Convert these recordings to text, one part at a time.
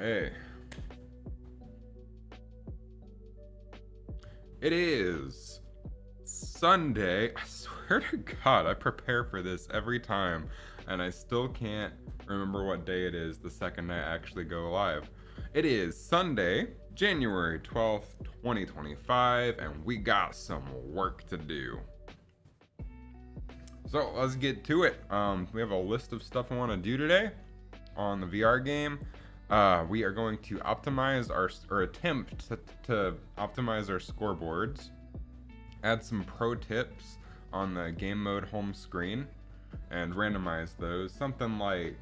Okay. It is Sunday. I swear to God, I prepare for this every time, and I still can't remember what day it is the second I actually go live. It is Sunday, January 12th, 2025, and we got some work to do. So let's get to it. We have a list of stuff I want to do today on the VR game. We are going to optimize or attempt to optimize our scoreboards, add some pro tips on the game mode home screen, and randomize those. Something like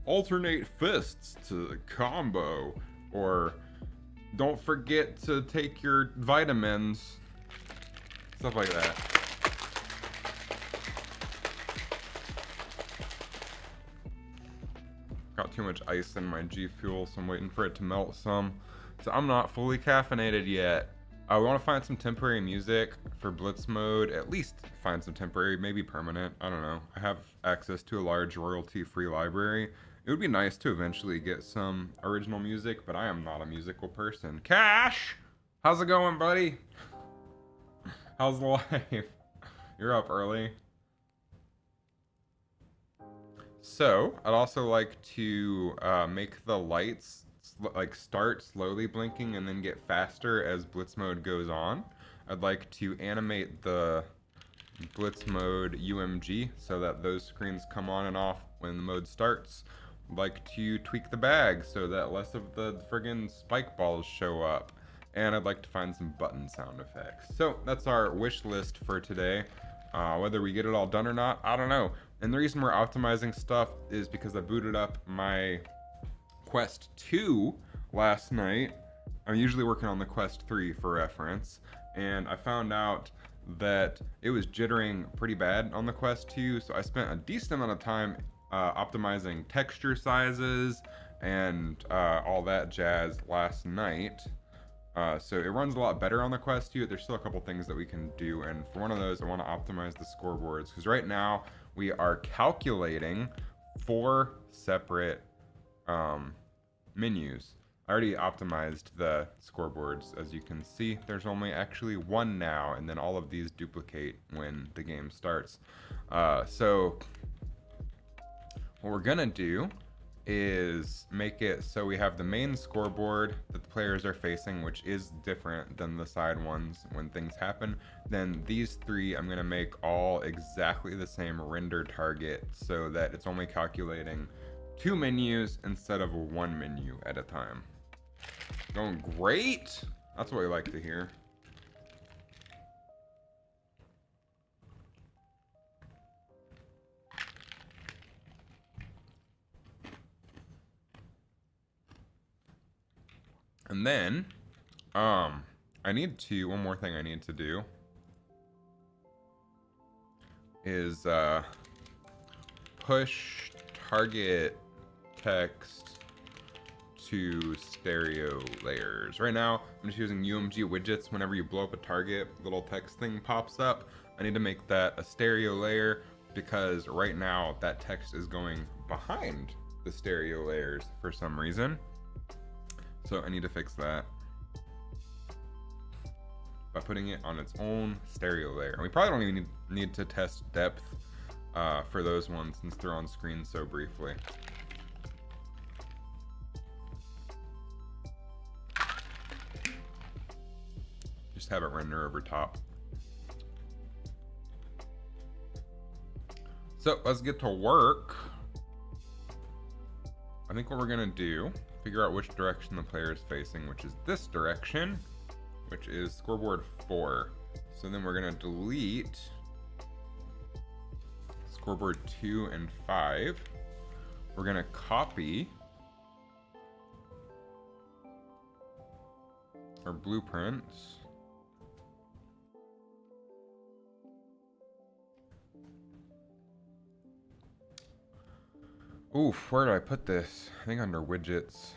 alternate fists to combo, or don't forget to take your vitamins, stuff like that. Got too much ice in my G Fuel, so I'm waiting for it to melt some. So I'm not fully caffeinated yet. We want to find some temporary music for Blitz mode, at least find some temporary, maybe permanent, I don't know. I have access to a large royalty-free library. It would be nice to eventually get some original music, but I am not a musical person. Cash! How's it going, buddy? How's life? You're up early. So, I'd also like to make the lights start slowly blinking and then get faster as Blitz mode goes on. I'd like to animate the Blitz mode UMG so that those screens come on and off when the mode starts. I'd like to tweak the bag so that less of the friggin' spike balls show up. And I'd like to find some button sound effects. So that's our wish list for today. Whether we get it all done or not, I don't know. And the reason we're optimizing stuff is because I booted up my Quest 2 last night. I'm usually working on the Quest 3 for reference, and I found out that it was jittering pretty bad on the Quest 2, so I spent a decent amount of time optimizing texture sizes and all that jazz last night. So it runs a lot better on the Quest 2. There's still a couple things that we can do, and for one of those, I want to optimize the scoreboards, because right now we are calculating 4 separate menus. I already optimized the scoreboards. As you can see, there's only actually one now, and then all of these duplicate when the game starts. So what we're gonna do is make it so we have the main scoreboard that the players are facing, which is different than the side ones when things happen. Then these 3 I'm gonna make all exactly the same render target so that it's only calculating 2 menus instead of 1 menu at a time. Going great. That's what we like to hear. And then, one more thing I need to do is push target text to stereo layers. Right now, I'm just using UMG widgets. Whenever you blow up a target, little text thing pops up. I need to make that a stereo layer because right now that text is going behind the stereo layers for some reason. So I need to fix that by putting it on its own stereo layer. And we probably don't even need to test depth for those ones since they're on screen so briefly. Just have it render over top. So let's get to work. I think what we're gonna do, figure out which direction the player is facing, which is this direction, which is scoreboard 4. So then we're gonna delete scoreboard 2 and 5. We're gonna copy our blueprints. Oof, where do I put this? I think under widgets.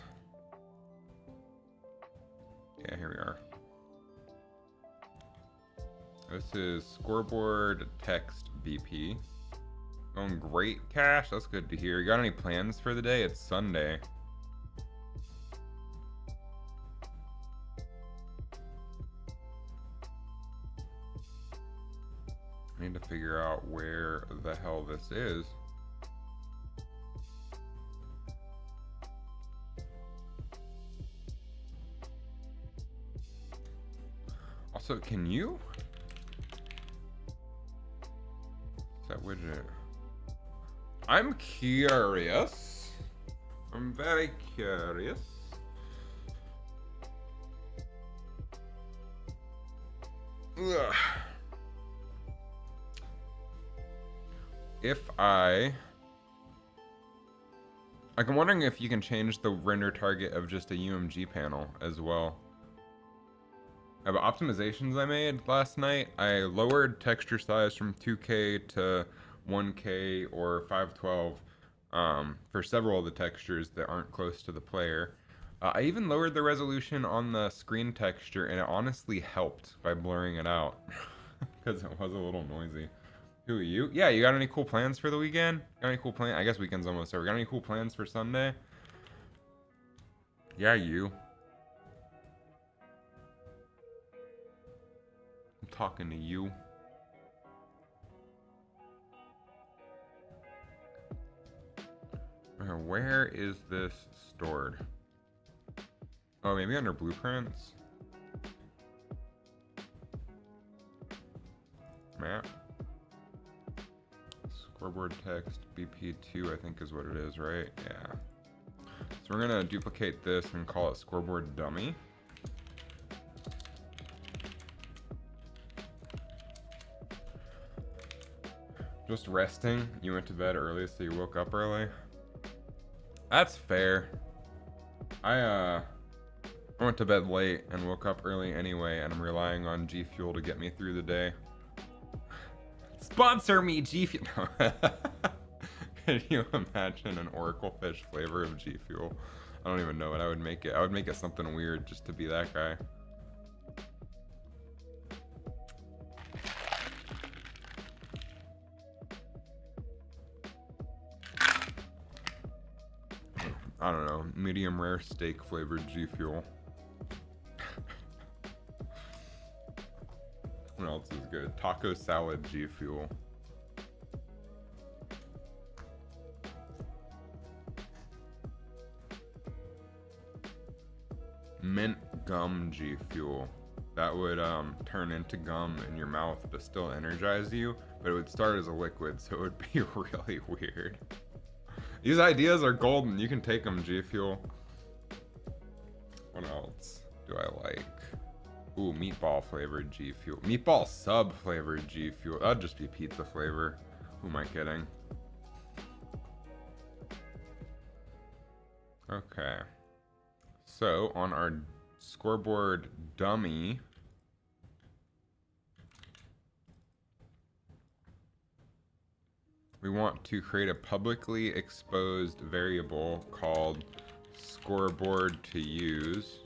Yeah, here we are. This is scoreboard text BP. Going great, Cash. That's good to hear. You got any plans for the day? It's Sunday. figure out where the hell this is. Also, can you? That widget. I'm curious. I'm very curious. Ugh. If I'm wondering if you can change the render target of just a UMG panel as well. Of optimizations I made last night, I lowered texture size from 2K to 1K or 512 for several of the textures that aren't close to the player. I even lowered the resolution on the screen texture, and it honestly helped by blurring it out because it was a little noisy. Who are you? Yeah, you got any cool plans for the weekend? Got any cool plans? I guess weekend's almost over. Got any cool plans for Sunday? Yeah, you. I'm talking to you. Where is this stored? Oh, maybe under blueprints? Map? Scoreboard text BP2, I think is what it is, right? Yeah. So we're gonna duplicate this and call it scoreboard dummy. Just resting? You went to bed early, so you woke up early? That's fair. I went to bed late and woke up early anyway, and I'm relying on G Fuel to get me through the day. Sponsor me, G Fuel. Can you imagine an Oracle fish flavor of G Fuel? I don't even know what I would make it. I would make it something weird just to be that guy. I don't know, medium rare steak flavored G Fuel. What else is good? Taco salad G Fuel. Mint gum G Fuel. That would turn into gum in your mouth but still energize you, but it would start as a liquid, so it would be really weird. These ideas are golden. You can take them, G Fuel. What else do I like? Ooh, meatball flavored G Fuel. Meatball sub flavored G Fuel. That'd just be pizza flavor. Who am I kidding? Okay. So on our scoreboard dummy, we want to create a publicly exposed variable called scoreboard to use.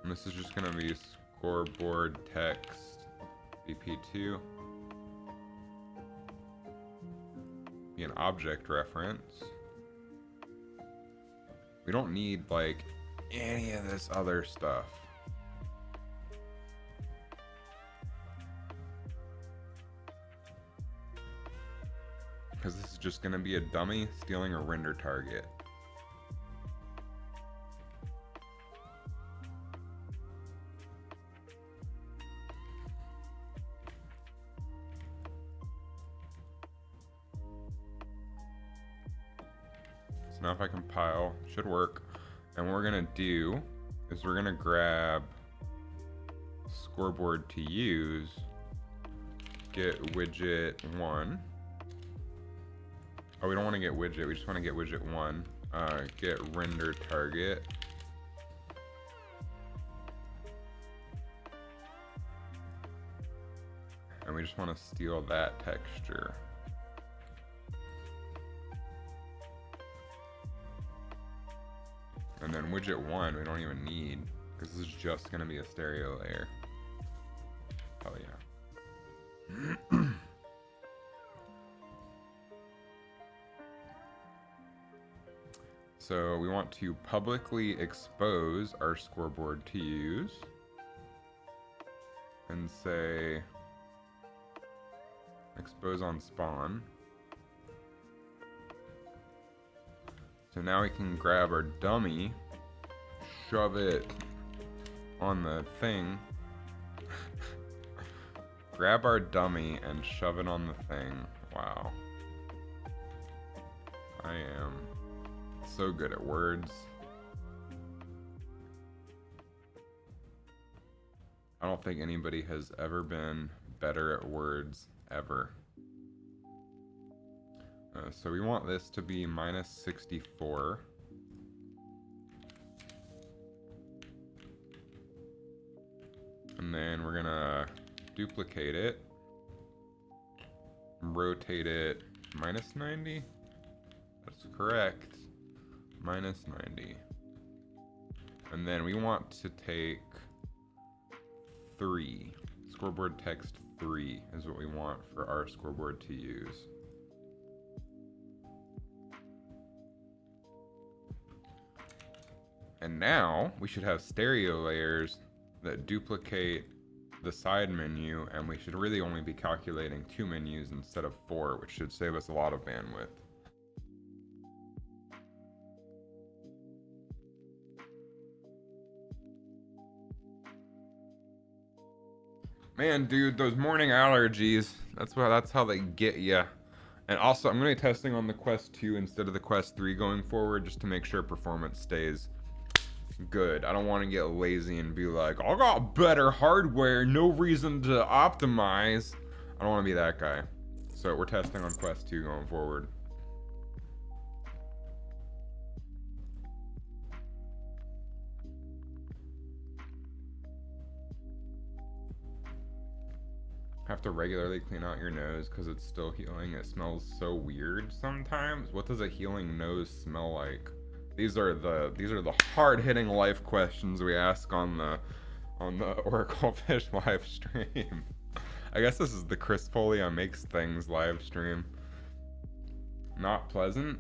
And this is just going to be scoreboard text BP2. Be an object reference. We don't need like any of this other stuff. Because this is just going to be a dummy stealing a render target. So now if I compile, should work. And what we're going to do is we're going to grab scoreboard to use, get widget 1. Oh, we don't want to get widget. We just want to get widget 1. Get render target. And we just want to steal that texture. And then widget 1 we don't even need, because this is just going to be a stereo layer. Oh yeah. So we want to publicly expose our scoreboard to use and say expose on spawn. So now we can grab our dummy, shove it on the thing, grab our dummy and shove it on the thing. Wow. I am so good at words. I don't think anybody has ever been better at words ever. So we want this to be minus 64. And then we're gonna duplicate it, rotate it minus 90. That's correct. Minus 90. And then we want to take 3. Scoreboard text 3 is what we want for our scoreboard to use. And now we should have stereo layers that duplicate the side menu, and we should really only be calculating 2 menus instead of 4, which should save us a lot of bandwidth. Man, dude, those morning allergies, that's how they get you. And also, I'm going to be testing on the Quest 2 instead of the Quest 3 going forward, just to make sure performance stays good. I don't want to get lazy and be like, I got better hardware, no reason to optimize. I don't want to be that guy. So we're testing on Quest 2 going forward. Have to regularly clean out your nose because it's still healing. It smells so weird sometimes. What does a healing nose smell like? These are the hard-hitting life questions we ask on the Oracle Fish live stream. I guess this is the Chris Foley Makes Things live stream. Not pleasant.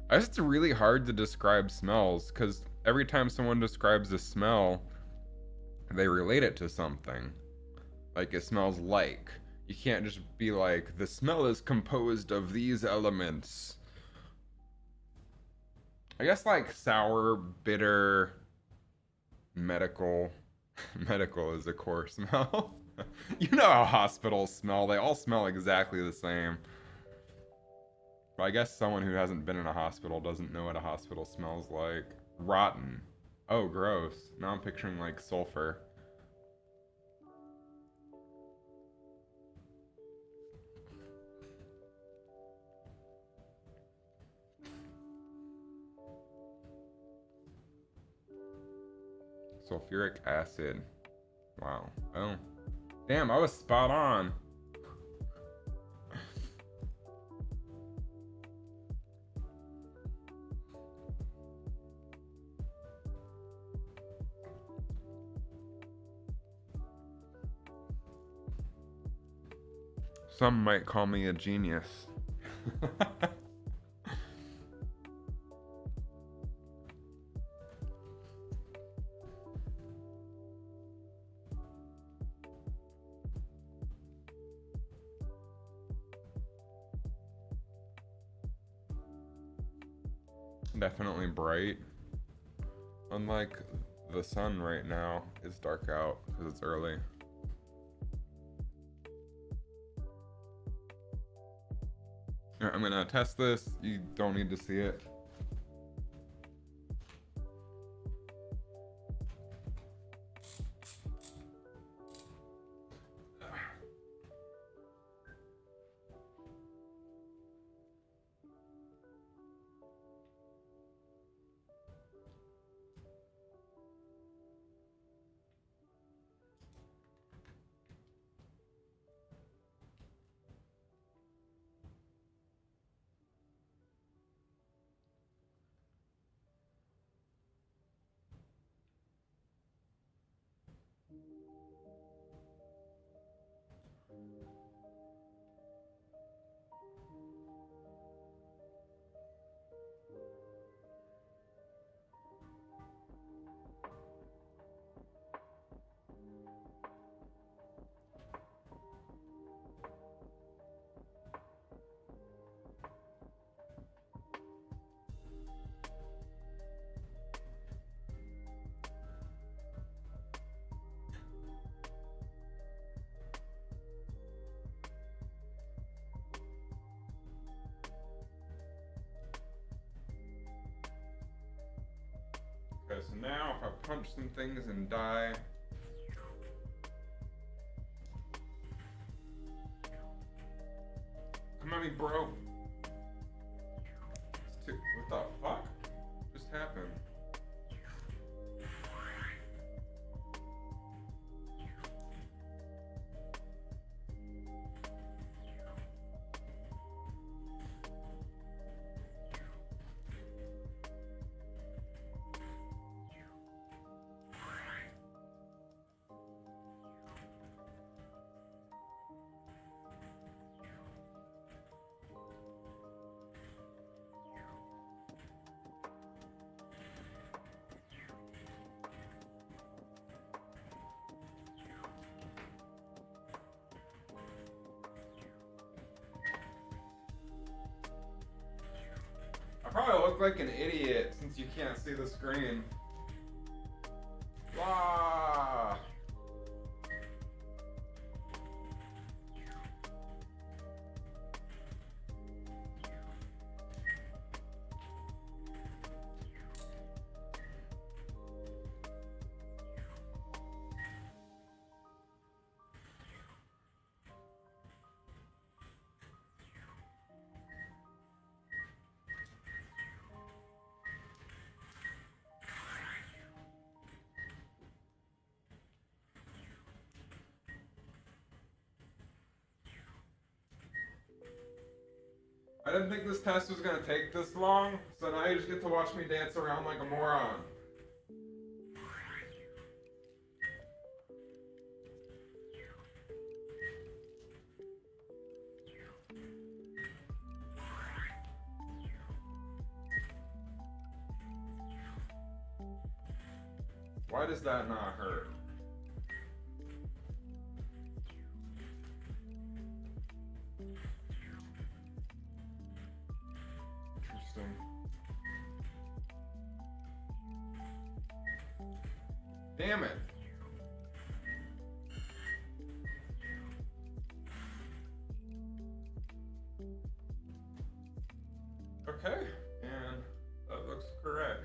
I guess it's really hard to describe smells because every time someone describes a smell, they relate it to something. Like it smells like. You can't just be like, the smell is composed of these elements. I guess like sour, bitter, medical. Medical is a core smell. You know how hospitals smell. They all smell exactly the same. But I guess someone who hasn't been in a hospital doesn't know what a hospital smells like. Rotten. Oh, gross. Now I'm picturing like sulfur. Sulfuric acid. Wow. Oh. Damn, I was spot on. Some might call me a genius. Definitely bright. Unlike the sun right now, it's dark out because it's early. Alright, I'm gonna test this. You don't need to see it. punch some things and die. Come at me, bro. What the fuck just happened? I probably look like an idiot since you can't see the screen. Wow. I didn't think this test was gonna take this long, so now you just get to watch me dance around like a moron. Why does that not hurt? Interesting. Damn it. Okay, and that looks correct.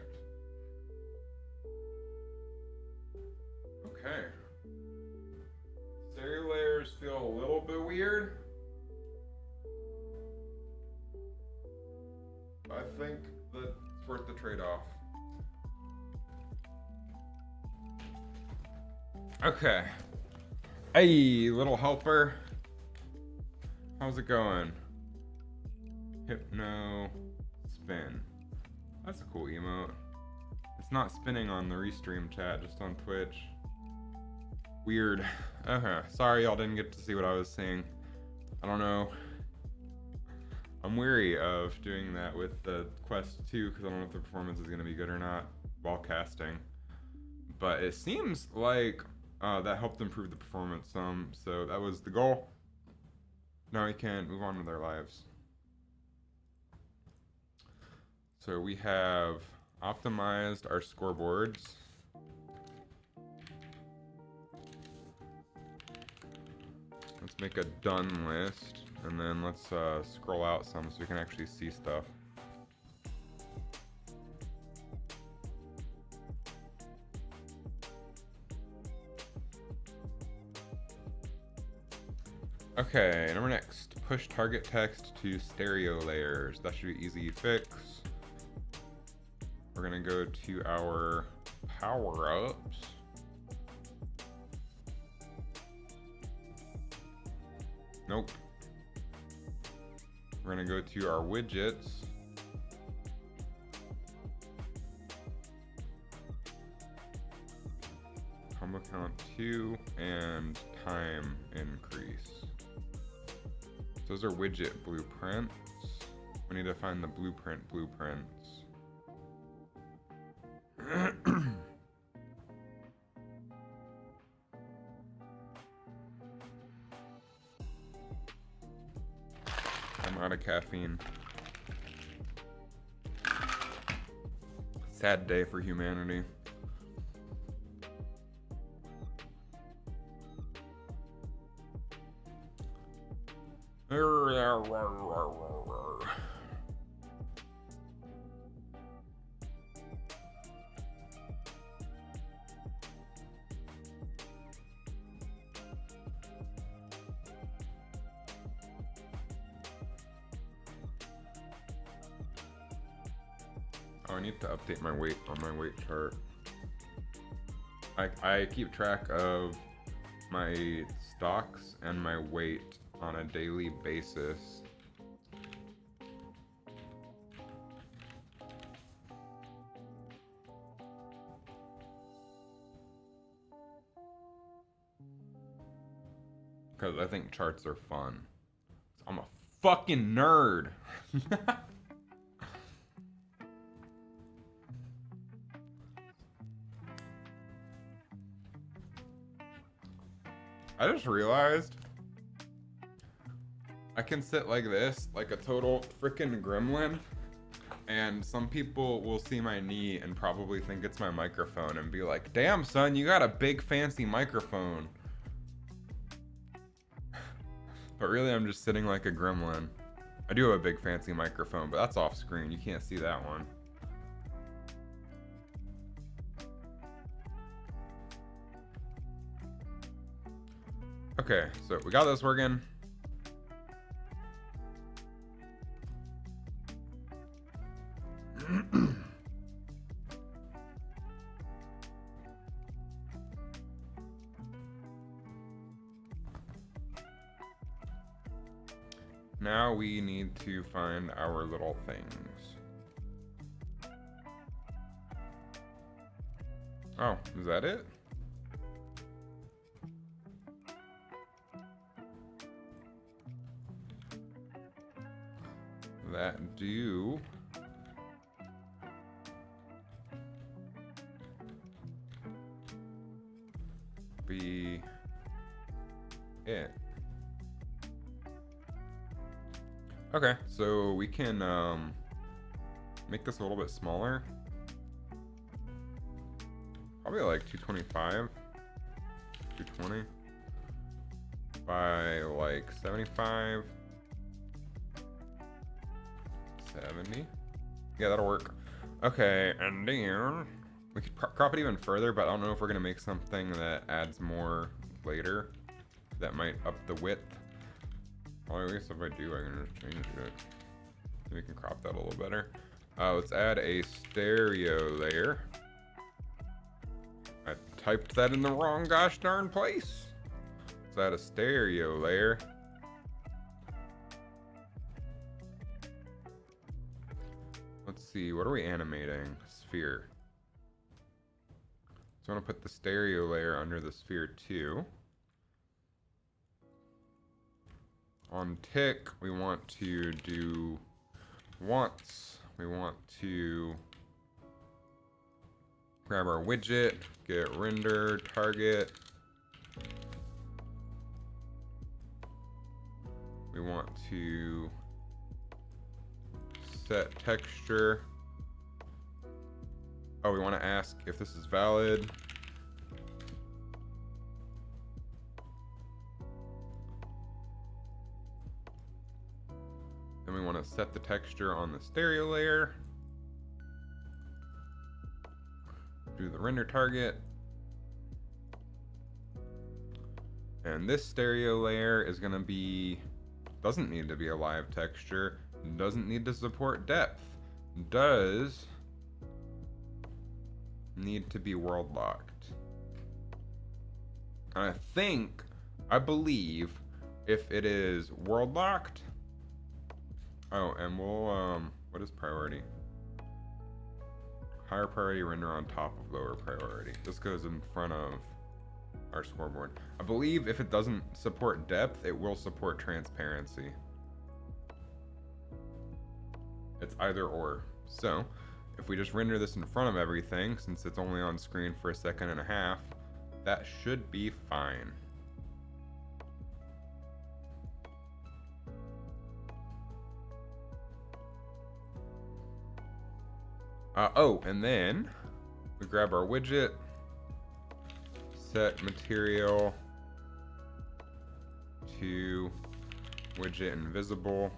Okay. Stereo layers feel a little bit weird. I think that it's worth the trade-off. Okay. Hey, little helper. How's it going? Hypno spin. That's a cool emote. It's not spinning on the restream chat, just on Twitch. Weird. Okay, sorry y'all didn't get to see what I was seeing. I don't know. I'm weary of doing that with the Quest 2 because I don't know if the performance is going to be good or not while casting. But it seems like that helped improve the performance some, so that was the goal. Now we can move on with our lives. So we have optimized our scoreboards. Let's make a done list, and then let's scroll out some so we can actually see stuff. Okay, number next, push target text to stereo layers. That should be easy to fix. We're gonna go to our power-ups. Nope. We're gonna go to our widgets. Combo count 2 and time increase. Those are widget blueprints. We need to find the blueprints. I'm out of caffeine. Sad day for humanity. Oh, I need to update my weight on my weight chart. I keep track of my stocks and my weight on a daily basis. Because I think charts are fun. I'm a fucking nerd. I just realized I can sit like this, like a total freaking gremlin, and some people will see my knee and probably think it's my microphone and be like, damn son, you got a big fancy microphone. But really I'm just sitting like a gremlin. I do have a big fancy microphone, but that's off screen. You can't see that one. Okay, so we got this working. Now we need to find our little things. Oh, is that it? That do be it. Okay, so we can make this a little bit smaller. Probably like 225, 220 by like 75, 70. Yeah, that'll work. Okay, and then we could crop it even further, but I don't know if we're gonna make something that adds more later. That might up the width. Well, I guess if I do, I can just change it. So we can crop that a little better. Let's add a stereo layer. I typed that in the wrong gosh darn place. Let's add a stereo layer. Let's see, what are we animating? Sphere. So I want to put the stereo layer under the sphere too. On tick, we want to do once. We want to grab our widget, get render, target. We want to set texture. Oh, we want to ask if this is valid. Then we want to set the texture on the stereo layer. Do the render target. And this stereo layer is going to be, doesn't need to be a live texture, doesn't need to support depth, does need to be world locked. And I believe if it is world locked, oh, and we'll, what is priority? Higher priority render on top of lower priority. This goes in front of our scoreboard. I believe if it doesn't support depth, it will support transparency. It's either or. So, if we just render this in front of everything, since it's only on screen for a second and a half, that should be fine. Oh, and then we grab our widget, set material to widget invisible.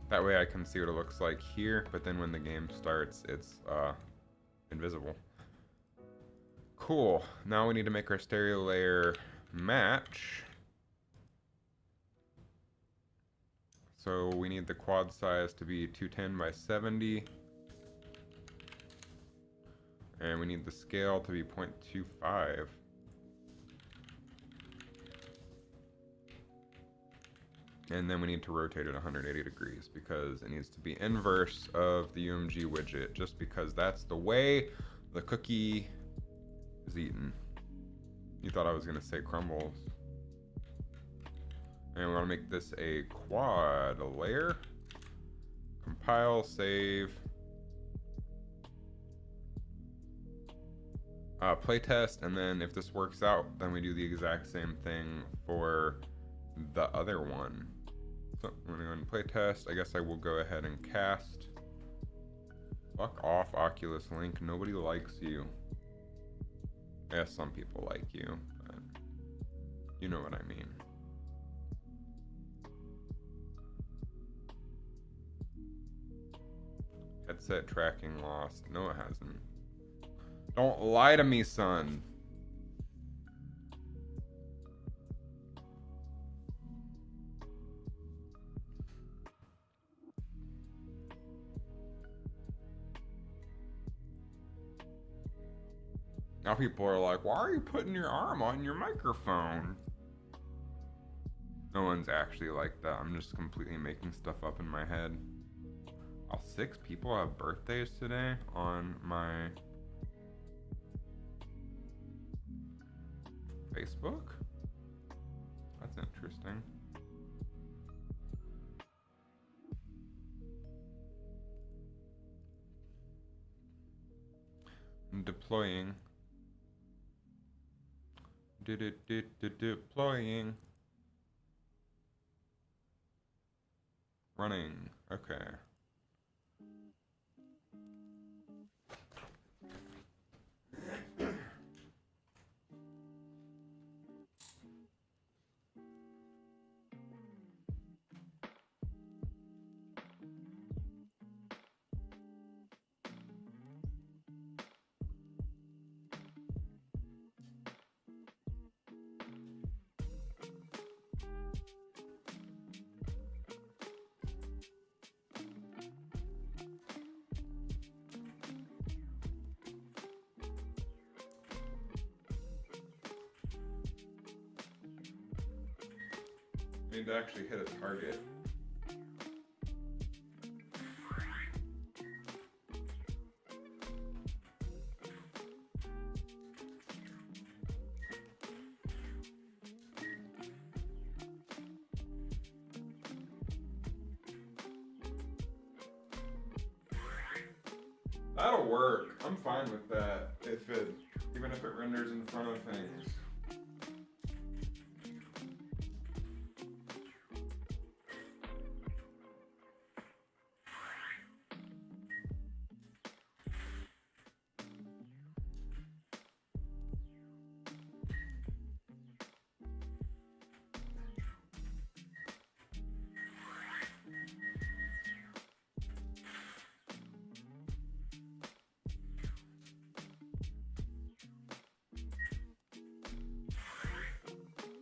That way I can see what it looks like here, but then when the game starts, it's invisible. Cool. Now we need to make our stereo layer match So we need the quad size to be 210 by 70. And we need the scale to be 0.25. And then we need to rotate it 180 degrees because it needs to be inverse of the UMG widget, just because that's the way the cookie is eaten. You thought I was gonna say crumbles. And we wanna make this a quad layer. Compile, save. Playtest, and then if this works out, then we do the exact same thing for the other one. So I'm gonna go ahead and play test. I guess I will go ahead and cast. Fuck off, Oculus Link. Nobody likes you. Yeah, some people like you, but you know what I mean. Headset tracking lost. No, it hasn't. Don't lie to me, son. Now people are like, why are you putting your arm on your microphone? No one's actually like that. I'm just completely making stuff up in my head. Oh, 6 people have birthdays today on my Facebook? That's interesting. I'm deploying. Deploying. Running. Okay. I need to actually hit a target. That'll work. I'm fine with that. Even if it renders in front of things.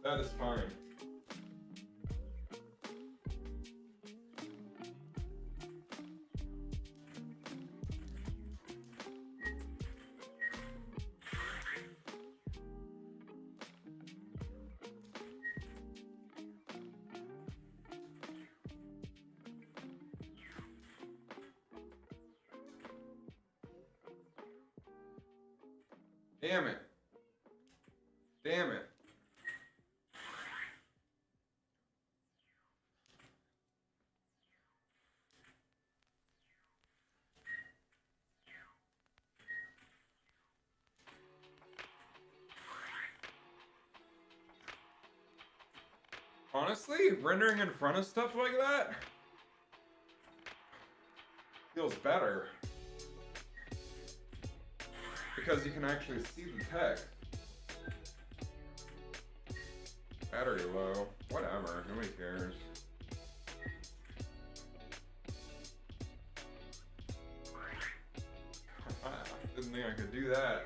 That is fine. Damn it. Damn it. Honestly, rendering in front of stuff like that feels better. Because you can actually see the text. Battery low. Whatever, nobody cares. Didn't think I could do that.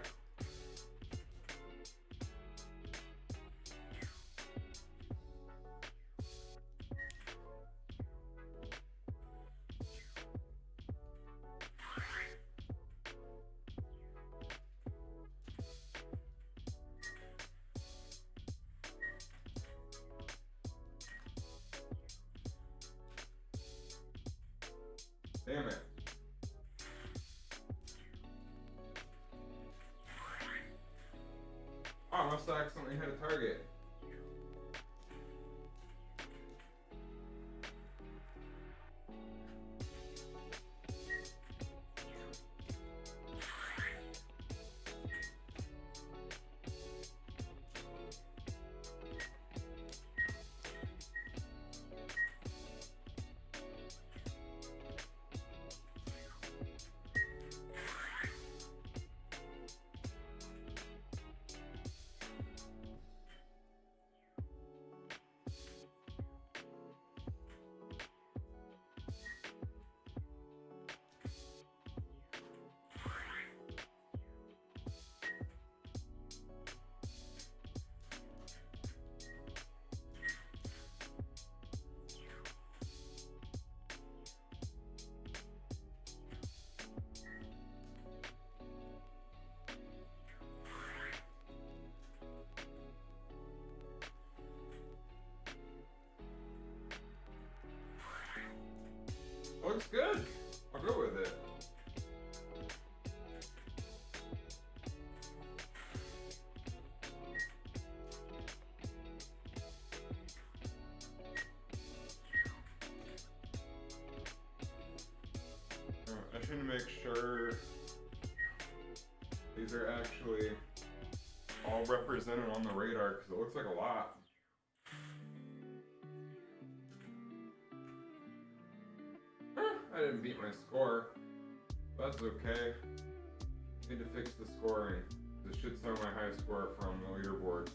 Damn it. Oh, I must have accidentally hit a target. Looks good. I'll go with it. I should make sure these are actually all represented on the radar because it looks like a lot. I didn't beat my score. That's okay. Need to fix the scoring. This should show my high score from the leaderboard.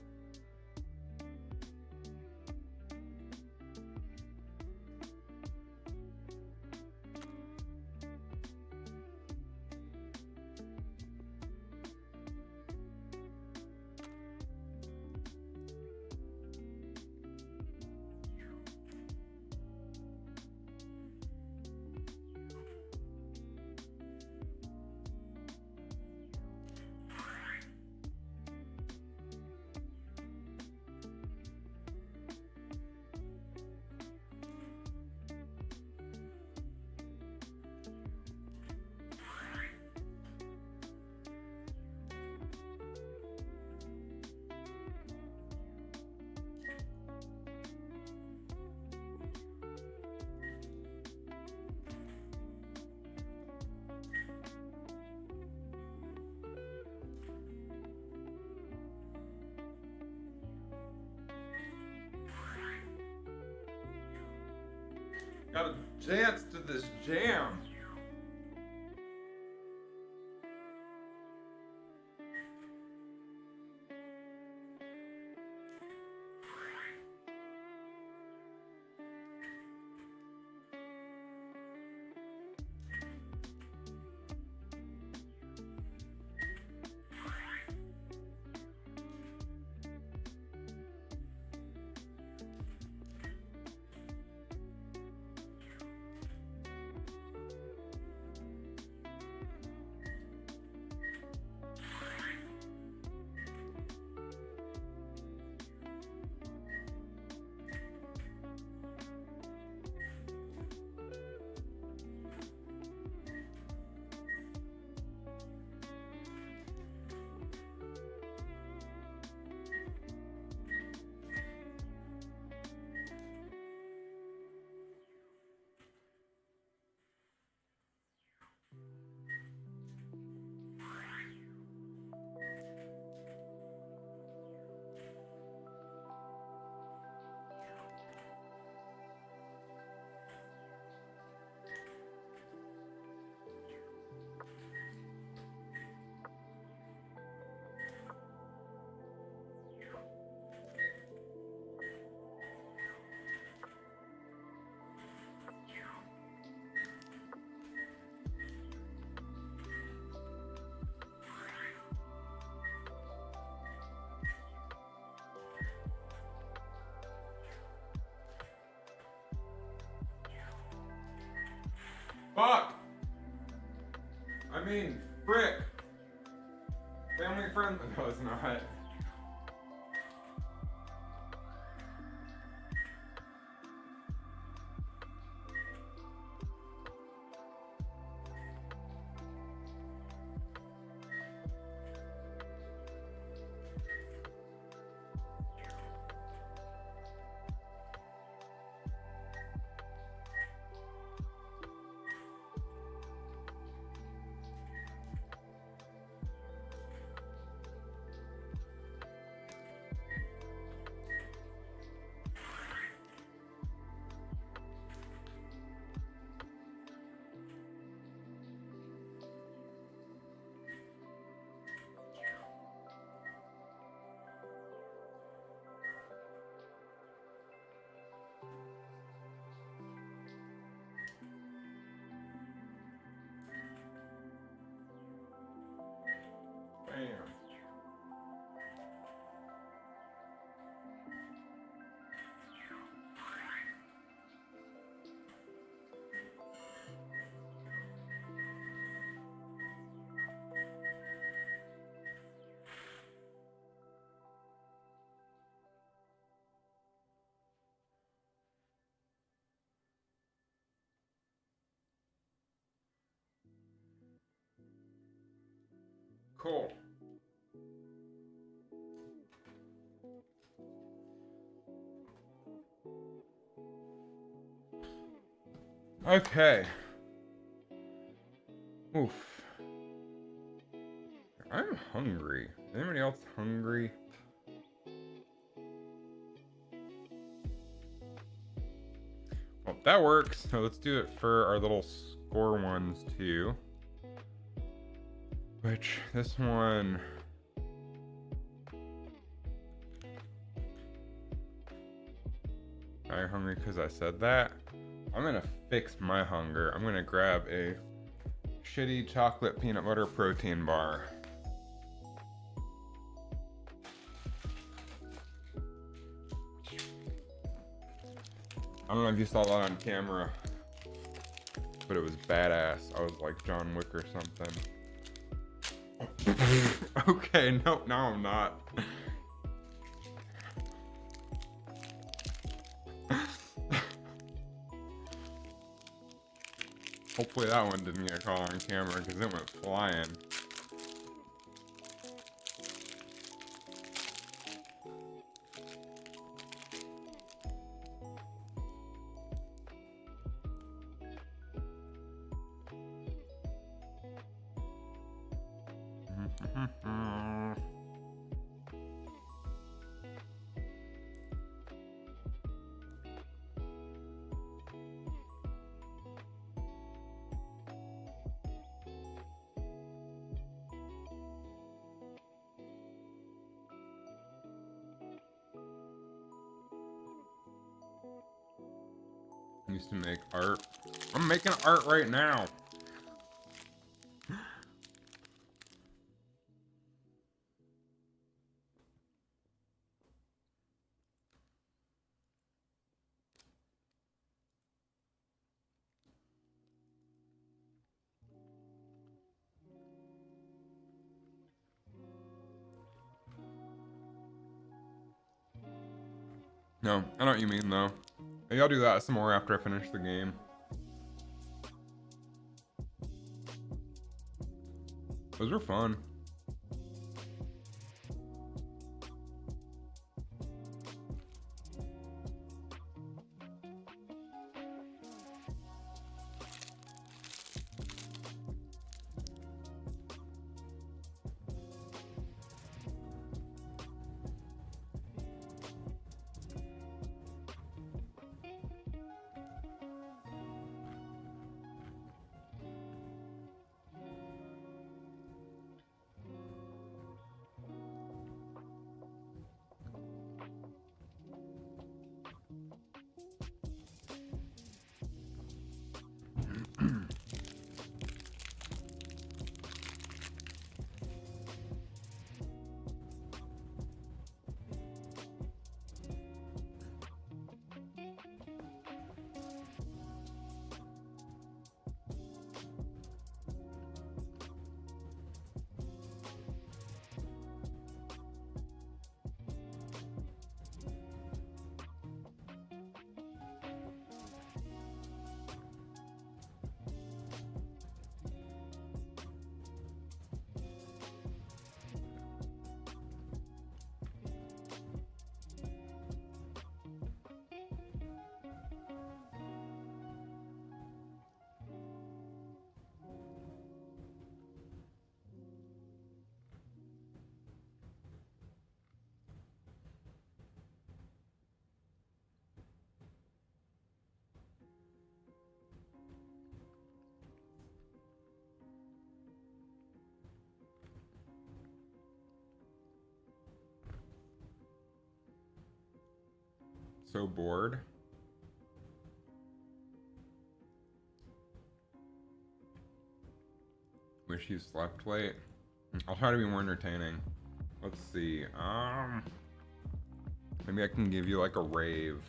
Gotta dance to this jam. Fuck! I mean, frick! Family friendly. No, it's not. Cool. Okay. Oof. I'm hungry. Is anybody else hungry? Well, that works. So let's do it for our little score ones too. Which, this one... Are you hungry because I said that? I'm gonna fix my hunger. I'm gonna grab a shitty chocolate peanut butter protein bar. I don't know if you saw that on camera, but it was badass. I was like John Wick or something. Okay, no, I'm not. Hopefully that one didn't get caught on camera because it went flying. Used to make art. I'm making art right now. No, I know what you mean though. Maybe I'll do that some more after I finish the game. Those were fun. So bored. Wish you slept late. I'll try to be more entertaining. Let's see. Maybe I can give you like a rave.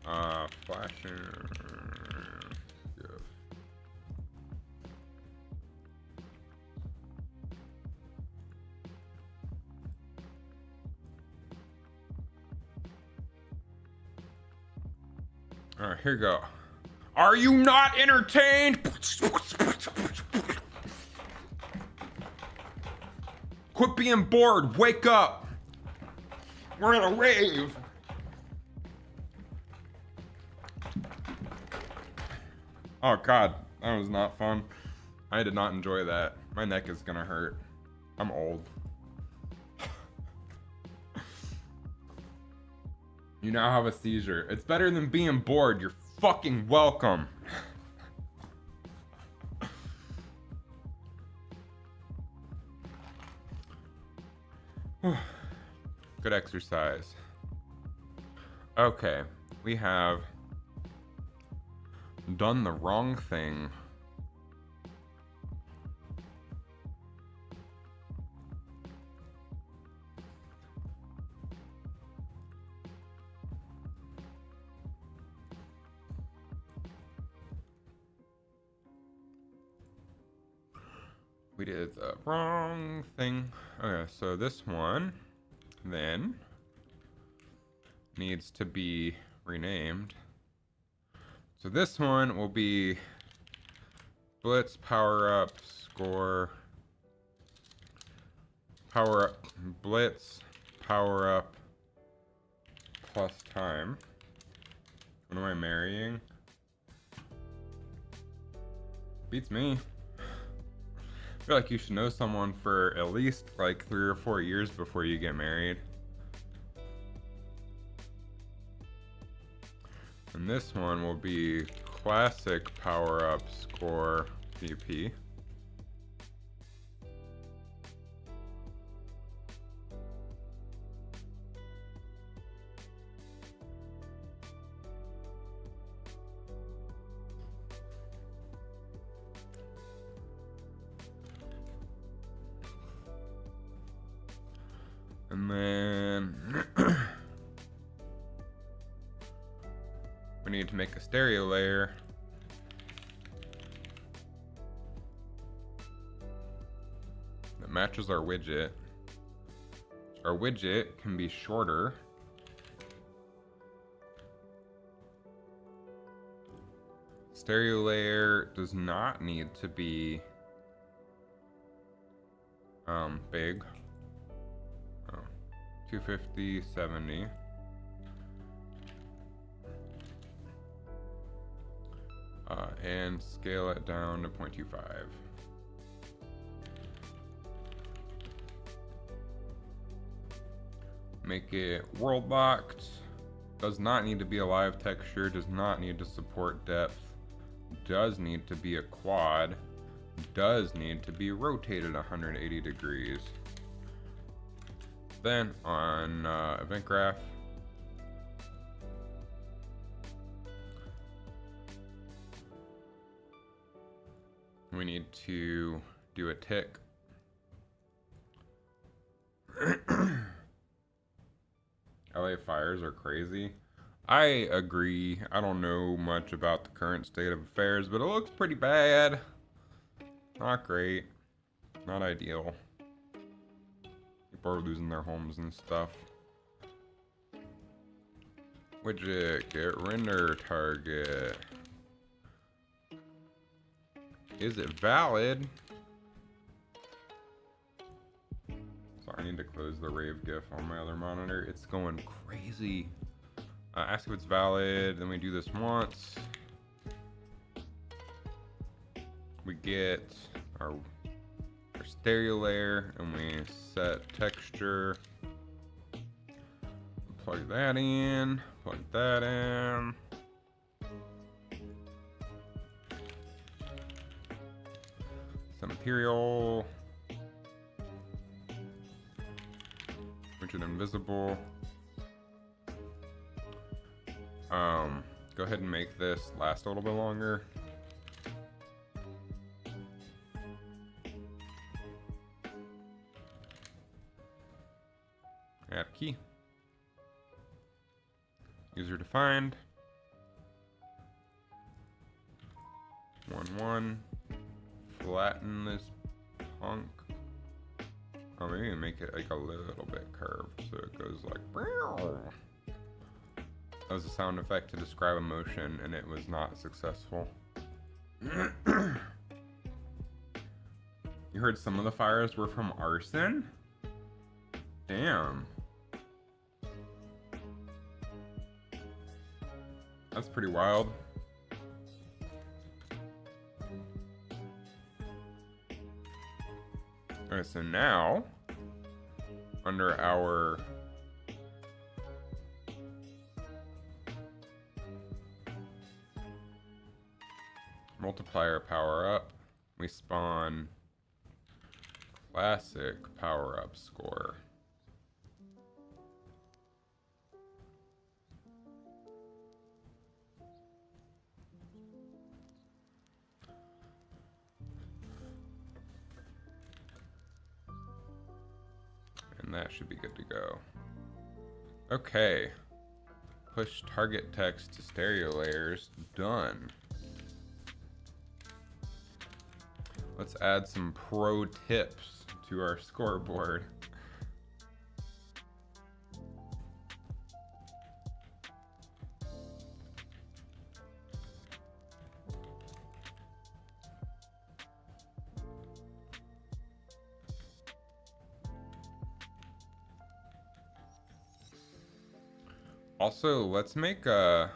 Flashing. Yeah. All right, here you go. Are you not entertained? Quit being bored. Wake up. We're in a rave. Oh God, that was not fun. I did not enjoy that. My neck is gonna hurt. I'm old. You now have a seizure. It's better than being bored. You're fucking welcome. Good exercise. Okay, we have done the wrong thing. We did the wrong thing. Okay, so this one then needs to be renamed. So this one will be Blitz power up score. Power up Blitz power up plus time. What am I marrying? Beats me. I feel like you should know someone for at least like 3 or 4 years before you get married. And this one will be classic power up score VP. And then we need to make a stereo layer. That matches our widget. Our widget can be shorter. Stereo layer does not need to be big. 250, 70. And scale it down to 0.25. Make it world locked. Does not need to be a live texture. Does not need to support depth. Does need to be a quad. Does need to be rotated 180 degrees. Then on event graph, we need to do a tick. LA fires are crazy. I agree. I don't know much about the current state of affairs, but it looks pretty bad. Not great. Not ideal. People are losing their homes and stuff. Widget, get render target. Is it valid? So I need to close the rave GIF on my other monitor. It's going crazy. Ask if it's valid, then we do this once. We get our stereo layer and we set texture. Plug that in, plug that in. Some material. Widget invisible. Go ahead and make this last a little bit longer. Add key. User defined. 1 1. Flatten this punk. Oh, maybe make it like a little bit curved so it goes like. That was a sound effect to describe a motion, and it was not successful. You heard some of the fires were from arson? Damn. That's pretty wild. Alright, so now, under our multiplier power up, we spawn classic power up score. And that should be good to go. Okay. Push target text to stereo layers. Done. Let's add some pro tips to our scoreboard. Also, let's make a...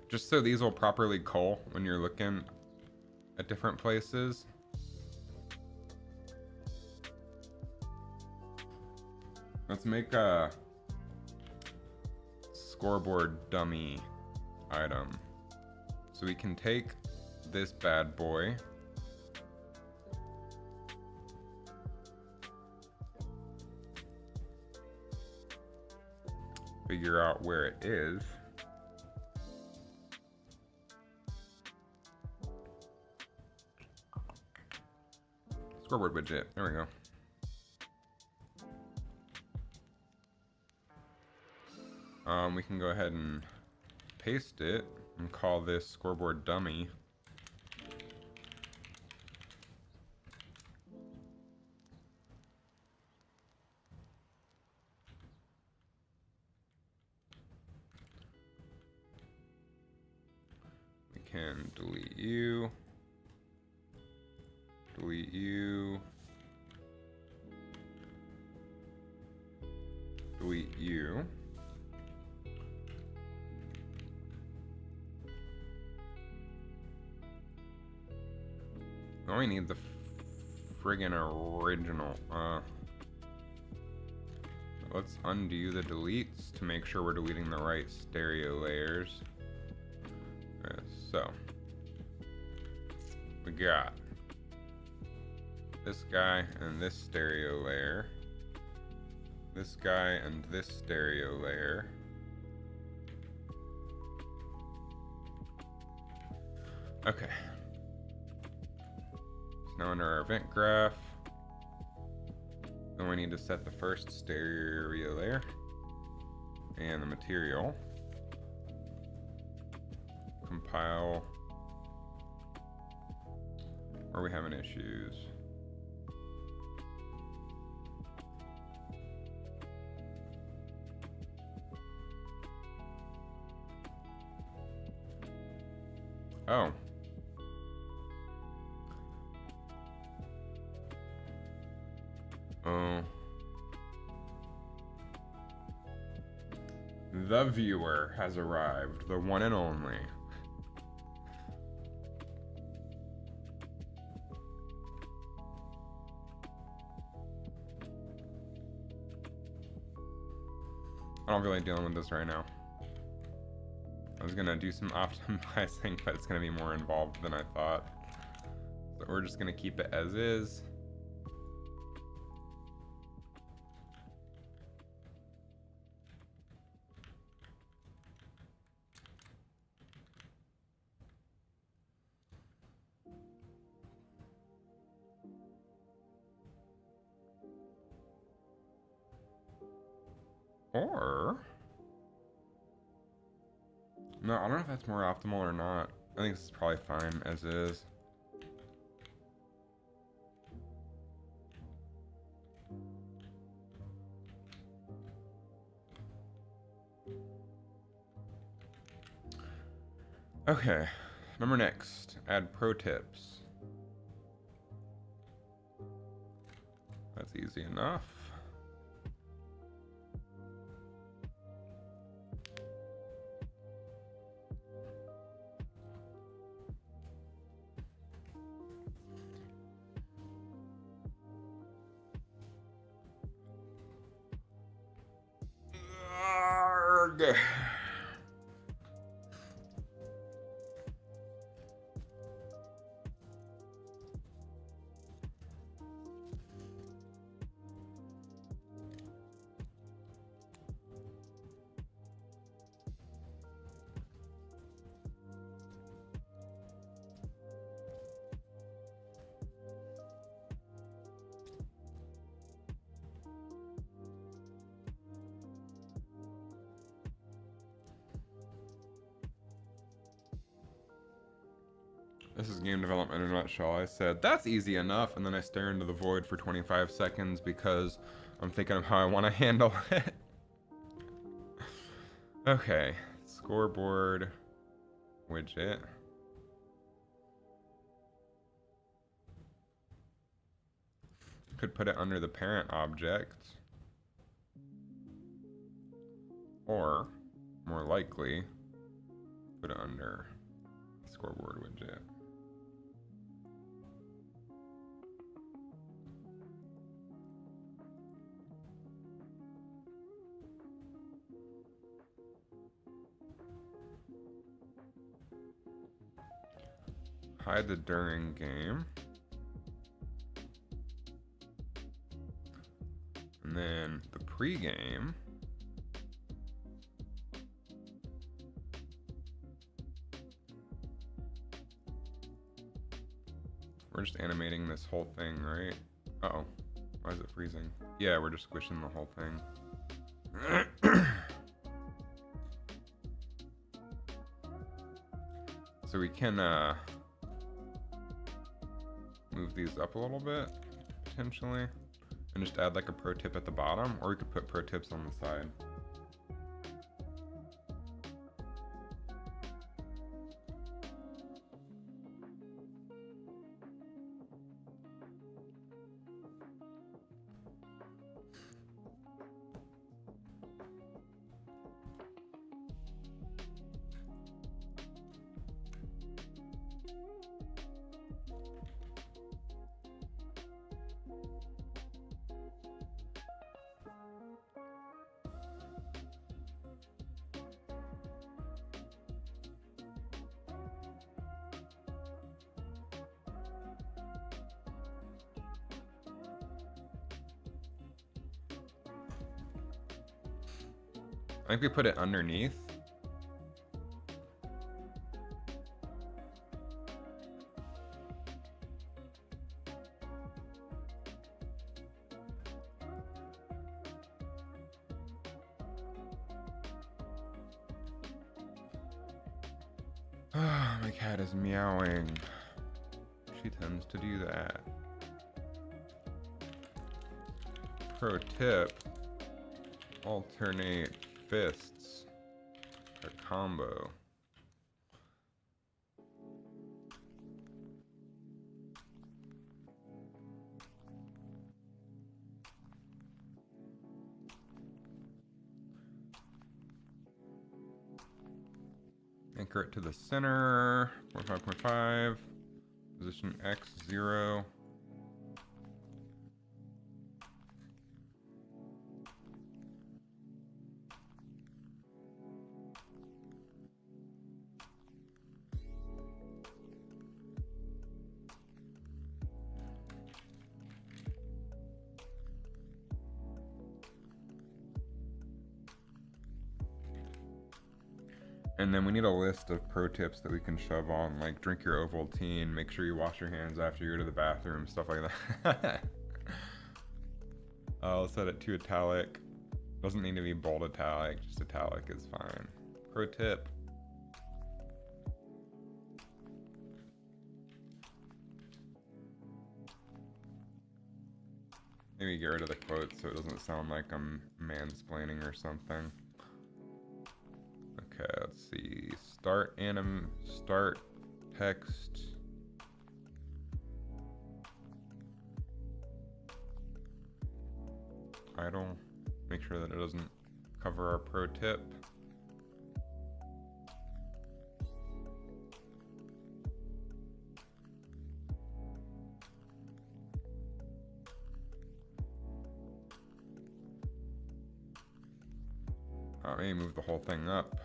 Just so these will properly cull when you're looking at different places. Let's make a scoreboard dummy item. So we can take this bad boy. Figure out where it is. Scoreboard widget. There we go. We can go ahead and paste it and call this scoreboard dummy. We can delete you. Delete you. Delete you. Now we need the friggin' original. Let's undo the deletes to make sure we're deleting the right stereo layers. So we got this guy and this stereo layer, this guy and this stereo layer, okay. So now under our event graph, then we need to set the first stereo layer and the material. Compile. Are we having issues? Oh. Oh. The viewer has arrived, the one and only. I don't feel like dealing with this right now. I was gonna do some optimizing, but it's gonna be more involved than I thought. So we're just gonna keep it as is. Or... No, I don't know if that's more optimal or not. I think this is probably fine as is. Okay, number next, add pro tips. That's easy enough. Arrgh. This is game development in a nutshell. I said, that's easy enough, and then I stare into the void for 25 seconds because I'm thinking of how I want to handle it. Okay, scoreboard widget. Could put it under the parent object. Or, more likely, put it under scoreboard widget. Hide the during game. And then the pre-game. We're just animating this whole thing, right? Uh-oh. Why is it freezing? Yeah, we're just squishing the whole thing. So we can move these up a little bit, potentially. And just add like a pro tip at the bottom, or we could put pro tips on the side. I think we put it underneath. My cat is meowing. She tends to do that. Pro tip, alternate fists, a combo. Anchor it to the center, 45.5, position X 0. And then we need a list of pro tips that we can shove on, like drink your Ovaltine, make sure you wash your hands after you go to the bathroom, stuff like that. I'll set it to italic. Doesn't need to be bold italic, just italic is fine. Pro tip. Maybe get rid of the quotes so it doesn't sound like I'm mansplaining or something. Okay, let's see. Start text. idle. Make sure that it doesn't cover our pro tip. Maybe move the whole thing up.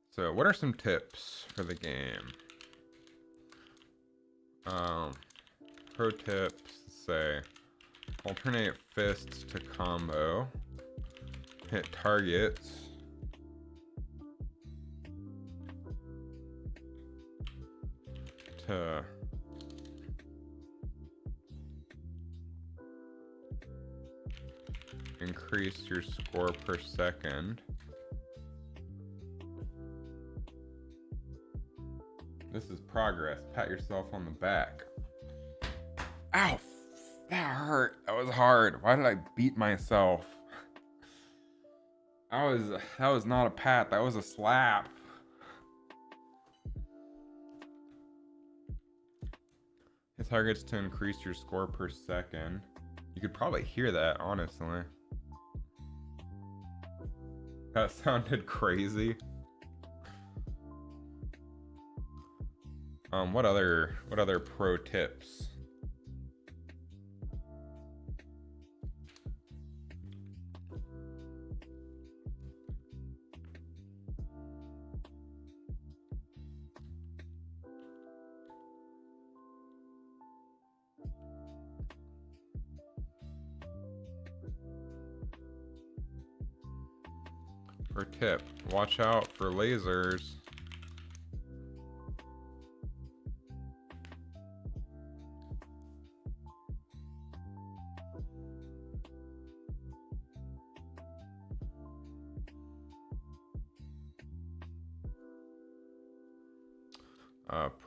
So what are some tips for the game? Pro tips say alternate fists to combo, hit targets, to increase your score per second. This is progress. Pat yourself on the back. Ow! That hurt. That was hard. Why did I beat myself? That was not a pat. That was a slap. Hit targets to increase your score per second. You could probably hear that, honestly. That sounded crazy. What other pro tips? Pro tip, watch out for lasers.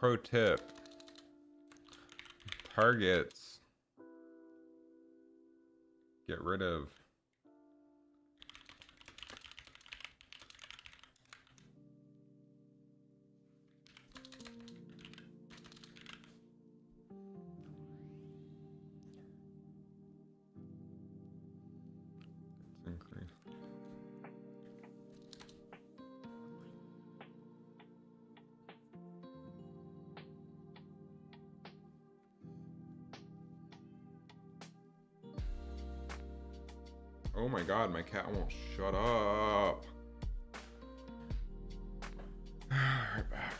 Pro tip, targets, get rid of. Let's increase. Oh my god, my cat won't shut up. Right back.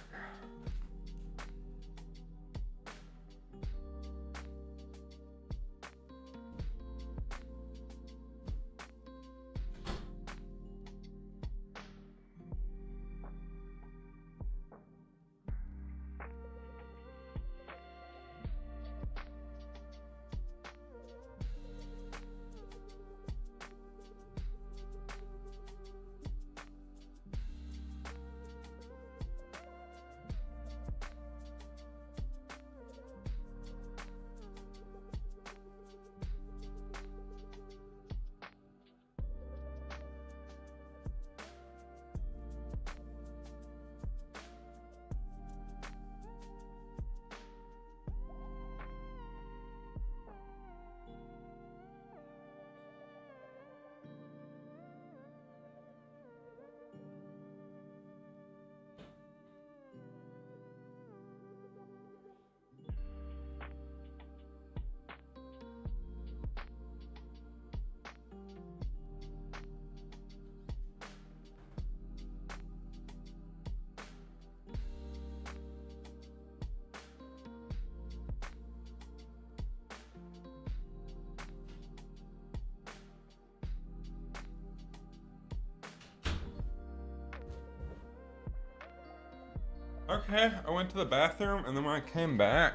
Okay, I went to the bathroom, and then when I came back,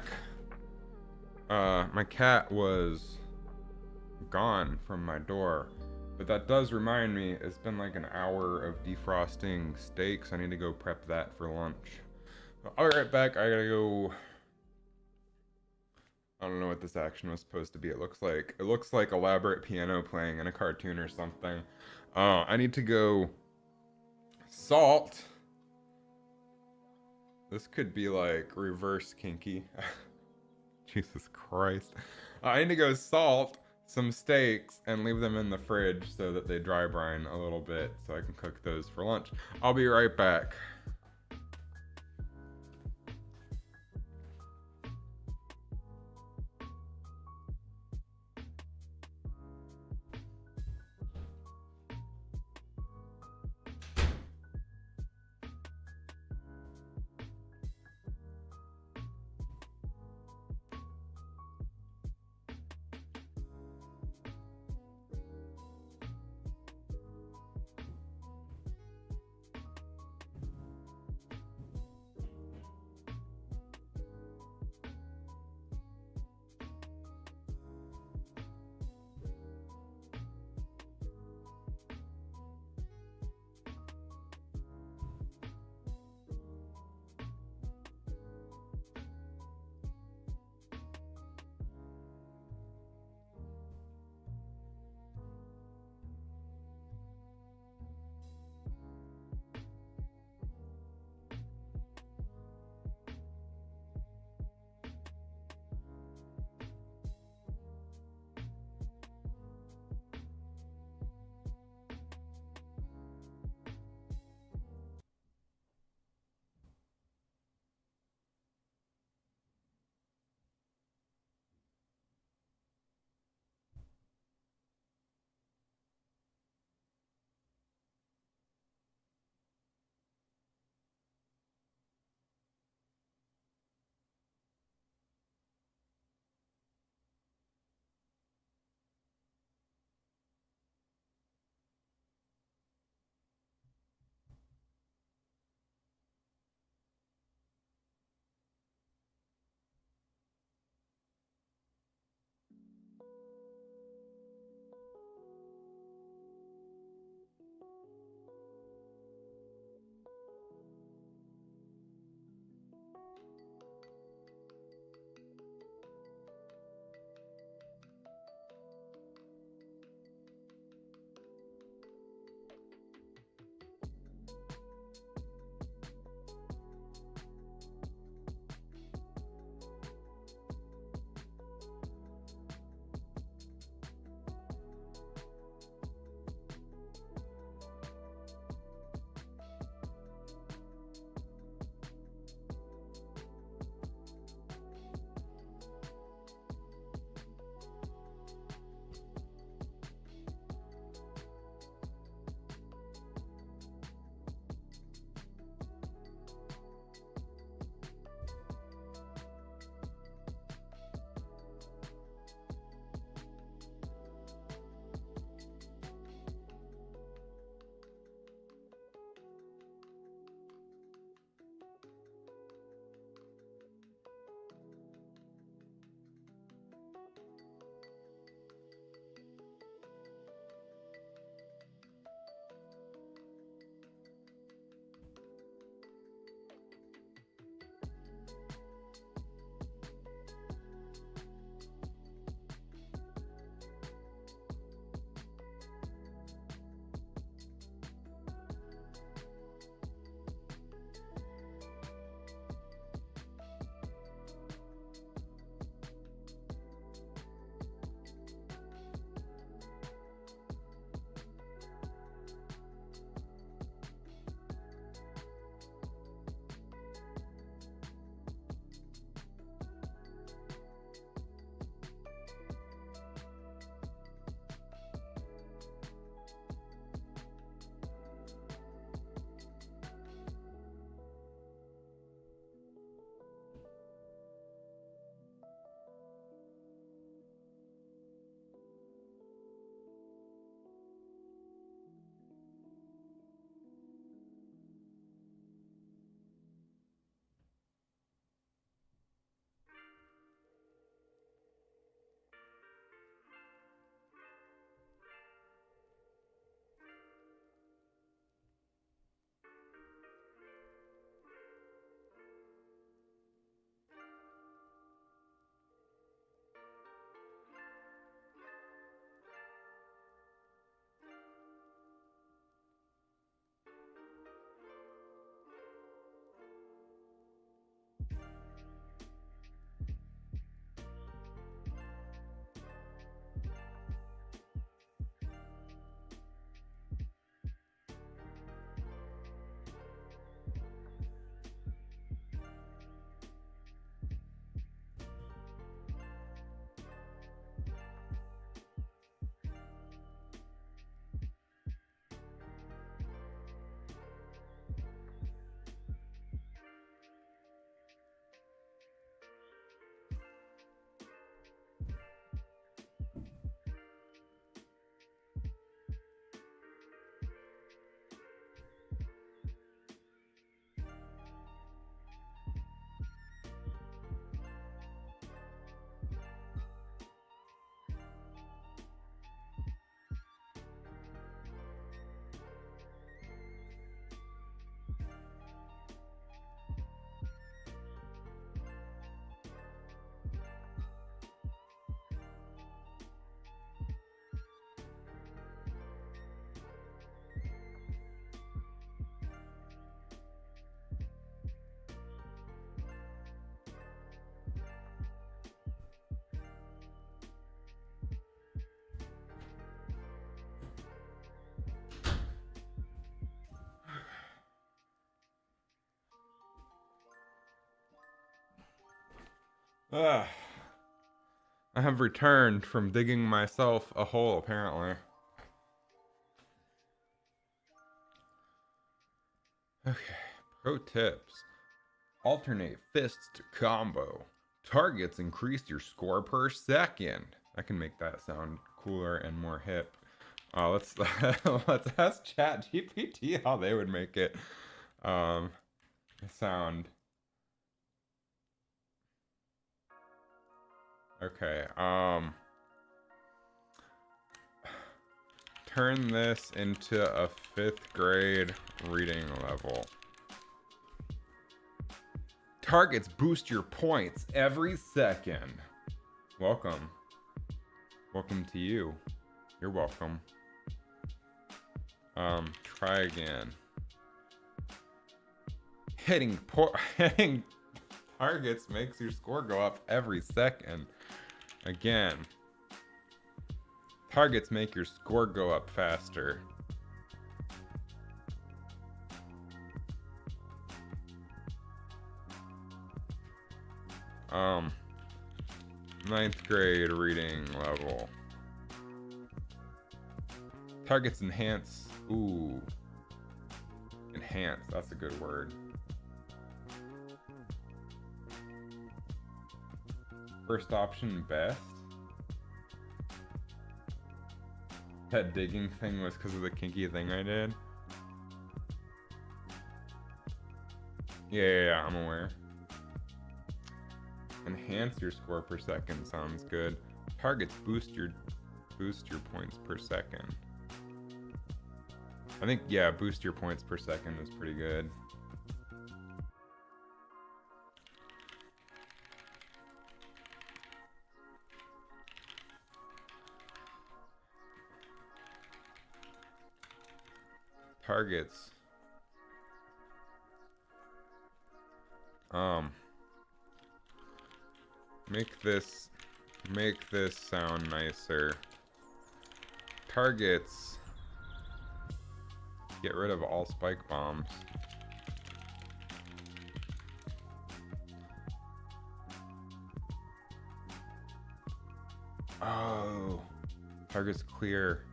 my cat was gone from my door. But that does remind me, it's been like an hour of defrosting steaks. I need to go prep that for lunch. I'll be right back. I gotta go I don't know what this action was supposed to be. It looks like elaborate piano playing in a cartoon or something. I need to go salt. This could be like reverse kinky. Jesus Christ. I need to go salt some steaks and leave them in the fridge so that they dry brine a little bit so I can cook those for lunch. I'll be right back. Ah, I have returned from digging myself a hole, apparently. Okay, pro tips. Alternate fists to combo. Targets increase your score per second. I can make that sound cooler and more hip. Let's let's ask Chat GPT how they would make it sound. Okay. Turn this into a 5th grade reading level. Targets boost your points every second. Welcome. Welcome to you. You're welcome. Try again. Hitting targets makes your score go up every second. Again. Targets make your score go up faster. Ninth grade reading level. Targets enhance. Ooh. Enhance, that's a good word. First option, best. That digging thing was because of the kinky thing I did. Yeah, I'm aware. Enhance your score per second sounds good. Targets boost your points per second. I think, yeah, boost your points per second is pretty good. Targets. Make this sound nicer. Targets. Get rid of all spike bombs. Oh. Targets clear.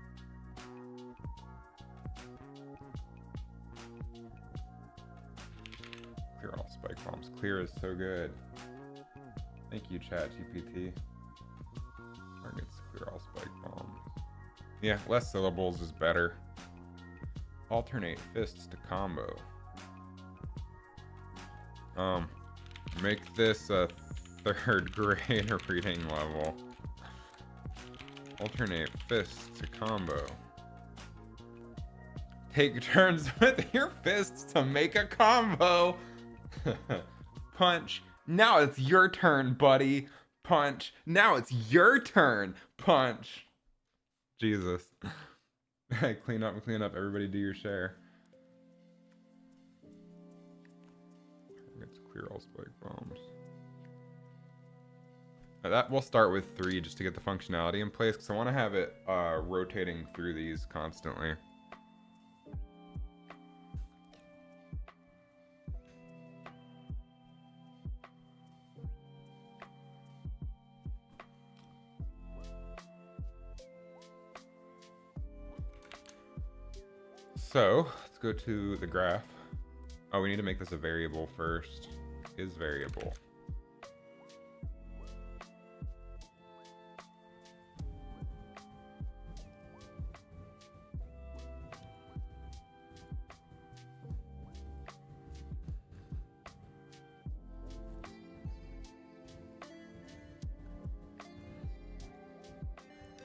Clear all spike bombs. Clear is so good. Thank you, Chat GPT. Targets clear all spike bombs. Yeah, less syllables is better. Alternate fists to combo. Make this a 3rd grade reading level. Alternate fists to combo. Take turns with your fists to make a combo. Punch. Now it's your turn, buddy. Punch. Now it's your turn. Punch. Jesus. Clean up. Everybody do your share. Let's clear all spike bombs. That we'll start with 3 just to get the functionality in place, because I want to have it rotating through these constantly. So let's go to the graph. Oh, we need to make this a variable first. Is variable.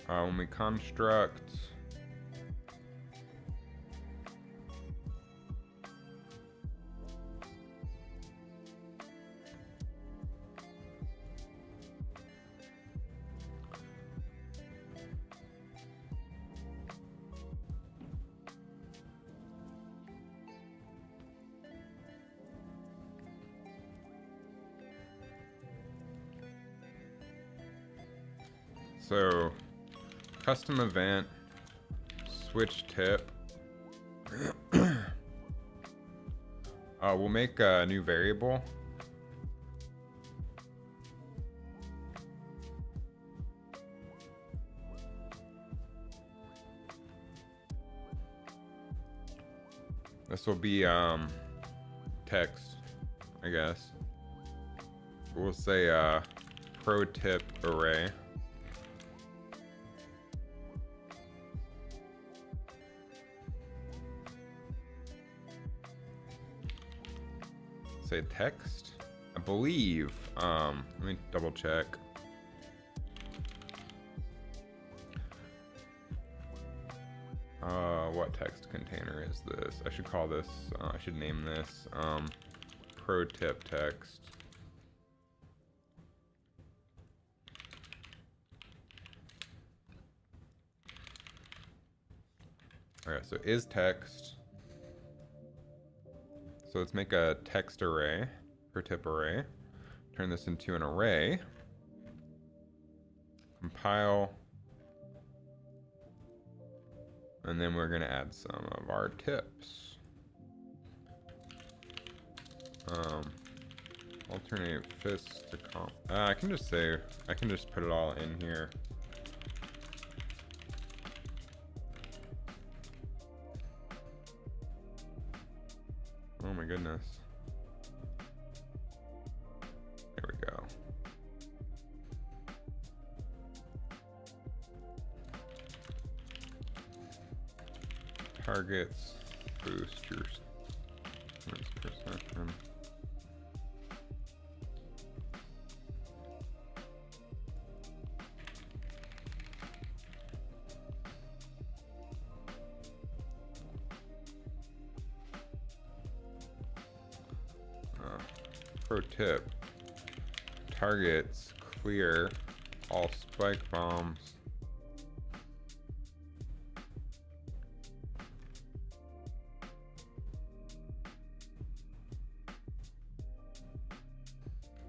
When we construct so custom event, switch tip. We'll make a new variable. This will be text, I guess. We'll say pro tip array. Say text, I believe. Let me double check. What text container is this? I should call this, I should name this pro tip text. Okay, so is text. So let's make a text array, pro tip array. Turn this into an array. Compile. And then we're gonna add some of our tips. Alternate fist to comp. I can just put it all in here. Oh my goodness. There we go. Targets, boost your perception. Pro tip, targets clear all spike bombs.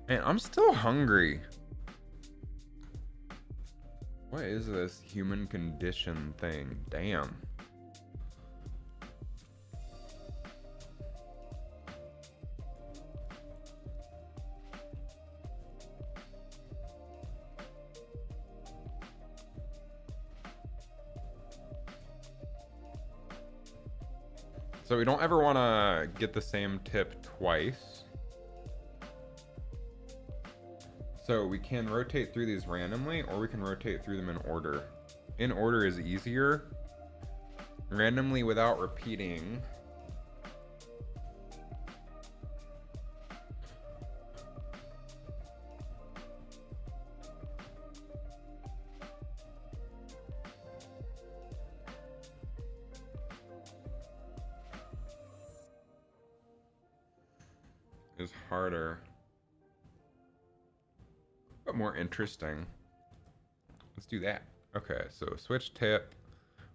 Man, I'm still hungry. What is this human condition thing? Damn. So we don't ever want to get the same tip twice. So we can rotate through these randomly, or we can rotate through them in order. In order is easier. Randomly without repeating. Is harder, but more interesting. Let's do that. Okay, so switch tip.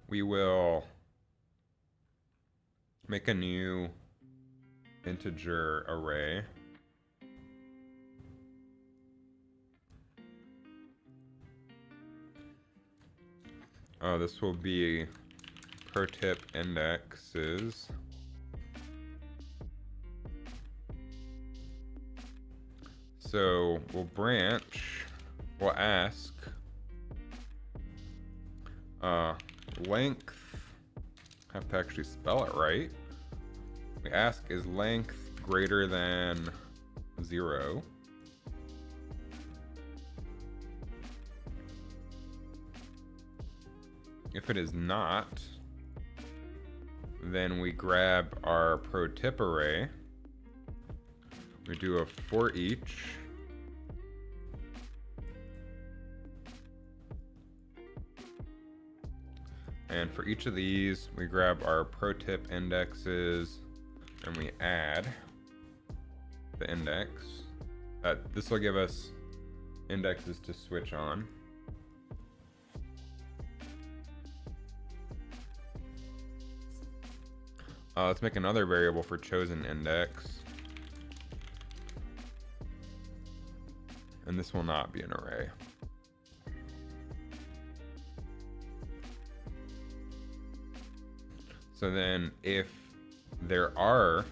We will make a new integer array. Oh, this will be pro tip indexes. So we'll branch, we'll ask length, have to actually spell it right. We ask, is length greater than 0? If it is not, then we grab our pro tip array. We do a for each. And for each of these, we grab our pro tip indexes and we add the index. This will give us indexes to switch on. Let's make another variable for chosen index. And this will not be an array. So then if our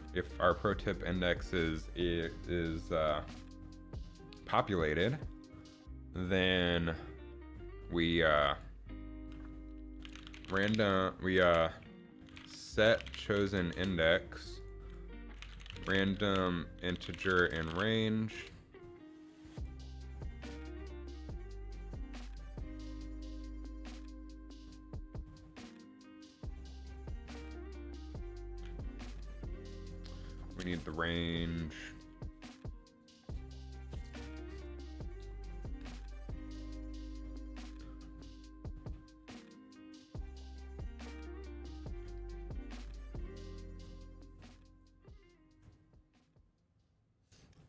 pro tip index is populated, then we set chosen index, random integer and range. We need the range.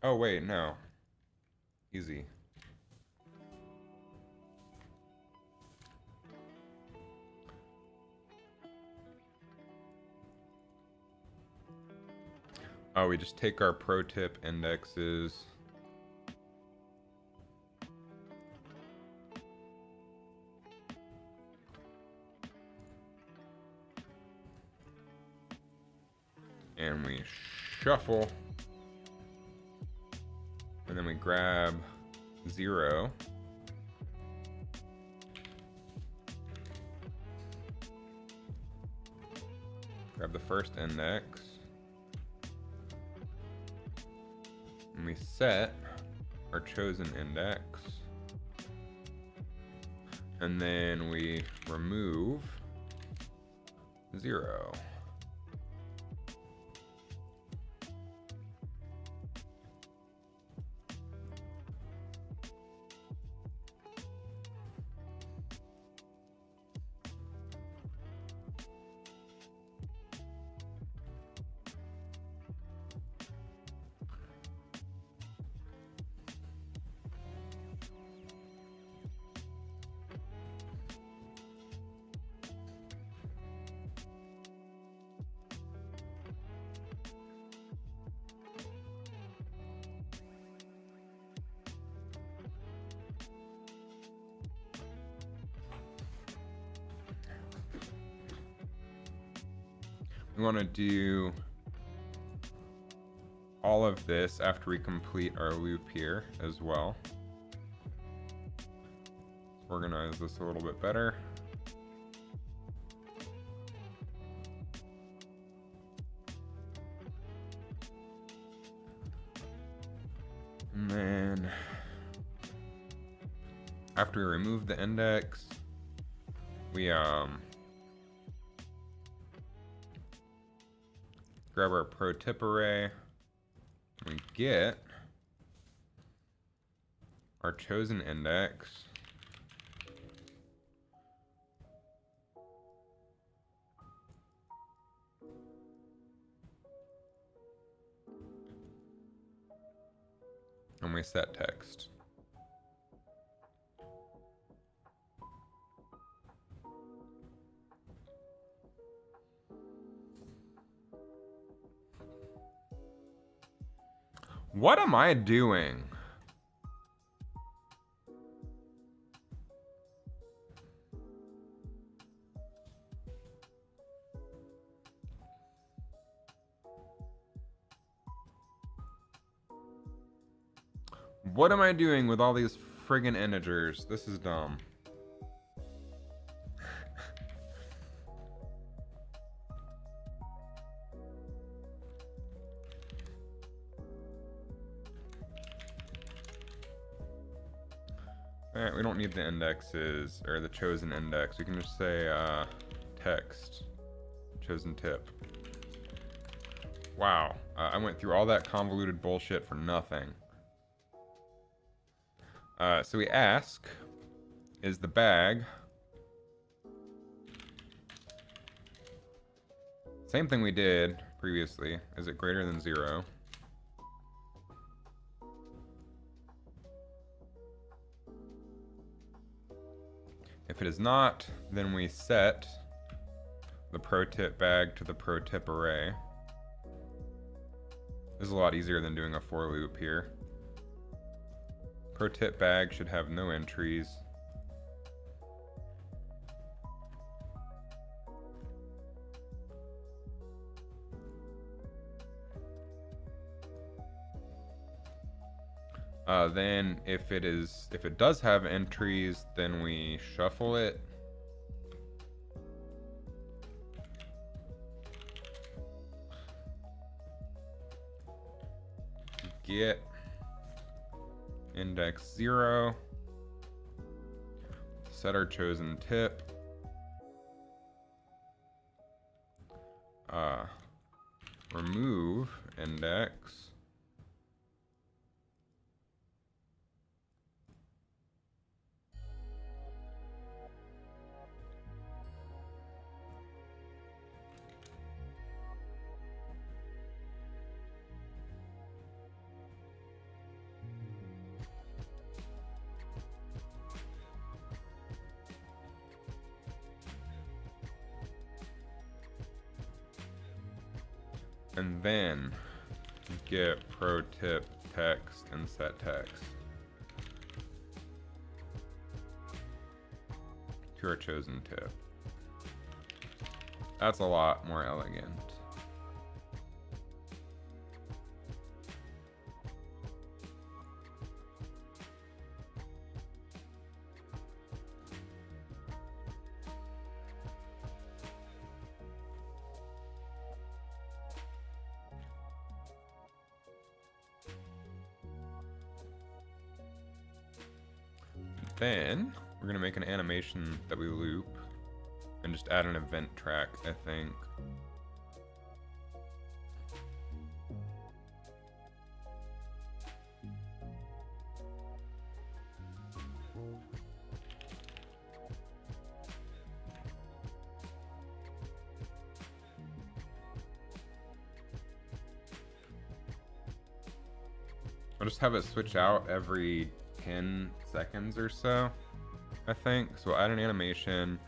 Oh wait, no. Easy. Oh, we just take our pro tip indexes. And we shuffle. And then we grab 0. Grab the first index. And we set our chosen index. And then we remove 0. We want to do all of this after we complete our loop here as well. Let's organize this a little bit better. And then after we remove the index, we grab our pro tip array. We get our chosen index. And we set text. What am I doing? What am I doing with all these friggin' integers? This is dumb. Alright, we don't need the indexes, or the chosen index. We can just say text, chosen tip. Wow, I went through all that convoluted bullshit for nothing. So we ask, is the bag... Same thing we did previously. Is it greater than 0? If it is not, then we set the pro tip bag to the pro tip array. This is a lot easier than doing a for loop here. Pro tip bag should have no entries. Then if it does have entries, then we shuffle it. get index 0, set our chosen tip, remove index, and then get pro tip text and set text to our chosen tip. That's a lot more elegant. Then we're gonna make an animation that we loop and just add an event track, I think. I'll just have it switch out every 10 seconds or so, I think. So we'll add an animation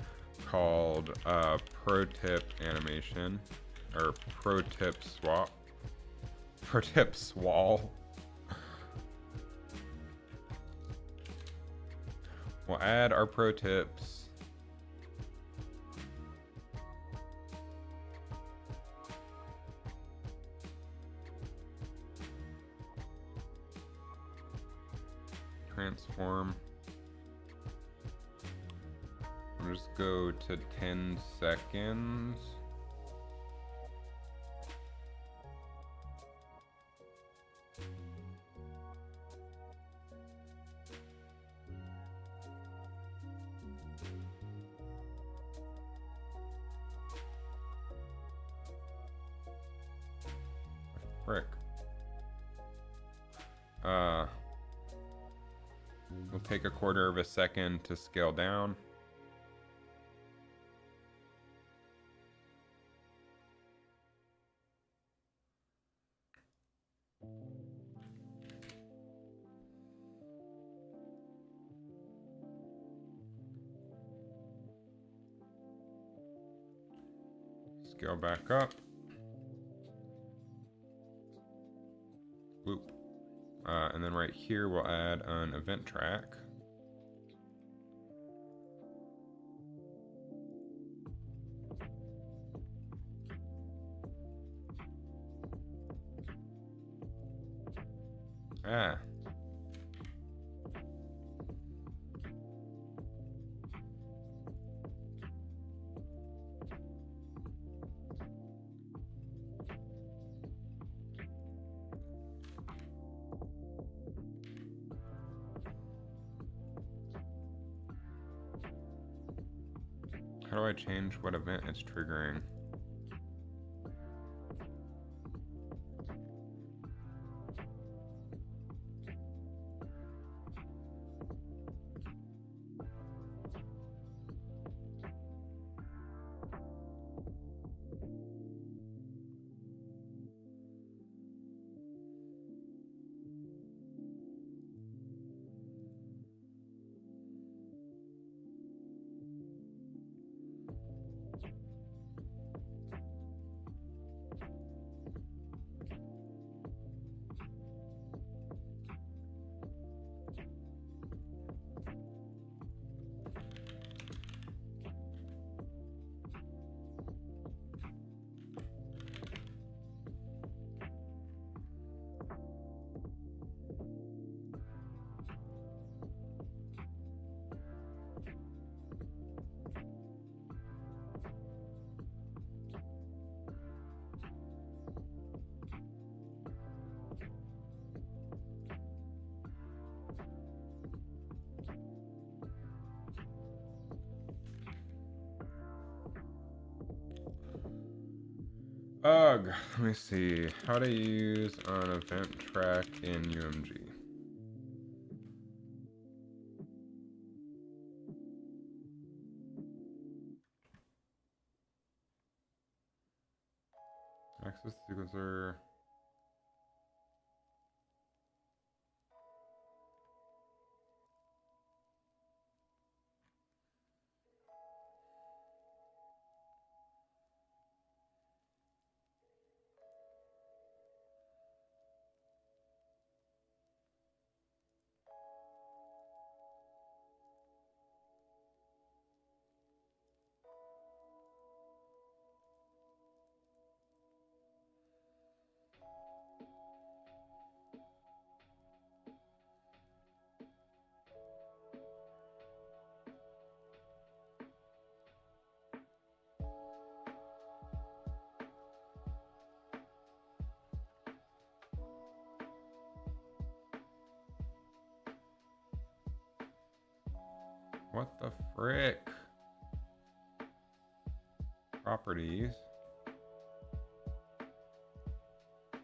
called pro tip animation, or pro tip swap, pro tip swall. We'll add our pro tips. Transform. I'll just go to 10 seconds. Frick. We'll take 1/4 of a second to scale down. Scale back up. Loop. And then right here we'll add an event track. Ah. How do I change what event it's triggering? bug. Let me see. How to use an event track in UMG. Access sequencer. What the frick? Properties.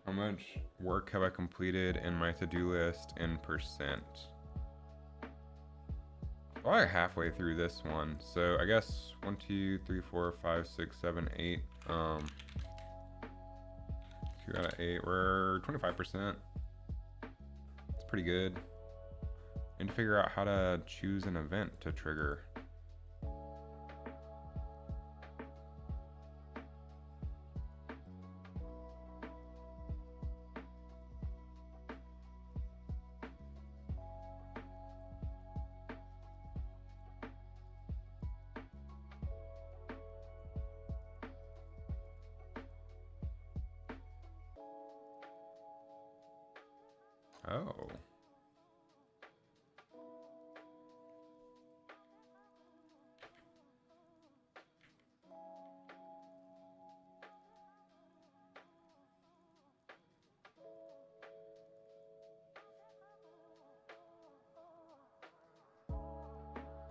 How much work have I completed in my to-do list in percent? Well, I'm halfway through this one, so I guess 1, 2, 3, 4, 5, 6, 7, 8. 2 out of 8. We're 25%. It's pretty good. Need to figure out how to choose an event to trigger. Oh.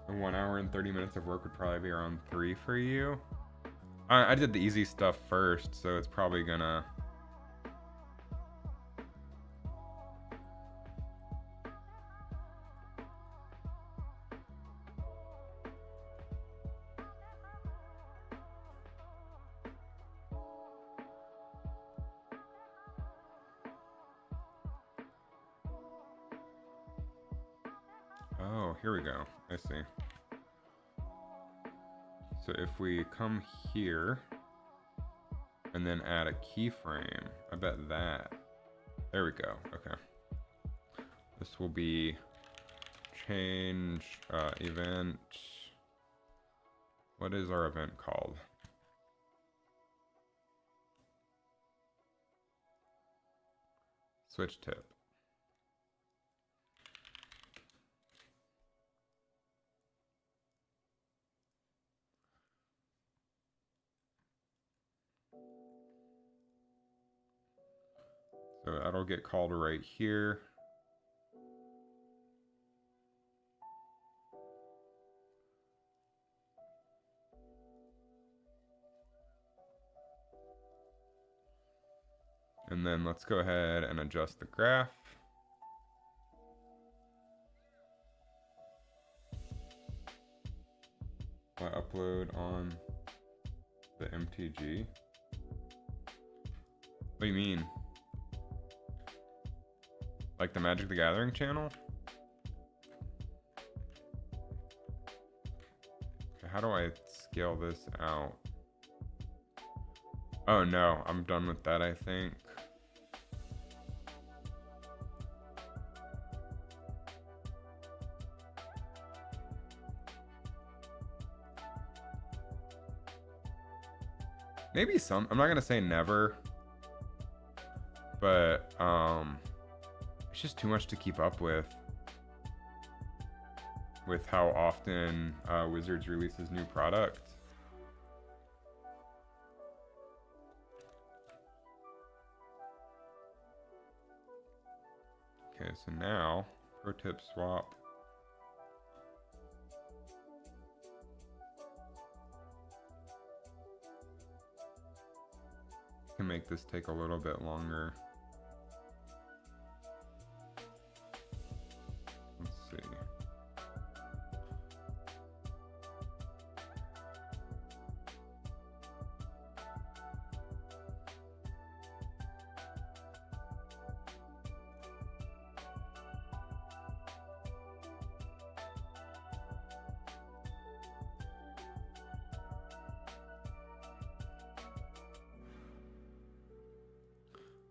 The 1 hour and 30 minutes of work would probably be around 3 for you. I did the easy stuff first, so it's probably gonna... Oh, here we go. I see. So if we come here and then add a keyframe, I bet that. There we go. Okay. This will be change event. What is our event called? Switch tip. So that'll get called right here. And then let's go ahead and adjust the graph. I upload on the MTG. What do you mean? Like the Magic the Gathering channel? Okay, how do I scale this out? Oh no, I'm done with that, I think. Maybe some, I'm not gonna say never, but it's just too much to keep up with how often Wizards releases new product. Okay, so now pro tip swap. can make this take a little bit longer. Let's see.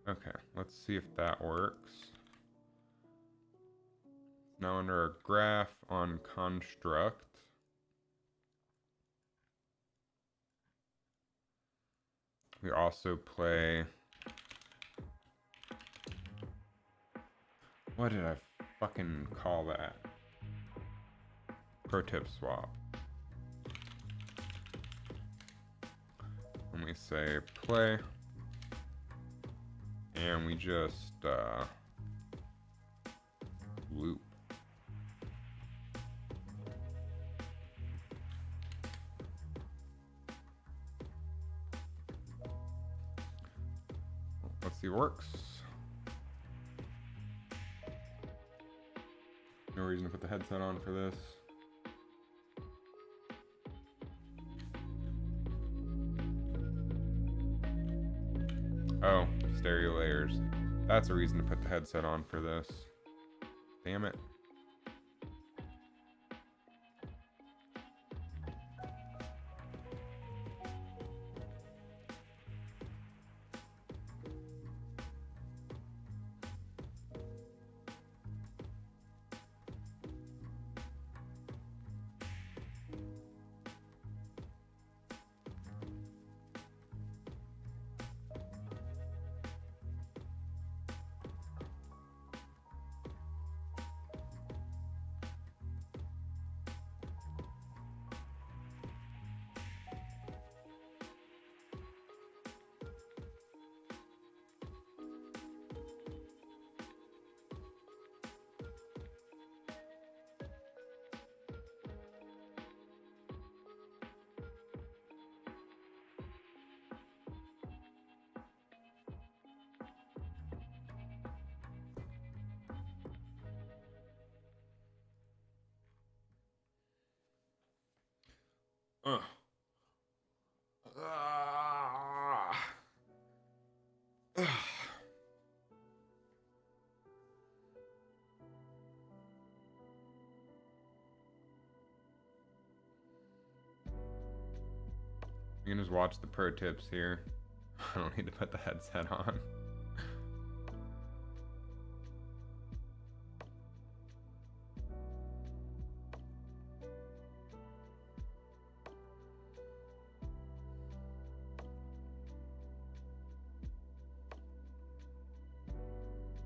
Okay, let's see if that works. Now under our graph on construct, we also play, what did I fucking call that? Pro tip swap. And we say play, and we just loop. Let's see, works. No reason to put the headset on for this. Oh, stereo layers. That's a reason to put the headset on for this. Damn it. Ugh. Ugh. You can just watch the pro tips here. I don't need to put the headset on.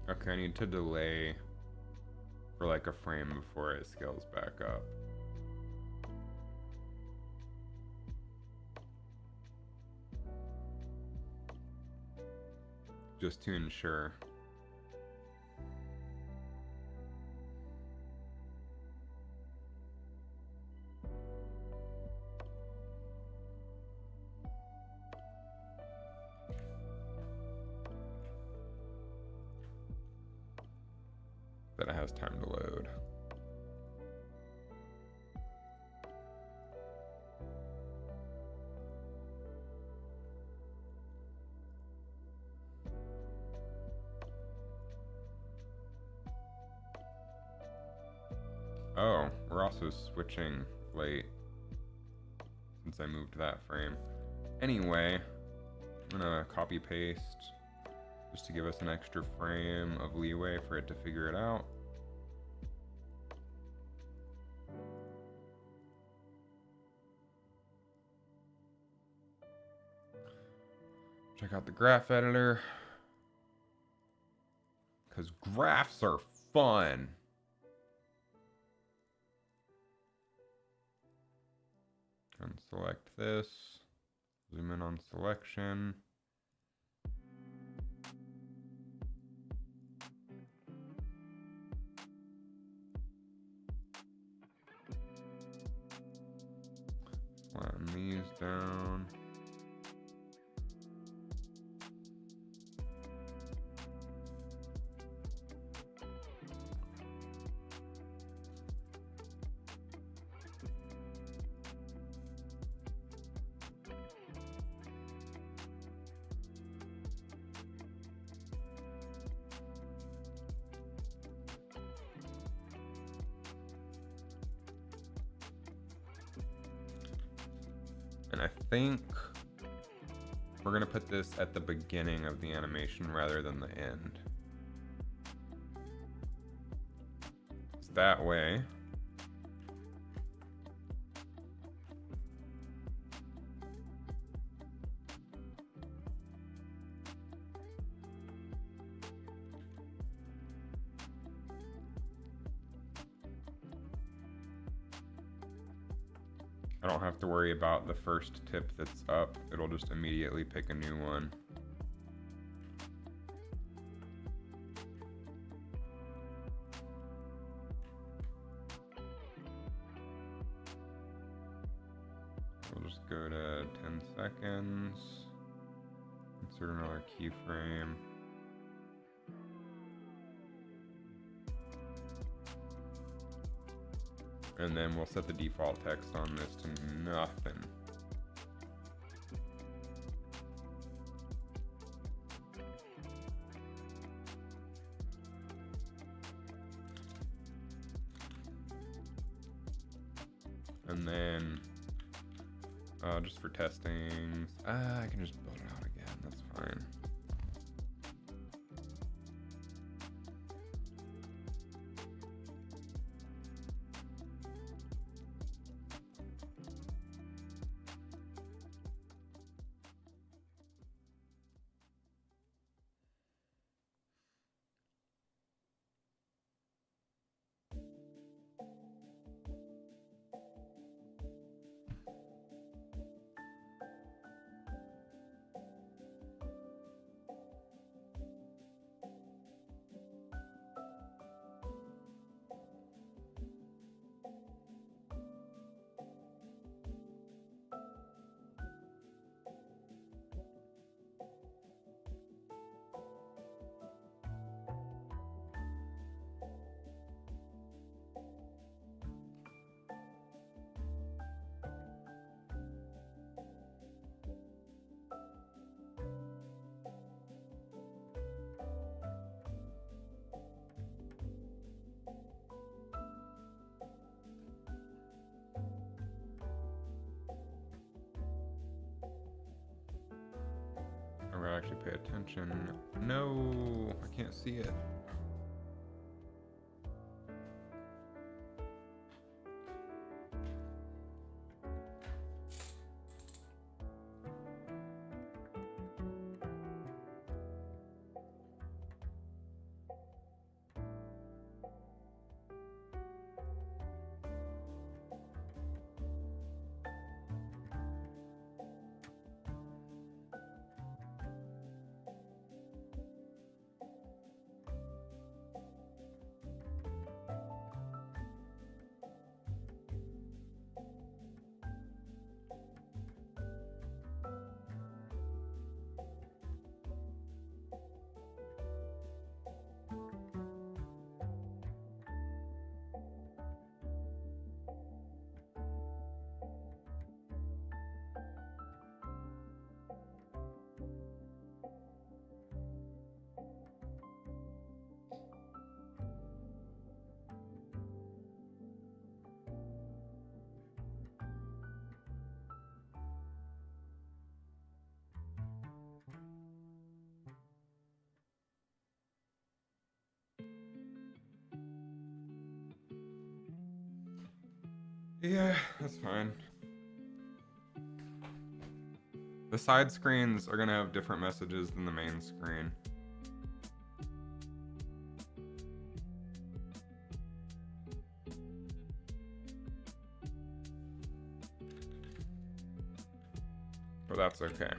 Okay, I need to delay for like a frame before it scales back up. Just to ensure. That it has time to load. Oh, we're also switching late since I moved that frame. Anyway, I'm gonna copy paste just to give us an extra frame of leeway for it to figure it out. Check out the graph editor, because graphs are fun. Unselect this, zoom in on selection. Flatten these down. And I think we're gonna put this at the beginning of the animation rather than the end. So that way, I don't have to worry about the first tip that's up. It'll just immediately pick a new one. We'll just go to 10 seconds. Insert another keyframe. And then we'll set the default text on this to nothing. And then, just for testing, I can just build it out again, that's fine. I'm gonna actually pay attention. No, I can't see it. Yeah, that's fine. The side screens are gonna have different messages than the main screen. But that's okay.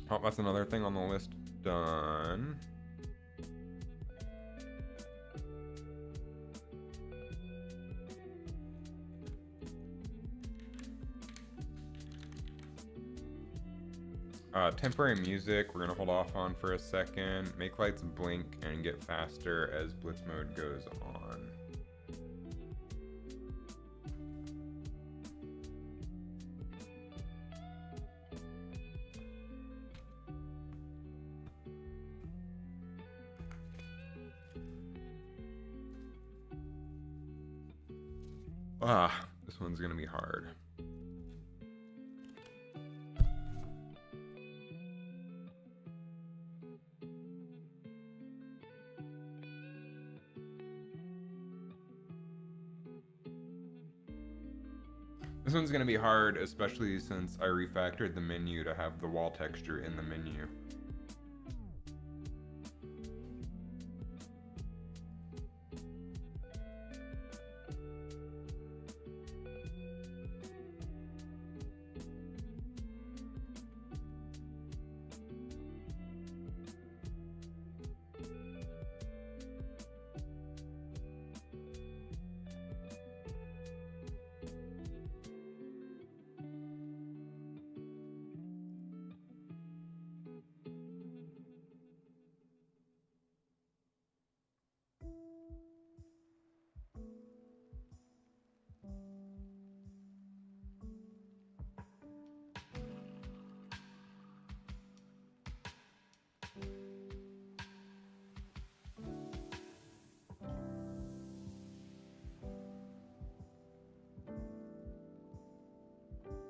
Oh, that's another thing on the list done. Temporary music, we're gonna hold off on for a second. Make lights blink and get faster as blitz mode goes on. This one's gonna be hard. This one's gonna be hard, especially since I refactored the menu to have the wall texture in the menu.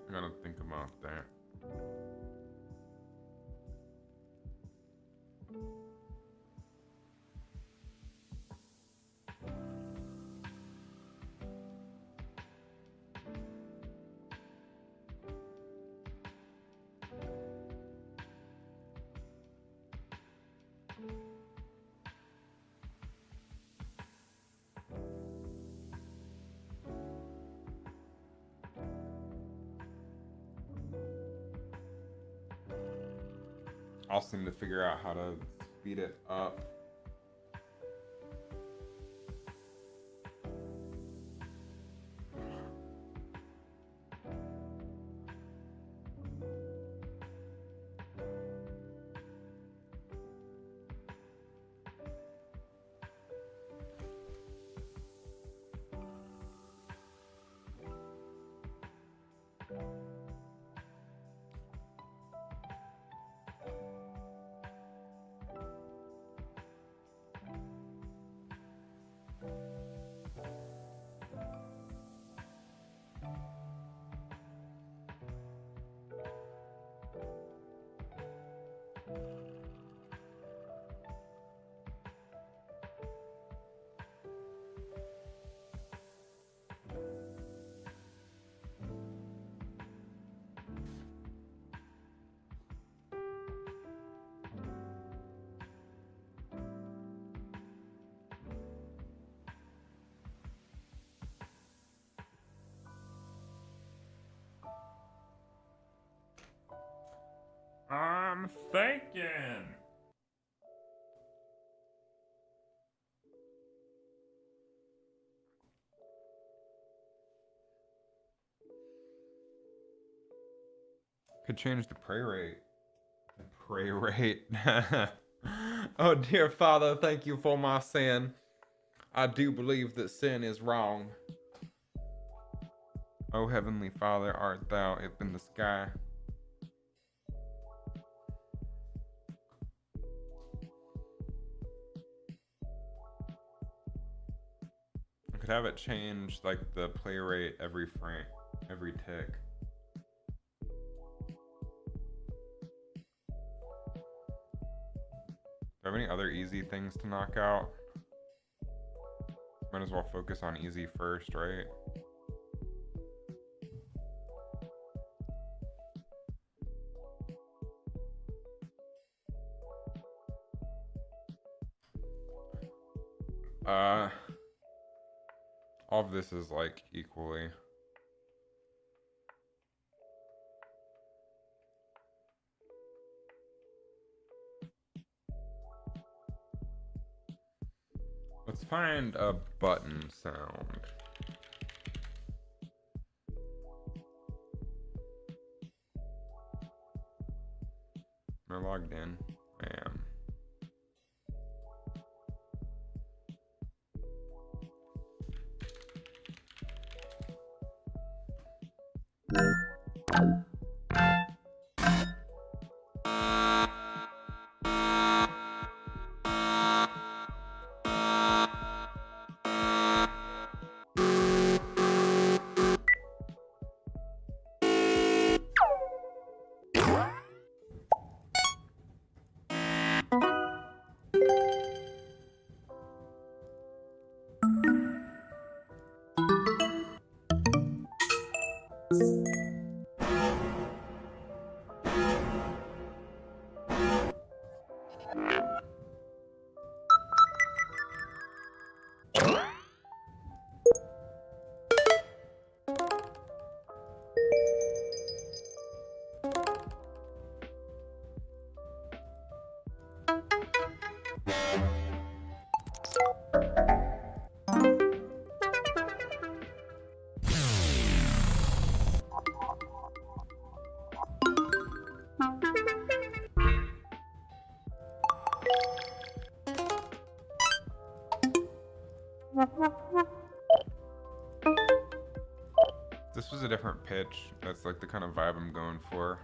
I gotta think about that. Also need to figure out how to speed it up. I'm thinking. Could change the pray rate. The pray rate. Oh, dear Father, thank you for my sin. I do believe that sin is wrong. O Heavenly Father, art thou up in the sky? I could have it change like the play rate every frame, every tick. Do I have any other easy things to knock out? Might as well focus on easy first, right? All of this is like equally. Let's find a button sound. Am I logged in? I am. This was a different pitch. That's like the kind of vibe I'm going for.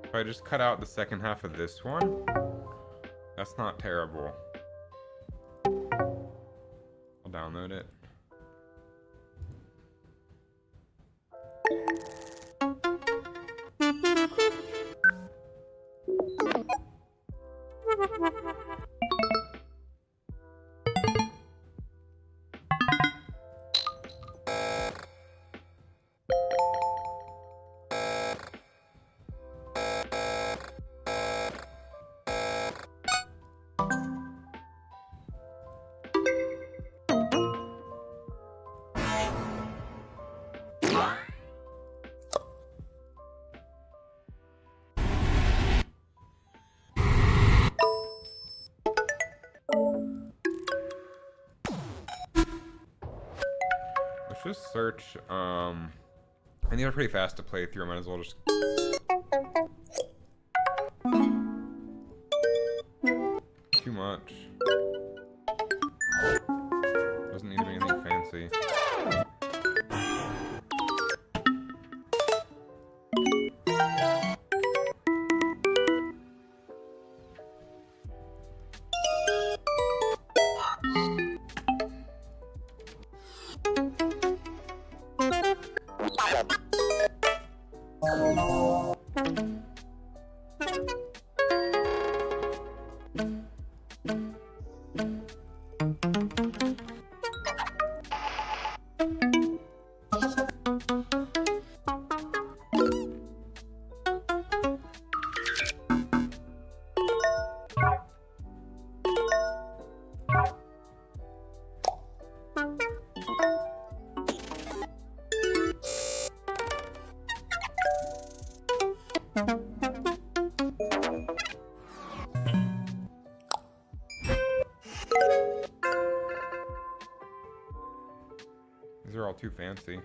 If I just cut out the second half of this one, that's not terrible. I'll download it. Let's just search, and these are pretty fast to play through. I might as well just... Too much. Doesn't need to be anything fancy. These are all too fancy.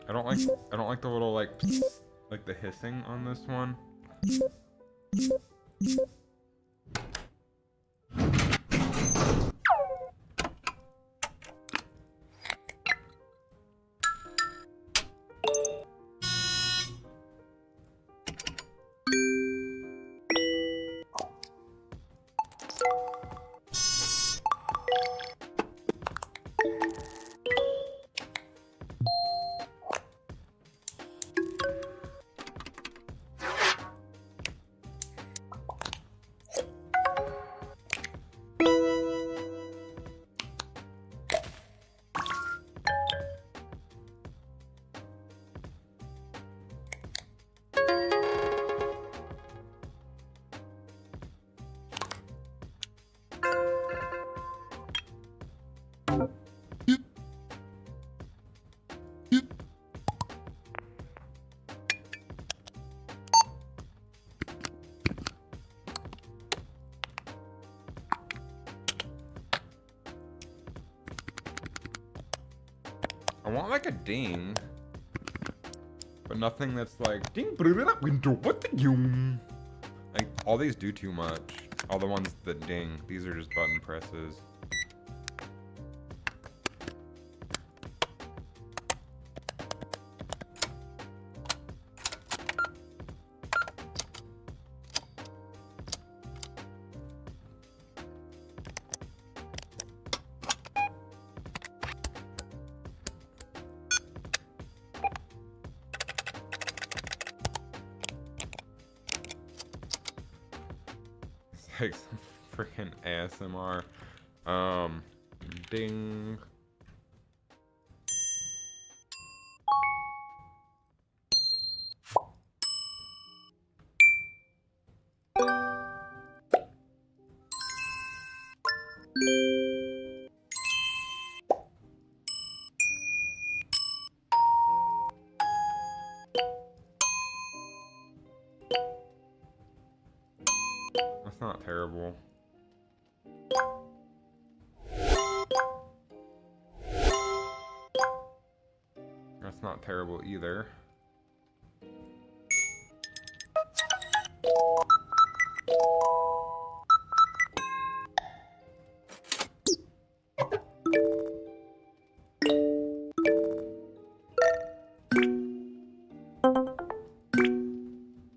I don't like the little like the hissing on this one. I want like a ding, but nothing that's like ding. What the yum? Like all these do too much. All the ones that ding. These are just button presses. Like some freaking ASMR. Ding. That's not terrible. That's not terrible either.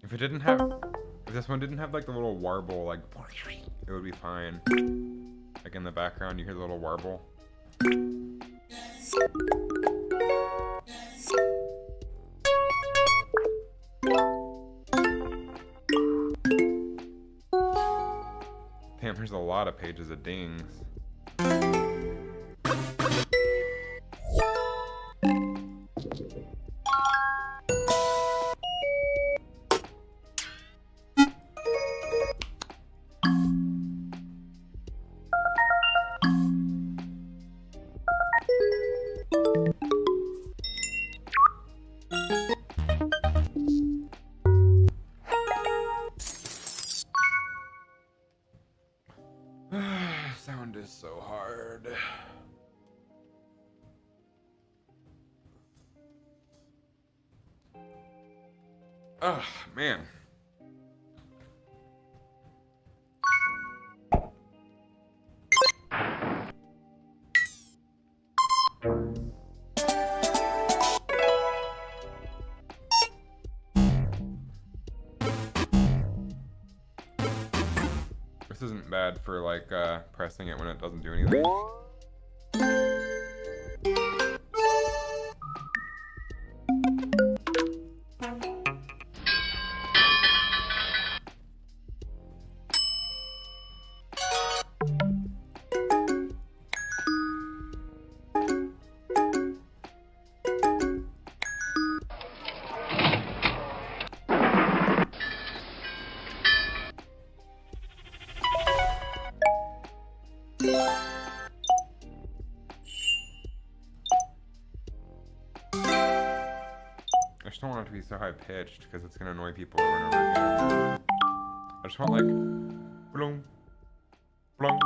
If it didn't have, if this one didn't have like the little warble, like it would be fine. Like in the background, you hear the little warble. Damn, there's a lot of pages of dings. Sound is so hard. Oh, man. This isn't bad for like pressing it when it doesn't do anything. I just don't want it to be so high pitched because it's gonna annoy people over and over again. I just want like blong, blong.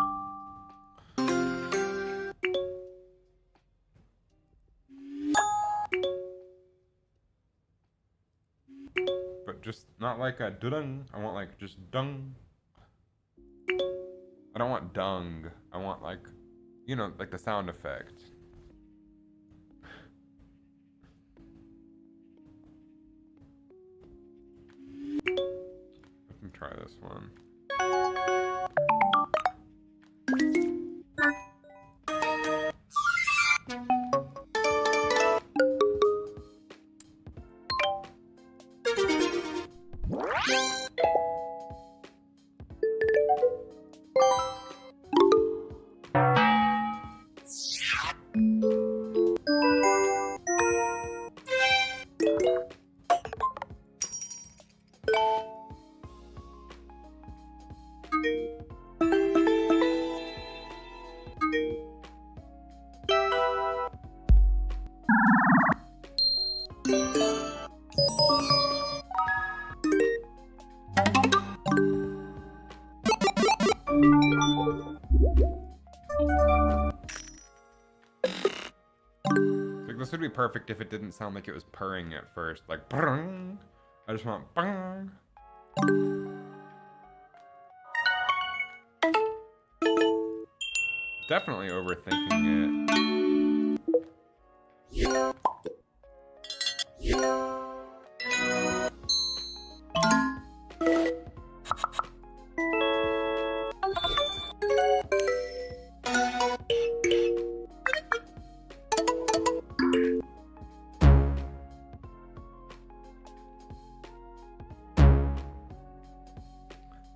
But just not like a dung. I want like just dung. I don't want dung. I want like, you know, like the sound effect. Let me try this one. Like, this would be perfect if it didn't sound like it was purring at first. Like, brrrng. I just want bang. Definitely overthinking it.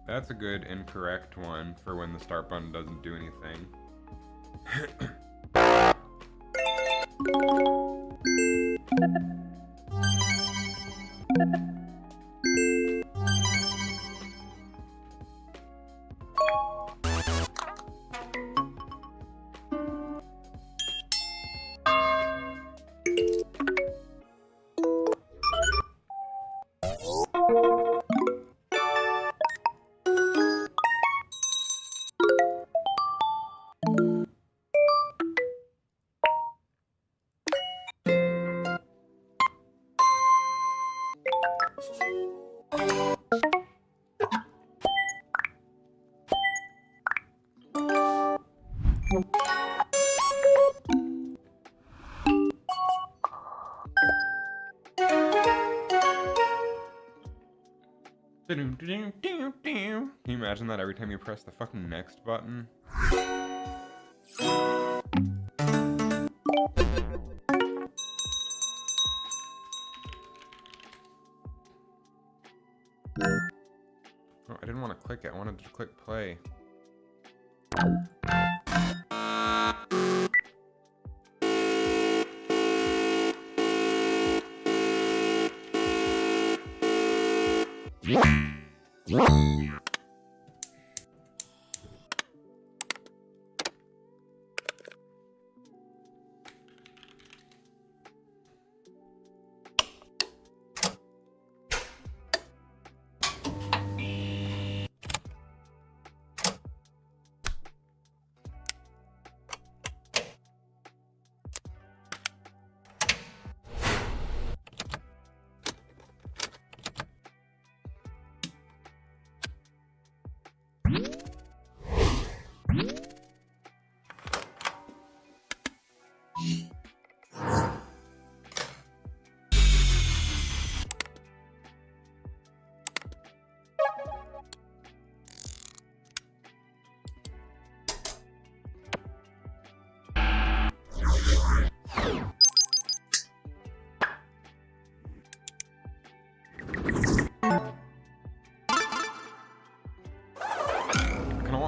That's a good incorrect one for when the start button doesn't do anything. Can you imagine that every time you press the fucking next button? Oh, I didn't want to click it. I wanted to click play.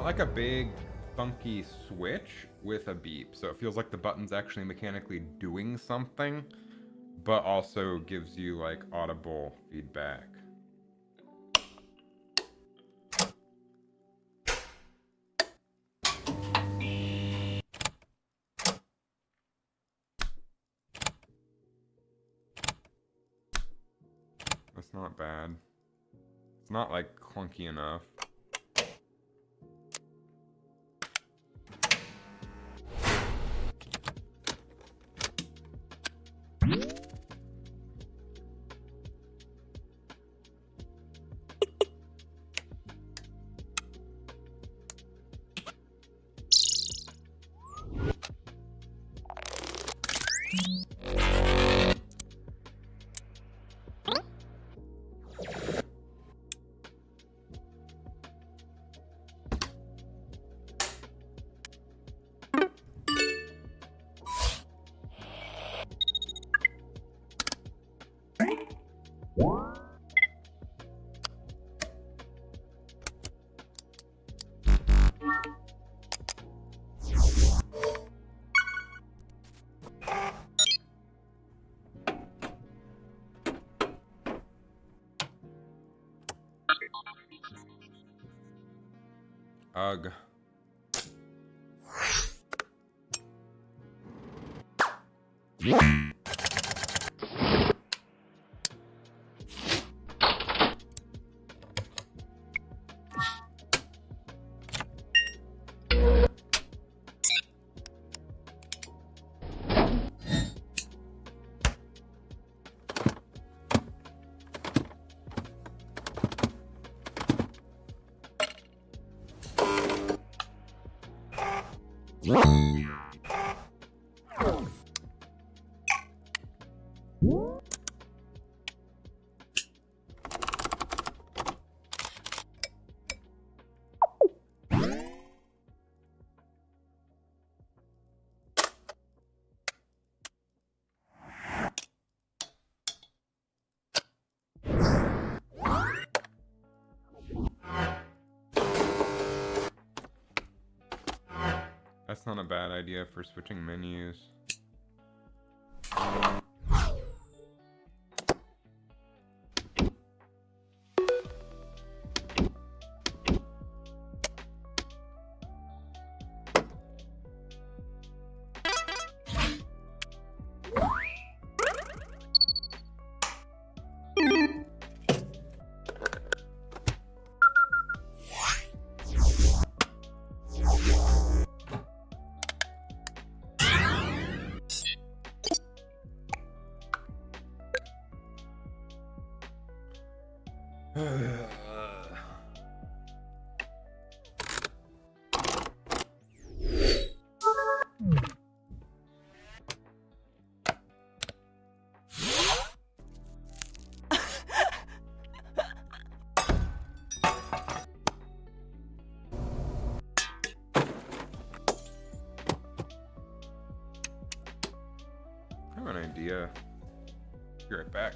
Like a big funky switch with a beep, so it feels like the button's actually mechanically doing something, but also gives you like audible feedback. That's not bad. It's not like clunky enough. Ugh. That's not a bad idea for switching menus. I have an idea. Be right back.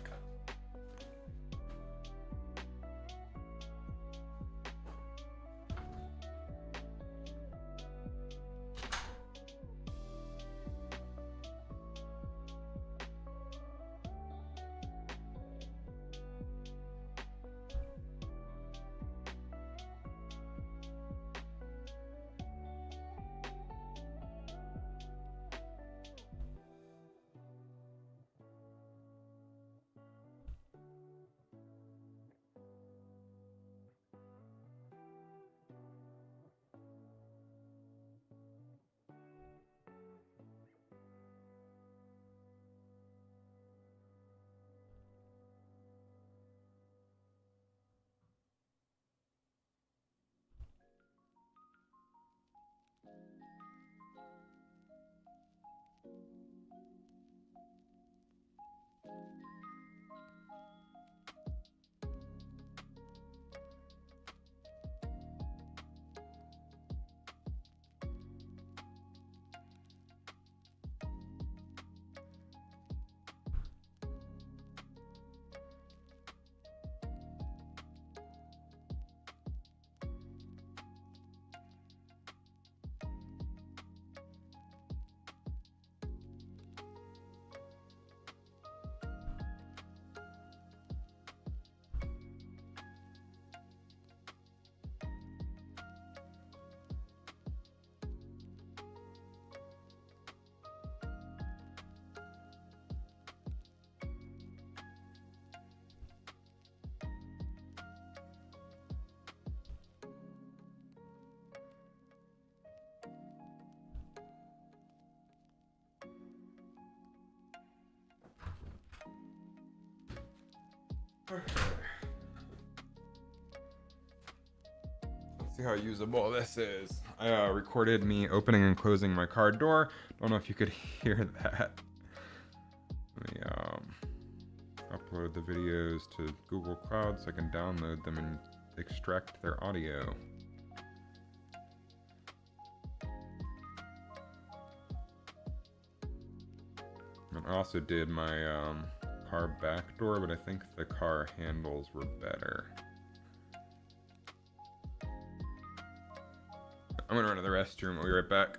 Let's see how usable this is. I recorded me opening and closing my car door. Don't know if you could hear that. Let me upload the videos to Google Cloud so I can download them and extract their audio. And I also did my car back door, but I think the car handles were better. I'm gonna run to the restroom. I'll be right back.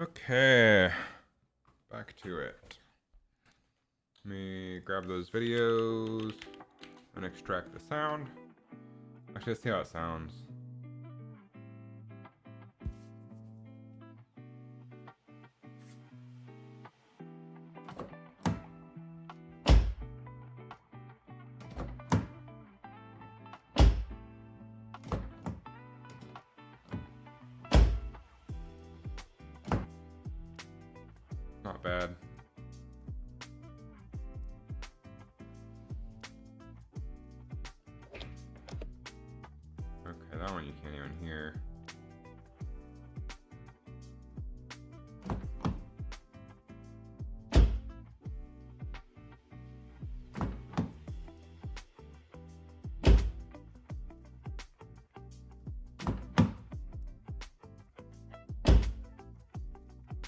Okay, back to it. Let me grab those videos and extract the sound. Actually, let's see how it sounds. Not bad. Okay, that one you can't even hear.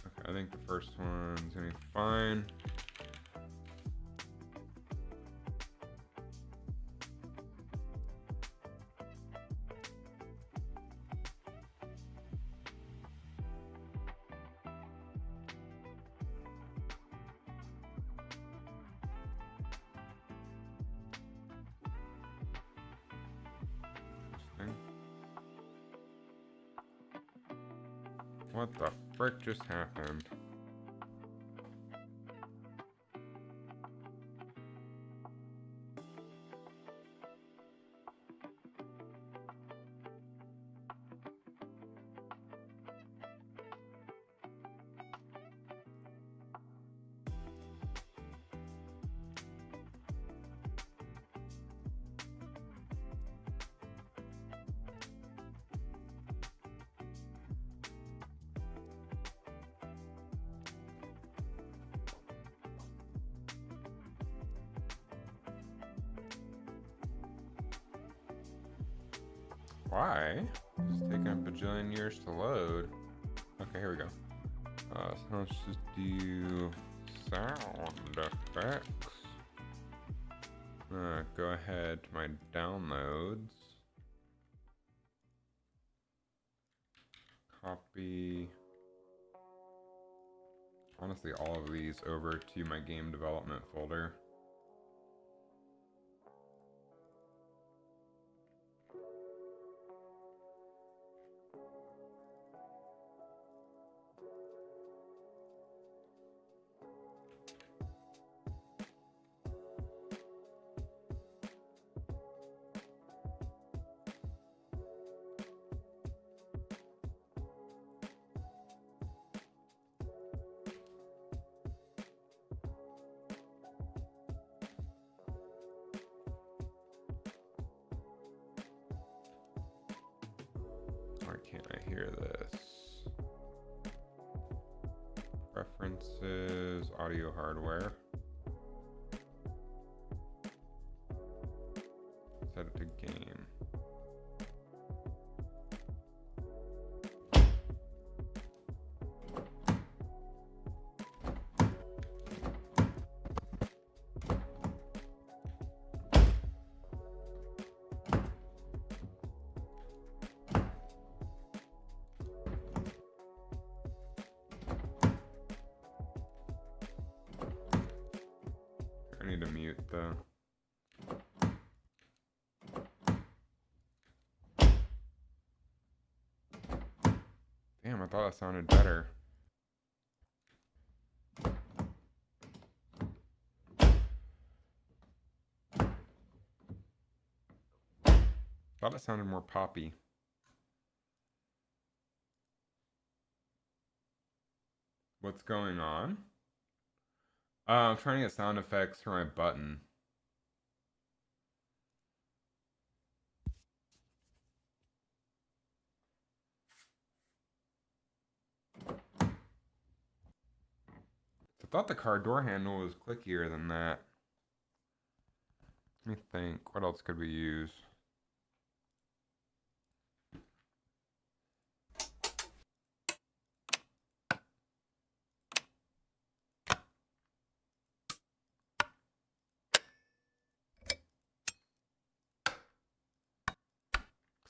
Okay, I think the first one's gonna be fine. What the frick just happened? Why? It's taking a bajillion years to load. Okay, here we go. So let's just do sound effects. Go ahead to my downloads. Copy. Honestly, all of these over to my game development folder. Why can't I hear this? Preferences, audio hardware. Set it to game. I need to mute though. Damn, I thought it sounded better. Thought it sounded more poppy. What's going on? I'm trying to get sound effects for my button. I thought the car door handle was clickier than that. Let me think. What else could we use?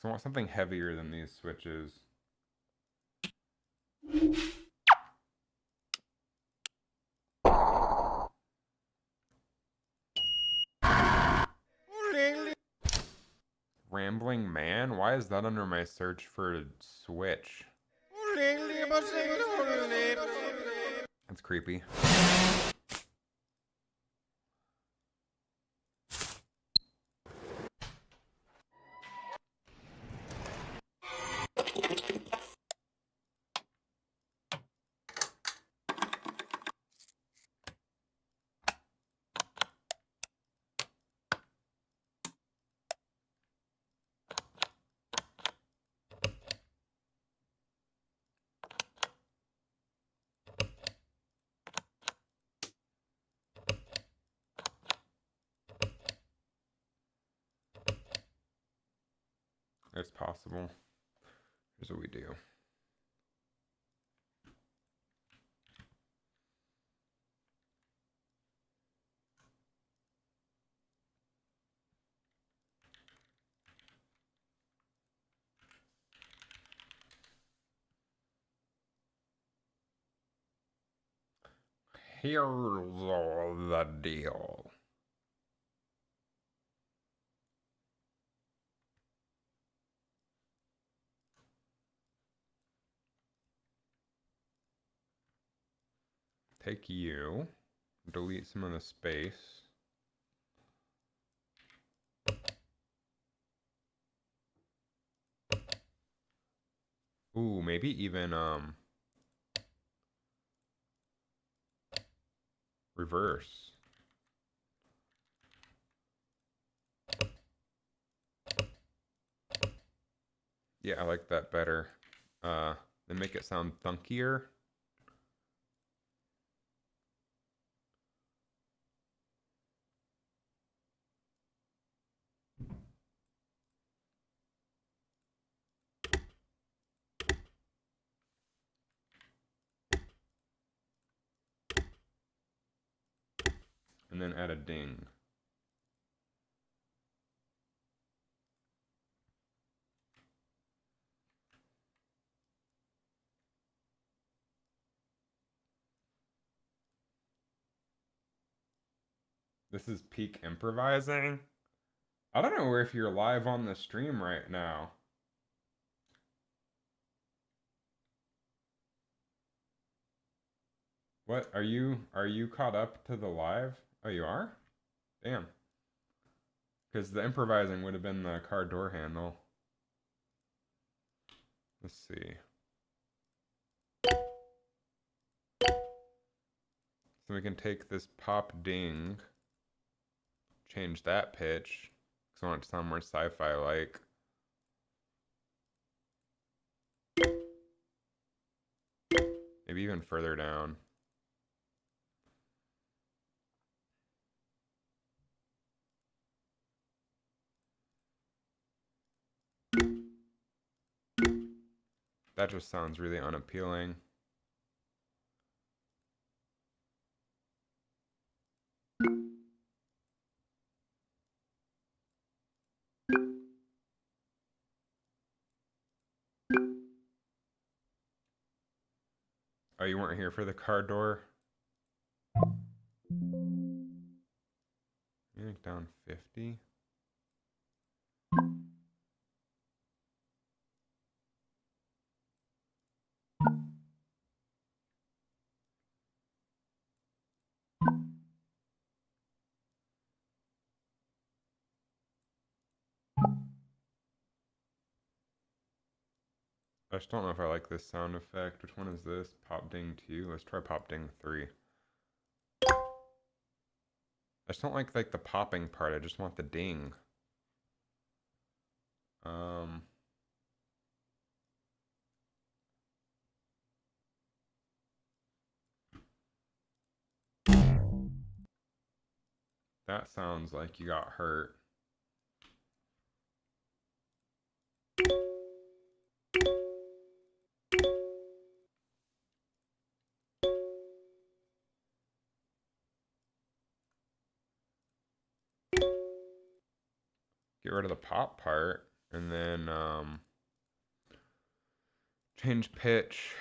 So I want something heavier than these switches. Rambling Man? Why is that under my search for Switch? That's creepy. It's possible. Here's what we do. Here's the deal. Take you, delete some of the space. Ooh, maybe even reverse. Yeah, I like that better. Then make it sound thunkier. And then add a ding. This is peak improvising. I don't know if you're live on the stream right now. What are you caught up to the live? Oh, you are? Damn. Because the improvising would have been the car door handle. Let's see. So we can take this pop ding, change that pitch, because I want it to sound more sci-fi like. Maybe even further down. That just sounds really unappealing. Oh, you weren't here for the car door? You think down 50? I just don't know if I like this sound effect. Which one is this? Pop ding 2? Let's try pop ding 3. I just don't like the popping part. I just want the ding. That sounds like you got hurt. Get rid of the pop part and then change pitch.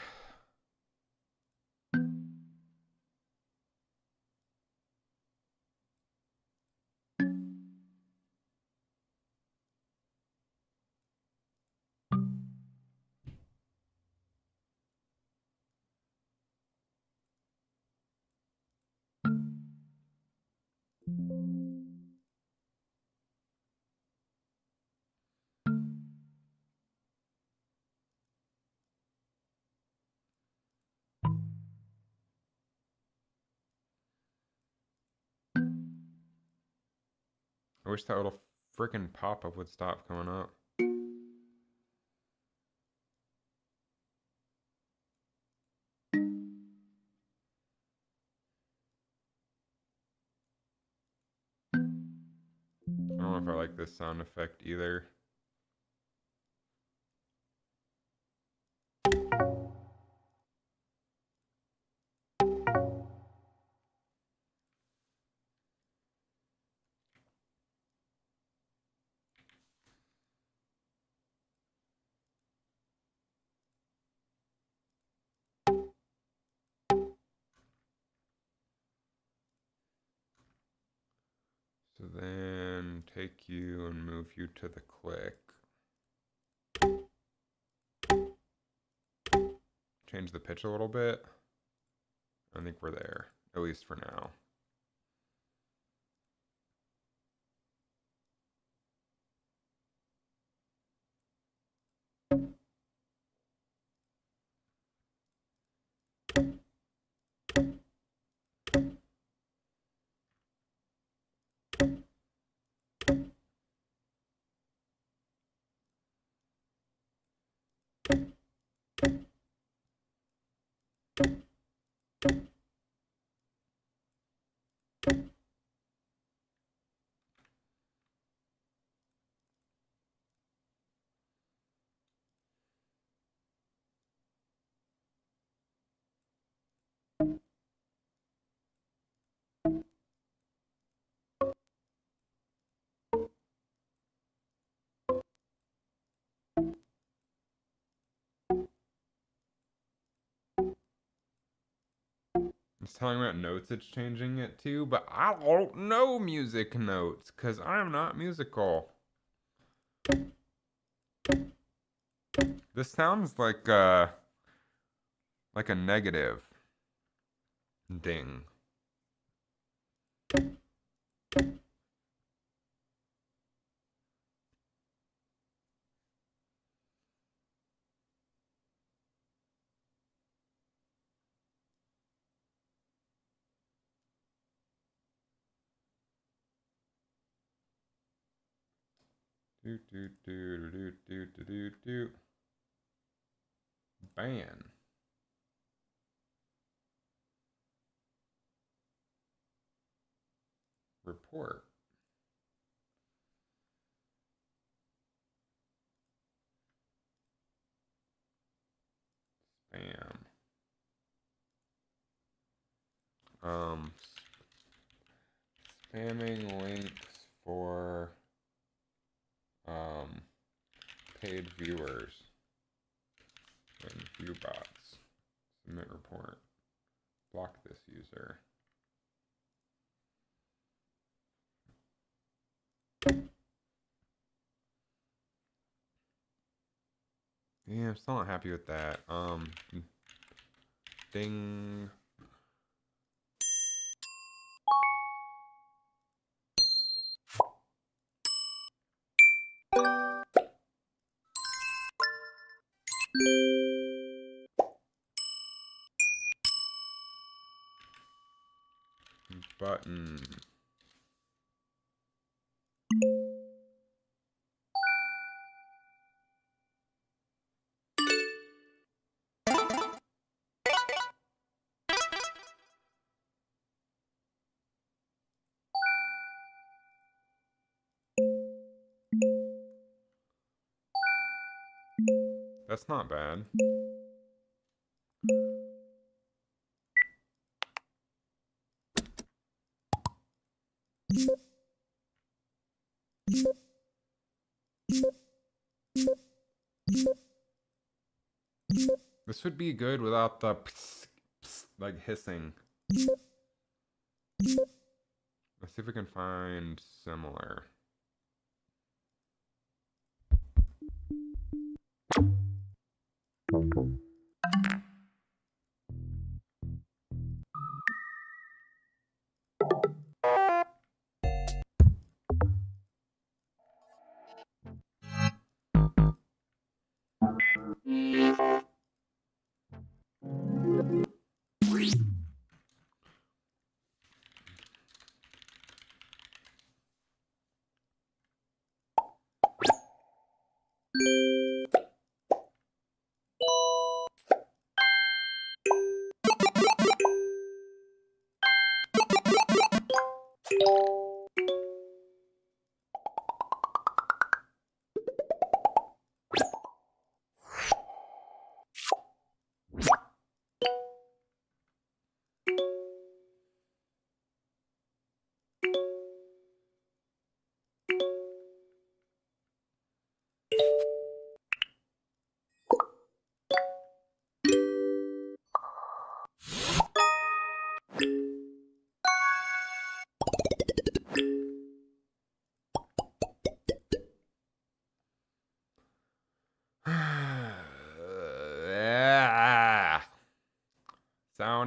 wish that little freaking pop-up would stop coming up. I don't know if I like this sound effect either. So then take you and move you to the click. Change the pitch a little bit. I think we're there, at least for now. It's telling me what notes it's changing it to, but I don't know music notes because I'm not musical. This sounds like a negative ding. Do do do do do do do do. Ban. Report. Spam. Spamming links for paid viewers and view bots. Submit report. Block this user. Yeah, I'm still not happy with that. Ding. Button. That's not bad. This would be good without the pss, pss, like hissing. Let's see if we can find similar.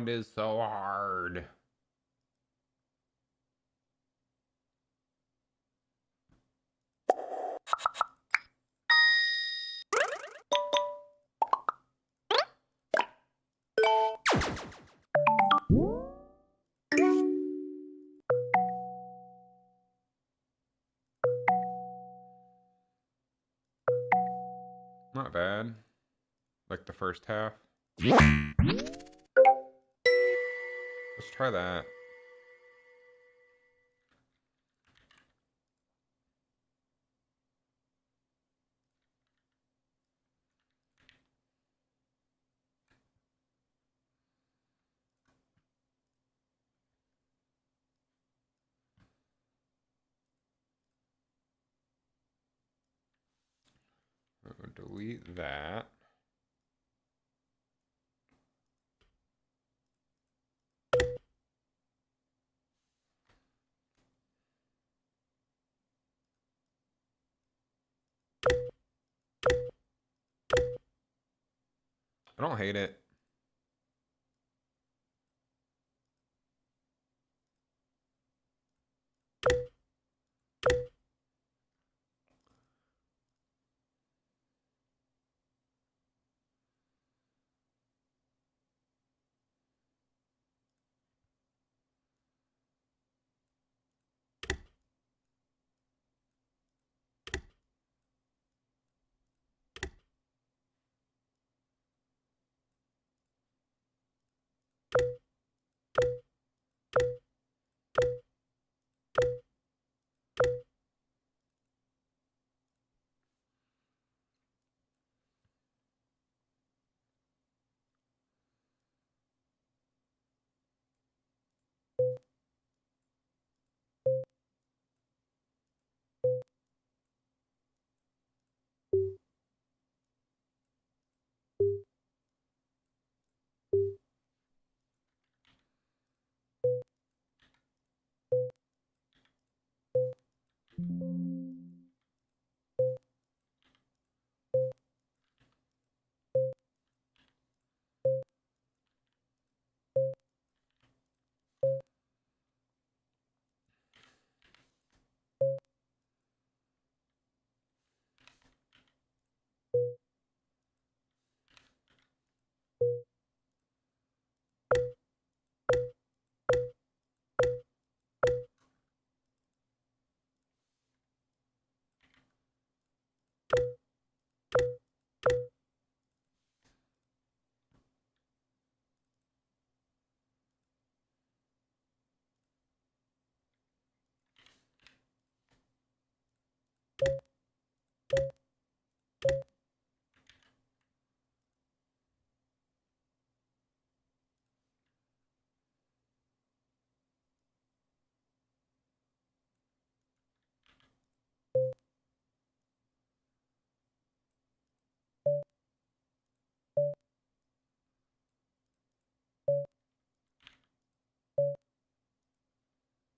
sound is so hard. Not bad. Like the first half. Let's try that. Delete that. I don't hate it.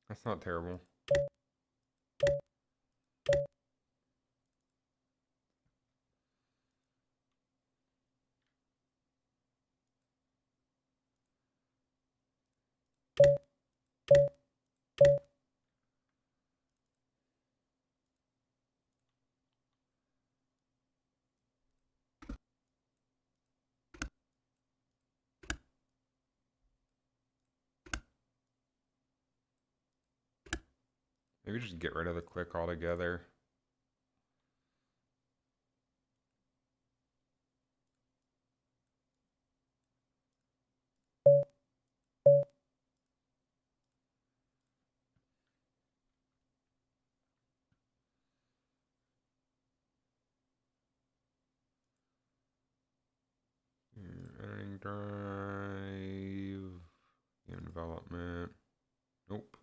That's not terrible. Maybe just get rid of the click altogether. Editing drive, game development. Nope.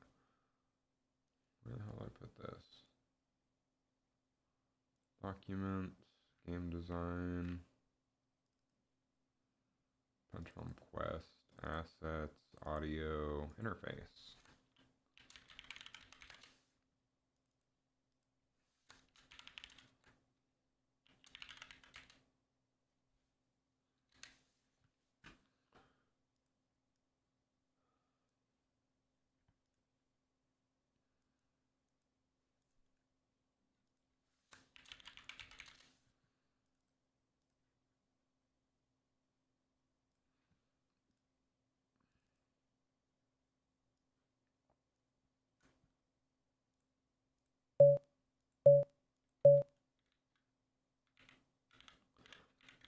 Where the hell did I put this? Documents, game design, punch home quest, assets, audio, interface.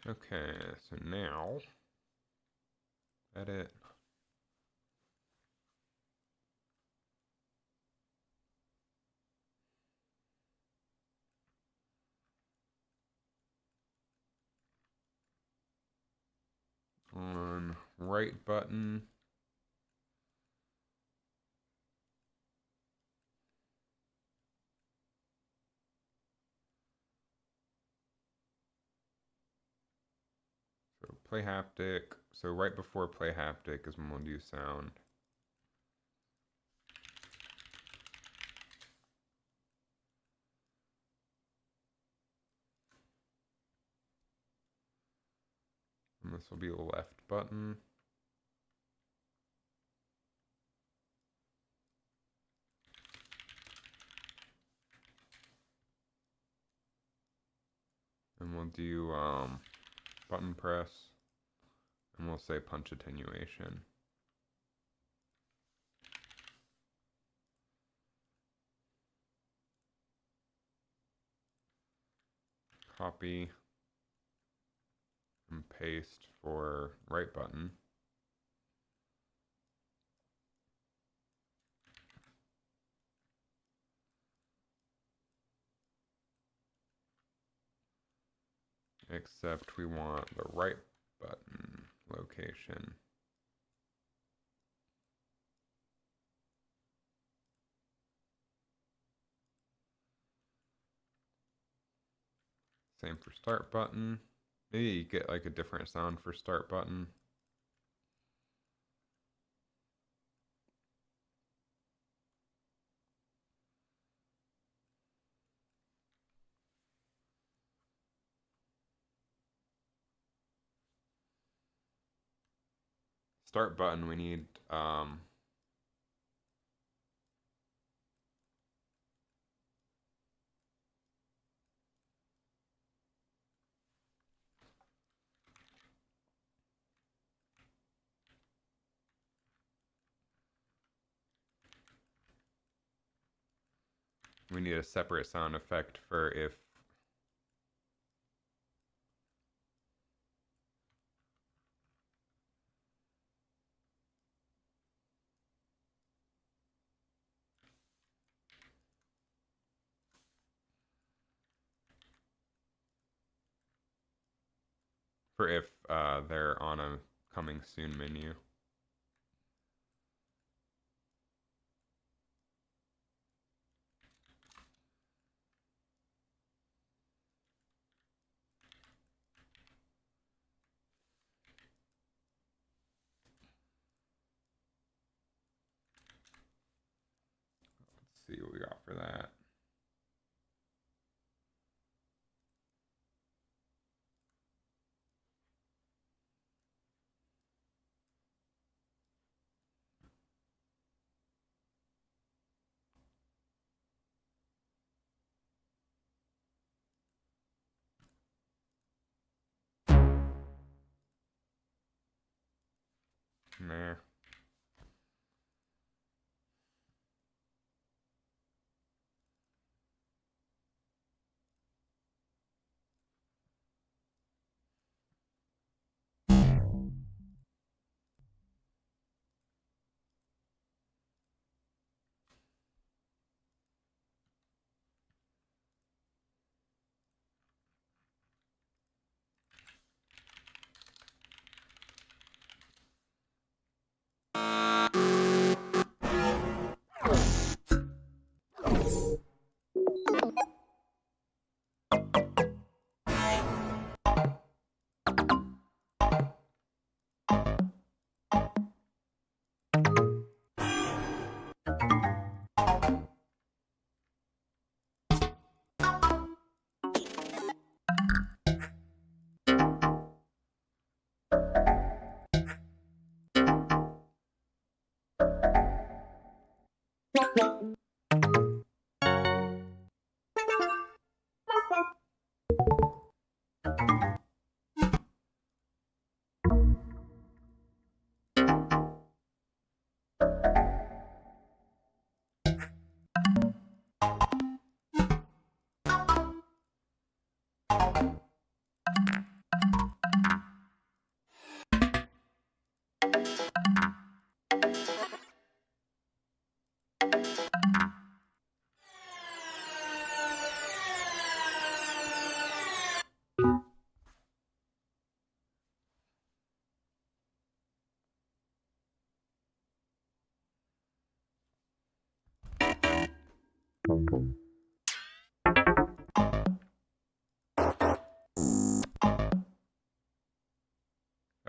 Okay, so now edit. On right button. So play haptic. So right before play haptic is when we'll do sound. And this will be the left button. And we'll do button press. And we'll say punch attenuation. Copy and paste for right button. Except we want the right button location. Same for start button. Maybe you get like a different sound for start button. Start button, we need a separate sound effect for if they're on a coming soon menu. Let's see what we got for that. Nah.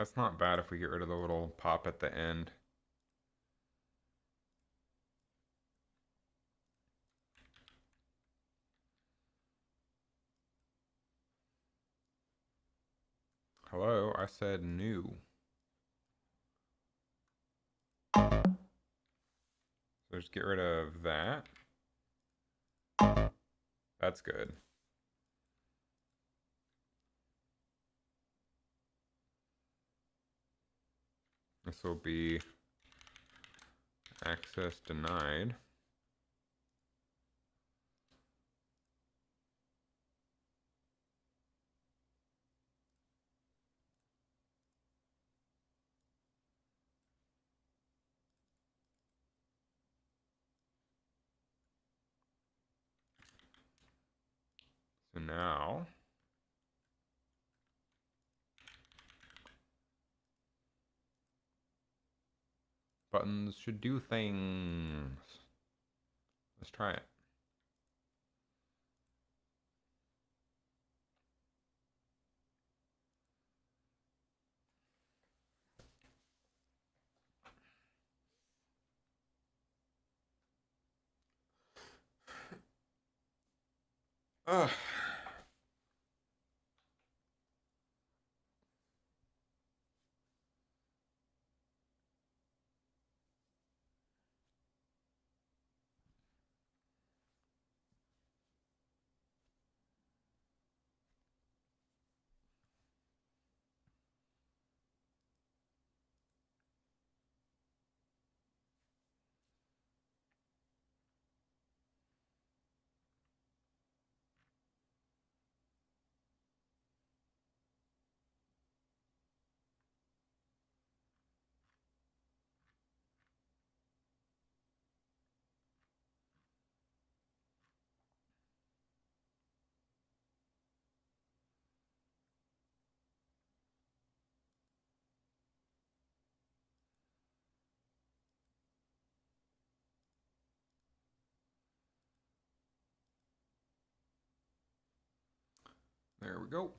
That's not bad if we get rid of the little pop at the end. Hello, I said new. So just get rid of that. That's good. This will be access denied. So now buttons should do things. Let's try it. Ugh. There we go.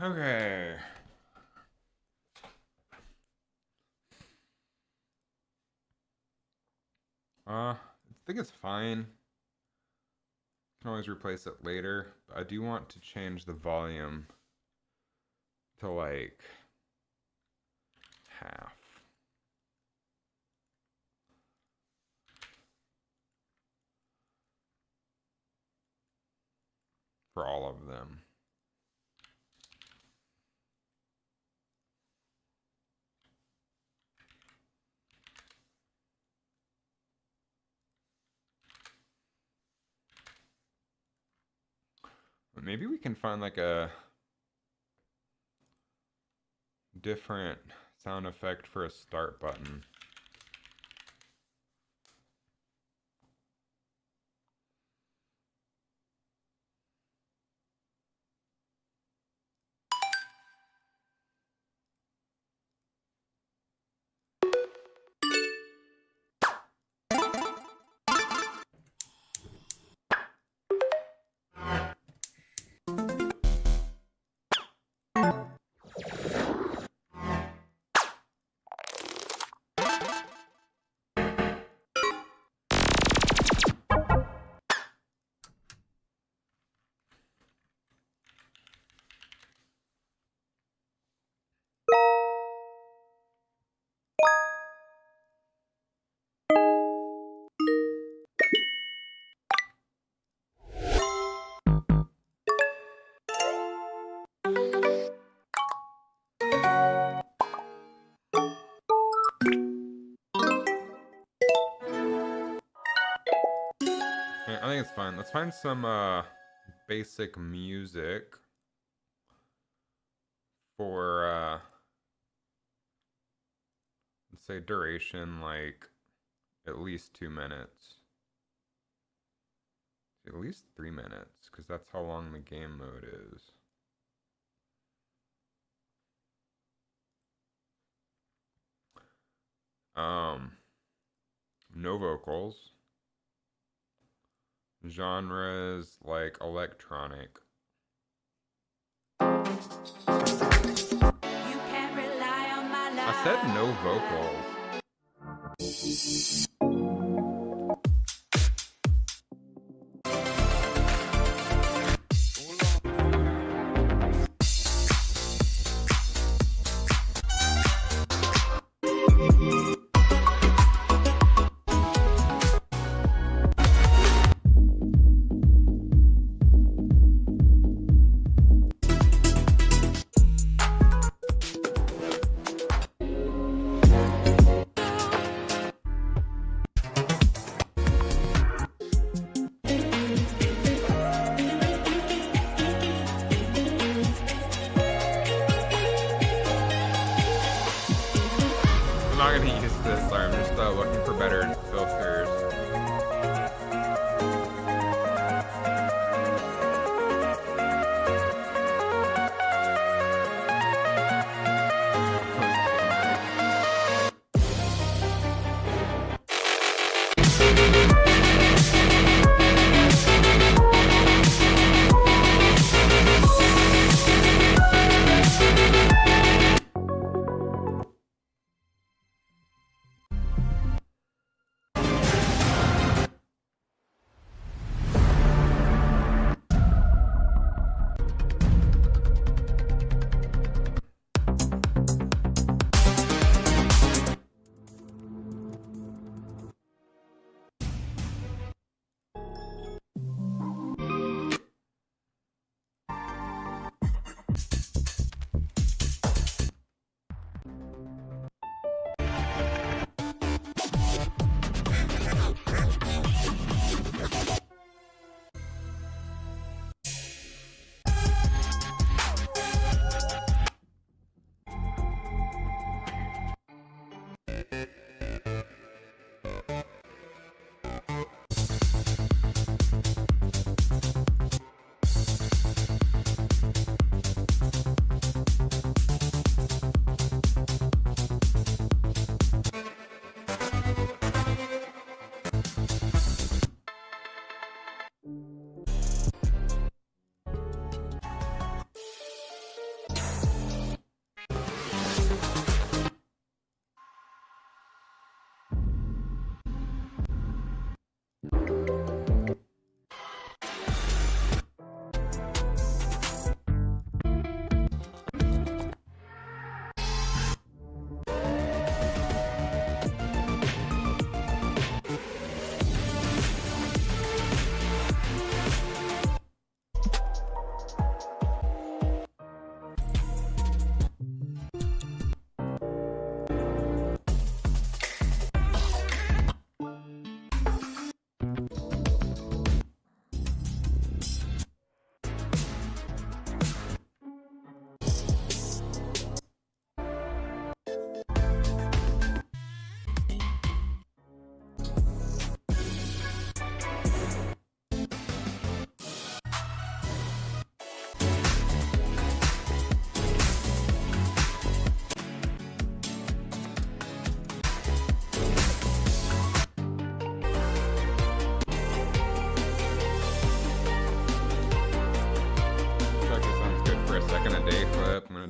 Okay. I think it's fine. Can always replace it later. But I do want to change the volume to like half. for all of them. Maybe we can find like a different sound effect for a start button. I think it's fine. Let's find some basic music for let's say duration like at least 2 minutes. At least 3 minutes, because that's how long the game mode is. No vocals. Genres like electronic. I said no vocals. I'm not gonna use this, sorry, I'm just looking for better filters.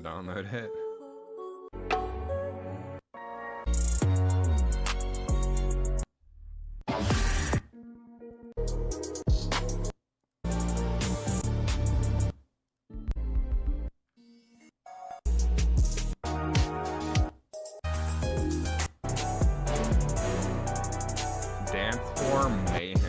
download it. Dance for Mayhem.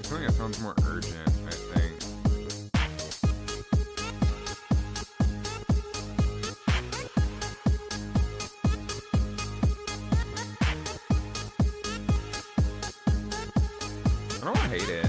Something that sounds more urgent, I think. I don't hate it.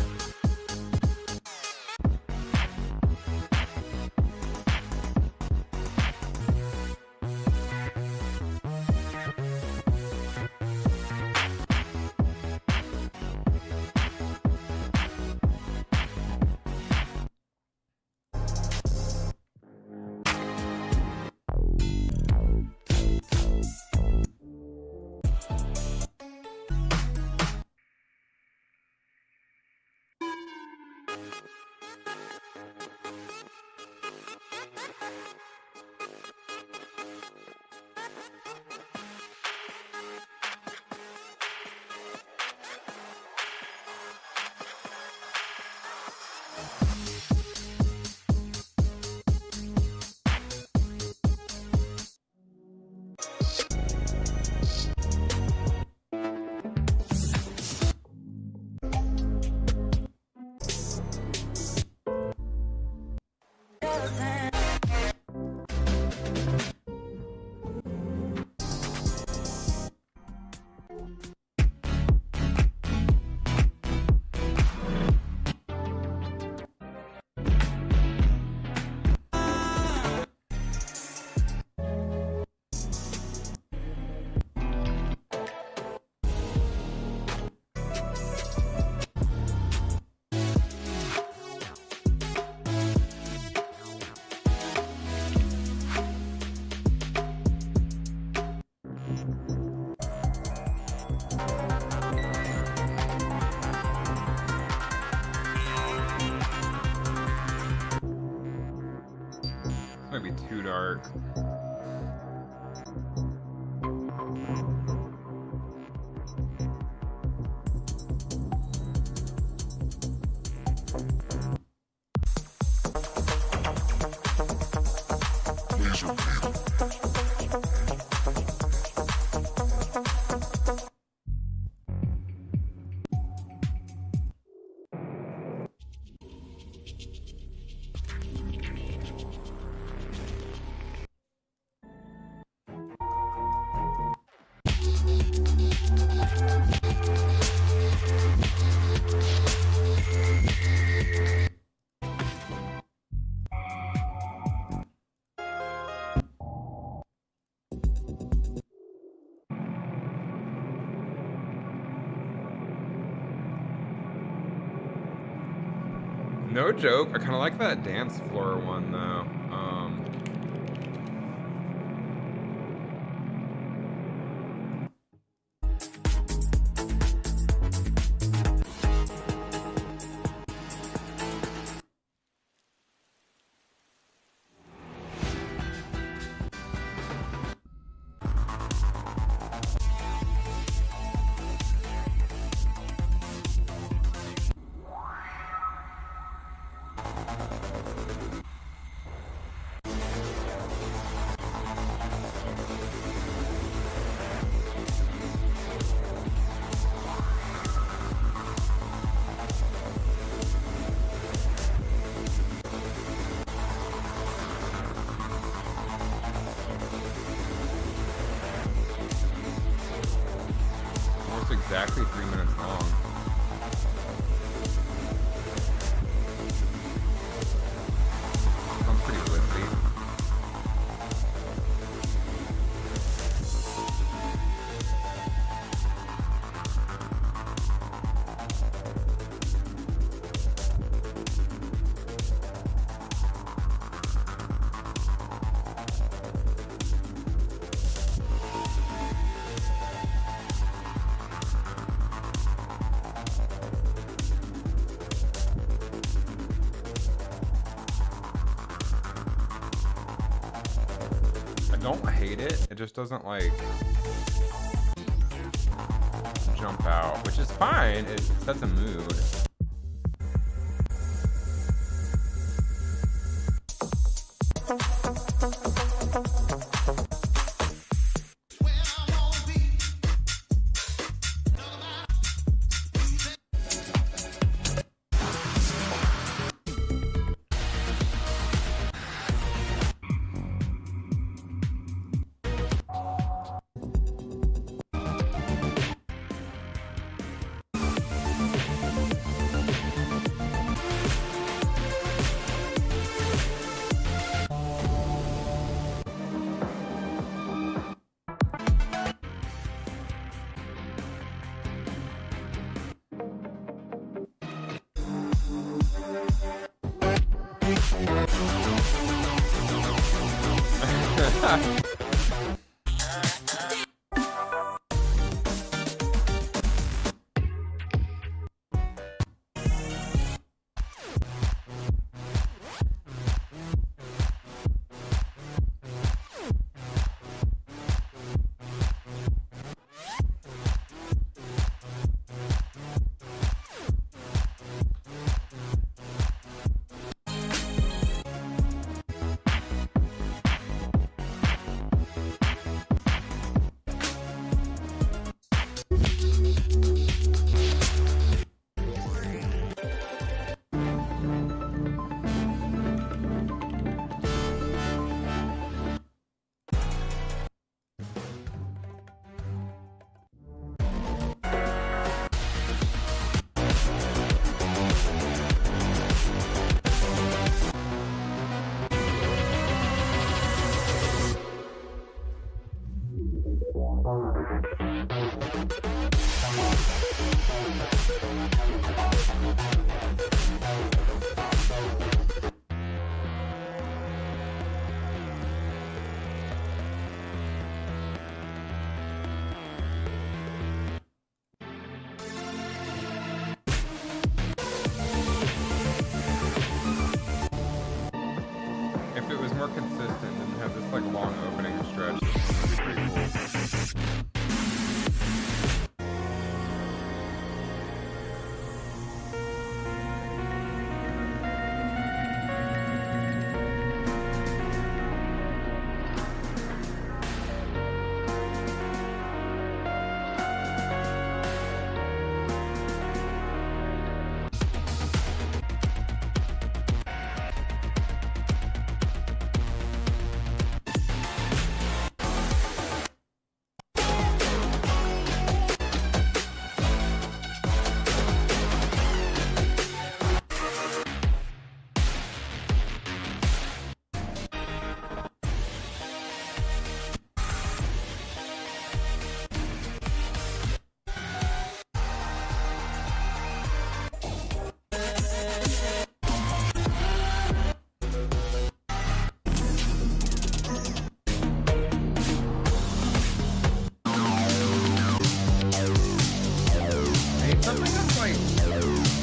Might be too dark. No joke, I kind of like that dance floor one though. Exactly 3 minutes long. Sounds pretty blissy. don't hate it. It just doesn't like jump out, which is fine. It sets a mood. If it was more consistent and had this like long opening stretch, this would be pretty cool.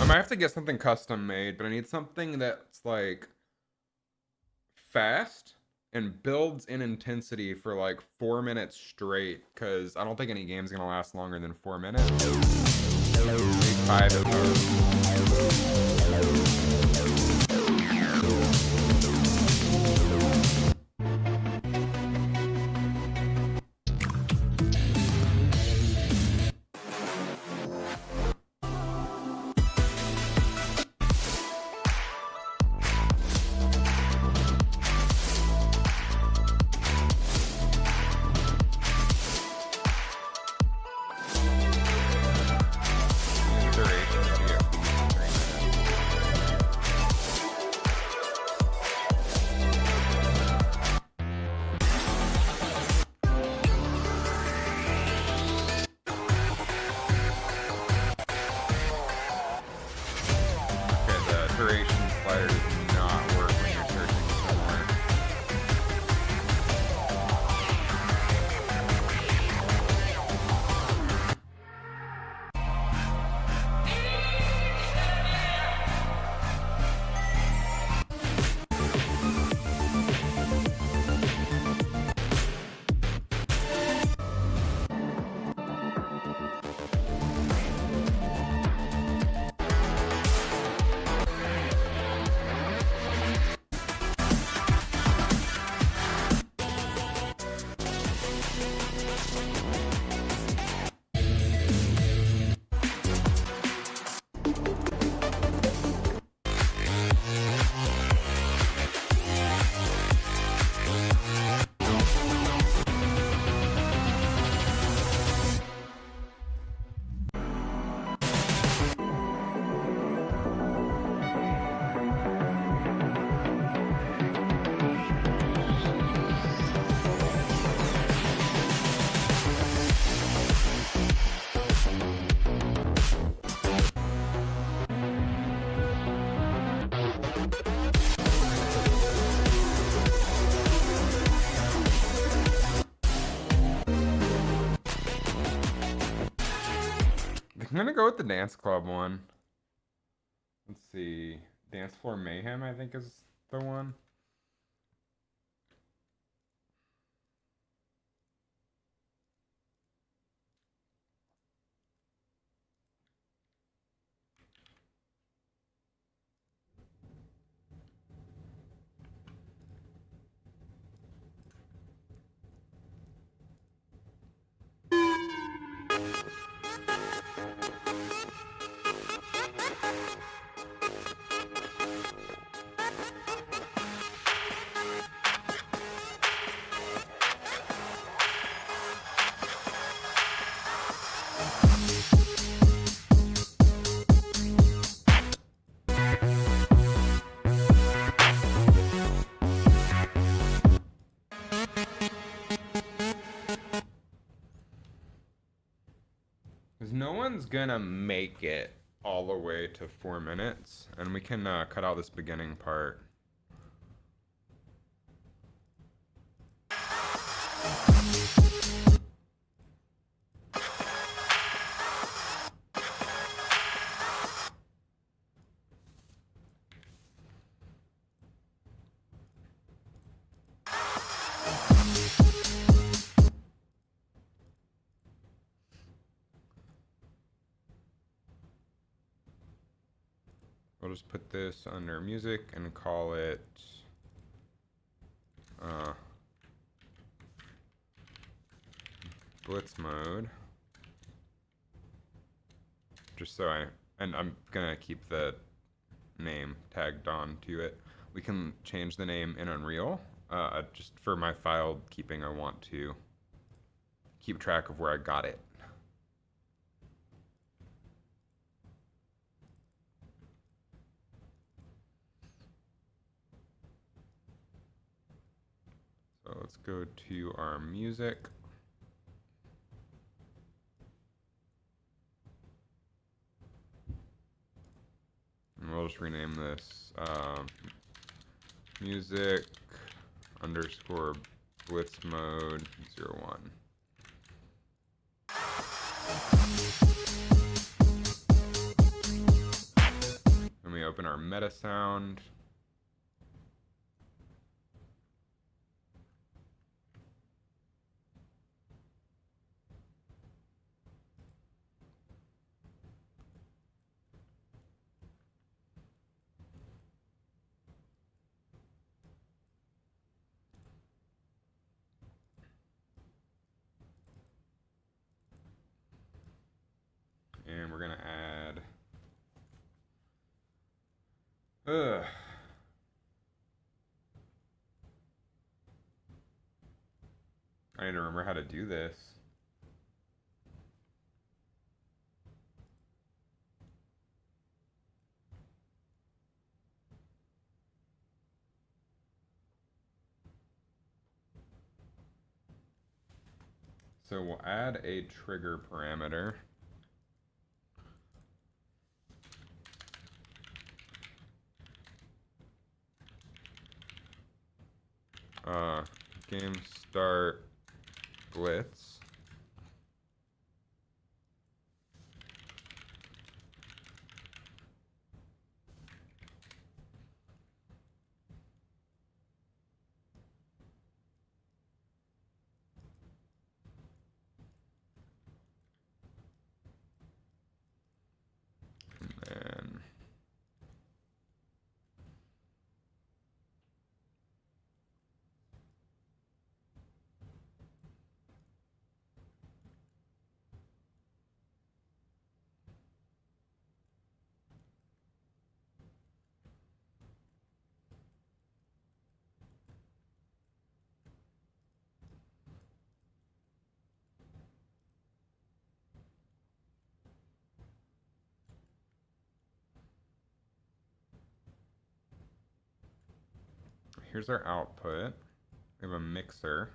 I might have to get something custom made, but I need something that's like fast and builds in intensity for like 4 minutes straight, because I don't think any game's gonna last longer than 4 minutes. Maybe 5 at most. gonna go with the dance club one. Let's see. Dance floor mayhem, I think, is the one. Because no one's gonna make it all the way to 4 minutes, and we can cut out this beginning part. We'll just put this under music and call it Blitz mode. Just so and I'm gonna keep the name tagged on to it. We can change the name in Unreal. Just for my file keeping, I want to keep track of where I got it. So let's go to our music. And we'll just rename this music underscore blitz mode 01. Then we open our meta sound. And we're gonna add I need to remember how to do this. So we'll add a trigger parameter. Game start blitz. And then here's our output. We have a mixer.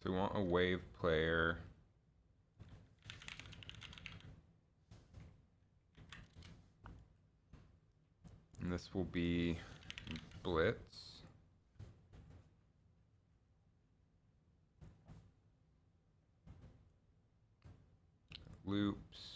So we want a wave player. And this will be Blitz. Loops.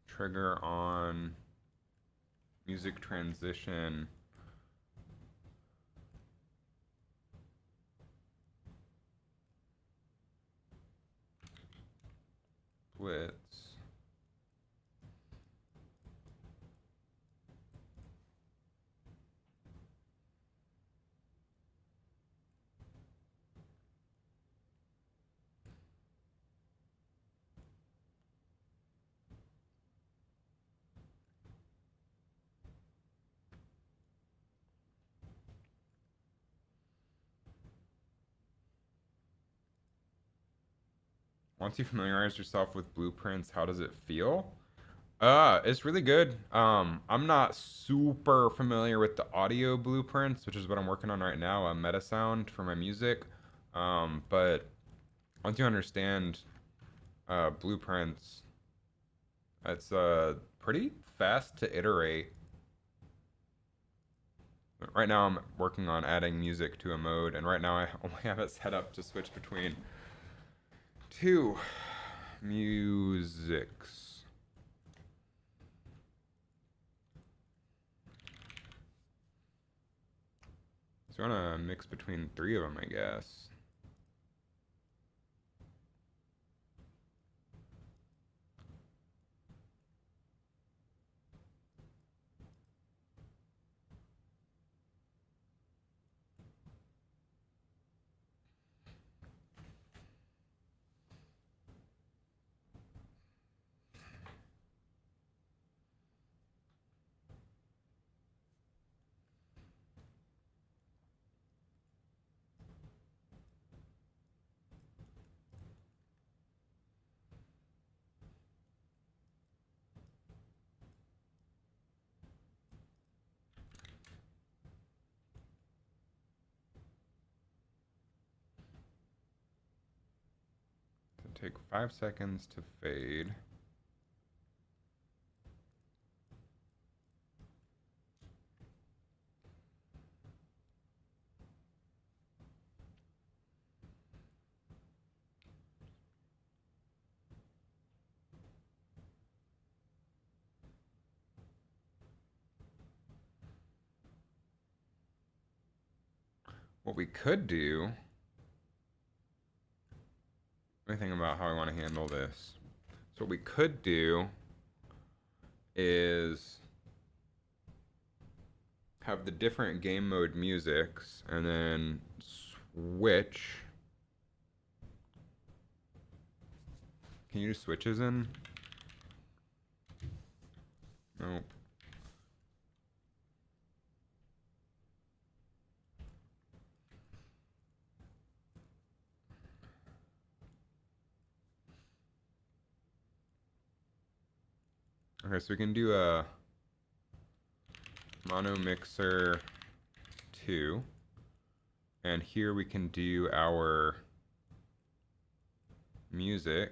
Trigger on music transition. Blitz. Once you familiarize yourself with blueprints, how does it feel? It's really good. I'm not super familiar with the audio blueprints, which is what I'm working on right now, a meta sound for my music. But once you understand blueprints, it's pretty fast to iterate. Right now I'm working on adding music to a mode, and right now I only have it set up to switch between two musics. So I want to mix between three of them, I guess. Take 5 seconds to fade. What we could do, let me think about how I want to handle this. So what we could do is have the different game mode musics and then switch. Can you do switches in? Nope. Okay, so we can do a mono mixer 2, and here we can do our music,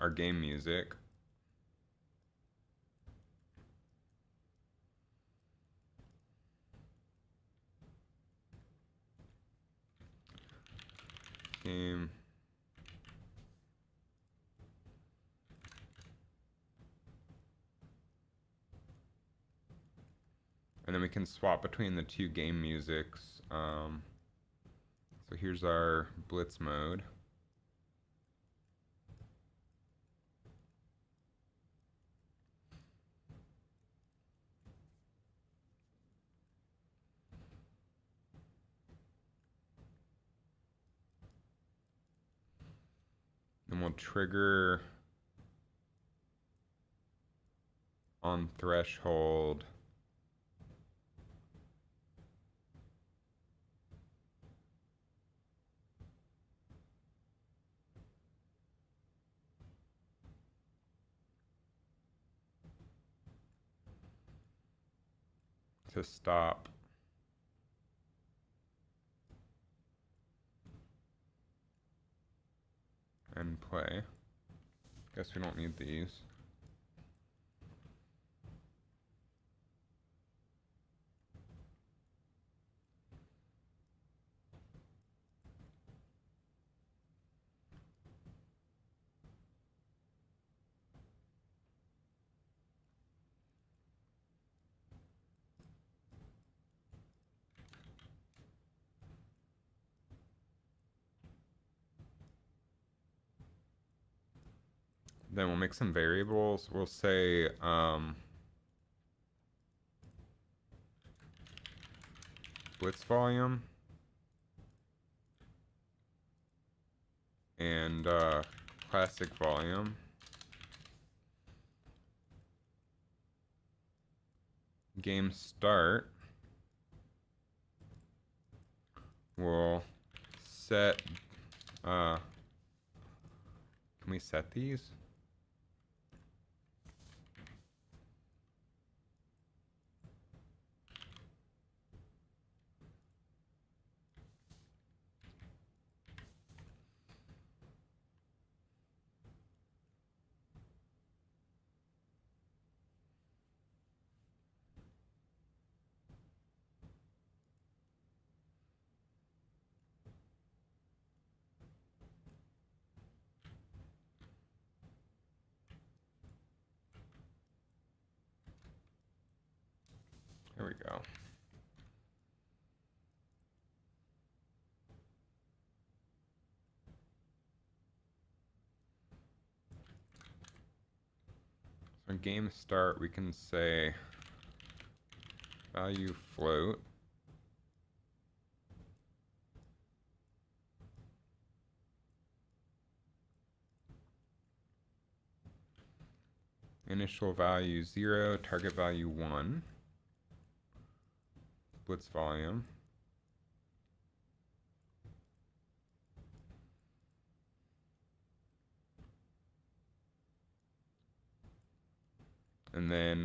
our game music. Game. And then we can swap between the two game musics. So here's our blitz mode. Then we'll trigger on threshold to stop. And play. Guess we don't need these. Then we'll make some variables. We'll say blitz volume and classic volume. Game start. We'll set. Can we set these? There we go. So game start, we can say value float. Initial value 0, target value 1. Blitz volume. And then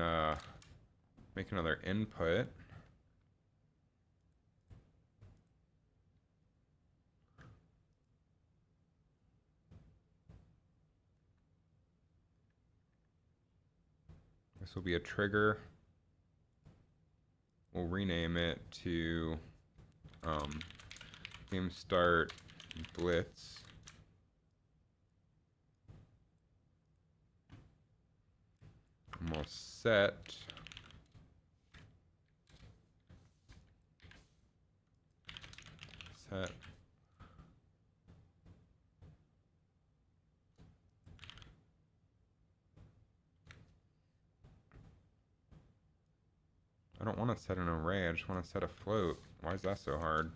make another input. This will be a trigger. We'll rename it to game start blitz. And we'll set I don't want to set an array, I just want to set a float. Why is that so hard?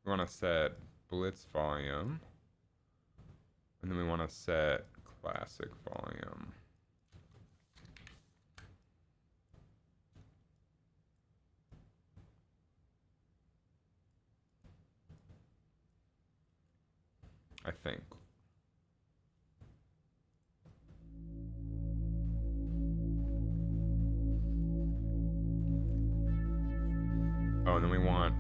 We want to set blitz volume, and then we want to set classic volume. I think. Oh, and then we want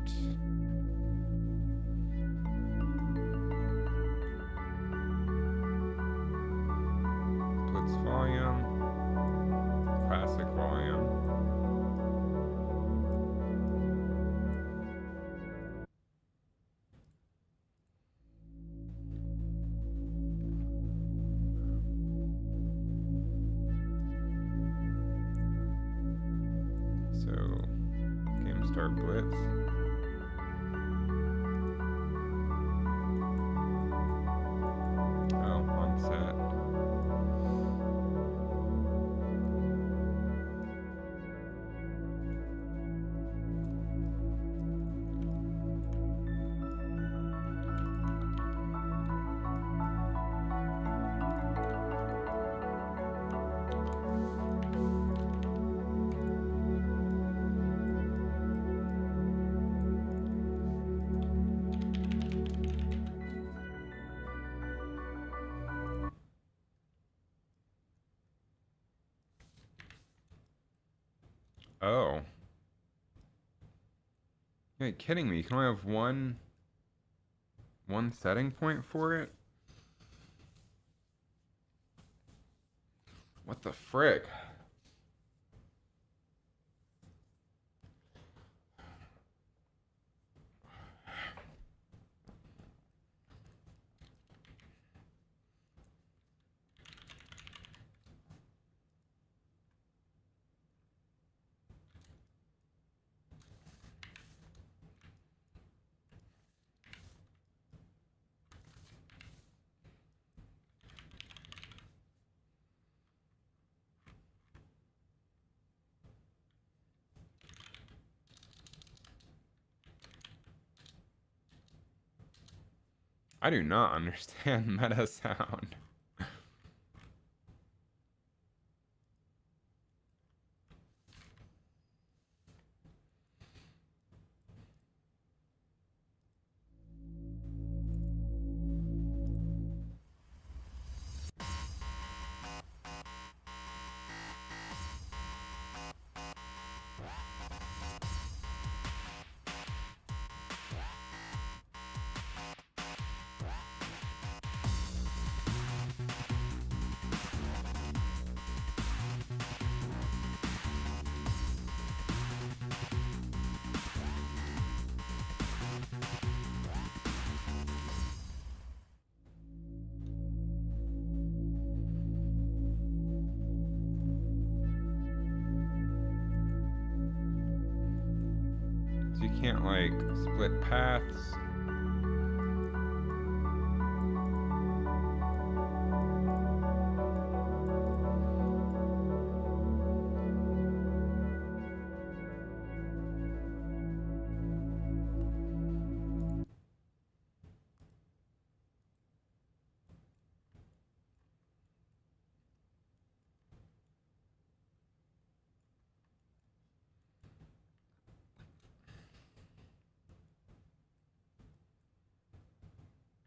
blitz volume, classic volume. So game start blitz. Oh, on set. Oh. You're kidding me. You can only have one setting point for it? What the frick? I do not understand meta sound. So you can't like split paths.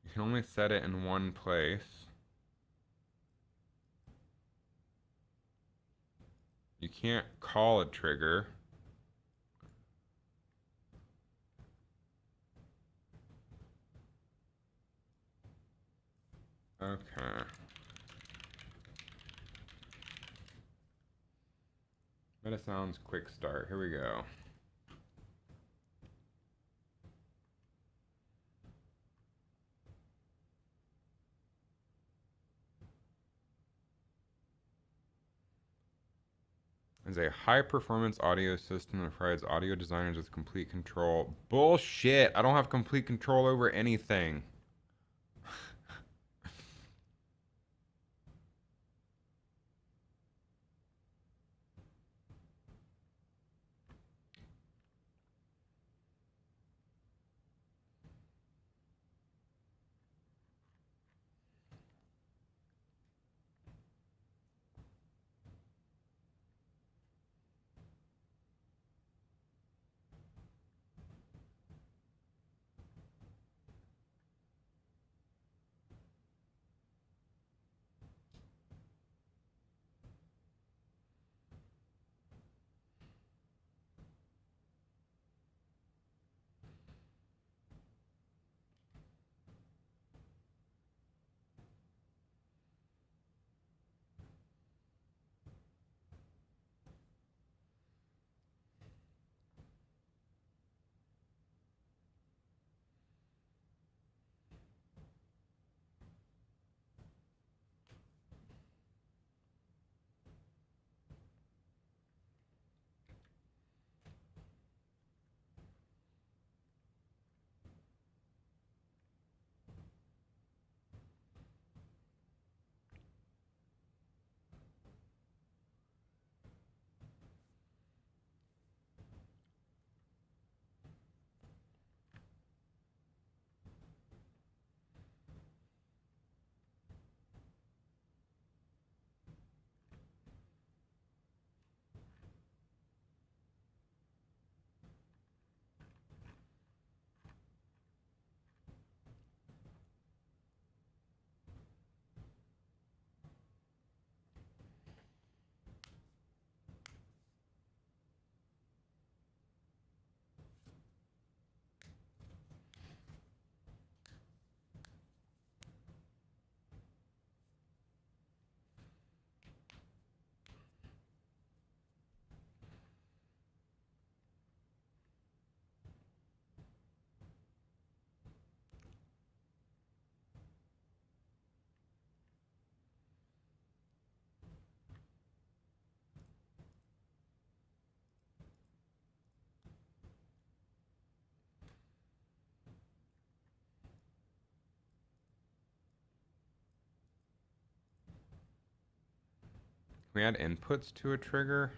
You can only set it in one place. You can't call a trigger. Okay. Meta sounds quick start. Here we go. Is a high-performance audio system that provides audio designers with complete control. Bullshit! I don't have complete control over anything. we add inputs to a trigger?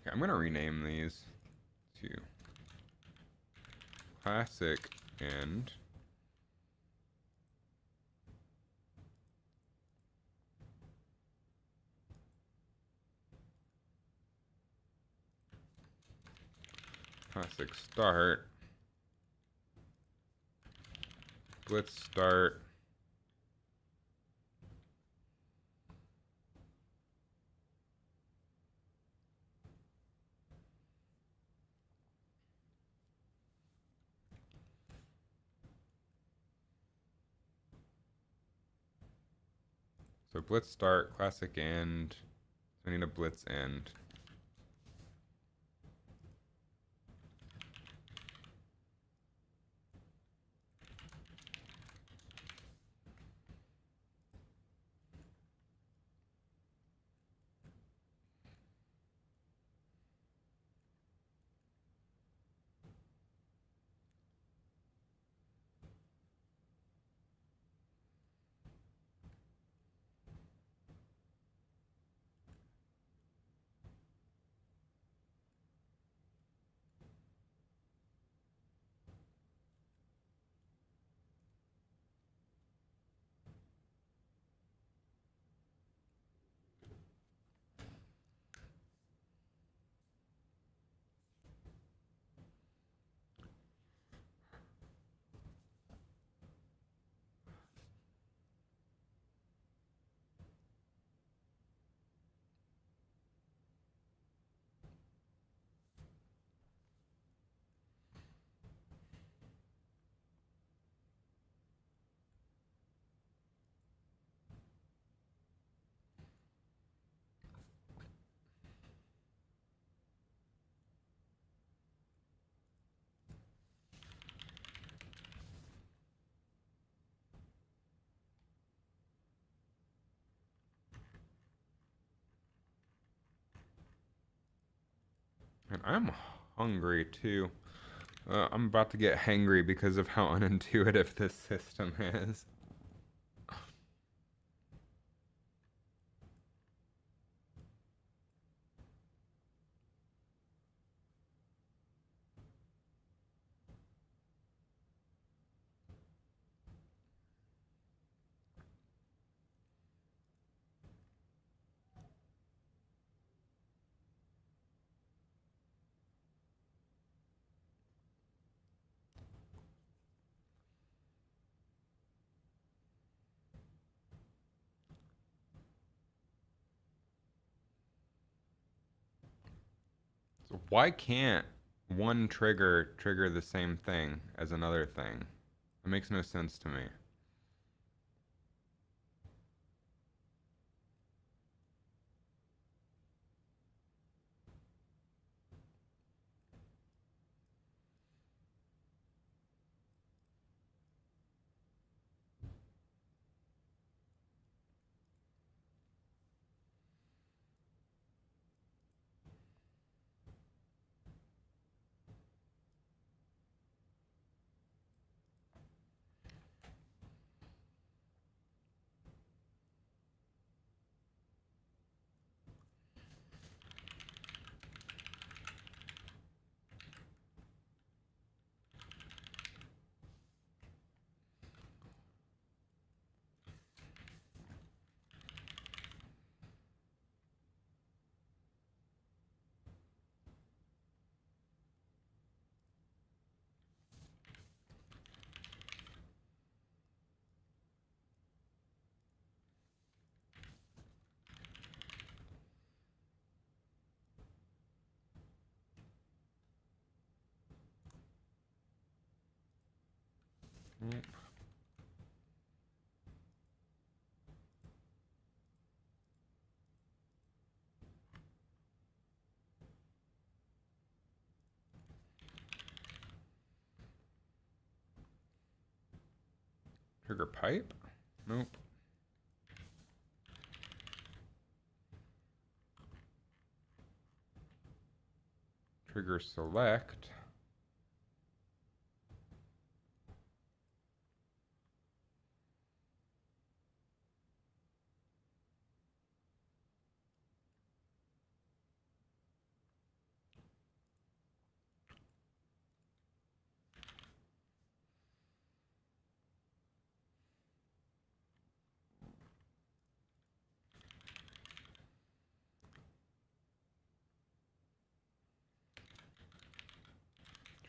Okay, I'm gonna rename these to classic and classic start, blitz start, so blitz start, classic end, I need a blitz end. And I'm hungry too. I'm about to get hangry because of how unintuitive this system is. So why can't one trigger the same thing as another thing? It makes no sense to me. Nope. Trigger pipe? Nope. Trigger select.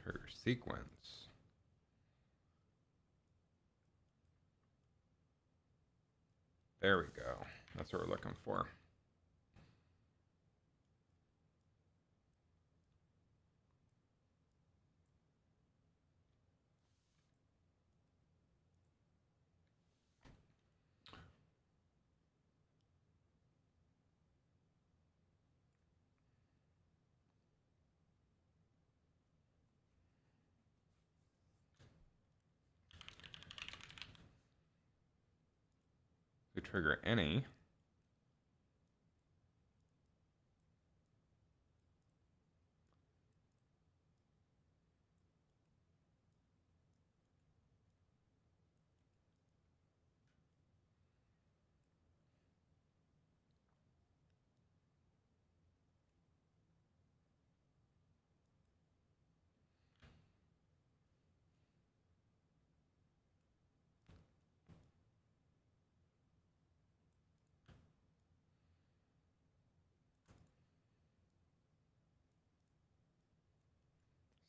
Trigger sequence. There we go. That's what we're looking for. To trigger any.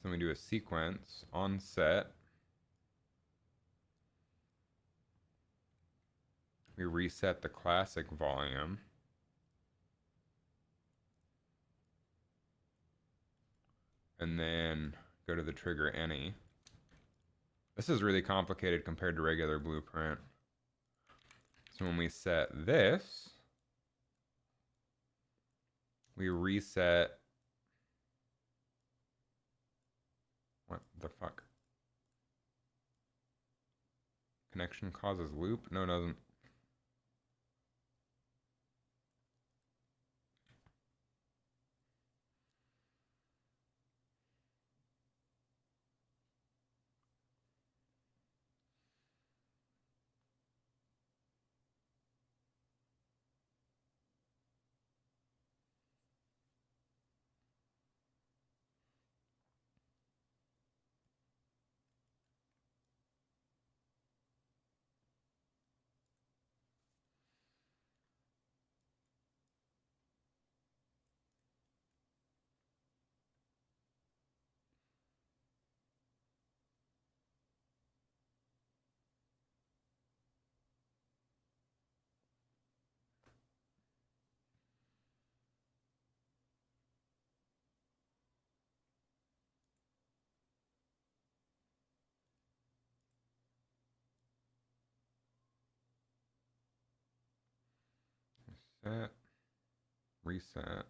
So we do a sequence on set. We reset the classic volume. And then go to the trigger any. This is really complicated compared to regular Blueprint. So when we set this, we reset. What the fuck? Connection causes loop? No, it doesn't. Set, reset.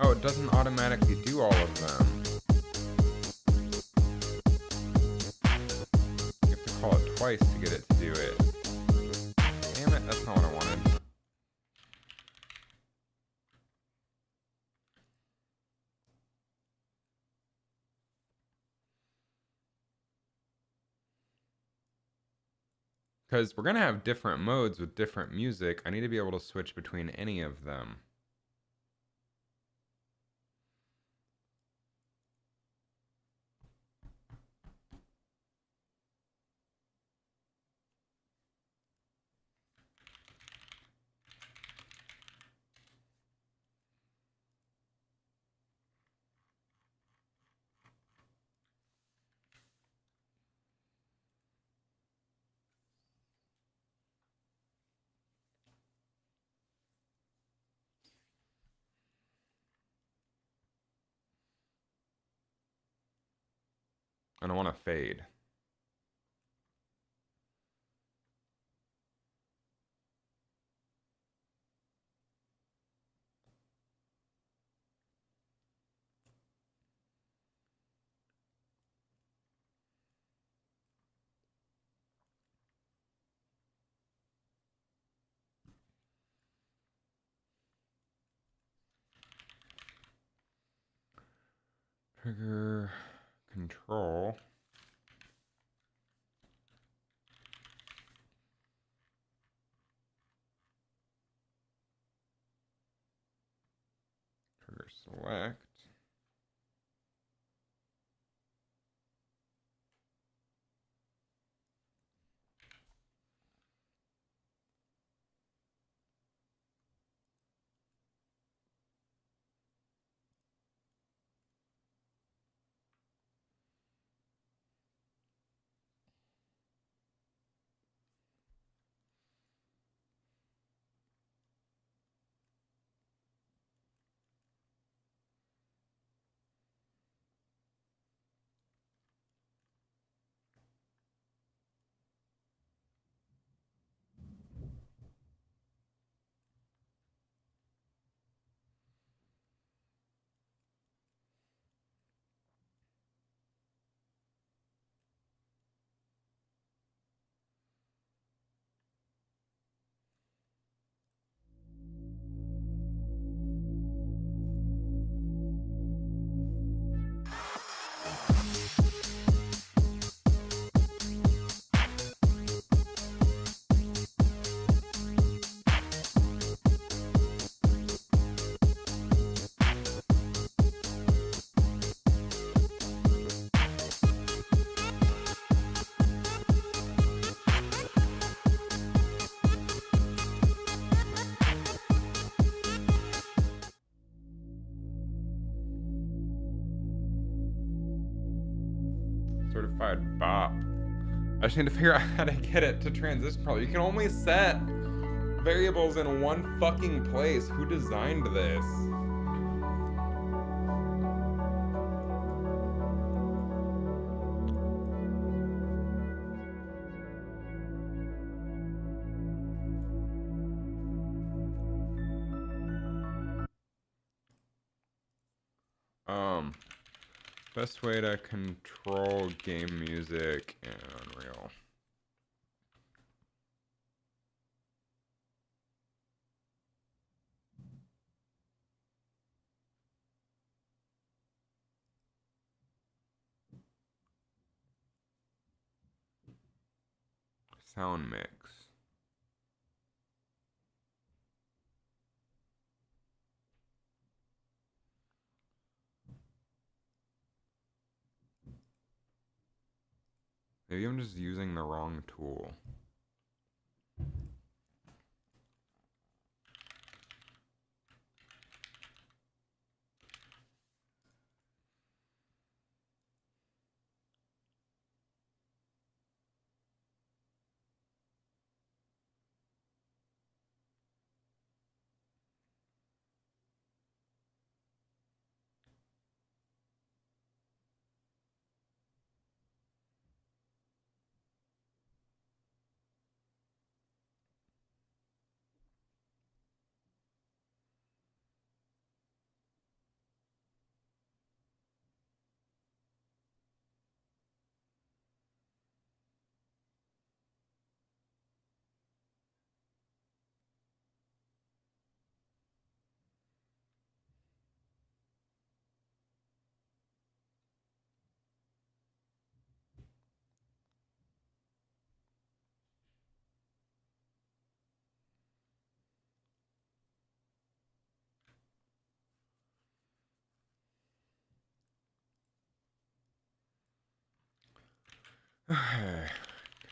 Oh, it doesn't automatically do all of them. You have to call it twice to get it to do it. Damn it, that's not what I wanted. Because we're going to have different modes with different music. I need to be able to switch between any of them. And I want to fade. Trigger control. Trigger select. Certified bop. I just need to figure out how to get it to transition properly. You can only set variables in one fucking place. Who designed this? Um, Best way to control game music in Unreal. Sound mix. Maybe I'm just using the wrong tool.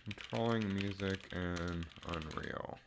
Controlling music in Unreal.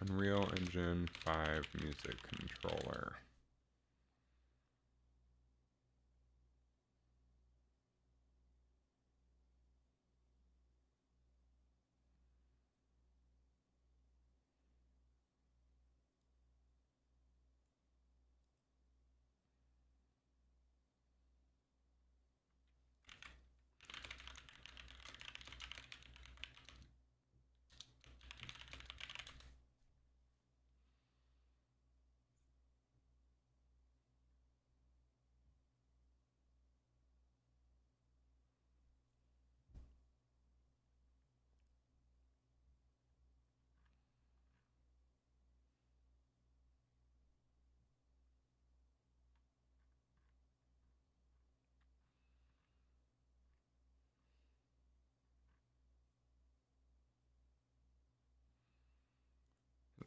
Unreal Engine 5 music controller.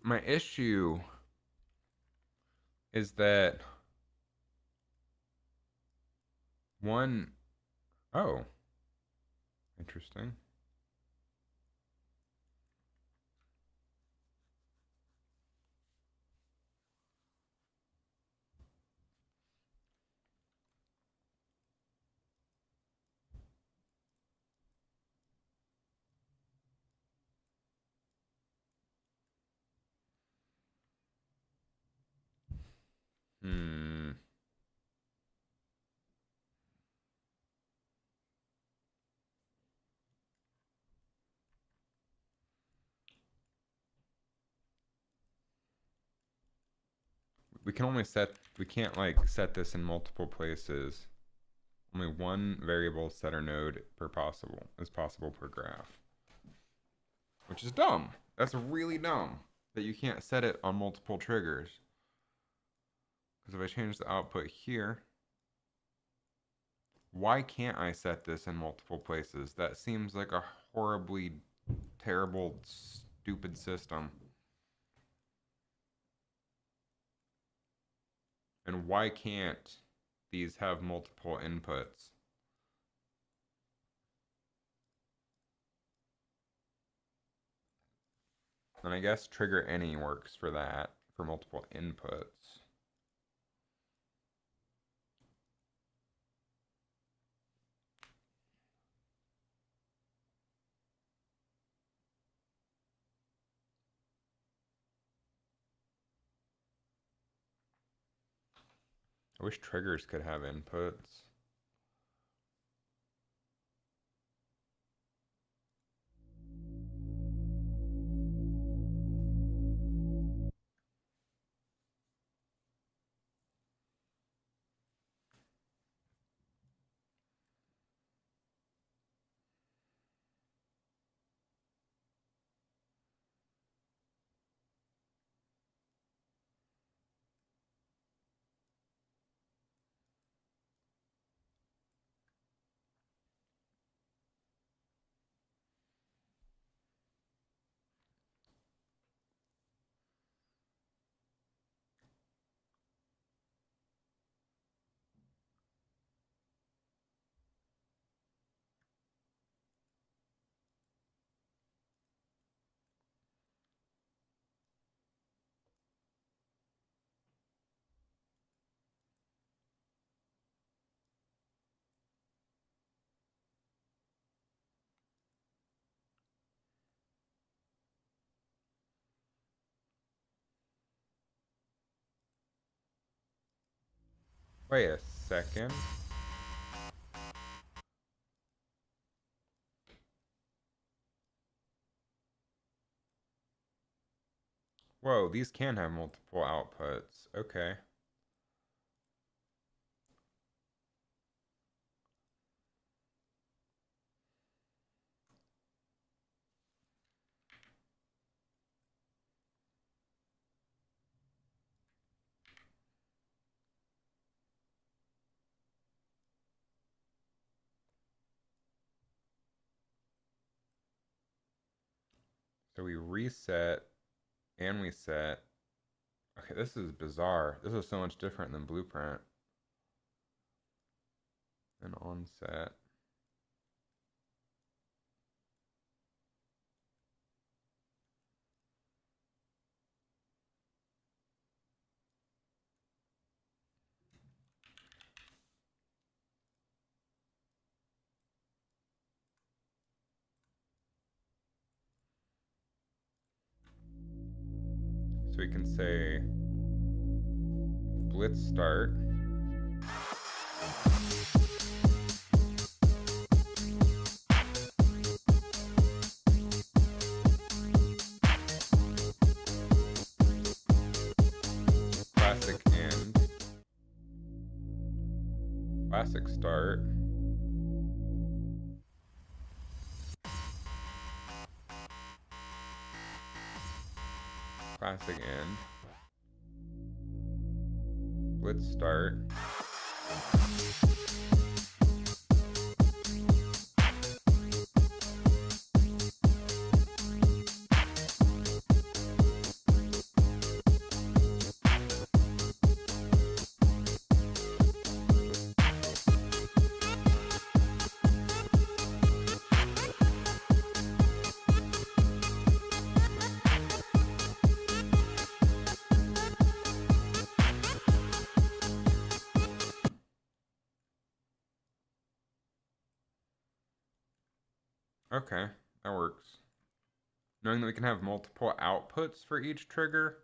My issue is that one, oh, interesting. Hmm. We can't like set this in multiple places. Only one variable setter node is possible per graph. Which is dumb. That's really dumb that you can't set it on multiple triggers. Because if I change the output here, why can't I set this in multiple places? That seems like a horribly terrible, stupid system. And why can't these have multiple inputs? And I guess trigger any works for that, for multiple inputs. I wish triggers could have inputs. Wait a second. Whoa, these can have multiple outputs. Okay. So we reset and we set. Okay, this is bizarre. This is so much different than Blueprint. And onset. So we can say blitz start. Classic end. Classic start. Classic end. Blitz start. Okay, that works. Knowing that we can have multiple outputs for each trigger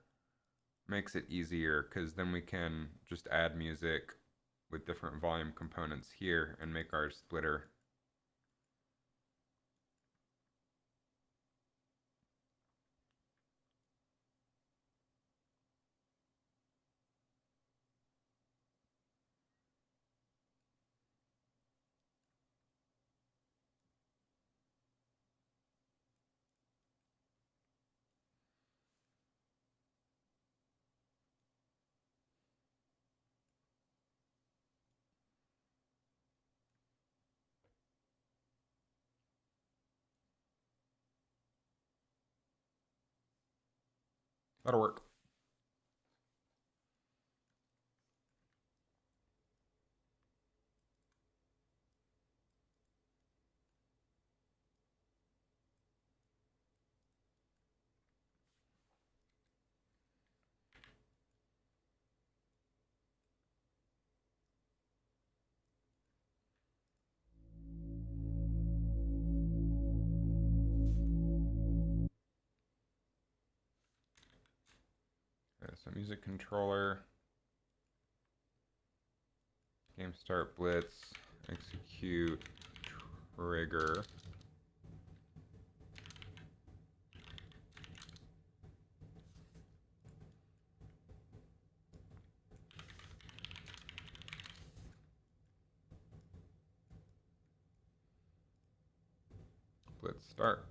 makes it easier, because then we can just add music with different volume components here and make our splitter. That'll work. Okay, so music controller, game start blitz, execute trigger. Blitz start.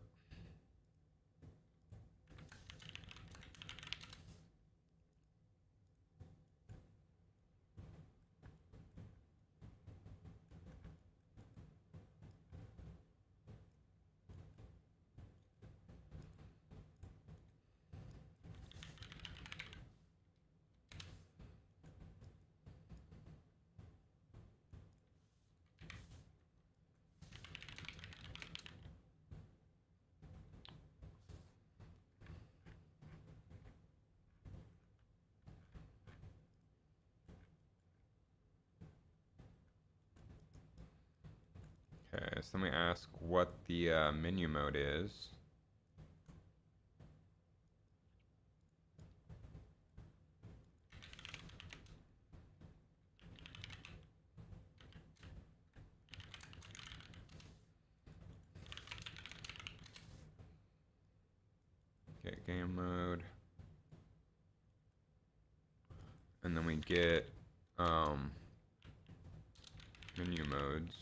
Okay, so let me ask what the menu mode is. Okay, game mode. And then we get menu modes.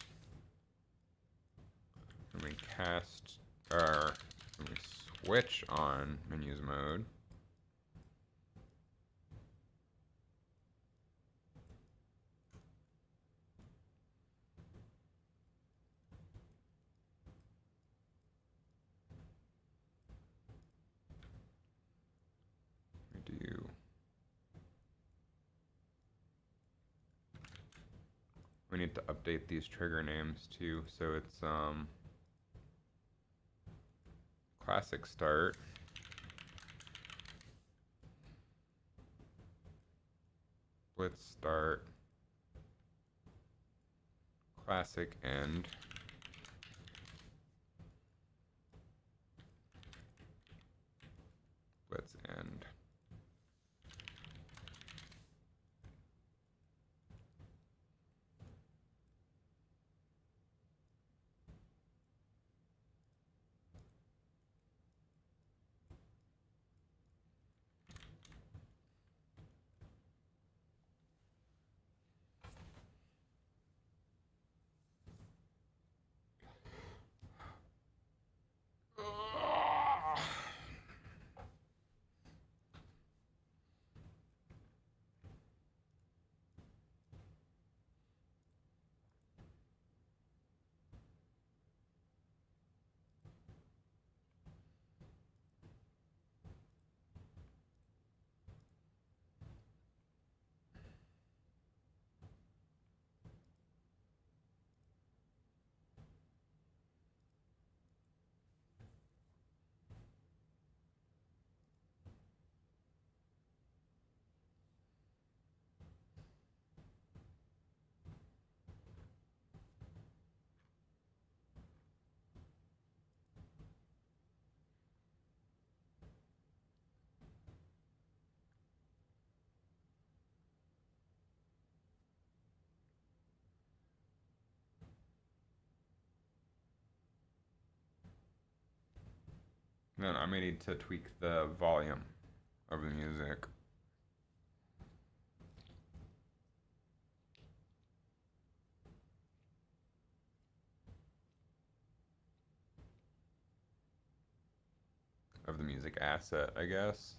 And we cast, or and we switch on menus mode. We need to update these trigger names too. So it's classic start, blitz start, classic end, blitz end. Then I may need to tweak the volume of the music. Of the music asset, I guess.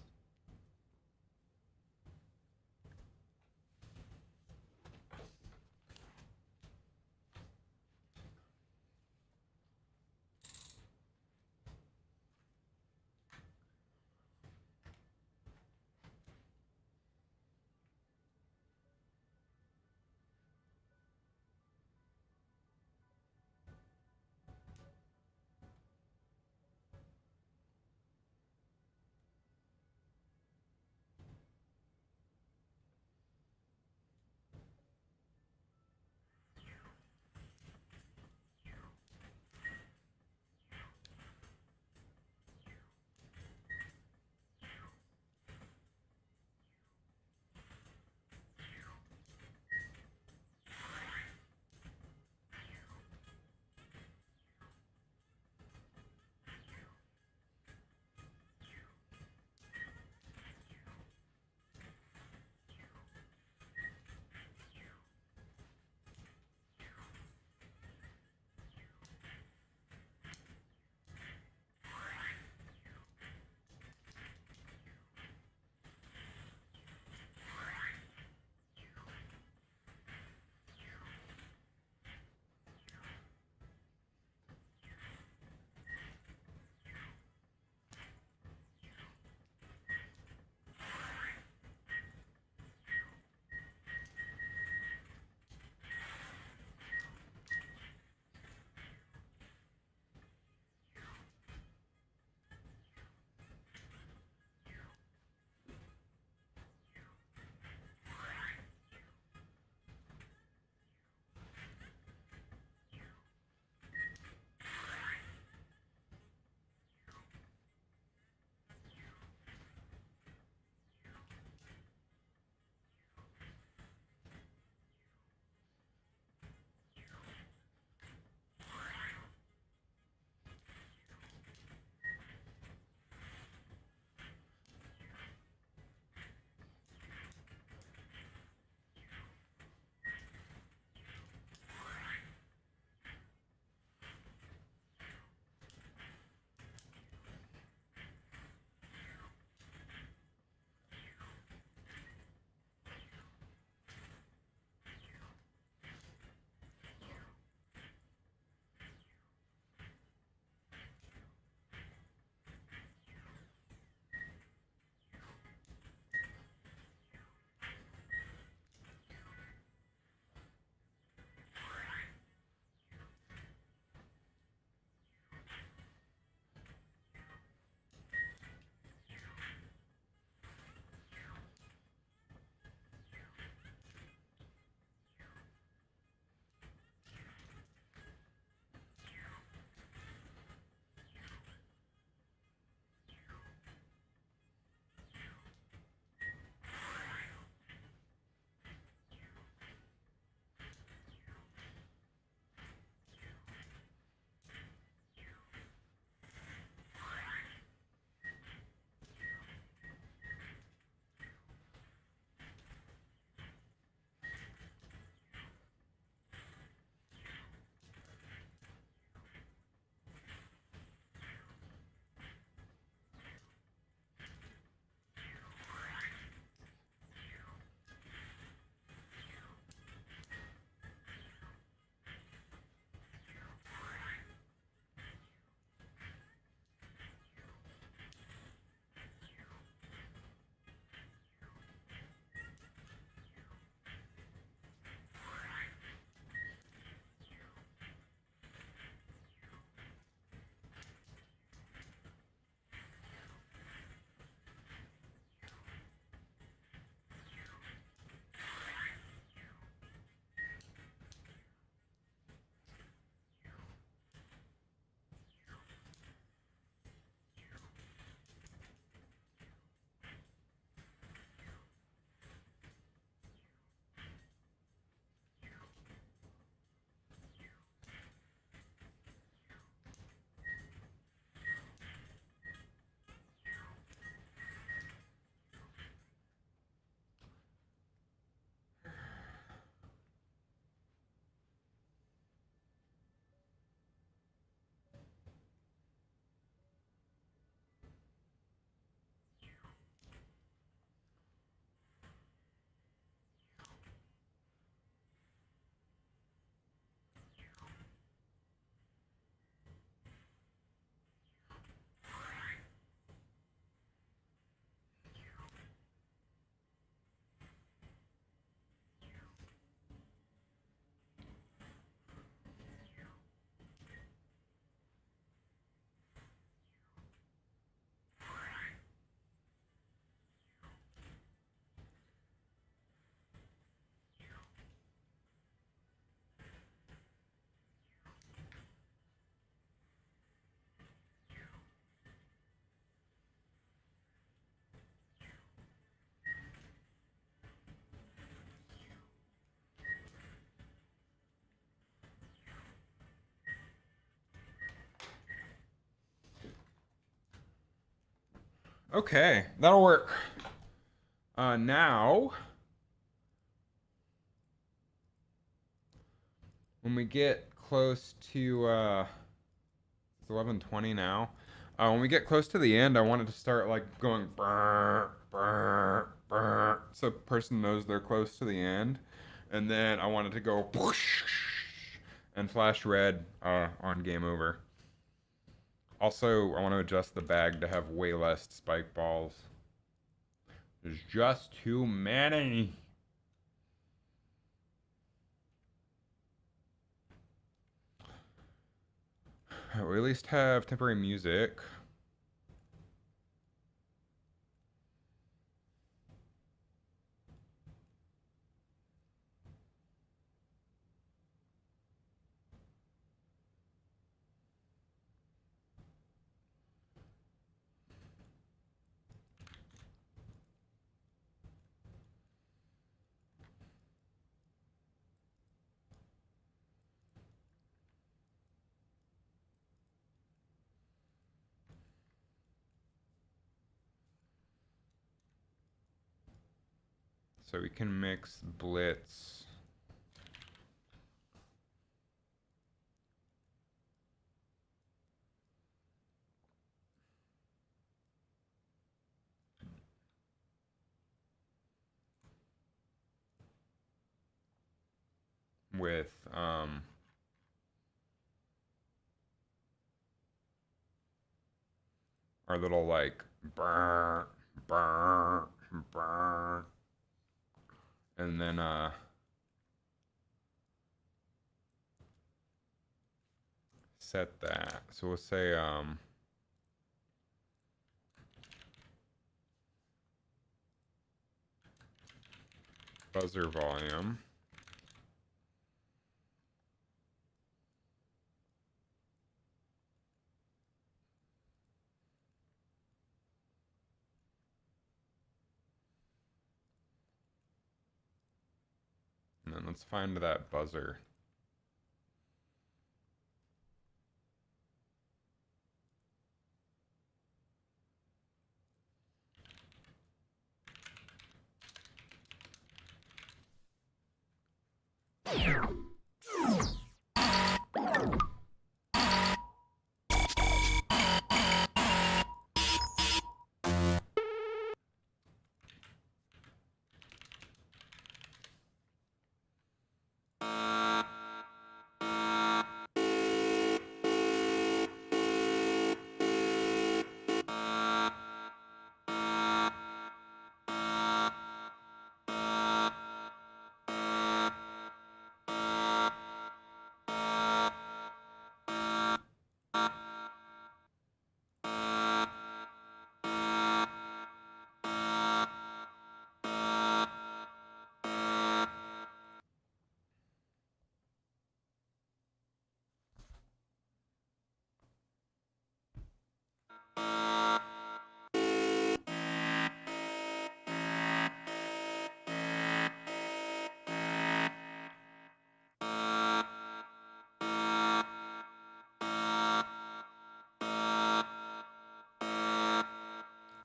Okay, that'll work. Now, when we get close to, it's 11:20 now. When we get close to the end, I wanted to start like going brr, brr, brr, so the person knows they're close to the end. And then I wanted to go whoosh and flash red on game over. Also, I want to adjust the bag to have way less spike balls. There's just too many. We at least have temporary music. So we can mix Blitz. With our little like brr, brr, brr, and then set that. So we'll say buzzer volume. And then let's find that buzzer.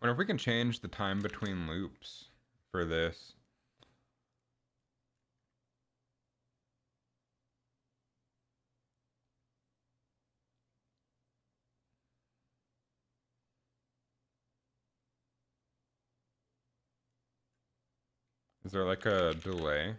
Wonder if we can change the time between loops for this. Is there like a delay?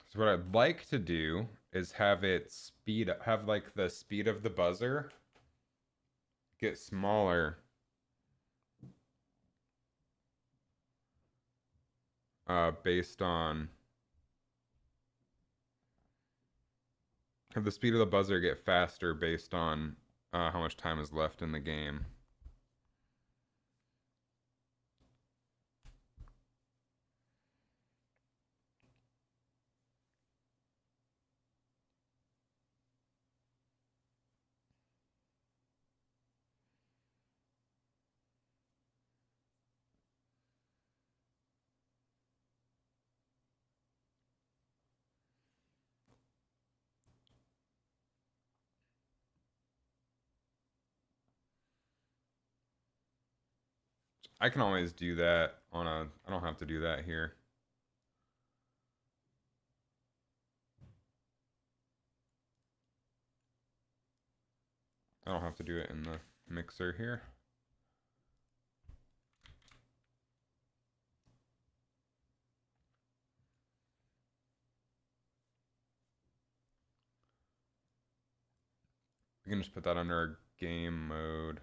So what I'd like to do is have it speed up, have like the speed of the buzzer get smaller based on Have the speed of the buzzer get faster based on how much time is left in the game. I can always do that on a, I don't have to do that here. I don't have to do it in the mixer here. We can just put that under our game mode.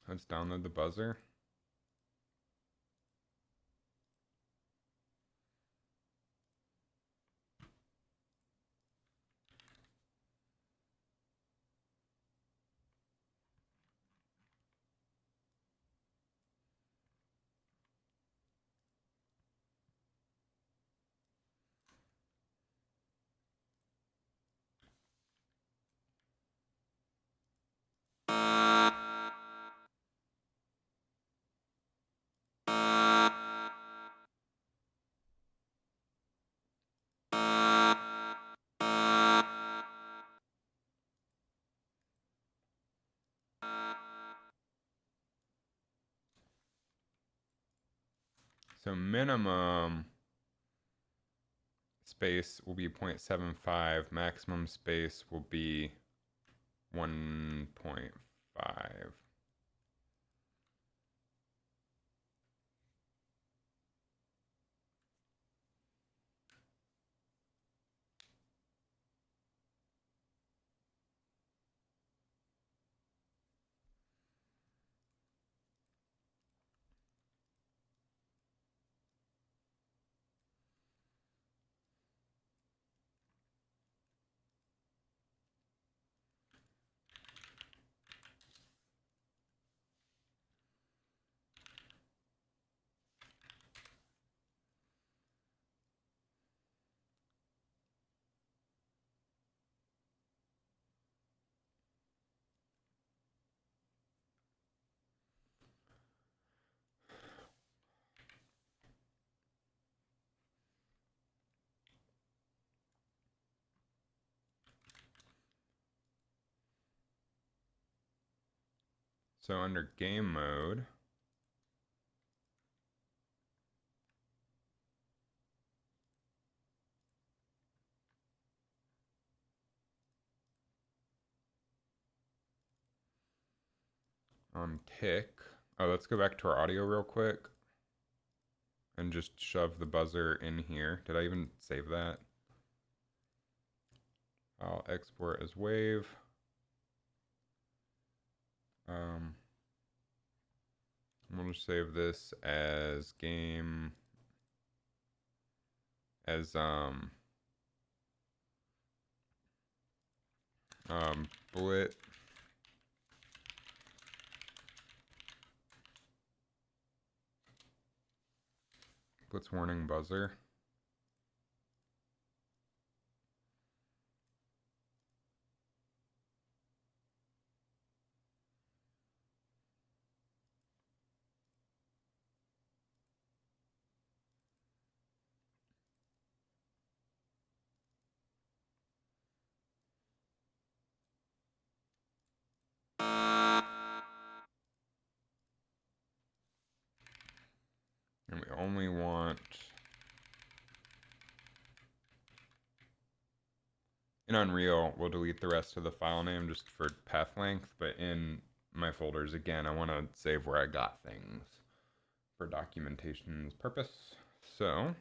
Let's download the buzzer. So minimum space will be 0.75, maximum space will be 1.5. So under game mode, on tick, oh, let's go back to our audio real quick and just shove the buzzer in here. Did I even save that? I'll export as wave. We'll just save this as game, as bullet blitz warning buzzer. And we only want, in Unreal, we'll delete the rest of the file name just for path length, but in my folders, again, I want to save where I got things for documentation's purpose. So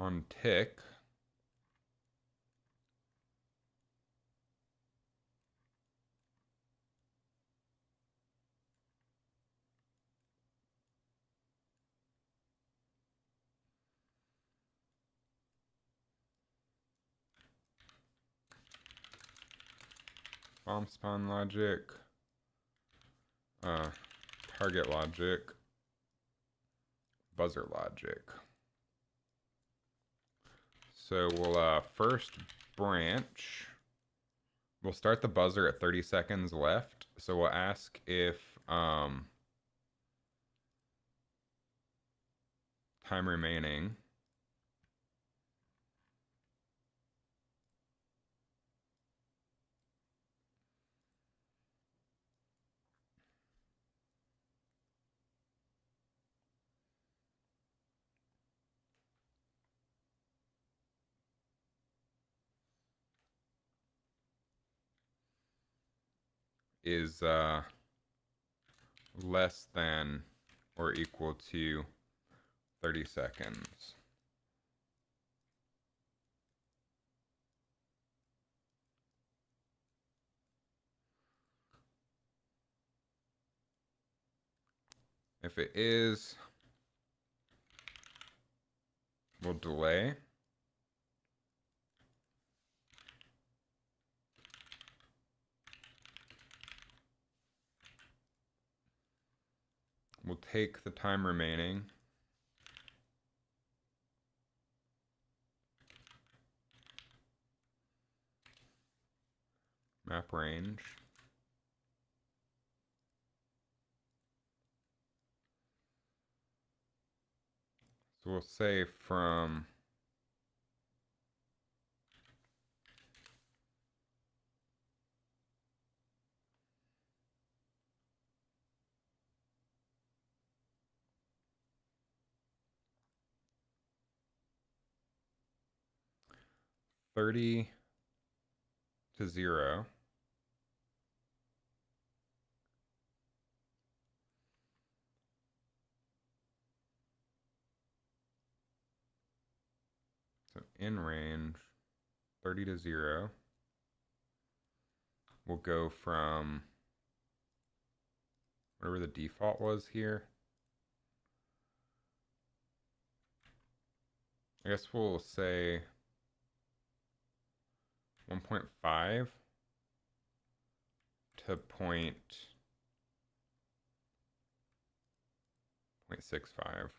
on tick. Bomb spawn logic. Target logic. Buzzer logic. So we'll first branch. We'll start the buzzer at 30 seconds left. So we'll ask if time remaining is less than or equal to 30 seconds. If it is, we'll delay. We'll take the time remaining. Map range. So we'll say from $30 to 0. So in range, 30 to 0. We'll go from whatever the default was here. I guess we'll say 1.5 to 0.65.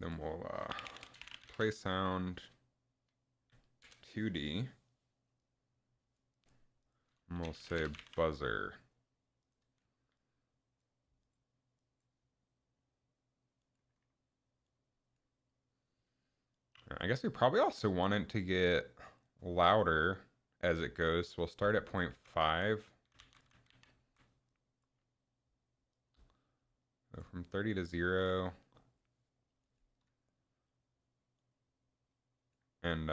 Then we'll play sound 2D. And we'll say buzzer. I guess we probably also want it to get louder as it goes. So we'll start at 0.5. So from 30 to 0. And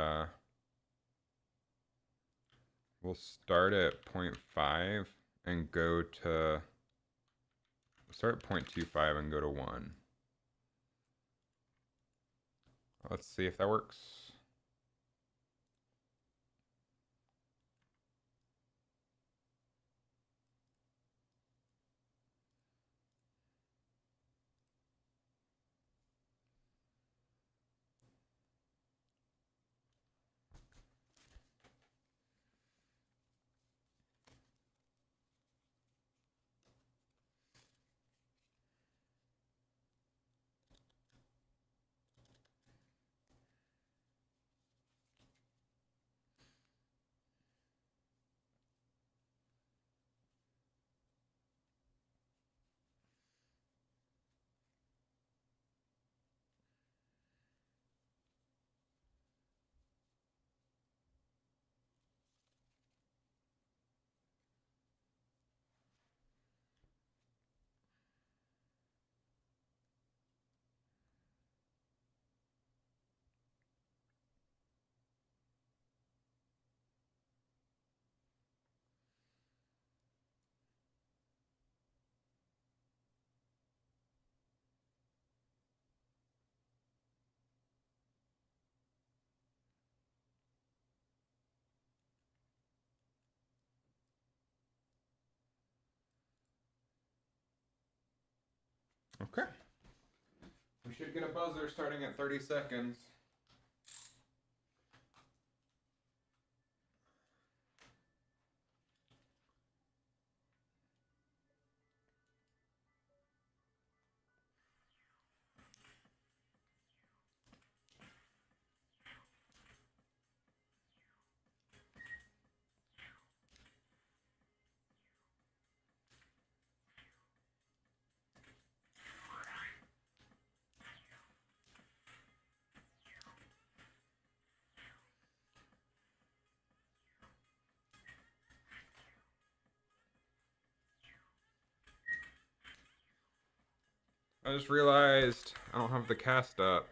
we'll start at 0.5 and go to, start at 0.25 and go to 1. Let's see if that works. Okay. We should get a buzzer starting at 30 seconds. I just realized I don't have the cast up.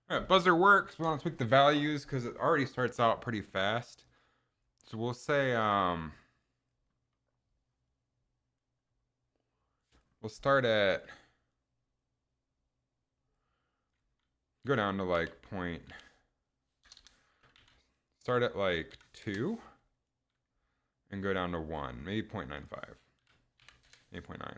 All right, buzzer works. We want to tweak the values because it already starts out pretty fast. So we'll say we'll start at go down to like point. Start at like 2 and go down to 1, maybe 0.95, maybe 0.9.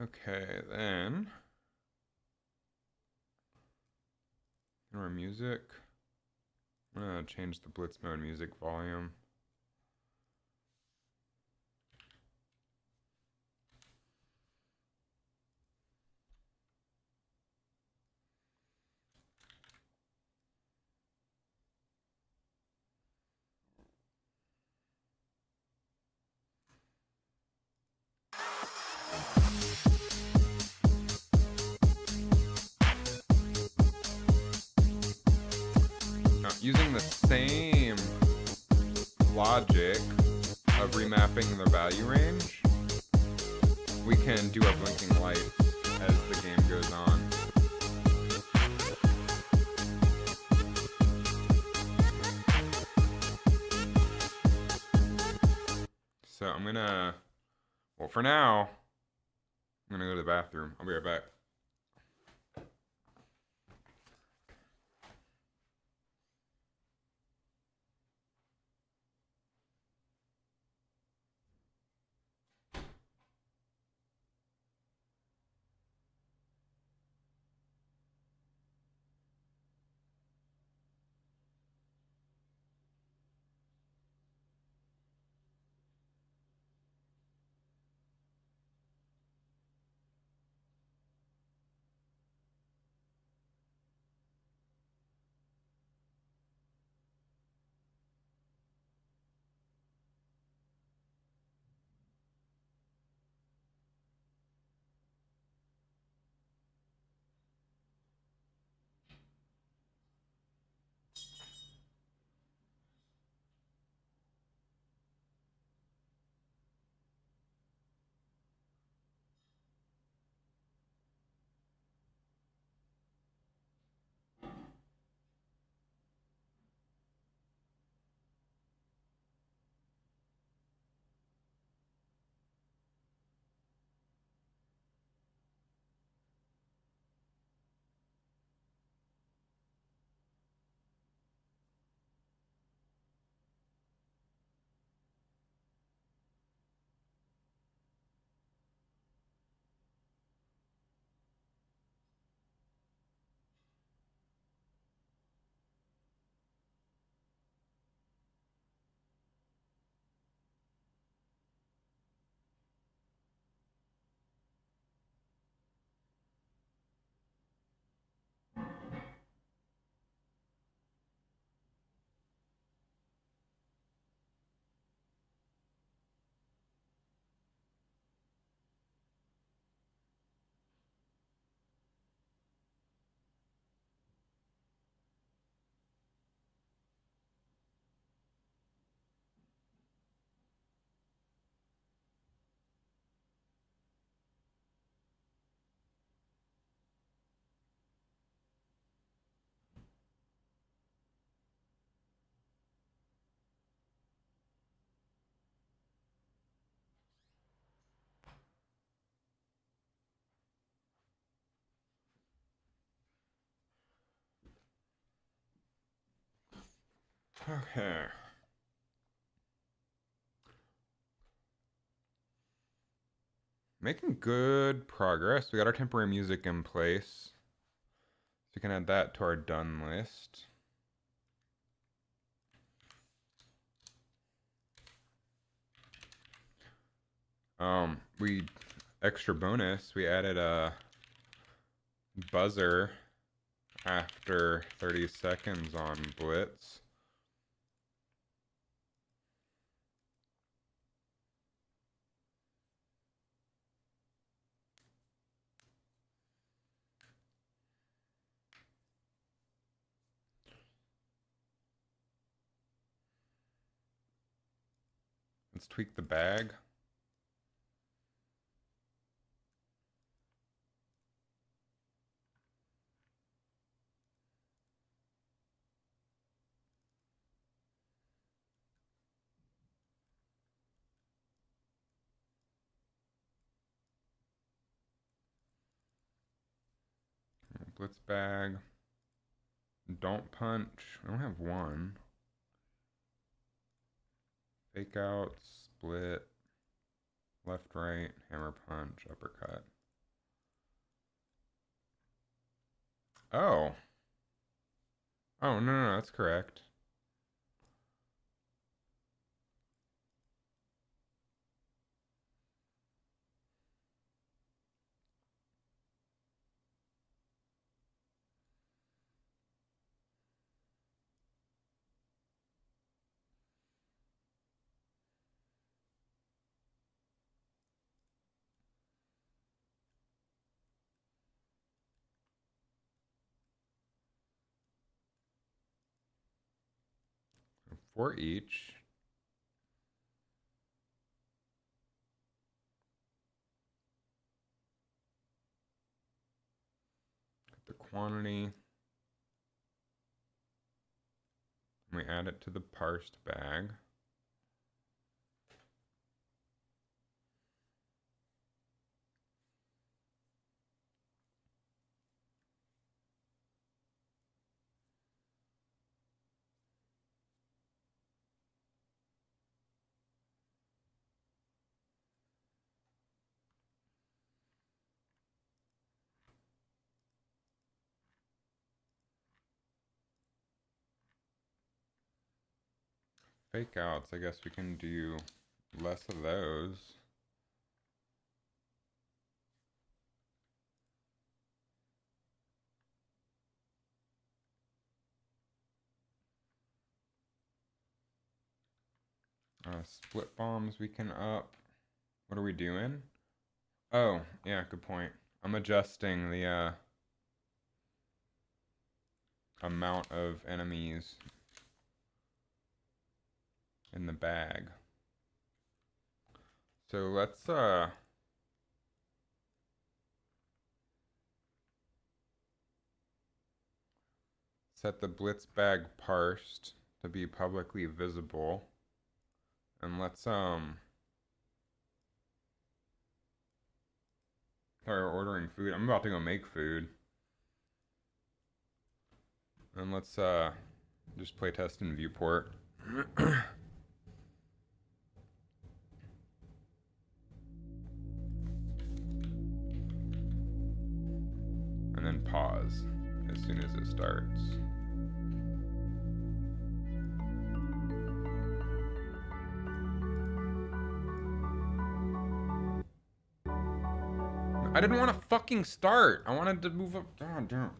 Okay, then Or music. I'm gonna change the blitz mode music volume. Now, using the same logic of remapping the value range, we can do our blinking lights as the game goes on. So I'm gonna, well, for now, I'm gonna go to the bathroom. I'll be right back. Okay. Making good progress. We got our temporary music in place. So we can add that to our done list. We extra bonus, we added a buzzer after 30 seconds on Blitz. Let's tweak the bag. Blitz bag. Don't punch. I don't have one. Fake out, split, left, right, hammer punch, uppercut. Oh. Oh, no, no, no, that's correct. For each. The quantity. We add it to the parsed bag. Fake outs, I guess we can do less of those. Split bombs we can up. What are we doing? Oh, yeah, good point. I'm adjusting the amount of enemies in the bag. So let's set the blitz bag parsed to be publicly visible. And let's sorry, we're ordering food. I'm about to go make food. And let's just play test in viewport. And then pause as soon as it starts. I didn't want to fucking start. I wanted to move up. God damn.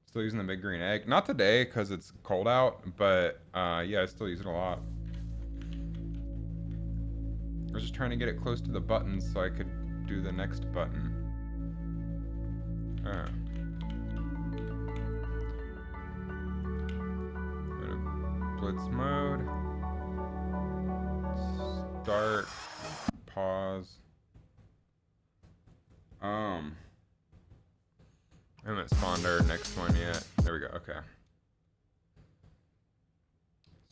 Still using the big green egg. Not today because it's cold out, but yeah, I still use it a lot. I was just trying to get it close to the buttons so I could do the next button. Go to blitz mode. Start. Pause. I haven't spawned our next one yet. There we go, okay.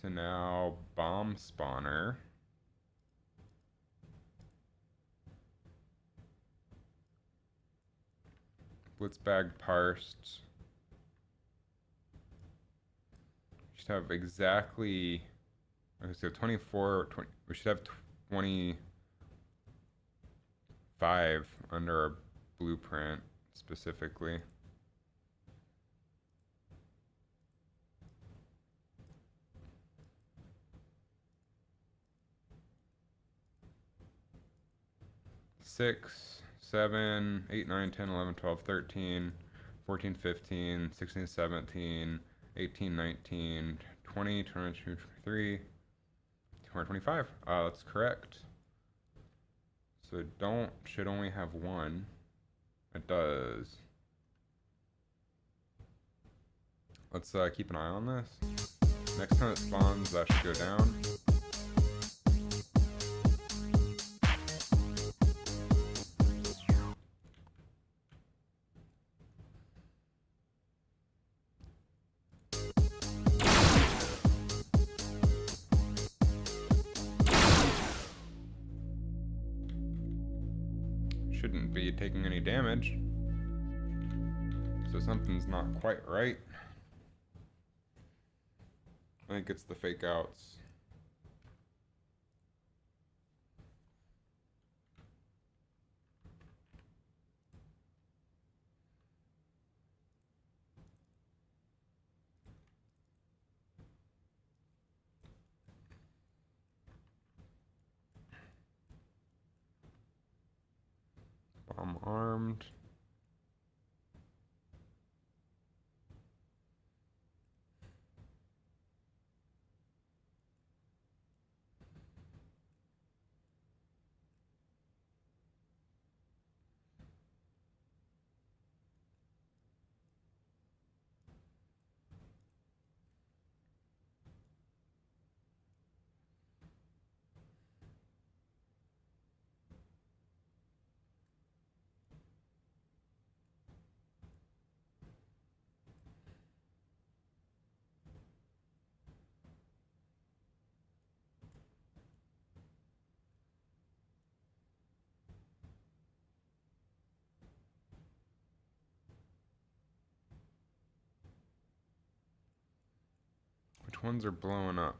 So now, bomb spawner. Blitz bag parsed. Should have exactly, okay, so 24, 20, we should have 25 under our blueprint specifically. Six, 7, 8, 9, 10, 11, 12, 13, 14, 15, 16, 17, 18, 19, 20, 22, 23, 225. That's correct. So should only have one. It does. Let's keep an eye on this. Next time it spawns, that should go down. Shouldn't be taking any damage. So something's not quite right. I think it's the fake outs. formed. Which ones are blowing up?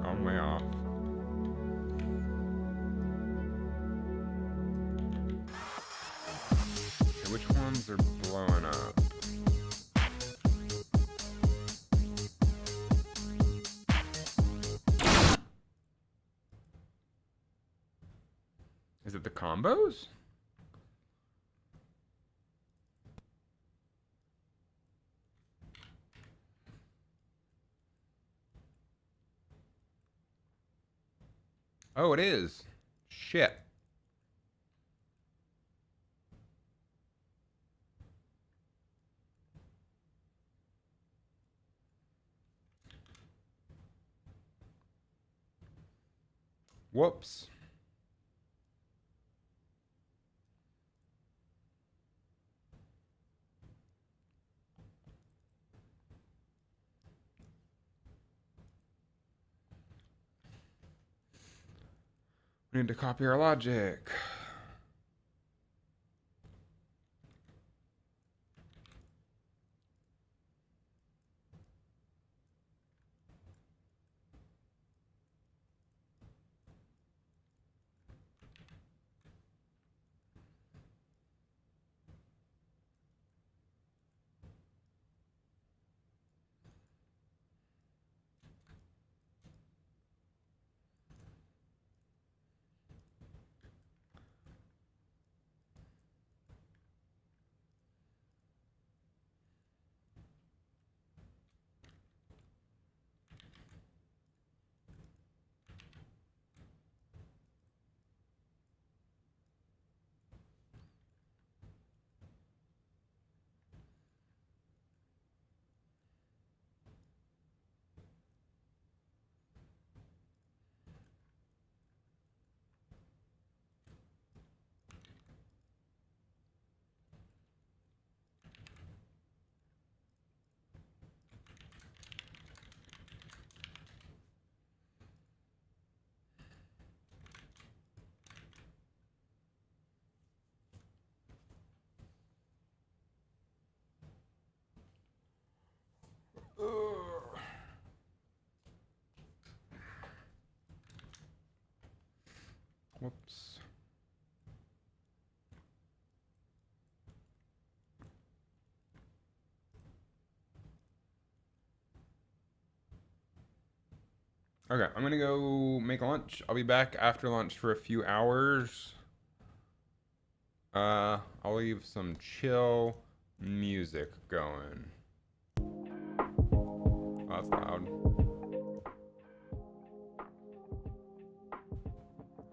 I'm way off. Okay, which ones are blowing up? Is it the combos? Oh, it is. Shit. Whoops. We need to copy our logic. Ugh. Whoops. Okay, I'm gonna go make lunch. I'll be back after lunch for a few hours. I'll leave some chill music going. Oh, that's loud.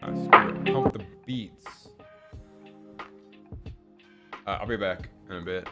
Screw it. Pump the beats. I'll be back in a bit.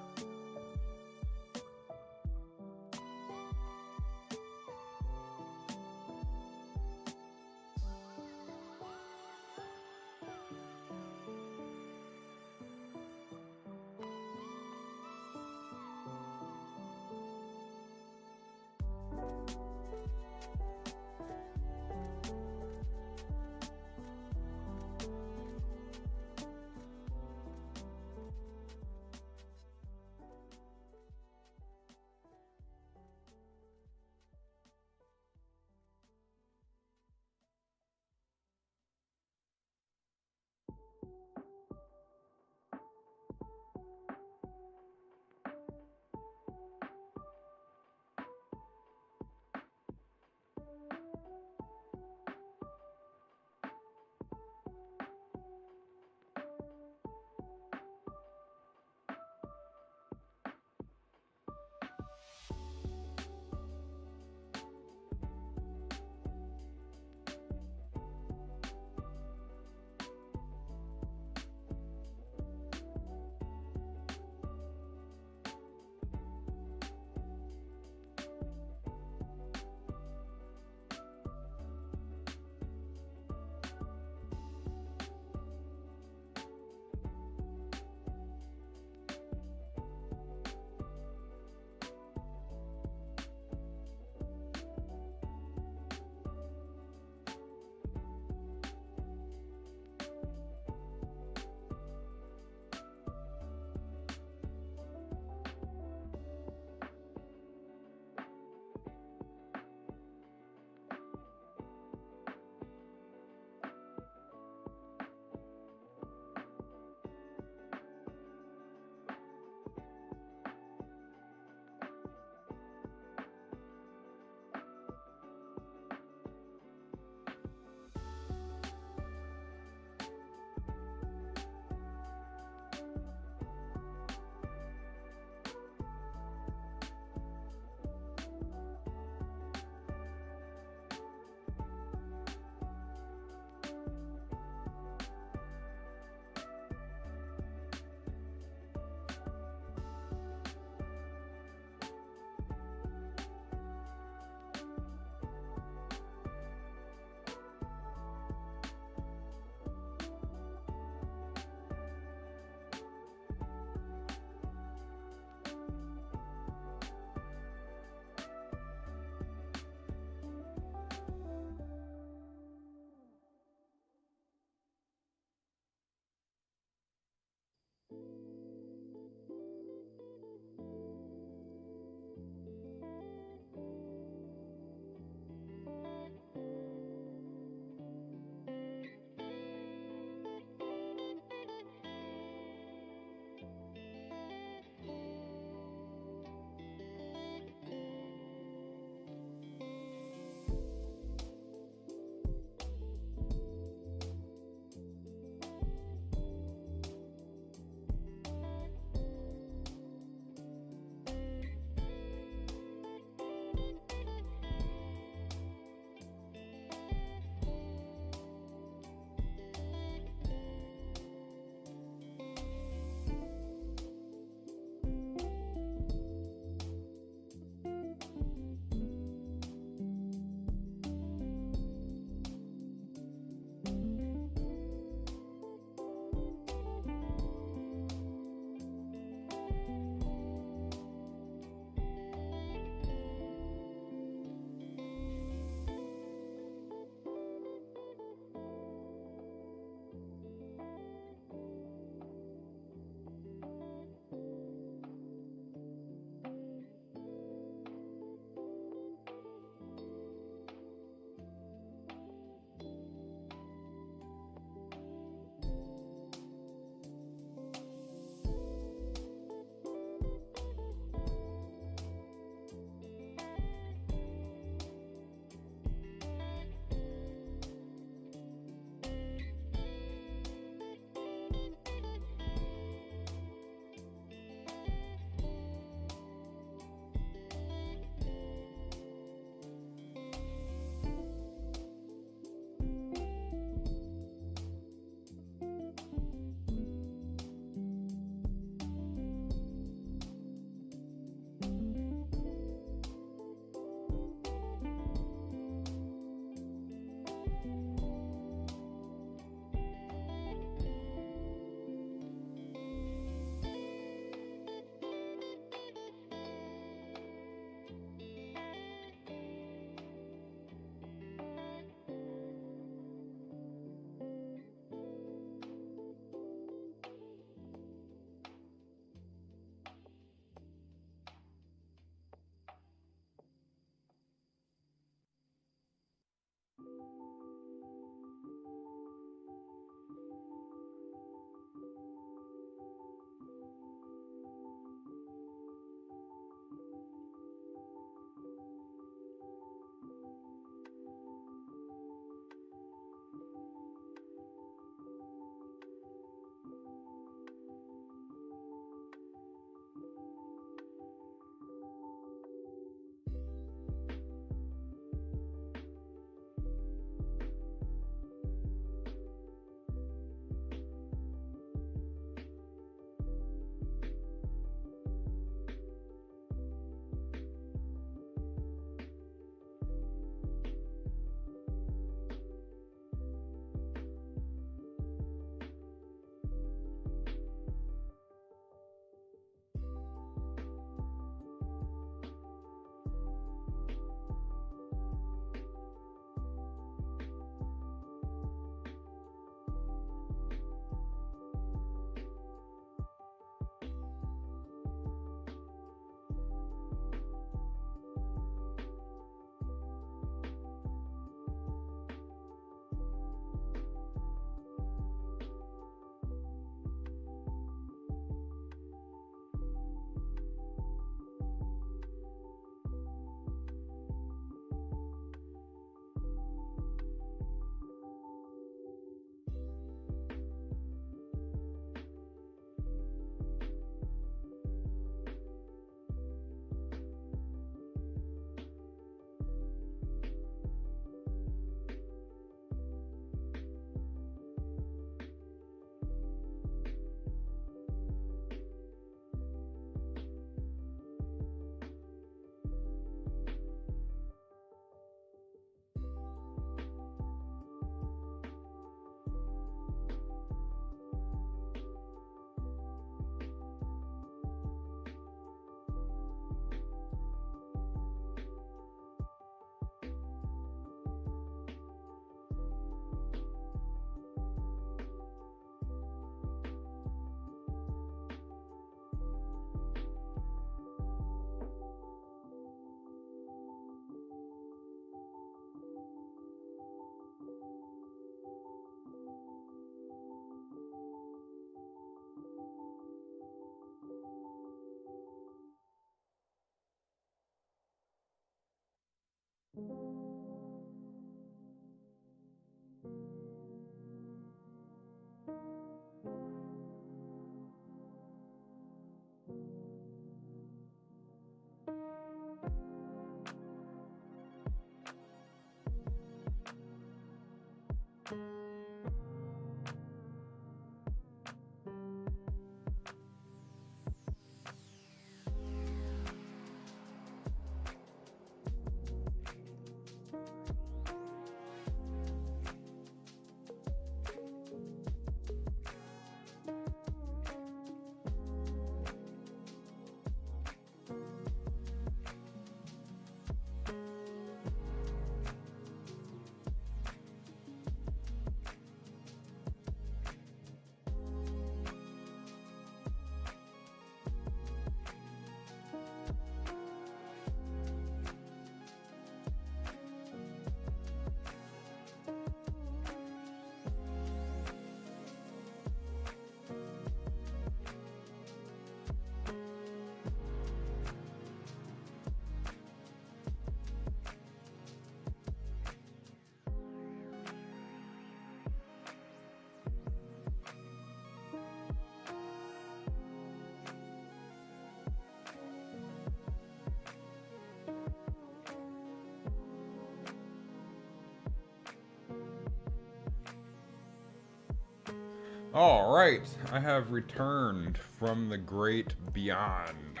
All right, I have returned from the great beyond.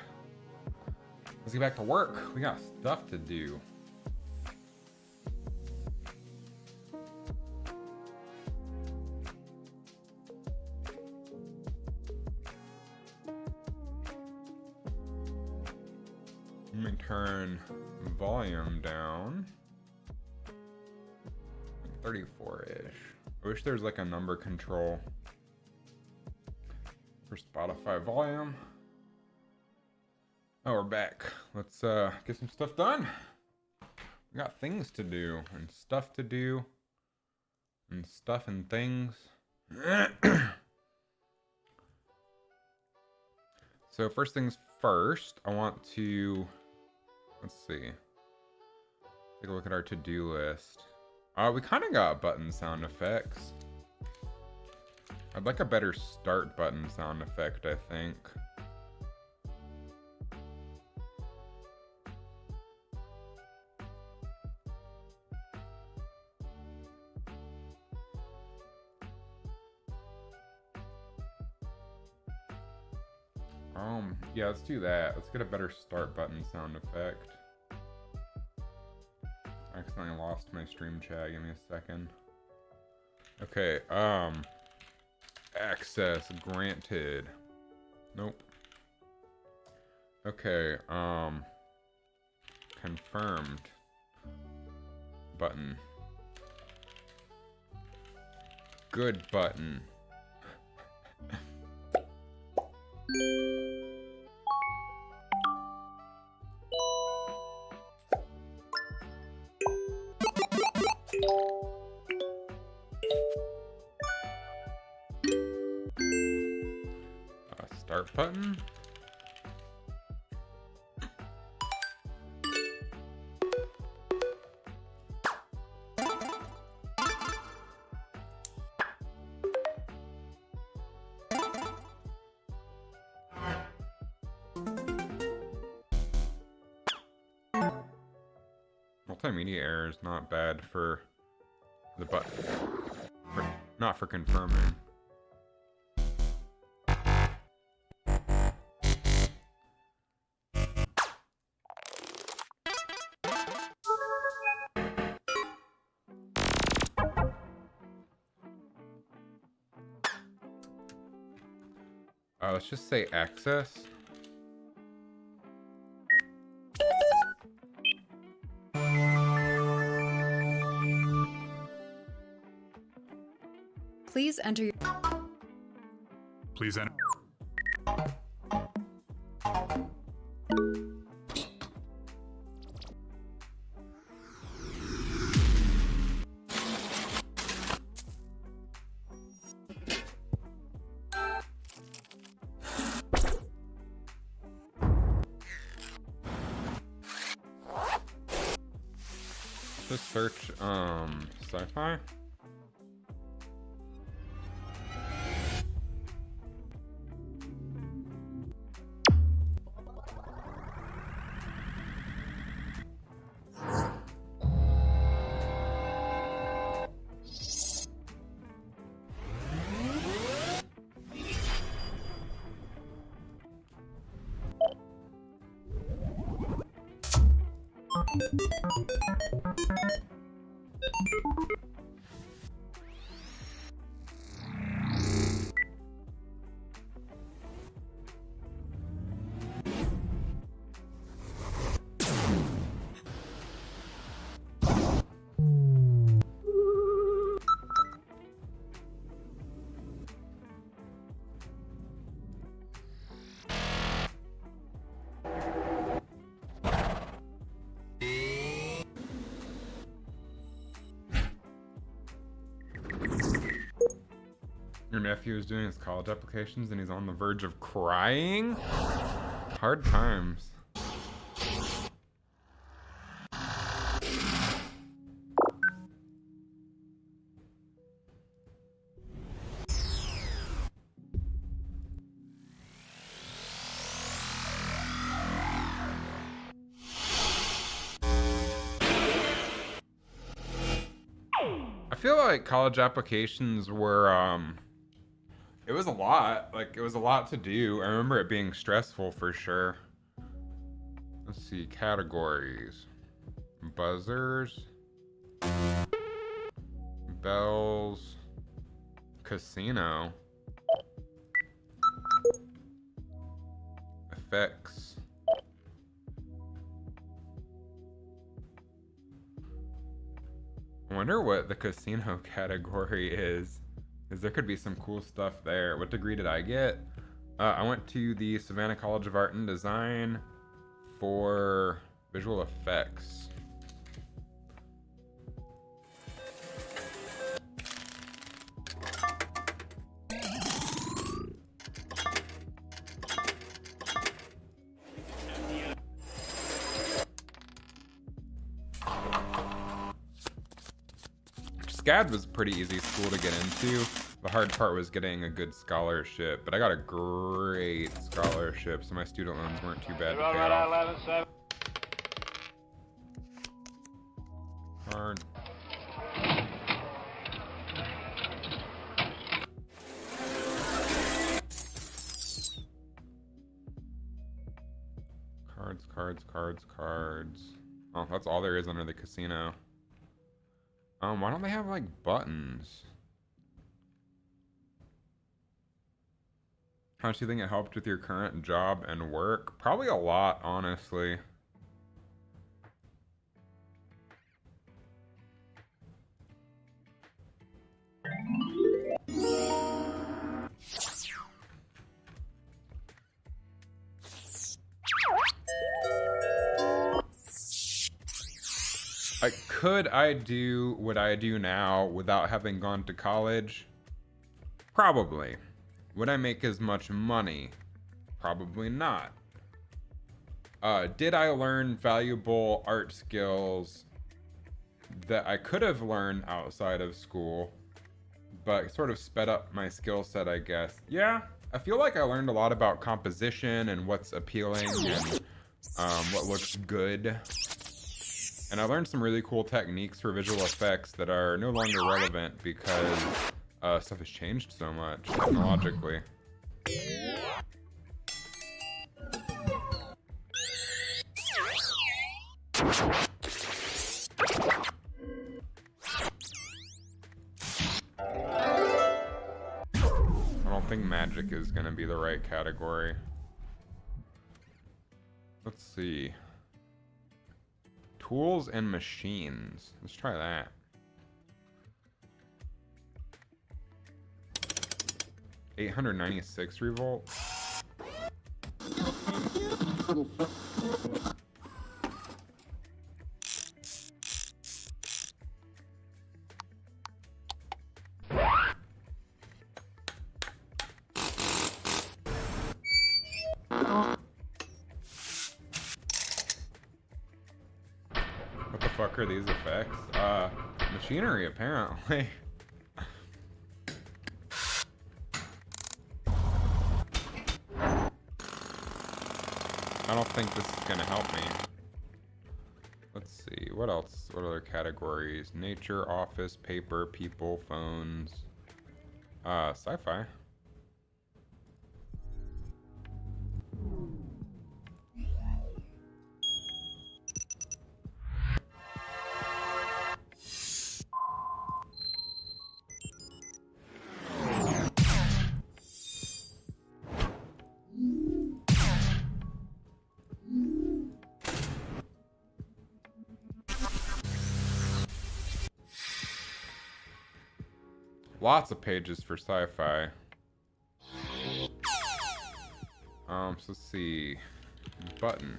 Let's get back to work. We got stuff to do. Let me turn volume down. 34-ish. I wish there's like a number control for Spotify volume. Oh, we're back. Let's get some stuff done. We got things to do and stuff to do and stuff and things. So first things first, I want to, let's see, take a look at our to-do list. We kind of got button sound effects. I'd like a better start button sound effect, I think. Yeah, let's do that. Let's get a better start button sound effect. I accidentally lost my stream chat. Give me a second. Okay, access granted. Nope. Okay, confirmed button. Good button. Start button. Multimedia error is not bad for the button. Not for confirming. Let's just say access. Please enter your... Please enter. Just search sci-fi. Your nephew is doing his college applications and he's on the verge of crying? Hard times. I feel like college applications were It was a lot. Like, it was a lot to do. I remember it being stressful for sure. Let's see, categories. Buzzers. Bells. Casino. Effects. I wonder what the casino category is. Because there could be some cool stuff there. What degree did I get? I went to the Savannah College of Art and Design for visual effects. SCAD was a pretty easy school to get into. The hard part was getting a good scholarship, but I got a great scholarship, so my student loans weren't too bad to pay off. Hard. Cards. Oh, that's all there is under the casino. Why don't they have, like, buttons? How much do you think it helped with your current job and work? Probably a lot, honestly. Could I do what I do now without having gone to college? Probably. Would I make as much money? Probably not. Did I learn valuable art skills that I could have learned outside of school, but sort of sped up my skill set, I guess? Yeah, I feel like I learned a lot about composition and what's appealing and what looks good. And I learned some really cool techniques for visual effects that are no longer relevant because stuff has changed so much technologically. I don't think magic is going to be the right category. Let's see. Tools and machines. Let's try that. $896 revolt. What the fuck are these effects? Machinery, apparently. I don't think this is gonna help me. Let's see, what else? What other categories? Nature, office, paper, people, phones. Sci-fi. Lots of pages for sci-fi. So let's see. Button.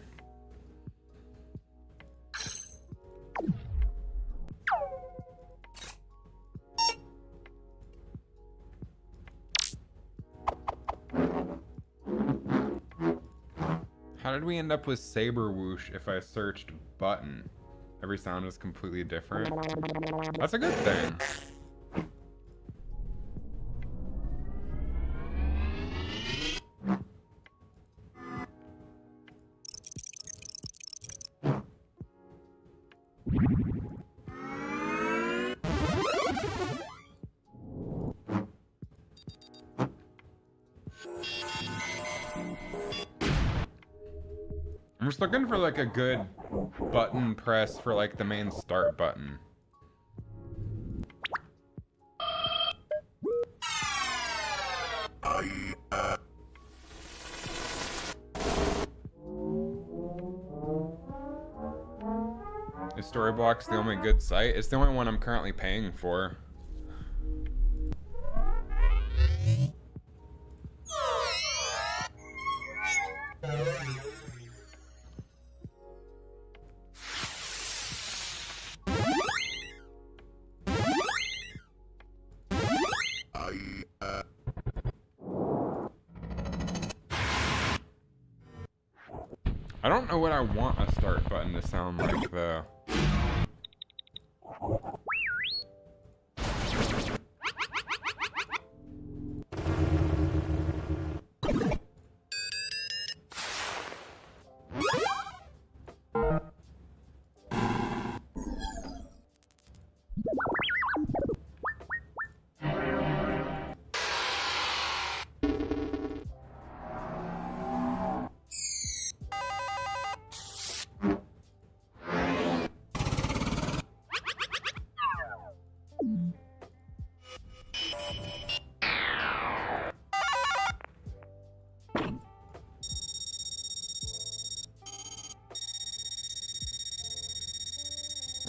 How did we end up with saber whoosh if I searched button? Every sound is completely different. That's a good thing. I'm just looking for like a good button press for like the main start button. Is Storyblocks the only good site? It's the only one I'm currently paying for. I don't know what I want a start button to sound like though.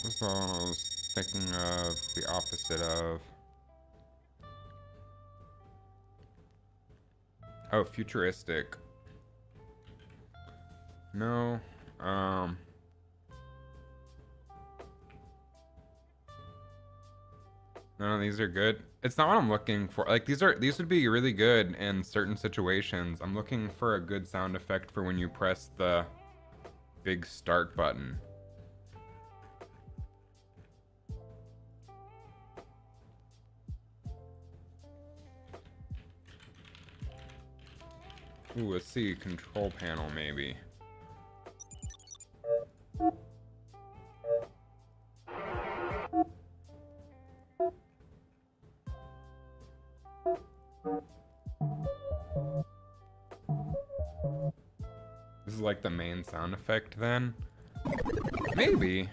That's all I was thinking of, the opposite of. Oh, futuristic. No, none of these are good. It's not what I'm looking for. Like these would be really good in certain situations. I'm looking for a good sound effect for when you press the big start button. Ooh, let's see, control panel maybe. This is like the main sound effect then? Maybe.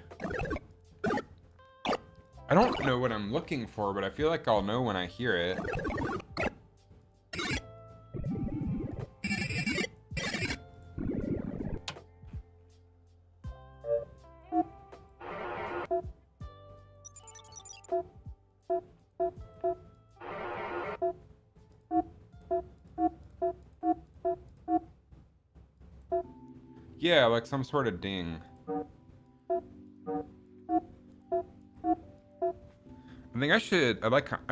I don't know what I'm looking for, but I feel like I'll know when I hear it. Yeah, like some sort of ding. I think I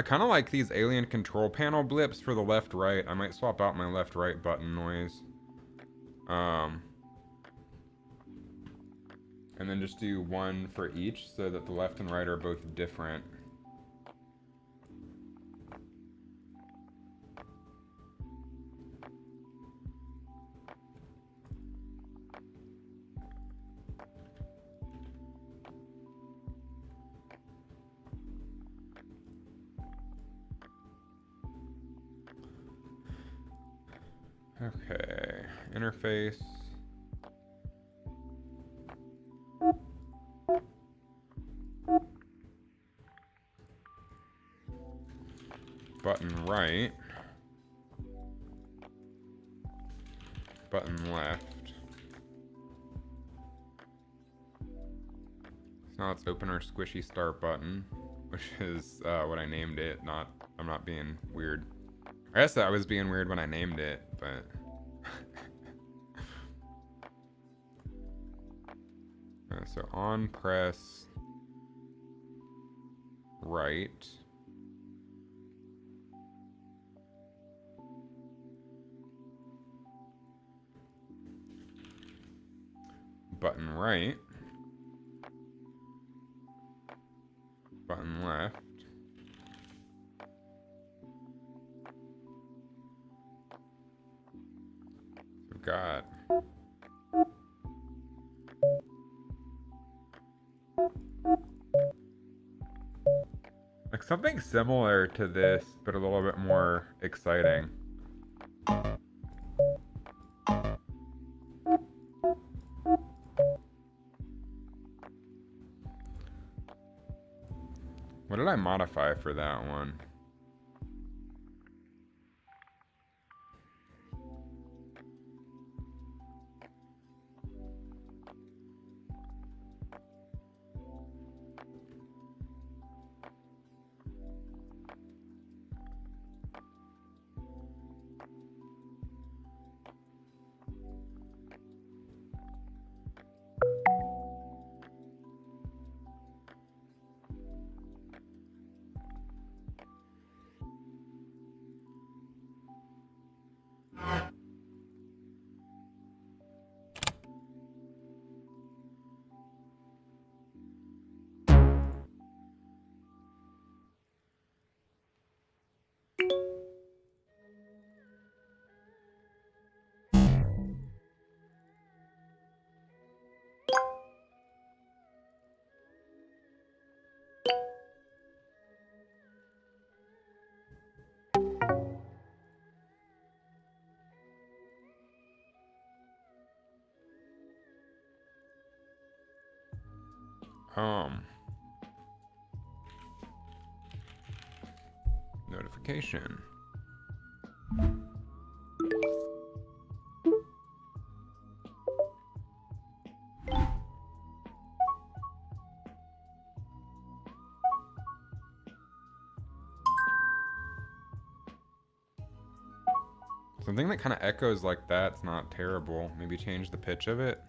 kind of like these alien control panel blips for the left right. I might swap out my left right button noise. And then just do one for each so that the left and right are both different. Okay, interface. Button right. Button left. So now let's open our squishy start button, which is what I named it. I'm not being weird. I guess I was being weird when I named it, but so on press right. Button right. Button left. We've got like something similar to this, but a little bit more exciting. modify for that one? Notification. Something that kind of echoes like that's not terrible. Maybe change the pitch of it.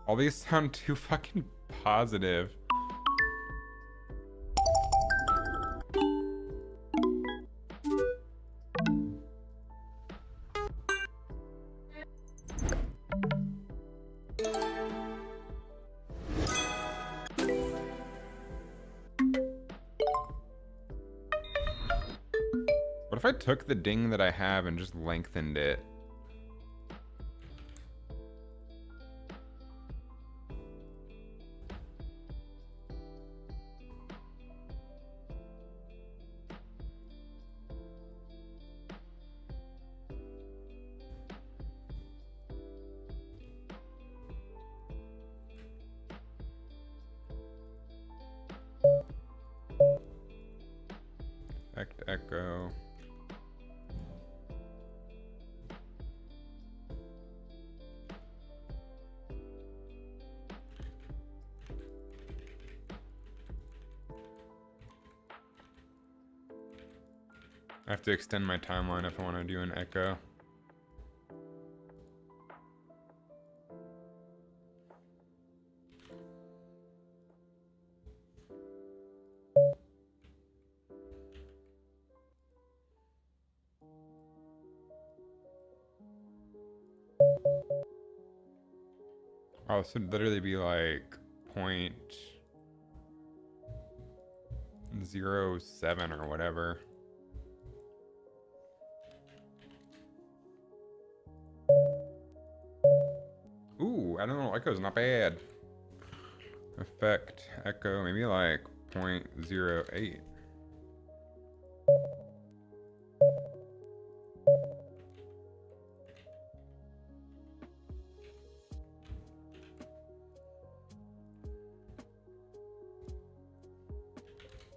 All these sound too fucking positive. What if I took the ding that I have and just lengthened it? Effect echo. I have to extend my timeline if I want to do an echo. Oh, this would literally be like 0.07 or whatever. Echo. I don't know. Echo's not bad. Effect echo, maybe like 0.08.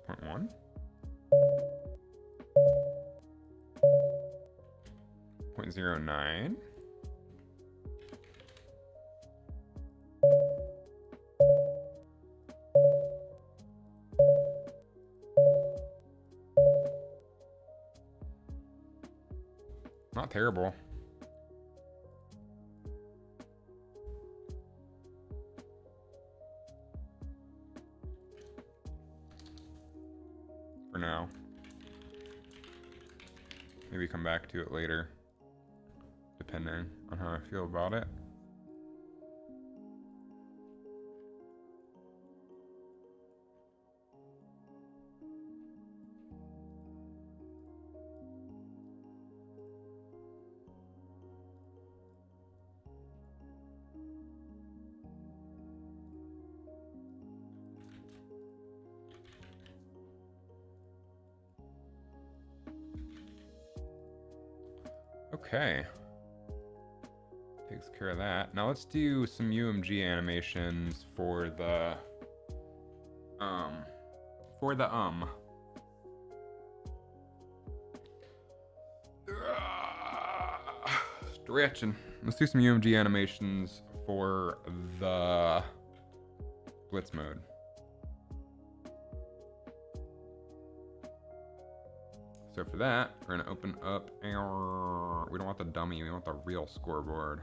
Point 1. 0.09. Not terrible. For now. Maybe come back to it later, depending on how I feel about it. Okay. Takes care of that. Now let's do some UMG animations for the stretching. Let's do some UMG animations for the blitz mode. So for that, we're gonna open up our, we don't want the dummy, we want the real scoreboard.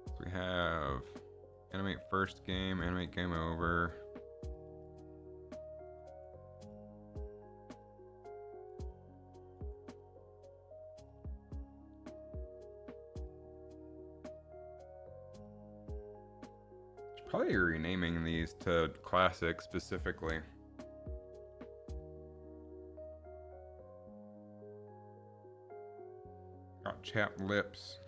So we have animate first game, animate game over. Probably renaming these to classic specifically. Got chapped lips.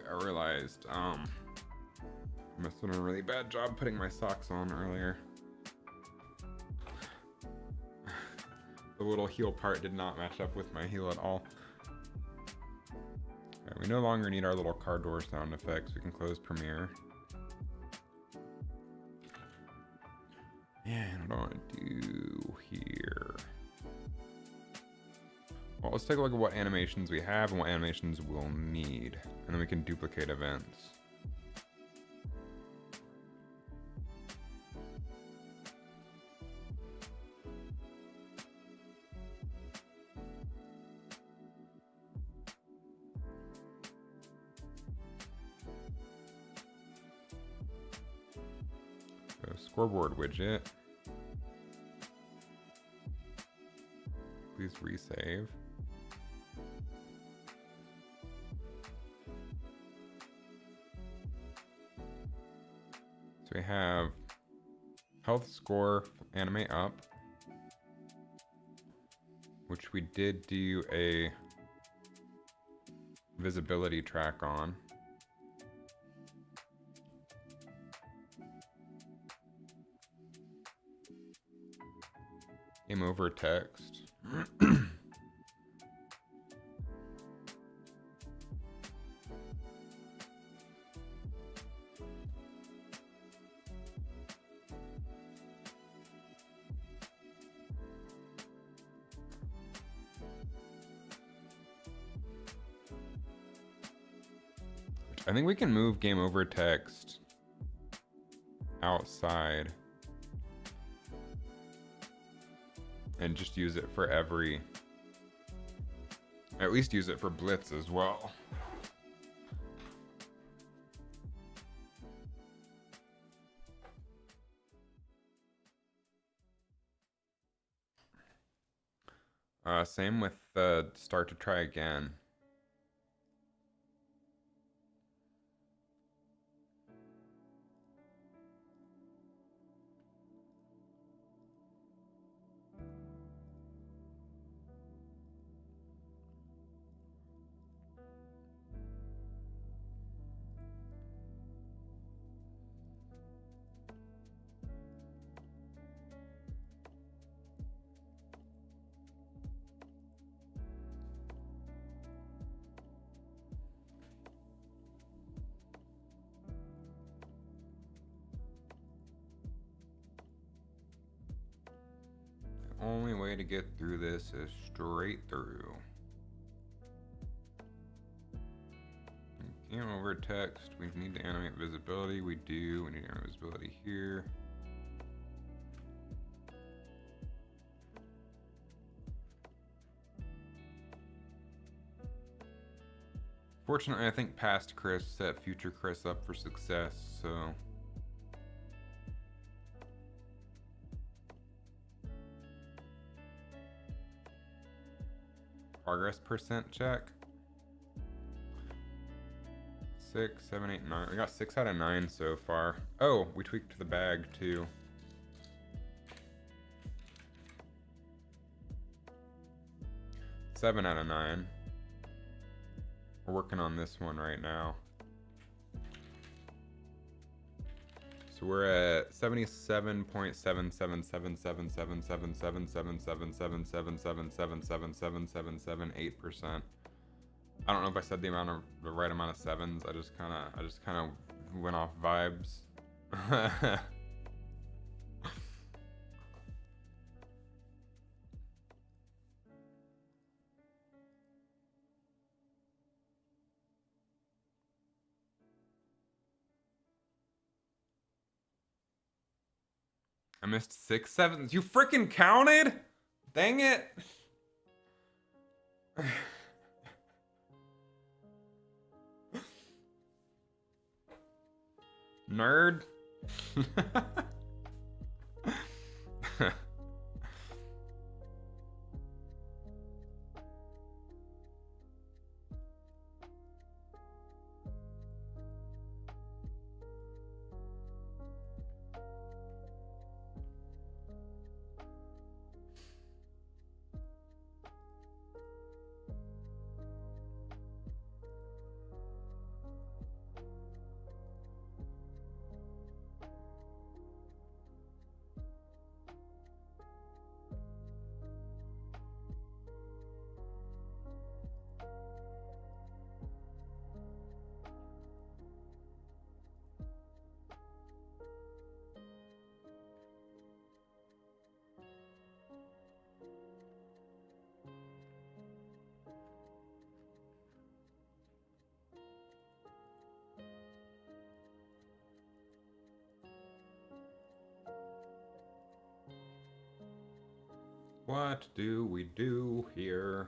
I realized I must have done a really bad job putting my socks on earlier. The little heel part did not match up with my heel at all. Right, we no longer need our little car door sound effects. We can close Premiere. And what do I want to do here? Well, let's take a look at what animations we have and what animations we'll need. And then we can duplicate events. So scoreboard widget. Please resave. So we have health score animate up, which we did do a visibility track on. Game over text. I think we can move game over text outside. and just use it for every, at least use it for blitz as well. Same with start to try again. Only way to get through this is straight through. Game over text. We need to animate visibility. We do. We need to animate visibility here. Fortunately, I think past Chris set future Chris up for success, so. Progress percent check. 6, 7, 8, 9. We got 6 out of 9 so far. Oh, we tweaked the bag too. Seven out of 9. We're working on this one right now. So we're at 77.77777777777777777778%. I don't know if I said the right amount of sevens. I just kind of went off vibes. I missed 6 sevens. You freaking counted? Dang it. Nerd. What do we do here?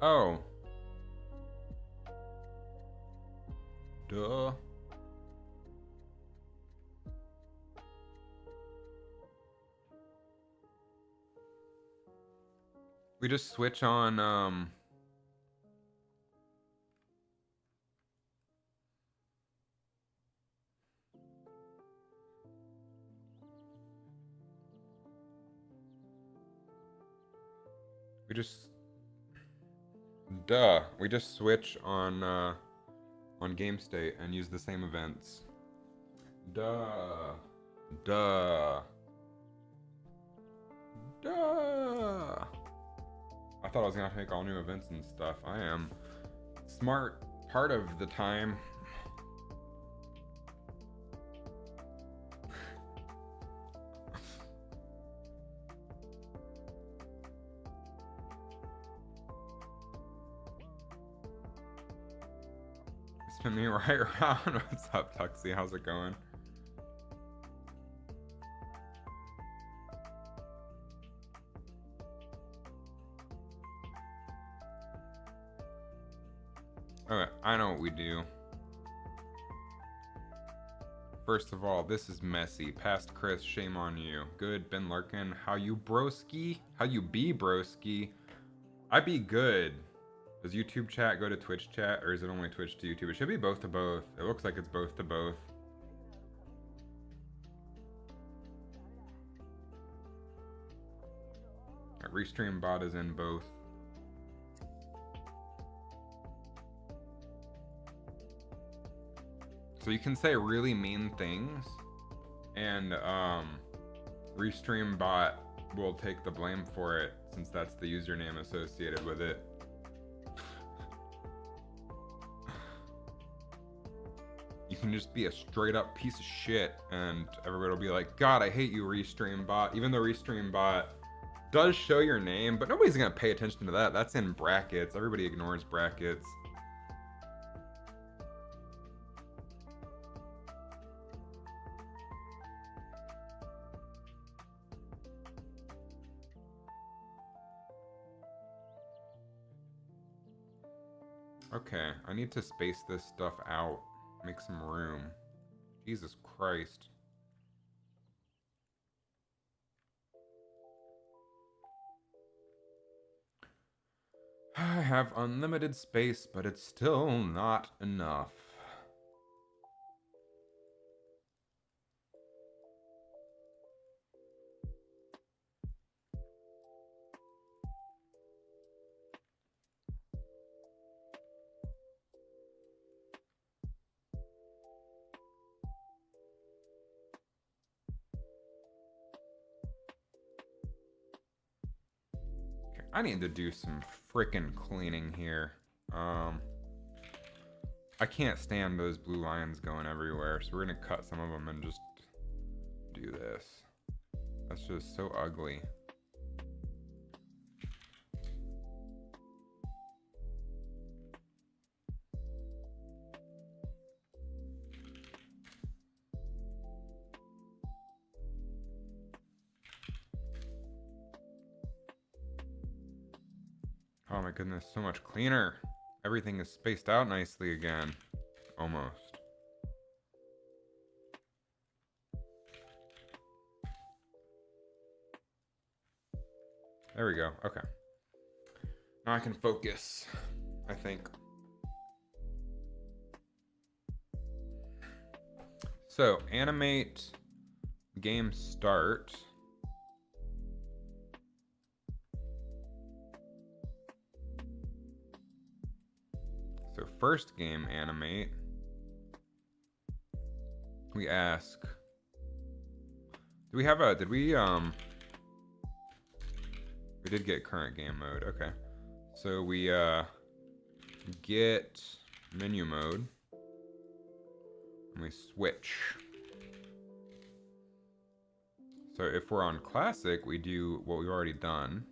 Oh. Duh. We just switch on, we just switch on game state and use the same events. Duh. I thought I was gonna have to make all new events and stuff. I am smart part of the time. spin me right around. What's up, Tuxie? How's it going? Okay, I know what we do. First of all, this is messy. Past Chris, shame on you. Good, Ben Larkin. How you broski? How you be broski? I be good. Does YouTube chat go to Twitch chat, or is it only Twitch to YouTube? It should be both to both. It looks like it's both to both. Restream bot is in both. So you can say really mean things, and Restream bot will take the blame for it, since that's the username associated with it. You can just be a straight up piece of shit, and everybody will be like, God, I hate you, Restream bot. Even though Restream bot does show your name, but nobody's gonna pay attention to that. That's in brackets. Everybody ignores brackets. Okay, I need to space this stuff out. Make some room. Jesus Christ. I have unlimited space, but it's still not enough. I need to do some frickin' cleaning here. I can't stand those blue lines going everywhere, so we're gonna cut some of them and just do this. That's just so ugly. Oh my goodness, so much cleaner. Everything is spaced out nicely again. Almost. There we go. Okay. Now I can focus, I think. So, animate game start. So first game animate, we ask, do we have a, we did get current game mode, okay. So we get menu mode, and we switch. So if we're on classic, we do what we've already done.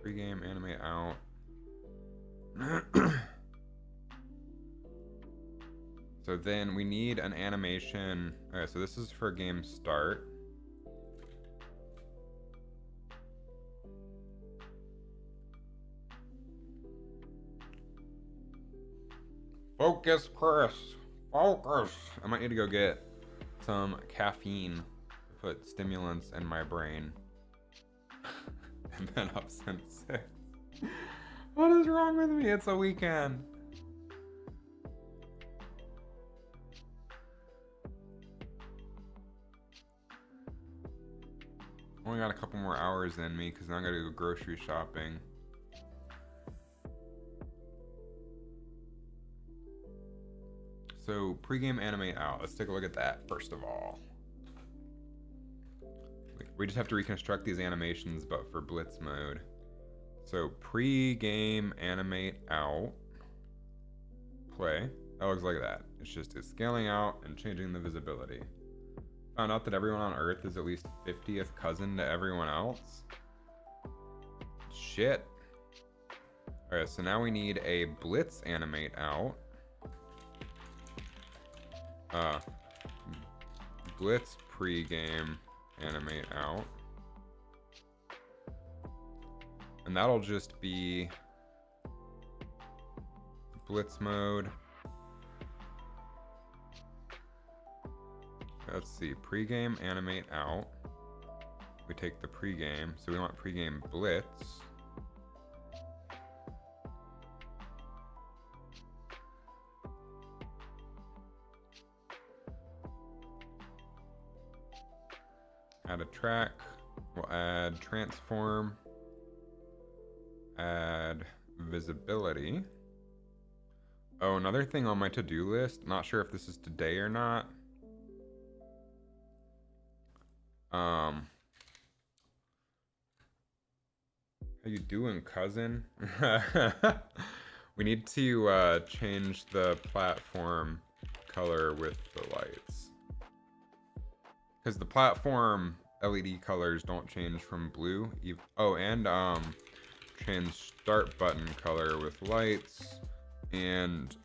Pre-game animate out. So then we need an animation. Okay, so this is for game start. Focus, Chris. Focus. I might need to go get some caffeine to put stimulants in my brain. I've been up since 6. What is wrong with me? It's a weekend. Only got a couple more hours in me because now I gotta go grocery shopping. So pregame animate out. Let's take a look at that first of all. We just have to reconstruct these animations, but for blitz mode. So pre-game animate out. play. That looks like that. It's just scaling out and changing the visibility. Found out that everyone on Earth is at least 50th cousin to everyone else. Shit. Alright, so now we need a blitz animate out. Blitz pregame animate out. And that'll just be blitz mode. Let's see, pregame animate out. We take the pregame, so we want pregame blitz. Add a track. We'll add transform. Add visibility. Oh, another thing on my to-do list. Not sure if this is today or not. How you doing, cousin? We need to change the platform color with the lights. Because the platform LED colors don't change from blue. Oh, and change start button color with lights. And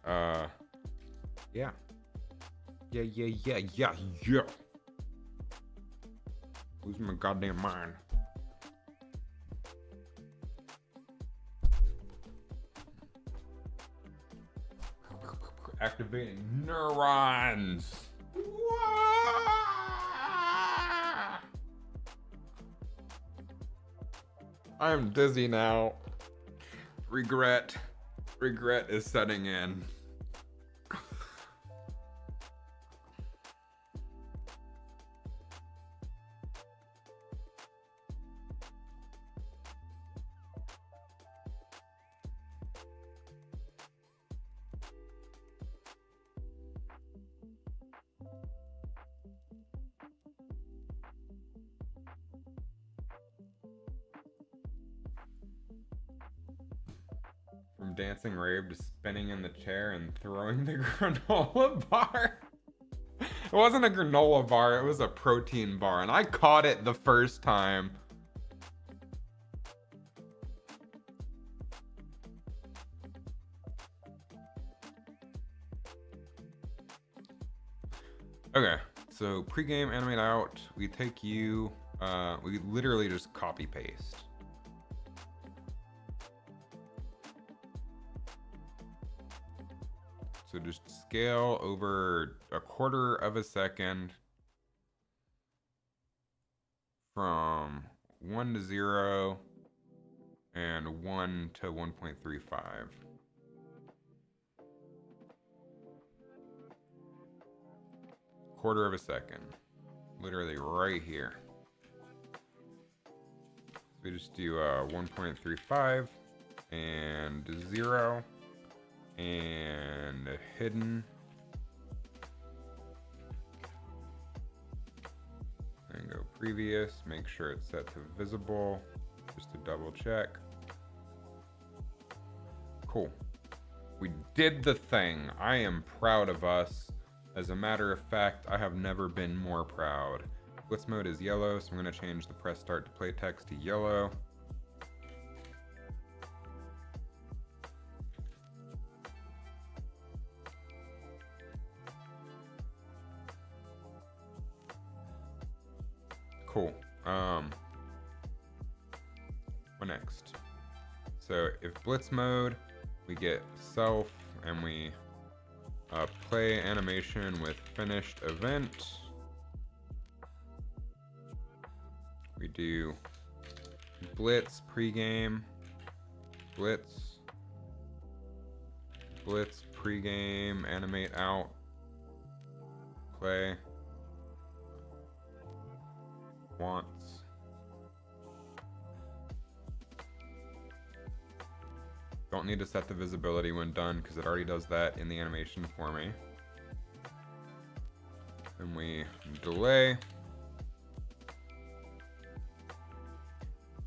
yeah. Yeah. Losing my goddamn mind. Activating neurons. I'm dizzy now. Regret is setting in. From dancing rave to spinning in the chair and throwing the granola bar. It wasn't a granola bar, it was a protein bar, and I caught it the first time. Okay, so pregame animate out. We take you, we literally just copy paste. So just scale over 1/4 of a second from 1 to 0 and 1 to 1.35. Quarter of a second, literally right here. So we just do 1.35 and 0. And hidden. And go previous, make sure it's set to visible, just to double check. Cool. We did the thing. I am proud of us. As a matter of fact, I have never been more proud. Blitz mode is yellow, so I'm gonna change the press start to play text to yellow. Cool. What next? So if blitz mode, we get self and we play animation with finished event. We do blitz pregame, blitz pregame, animate out, play. Wants. Don't need to set the visibility when done because it already does that in the animation for me. And we delay.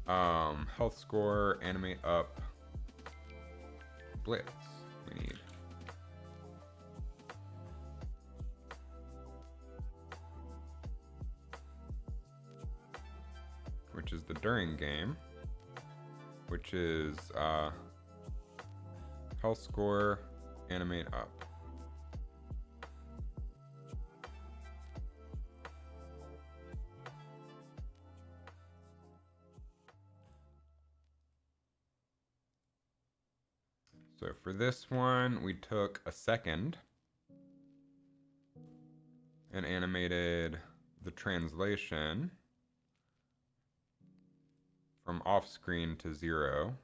Health score, animate up, blitz. We need which is the during game, which is health score, animate up. So for this one, we took a second and animated the translation from off screen to 0.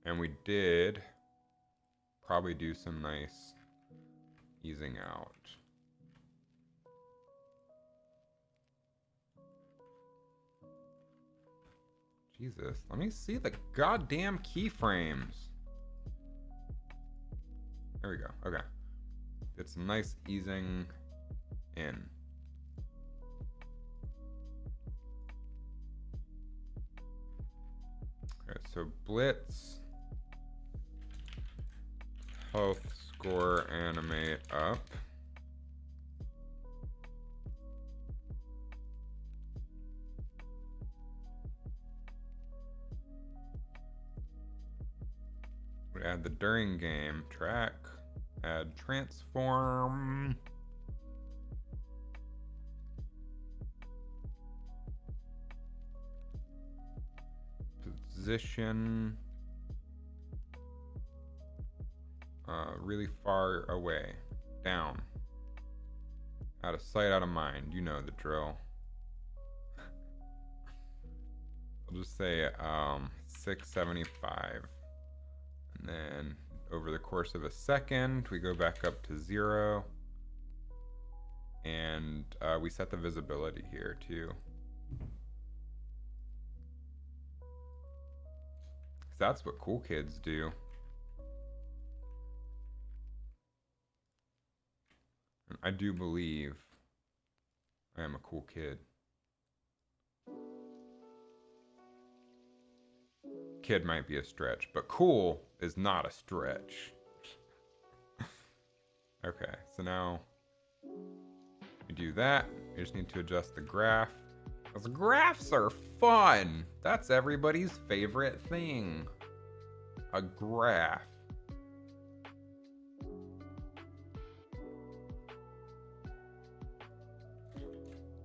And we did probably do some nice easing out. Jesus, let me see the goddamn keyframes. There we go. Okay. Did some nice easing in. Okay, so blitz, health score, animate up. We add the during game track. Add transform. Position. Really far away. Down. Out of sight, out of mind. You know the drill. I'll just say 675. And then over the course of a second, we go back up to 0. And we set the visibility here too. That's what cool kids do. And I do believe I am a cool kid. Kid might be a stretch, but cool is not a stretch. Okay, so now we do that. We just need to adjust the graph. Because graphs are fun. That's everybody's favorite thing. A graph.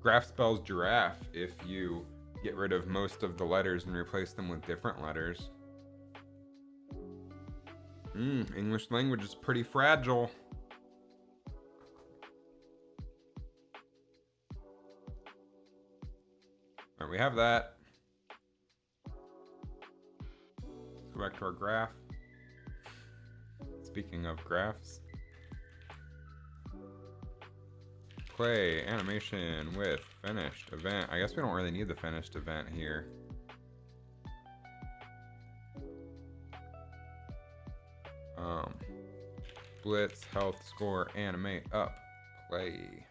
Graph spells giraffe if you get rid of most of the letters and replace them with different letters. English language is pretty fragile. All right, we have that. Let's go back to our graph. Speaking of graphs. Play animation with finished event. I guess we don't really need the finished event here. Blitz, health score, animate up, play.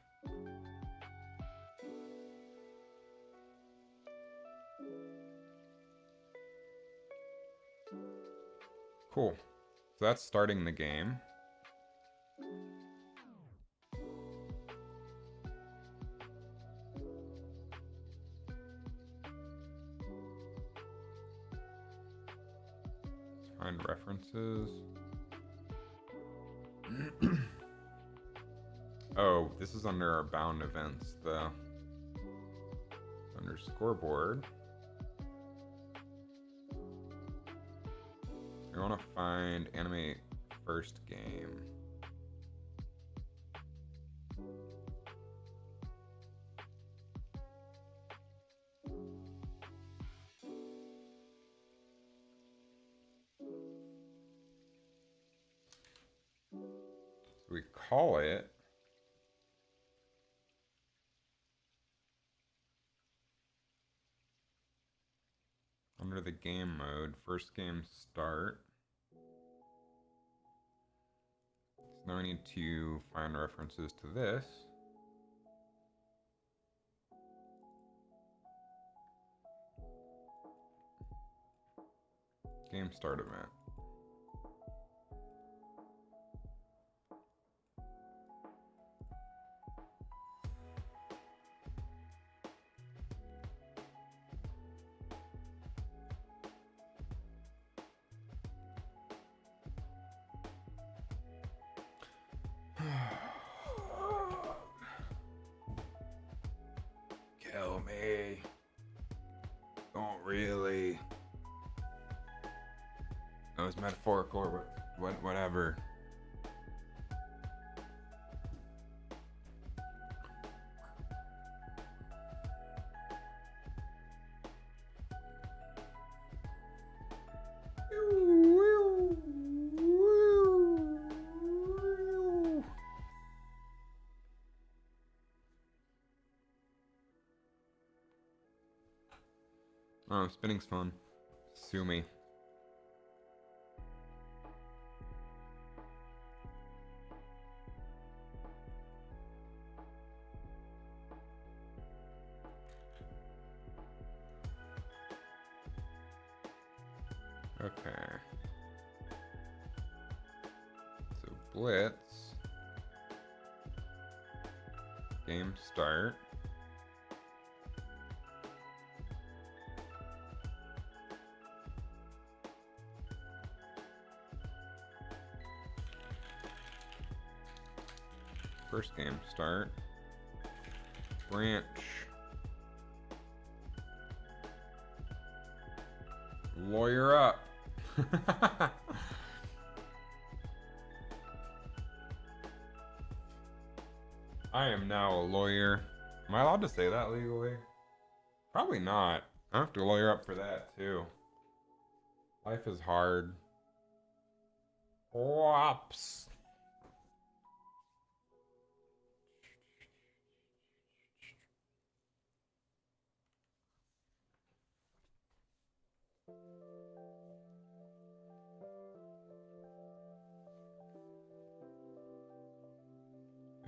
Cool. So that's starting the game. Find references. Oh, this is under our bound events, though. Under scoreboard. We want to find animate first game. So we call it under the game mode, first game start. So now we need to find references to this. Game start event. really. That was metaphorical or whatever. Oh, spinning's fun. Sue me. Okay. So blitz. Game start. First game start. Branch. Lawyer up. I am now a lawyer. Am I allowed to say that legally? Probably not. I have to lawyer up for that too. Life is hard. Whoops.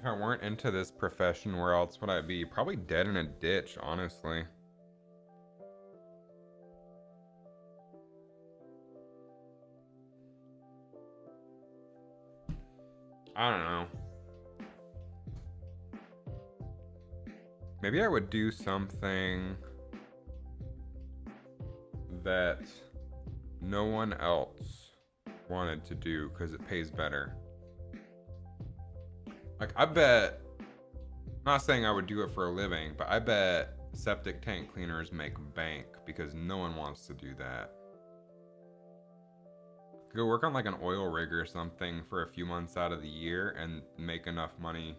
If I weren't into this profession, where else would I be? Probably dead in a ditch, honestly. I don't know. Maybe I would do something that no one else wanted to do because it pays better. Like, I bet, I'm not saying I would do it for a living, but I bet septic tank cleaners make bank because no one wants to do that. Go work on like an oil rig or something for a few months out of the year and make enough money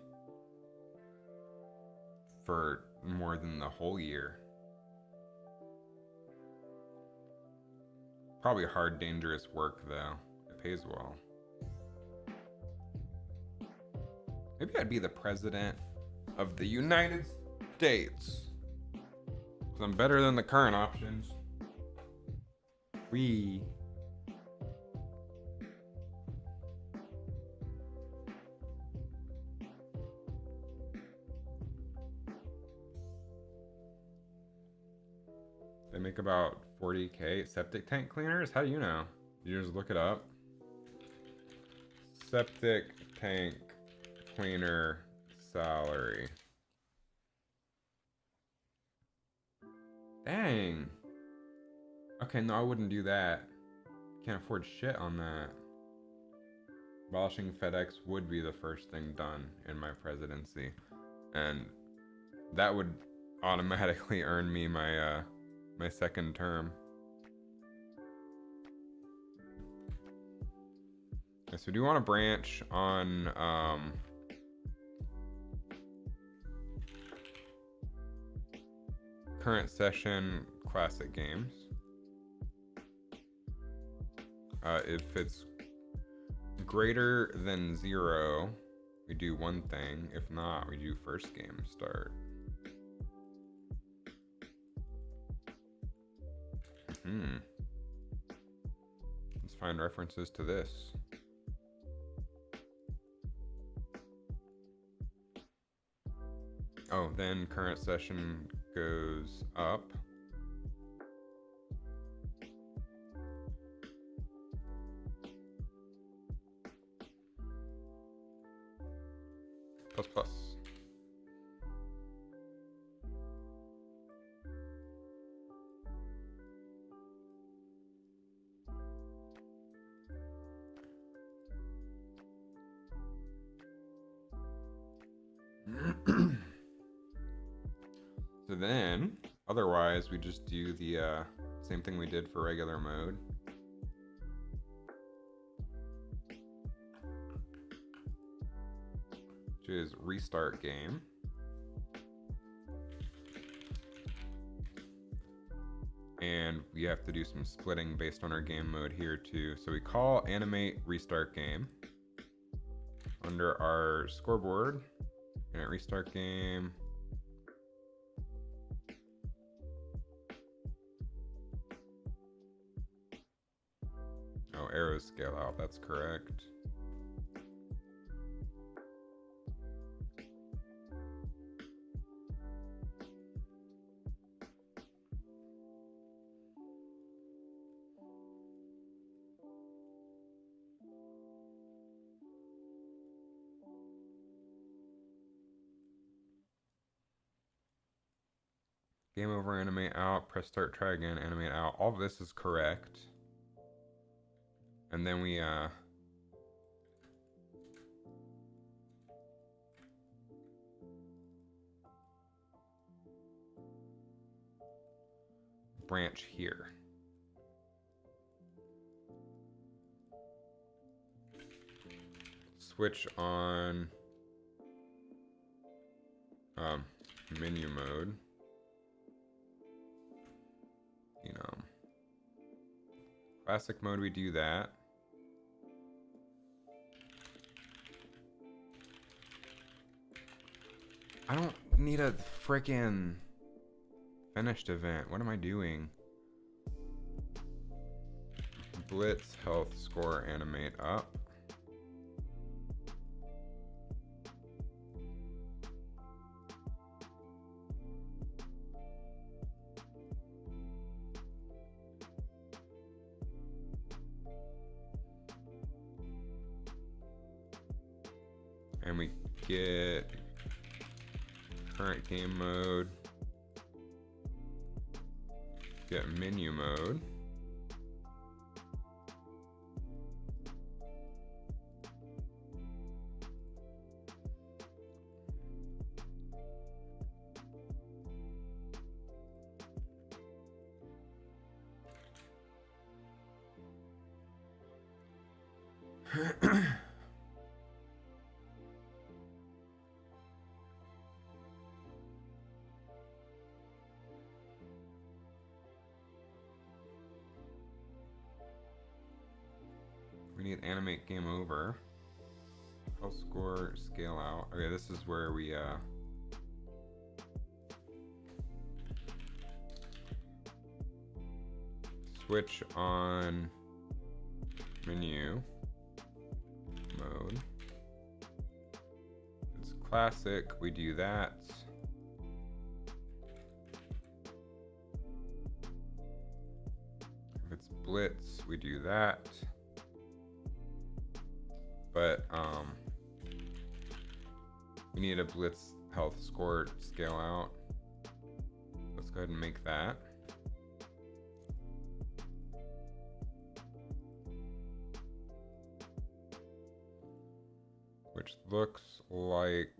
for more than the whole year. Probably hard, dangerous work though. It pays well. Maybe I'd be the president of the United States. Because I'm better than the current options. Wee. They make about 40K septic tank cleaners? How do you know? You just look it up. Septic tank cleaner salary. Dang. Okay, no, I wouldn't do that. Can't afford shit on that. Abolishing FedEx would be the first thing done in my presidency. And that would automatically earn me my my second term. Okay, so do you want to branch on current session classic games? If it's greater than 0, we do one thing. If not, we do first game start. Let's find references to this. Oh, then current session goes up. Plus plus. So then, Otherwise, we just do the same thing we did for regular mode. Which is restart game. And we have to do some splitting based on our game mode here too. So we call animate restart game under our scoreboard. And at restart game, oh, arrows scale out, that's correct. Game over, animate out, press start, try again, animate out. All of this is correct. And then we branch here. Switch on menu mode. You know, classic mode, we do that. I don't need a freaking finished event. What am I doing? Blitz, health, score, animate up. And we get current game mode, get menu mode. We need animate game over. Health score, scale out. Okay, this is where we switch on menu mode. If it's classic, we do that. If it's blitz, we do that. But we need a blitz health score scale out. Let's go ahead and make that. Which looks like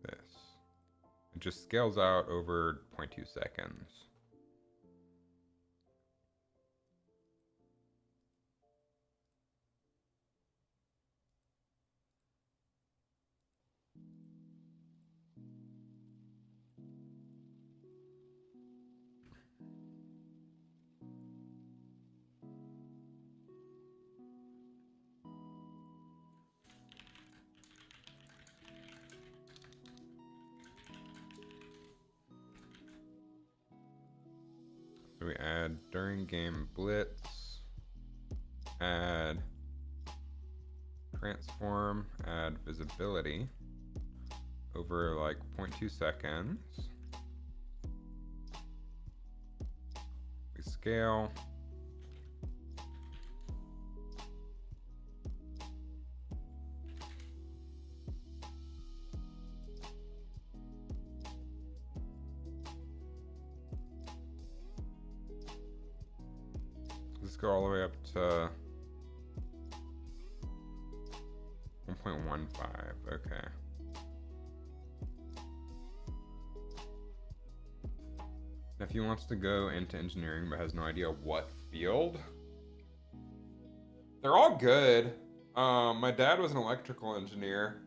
this. It just scales out over 0.2 seconds. So we add during game blitz, add transform, add visibility over like 0.2 seconds. We scale. Let's go all the way up to 1.15. Okay. If he wants to go into engineering but has no idea what field, they're all good. My dad was an electrical engineer,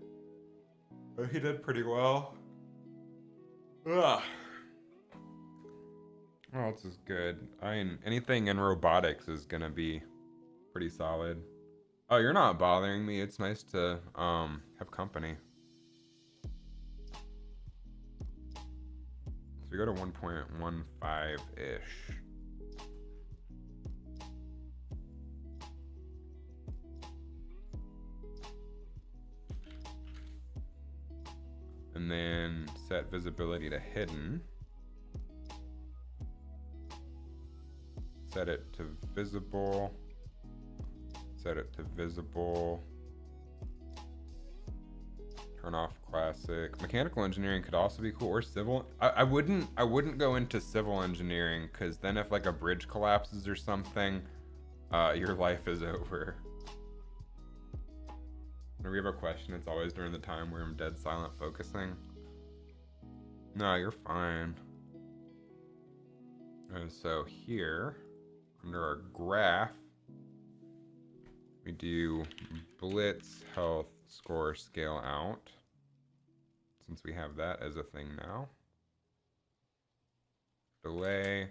but he did pretty well. Ugh. What else is good? I mean, anything in robotics is gonna be pretty solid. Oh, you're not bothering me. It's nice to have company. So we go to 1.15-ish. And then set visibility to hidden. Set it to visible. Set it to visible. Turn off classic. Mechanical engineering could also be cool, or civil. I wouldn't go into civil engineering, because then if like a bridge collapses or something, your life is over. When we have a question, it's always during the time where I'm dead silent focusing. No, you're fine. And so here, under our graph, we do blitz health score scale out, since we have that as a thing now. Delay,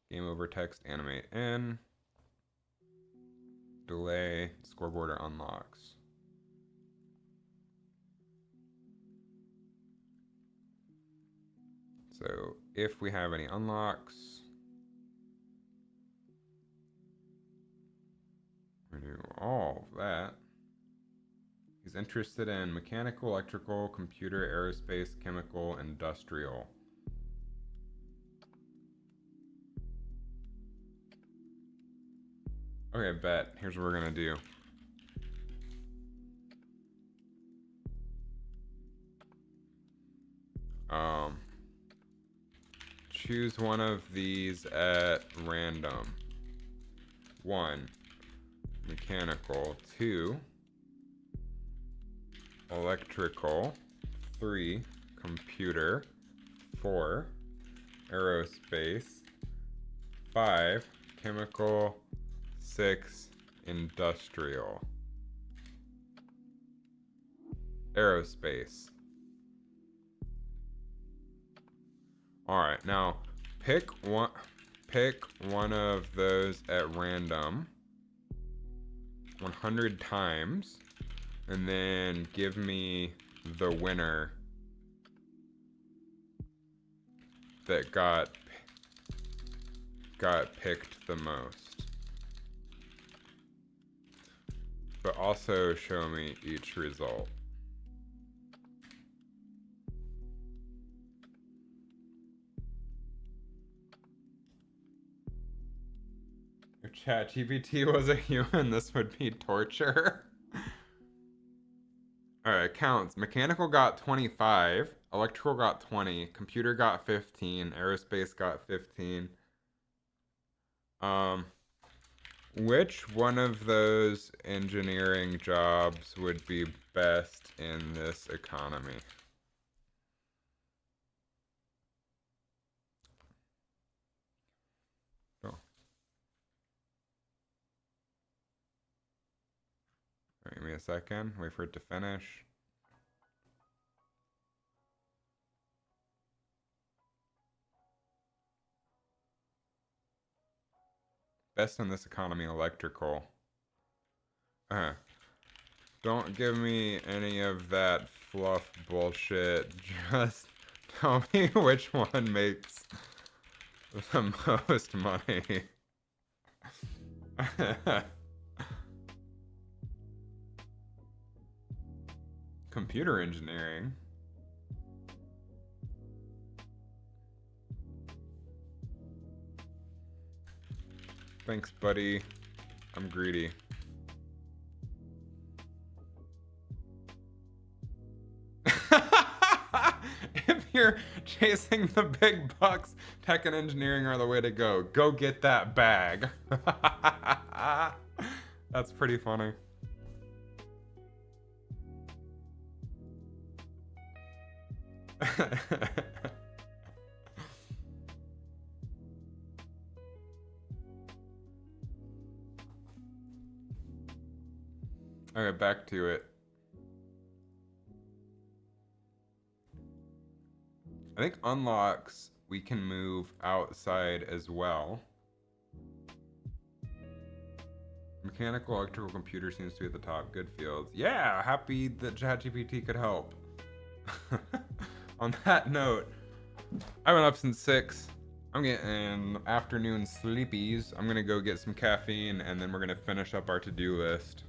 game over text animate in. Delay, scoreboard or unlocks. So if we have any unlocks, we do all of that. He's interested in mechanical, electrical, computer, aerospace, chemical, industrial. Okay, bet. Here's what we're gonna do. Choose one of these at random. 1, mechanical. 2, electrical. 3, computer. 4, aerospace. 5, chemical. 6, industrial. Aerospace. All right, now pick one of those at random 100 times, and then give me the winner that got picked the most. But also show me each result. If ChatGPT was a human, this would be torture. Alright, counts. Mechanical got 25, electrical got 20, computer got 15, aerospace got 15. Which one of those engineering jobs would be best in this economy? Oh. Give me a second. Wait for it to finish. Best in this economy, electrical. Don't give me any of that fluff bullshit. Just tell me which one makes the most money. Computer engineering. Thanks, buddy. I'm greedy. If you're chasing the big bucks, tech and engineering are the way to go. Go get that bag. That's pretty funny. Okay, back to it. I think unlocks we can move outside as well. Mechanical, electrical, computer seems to be at the top. Good fields. Yeah, happy that ChatGPT could help. On that note, I've been up since 6. I'm getting afternoon sleepies. I'm gonna go get some caffeine and then we're gonna finish up our to-do list.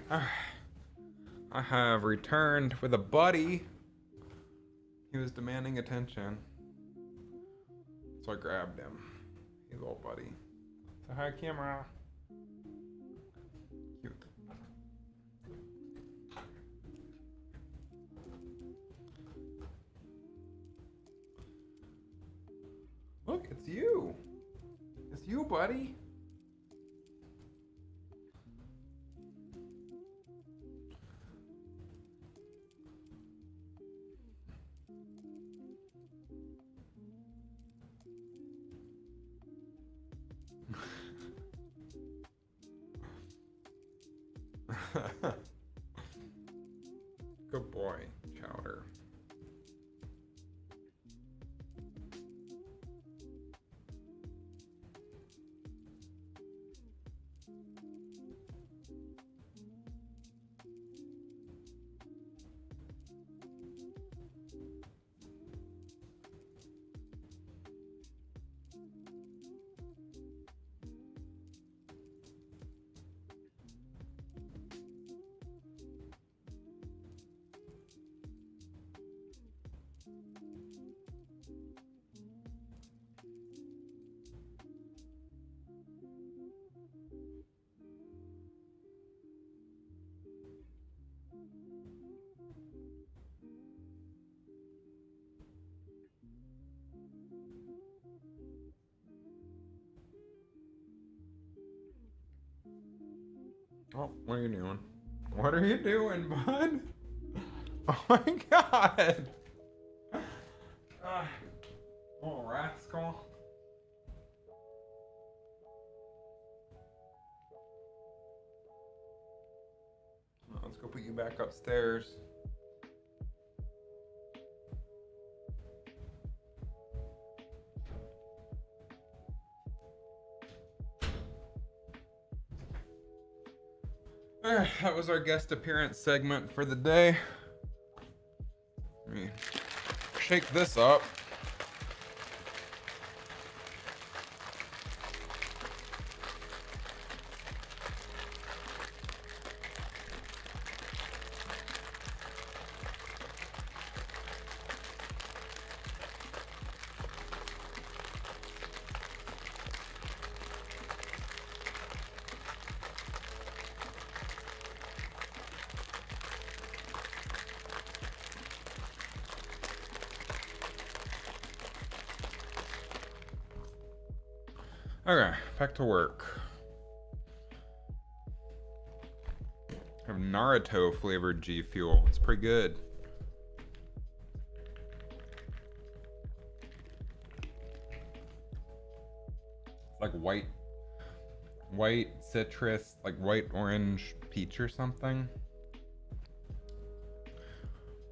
I have returned with a buddy. He was demanding attention. So I grabbed him. He's a little buddy. Say hi, camera. Cute. Look, it's you. It's you, buddy. Good boy, Chowder. Oh, what are you doing? What are you doing, bud? Oh my god! Little rascal. Let's go put you back upstairs. That was our guest appearance segment for the day. Let me shake this up. Okay, back to work. I have Naruto flavored G Fuel. It's pretty good. It's like white citrus, like white orange peach or something.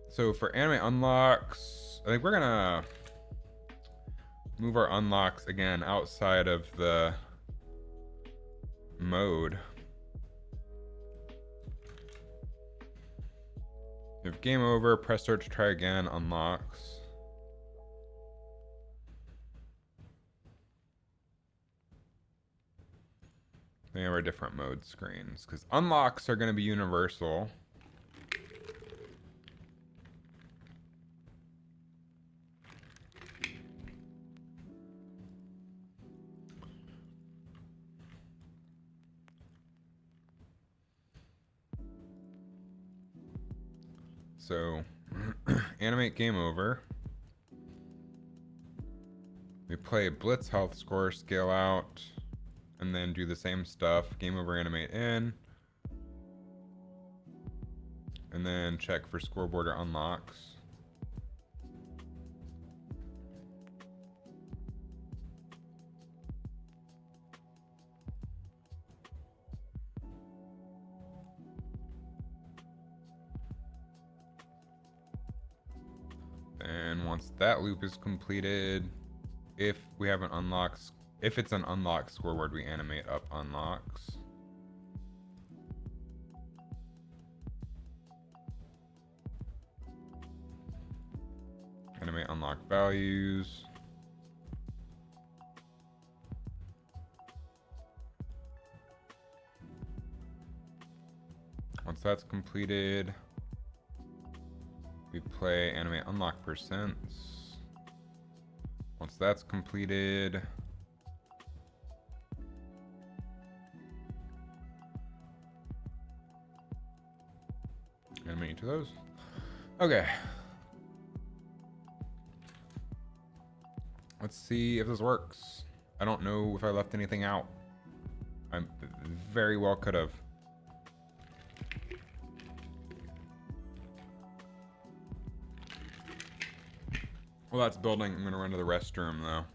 So for anime unlocks, I think we're gonna move our unlocks again outside of the mode. If game over, press start to try again, unlocks. They have our different mode screens because unlocks are going to be universal. So, animate game over. We play Blitz health score, scale out, and then do the same stuff. Game over, animate in. And then check for scoreboard or unlocks. And once that loop is completed, if we have an unlocks, if it's an unlocked scoreboard, we animate up unlocks. Animate unlock values. Once that's completed, we play animate unlock percents. Once that's completed, animate each of those. Okay. Let's see if this works. I don't know if I left anything out. I very well could have. Well, that's building. I'm gonna run to the restroom though.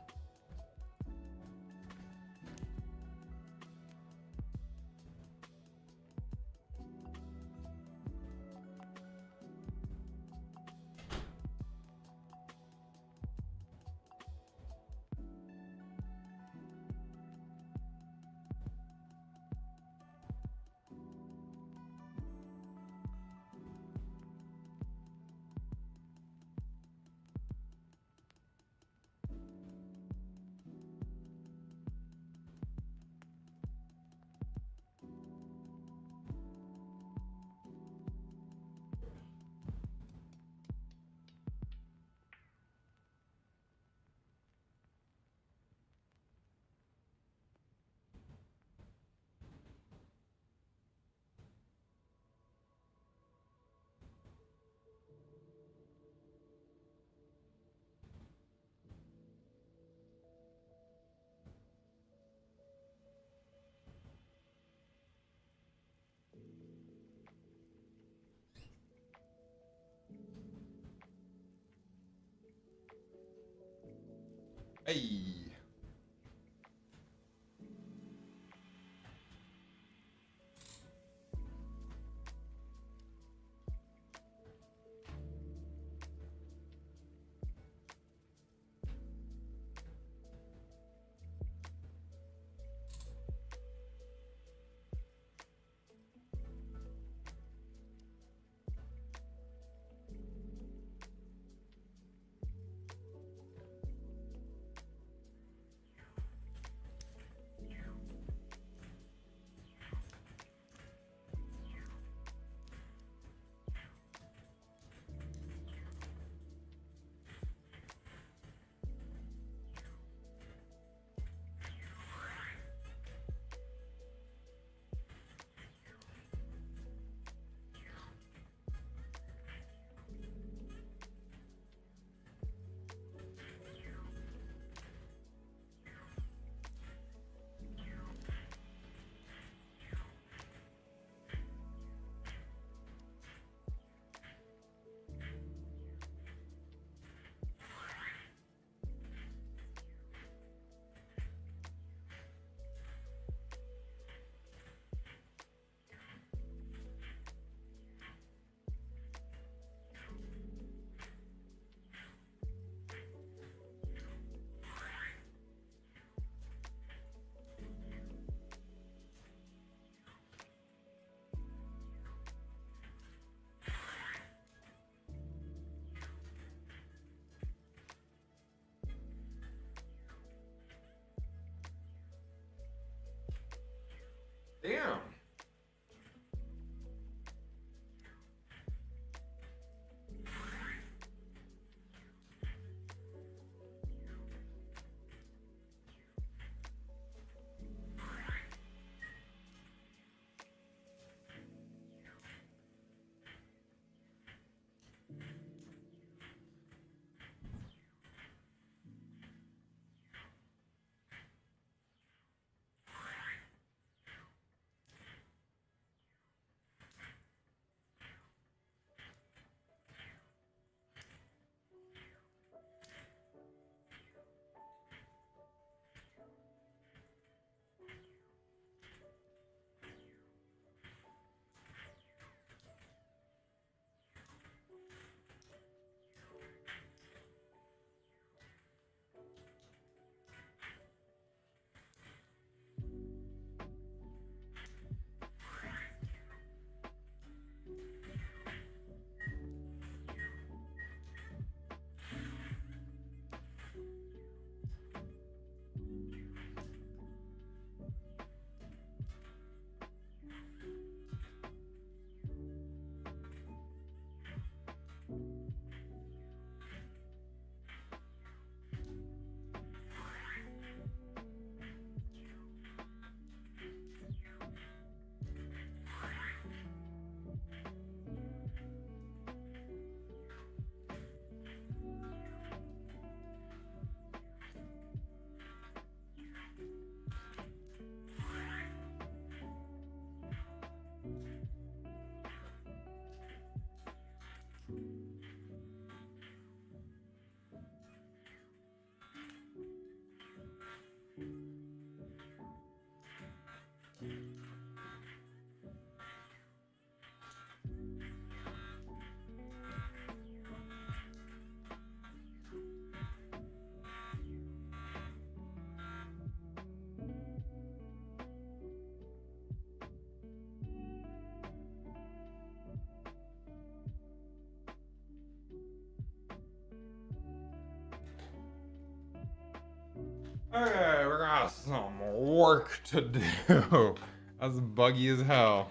Okay, we got some work to do. That's buggy as hell.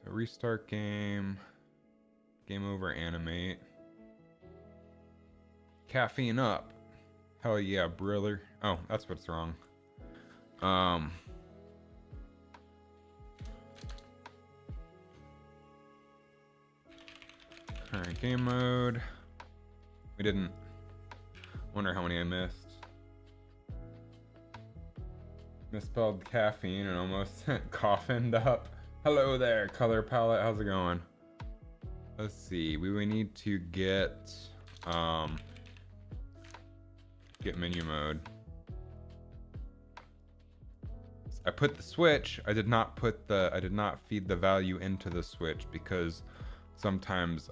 So restart game. Game over, animate. Caffeine up. Hell yeah, brother. Oh, that's what's wrong. Alright, game mode. We didn't. Wonder how many I missed. Misspelled caffeine and almost coffined up. Hello there, color palette. How's it going? Let's see. We would need to get menu mode. I put the switch. I did not feed the value into the switch because sometimes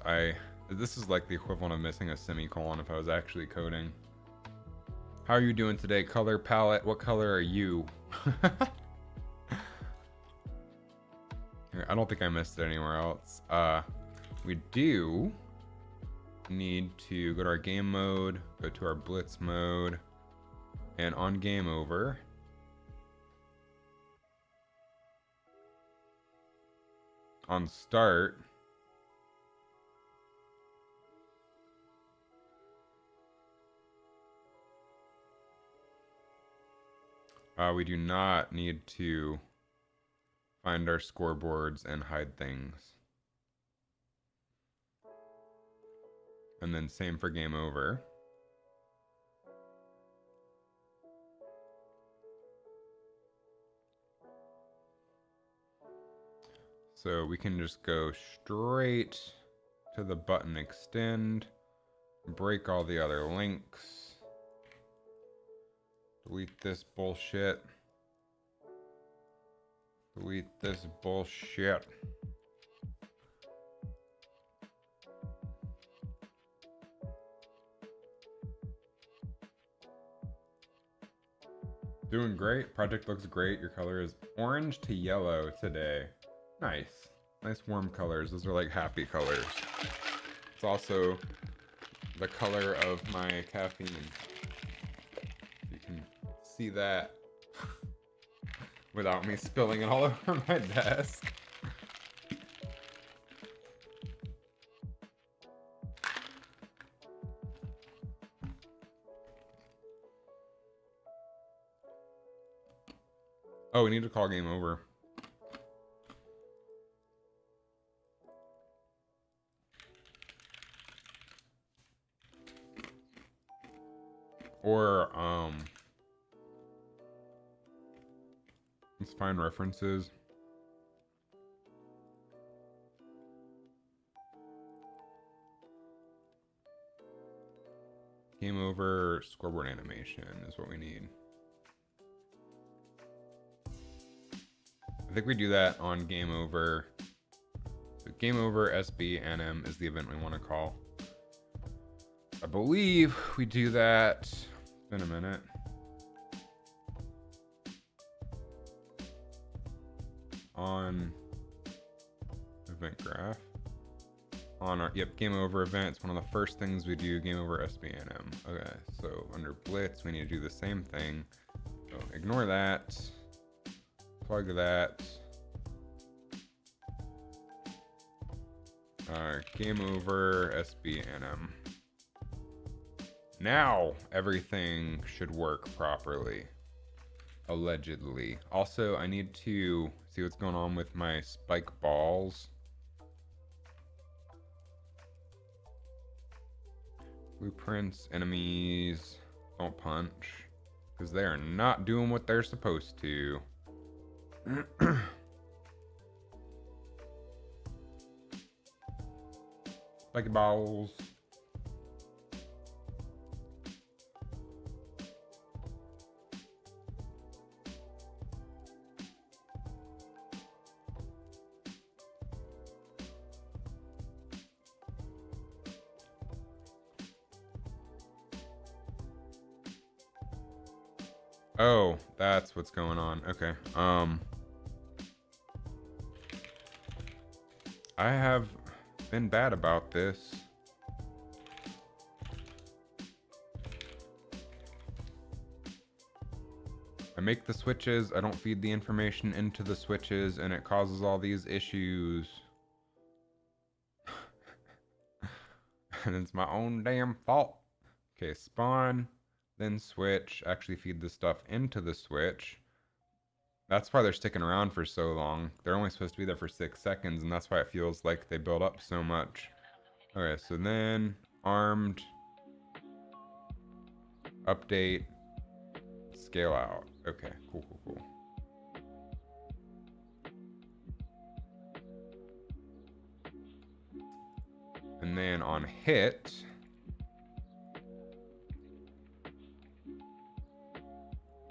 this is like the equivalent of missing a semicolon if I was actually coding. How are you doing today? Color palette. What color are you? I don't think I missed it anywhere else. We do need to go to our game mode, go to our blitz mode, and on game over, on start, we do not need to find our scoreboards and hide things. And then same for game over. So we can just go straight to the button extend, break all the other links, delete this bullshit, delete this bullshit. Doing great. Project looks great. Your color is orange to yellow today. Nice. Nice warm colors. Those are like happy colors. It's also the color of my caffeine. You can see that without me spilling it all over my desk. Oh, we need to call game over. Or, let's find references. Game over, scoreboard animation is what we need. I think we do that on game over. So game over SB NM is the event we want to call. I believe we do that. It's been a minute. On event graph. On our game over event, it's one of the first things we do. Game over SBNM. Okay, so under Blitz, we need to do the same thing. So ignore that. Plug that. Game over SBNM. Now everything should work properly. Allegedly. Also, I need to see what's going on with my spike balls. Blueprints, enemies, don't punch. Because they are not doing what they're supposed to. Spiky balls. Oh, that's what's going on. Okay. I have been bad about this. I make the switches, I don't feed the information into the switches, and it causes all these issues. And it's my own damn fault. Okay, spawn, then switch, actually feed the stuff into the switch. That's why they're sticking around for so long. They're only supposed to be there for 6 seconds, and that's why it feels like they build up so much. Okay, so then armed, update, scale out. Okay, cool, cool, cool. And then on hit,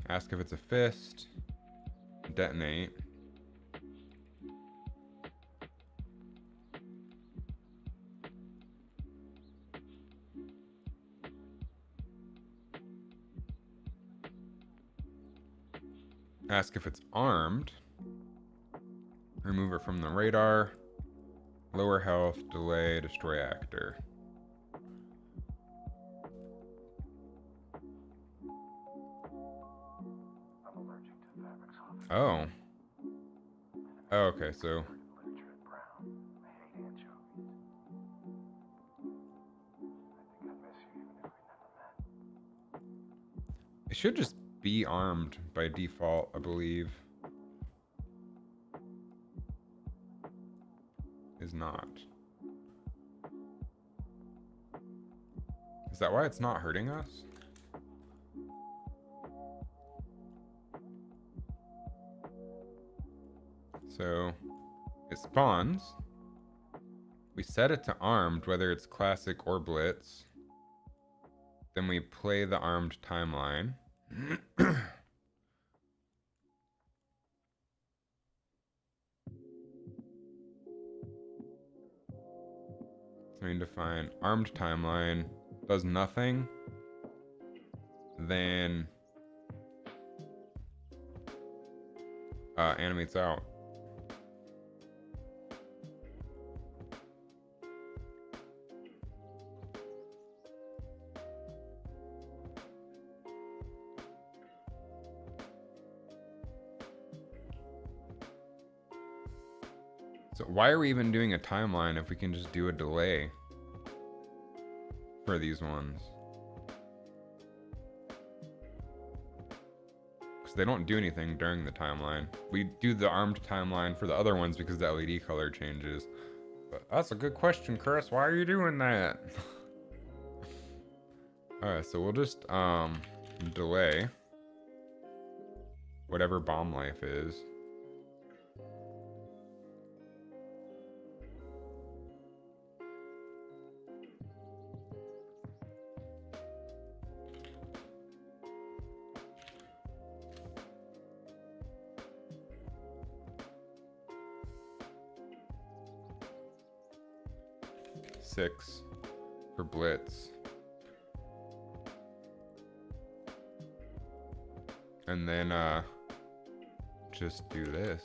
ask if it's a fist, detonate. Ask if it's armed. Remove it from the radar. Lower health, delay, destroy actor. Oh. Oh, okay, so. It should just be armed by default, I believe. Is not. Is that why it's not hurting us? So it spawns. We set it to armed, whether it's classic or blitz. Then we play the armed timeline. So we define armed timeline, does nothing, then animates out. So why are we even doing a timeline if we can just do a delay for these ones? Because they don't do anything during the timeline. We do the armed timeline for the other ones because the LED color changes. But that's a good question, Chris. Why are you doing that? Alright, so we'll just delay whatever bomb life is. Six for blitz. And then just do this.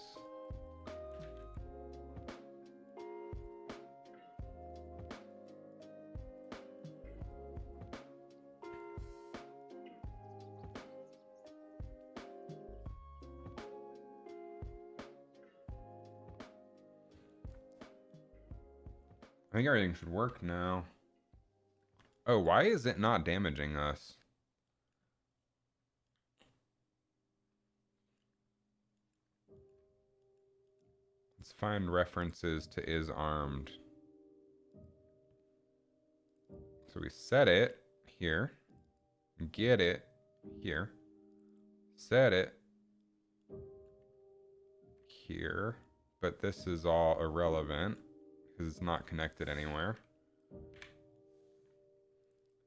I think everything should work now. Oh, why is it not damaging us? Let's find references to is armed. So we set it here, get it here, set it here, but this is all irrelevant because it's not connected anywhere.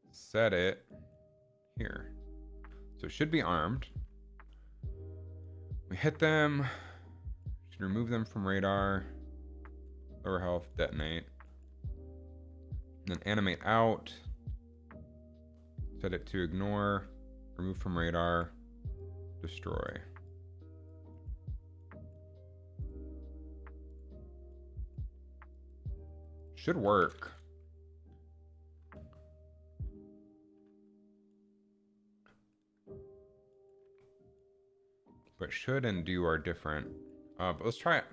Set it here. So it should be armed. We hit them, should remove them from radar, lower health, detonate. Then animate out, set it to ignore, remove from radar, destroy. Should work. But should and do are different. But let's try it.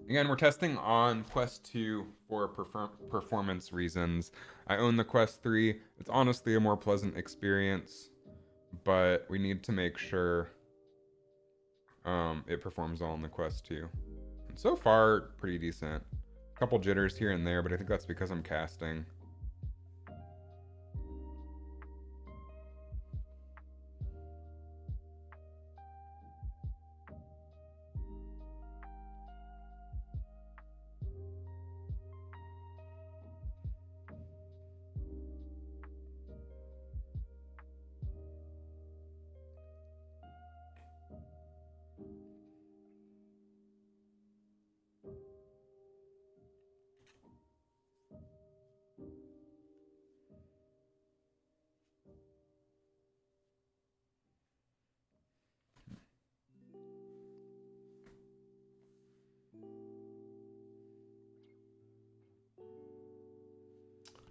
Again, we're testing on Quest 2 for performance reasons. I own the Quest 3. It's honestly a more pleasant experience, but we need to make sure it performs well on the Quest 2. And so far, pretty decent. A couple jitters here and there, but I think that's because I'm casting.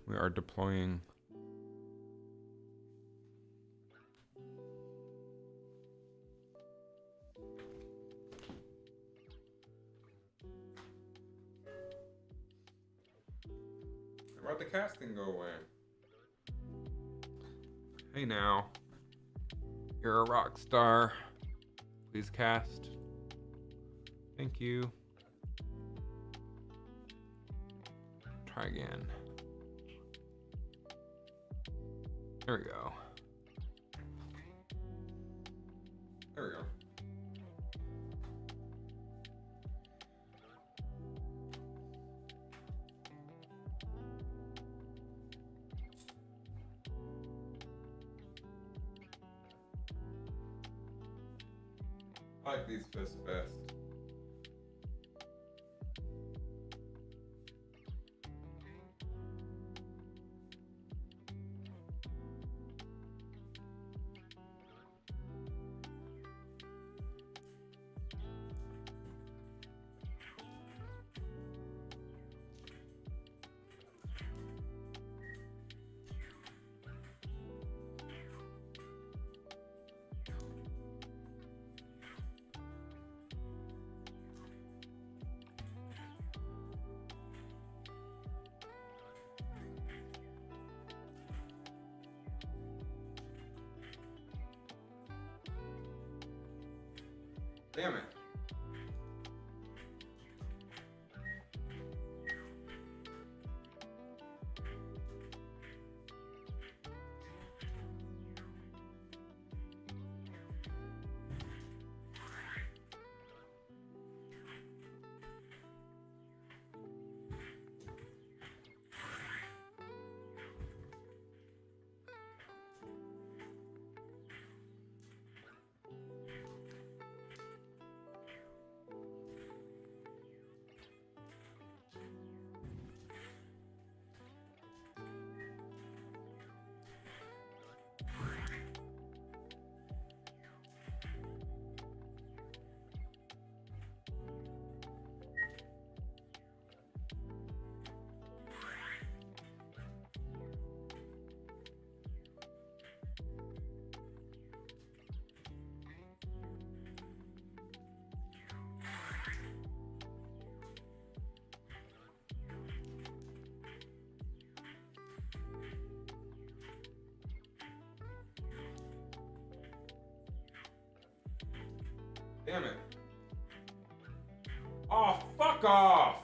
We are deploying. Why'd the casting go away? Hey now. You're a rock star. Please cast. Thank you. Try again. There we go. There we go. I like these fists best. Damn it. Damn it. Oh, fuck off!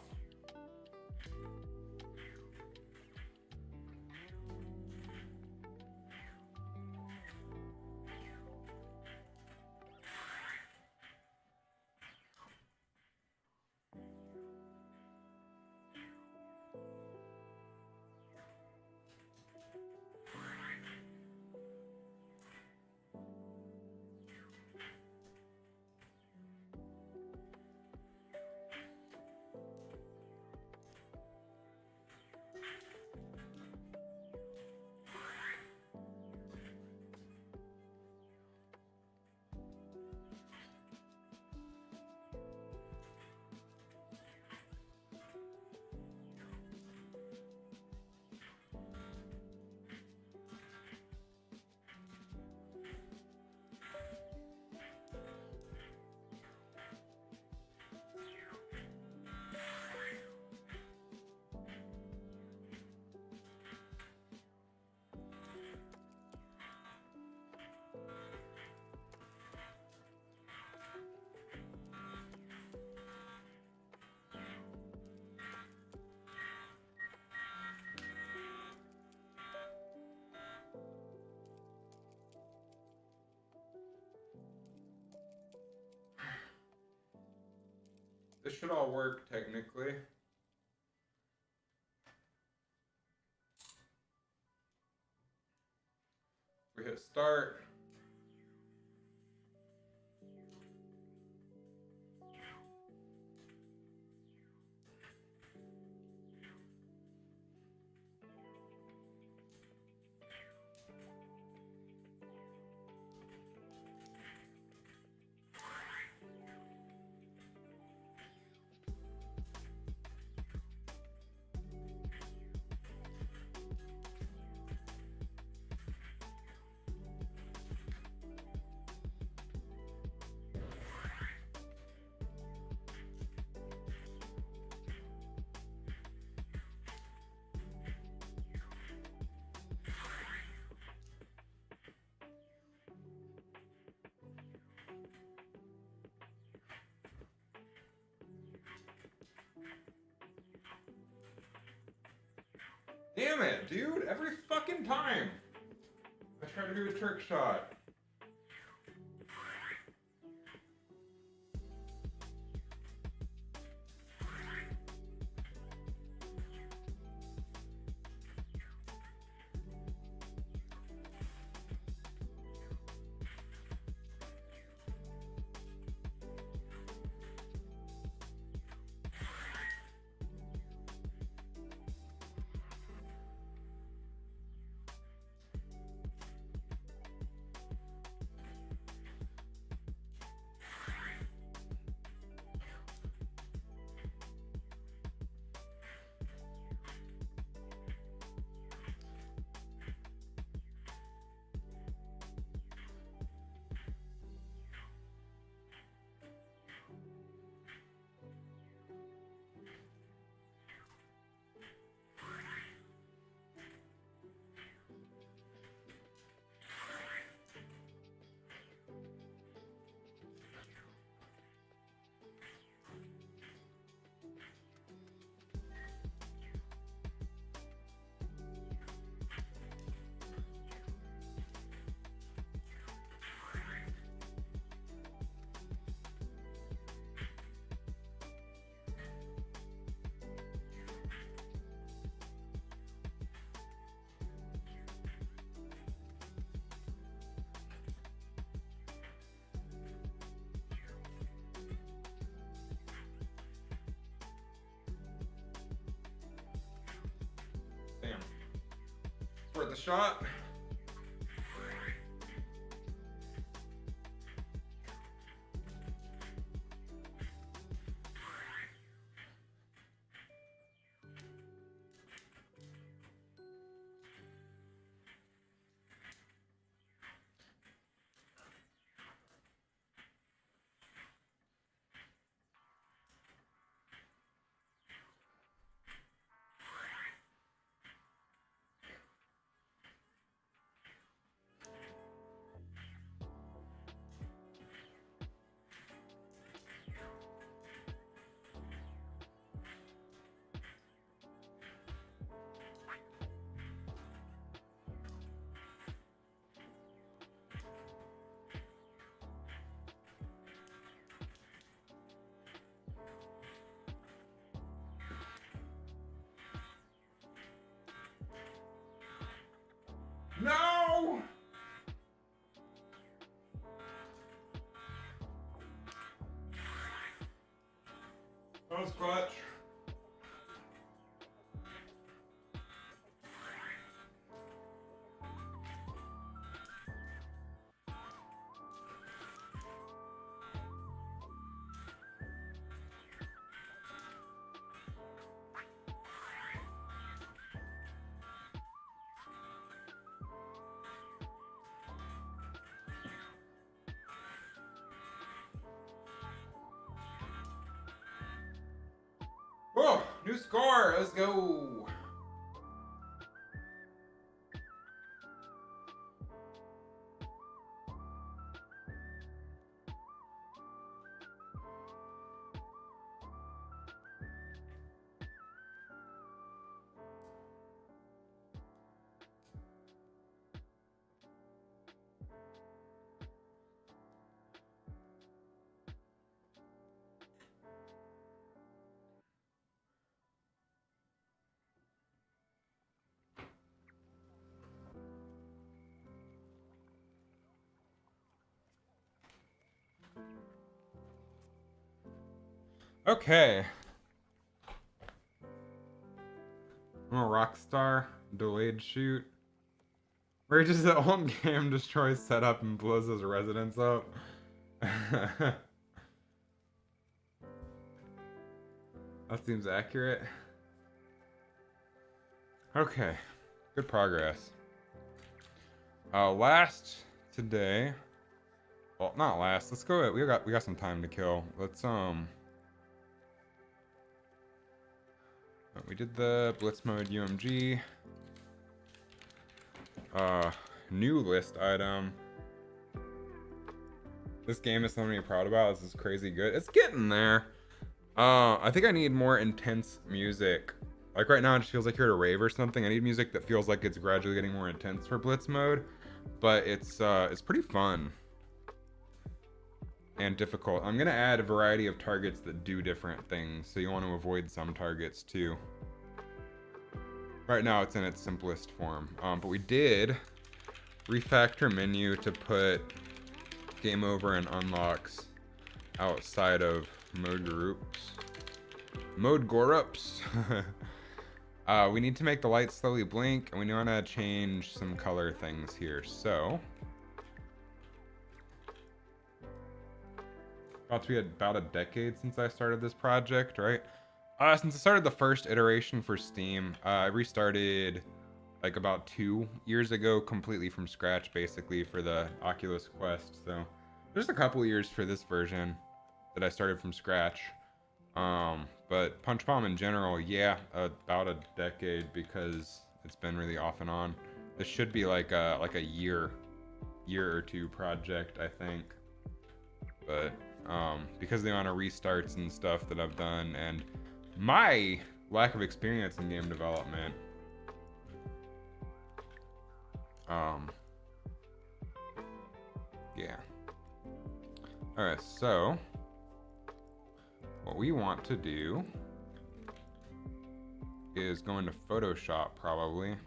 should all work technically. We hit start. Damn it, dude! Every fucking time! I try to do a trick shot. Damn. It's worth a shot. No! That was clutch. Oh, new score. Let's go. Okay. I'm a rock star. Delayed shoot. Where just the old game destroys setup and blows his residence up. That seems accurate. Okay. Good progress. Last today. Well, not last. Let's go. We got some time to kill. Let's we did the Blitz mode UMG. New list item. This game is something to be proud about. This is crazy good. It's getting there. I think I need more intense music. Like right now, it just feels like you're at a rave or something. I need music that feels like it's gradually getting more intense for Blitz mode, but it's pretty fun and difficult. I'm gonna add a variety of targets that do different things, so you want to avoid some targets too. Right now, it's in its simplest form, but we did refactor menu to put game over and unlocks outside of mode groups. Mode groups. We need to make the lights slowly blink, and we want to change some color things here. So, about to be about a decade since I started this project, right? Since I started the first iteration for Steam, I restarted like about 2 years ago completely from scratch, basically, for the Oculus Quest. So there's a couple years for this version that I started from scratch. But Punch Bomb in general, yeah, about a decade, because it's been really off and on. This should be like a year or two project, I think. But because of the amount of restarts and stuff that I've done, and my lack of experience in game development, yeah. Alright, so what we want to do is go into Photoshop, probably.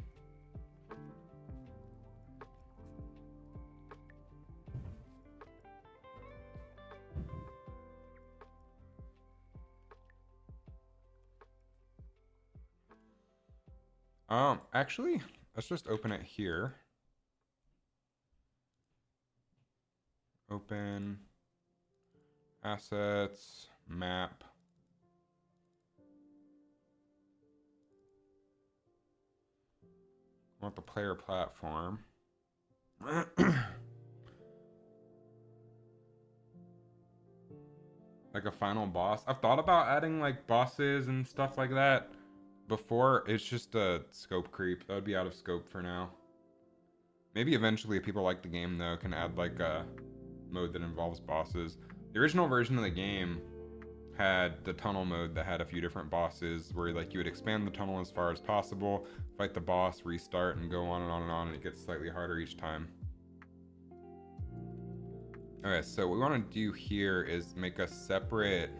Actually, let's just open it here. Open assets, map. I want the player platform. Like a final boss. I've thought about adding like bosses and stuff like that before. It's just a scope creep. That would be out of scope for now. Maybe eventually, if people like the game though, can add like a mode that involves bosses. The original version of the game had the tunnel mode that had a few different bosses where like you would expand the tunnel as far as possible, fight the boss, restart, and go on and on and on, and it gets slightly harder each time. Okay, so what we want to do here is make a separate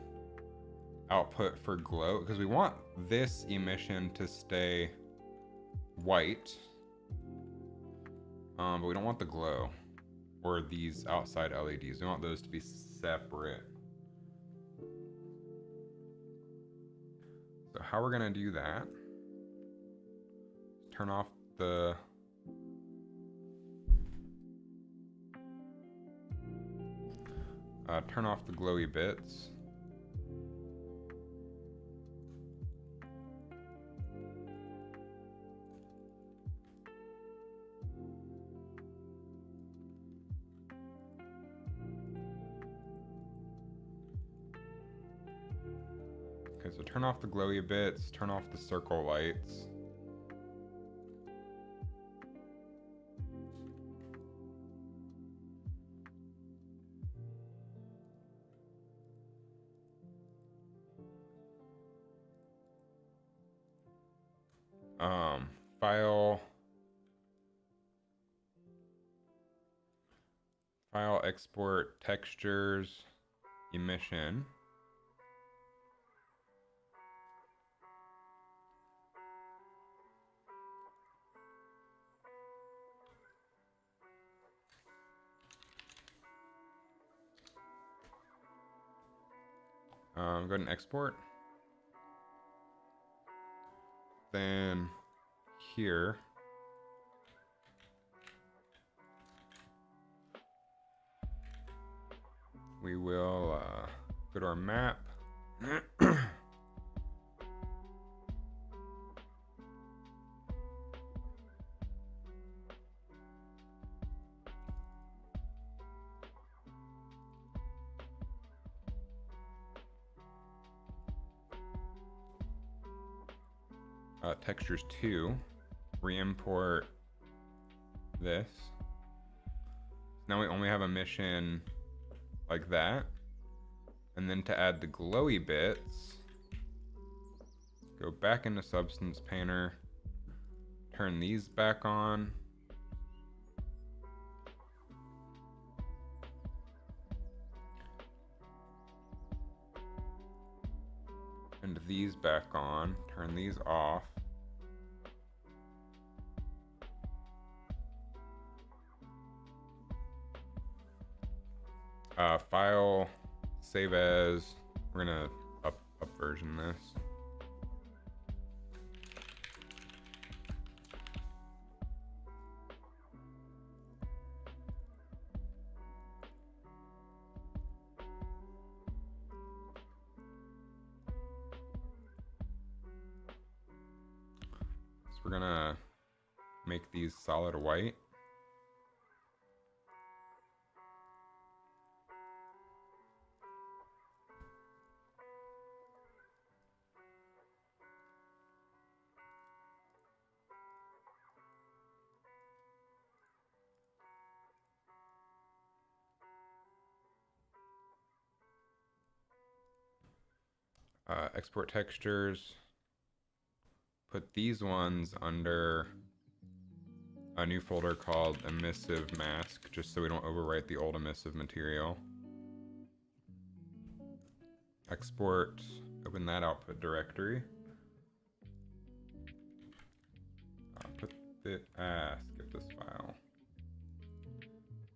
output for glow, because we want this emission to stay white, but we don't want the glow or these outside LEDs. We want those to be separate. So how we're gonna do that, turn off the glowy bits. Okay, so turn off the glowy bits, turn off the circle lights. File export textures emission. Go ahead and export. Then here, we will go to our map. Textures 2, re-import this. Now we only have a mission like that. And then to add the glowy bits, go back into Substance Painter, turn these back on. And these back on, turn these off. File, save as, we're gonna up version this. So we're gonna make these solid white. Export textures, put these ones under a new folder called emissive mask, just so we don't overwrite the old emissive material. Export, open that output directory. Skip this file.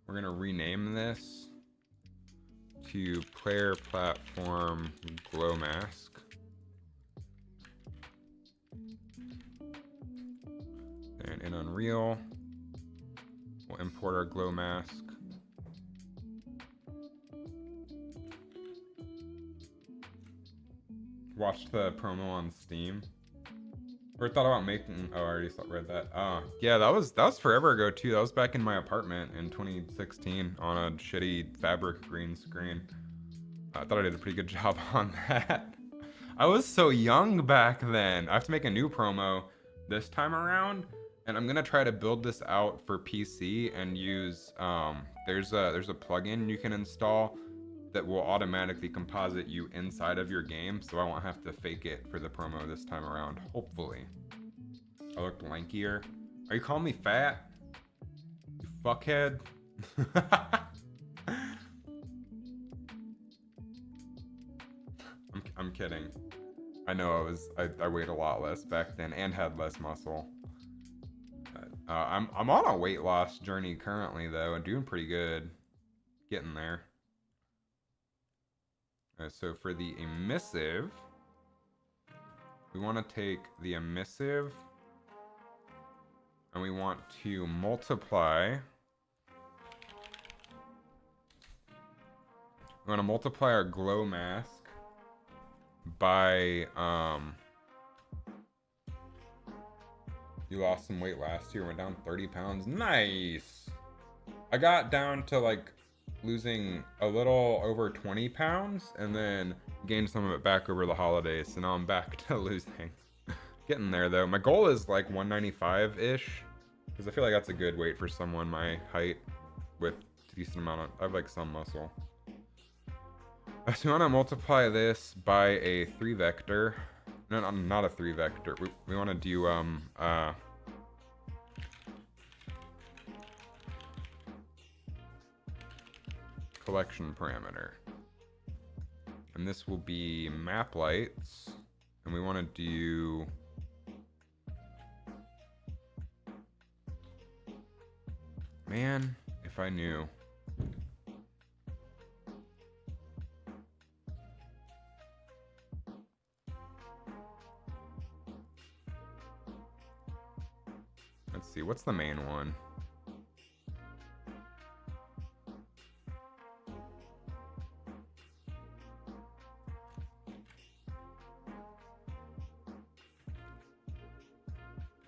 We're gonna rename this to player platform glow mask. And in Unreal, we'll import our glow mask. Watched the promo on Steam. Or thought about making. Oh, I already read that. Yeah, that was forever ago too. That was back in my apartment in 2016 on a shitty fabric green screen. I thought I did a pretty good job on that. I was so young back then. I have to make a new promo this time around, and I'm gonna try to build this out for PC and use. There's a plugin you can install that will automatically composite you inside of your game, so I won't have to fake it for the promo this time around, hopefully. I looked lankier. Are you calling me fat? You fuckhead? I'm kidding. I know I weighed a lot less back then and had less muscle. I'm on a weight loss journey currently though, and doing pretty good. Getting there. So for the emissive, we want to take the emissive and we want to multiply. We want to multiply our glow mask by, you lost some weight last year, went down 30 pounds. Nice. I got down to like losing a little over 20 pounds and then gained some of it back over the holidays. So now I'm back to losing. Getting there though. My goal is like 195-ish because I feel like that's a good weight for someone my height with a decent amount of, I have like some muscle. So we want to multiply this by a 3 vector. No, not a 3 vector. We want to do collection parameter, and this will be map lights, and we want to do man, if I knew. what's the main one?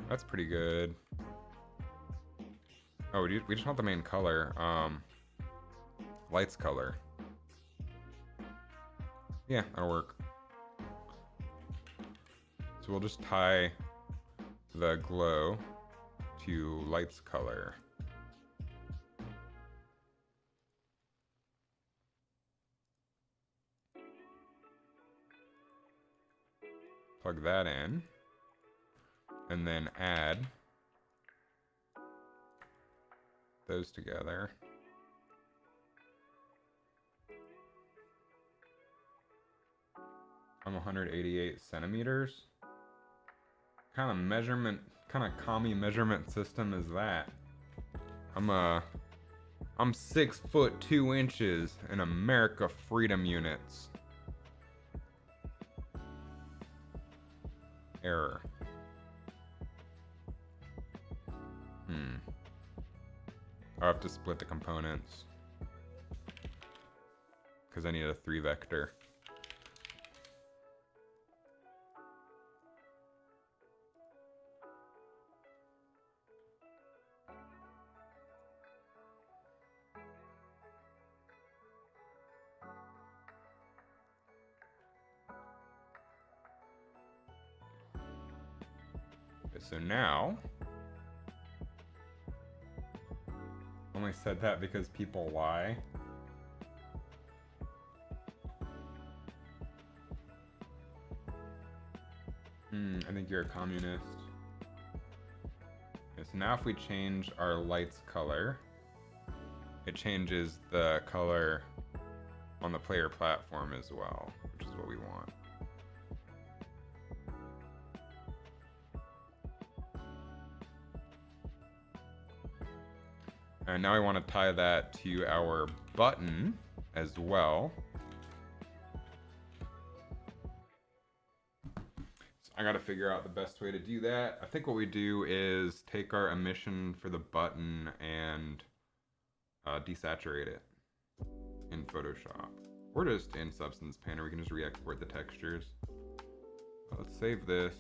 That's pretty good. Oh, we just want the main color. Lights color. Yeah, that'll work. So we'll just tie the glow to lights color. Plug that in. And then add those together. I'm 188 centimeters. Kind of commie measurement system is that? I'm 6 foot 2 inches in America freedom units. Error. I'll have to split the components because I need a 3 vector. Okay, so now, only said that because people lie. I think you're a communist. Okay, so now if we change our lights color, it changes the color on the player platform as well, which is what we want. And now I want to tie that to our button as well. So I got to figure out the best way to do that. I think what we do is take our emission for the button and desaturate it in Photoshop. Or just in Substance Painter, we can just re-export the textures. Let's save this.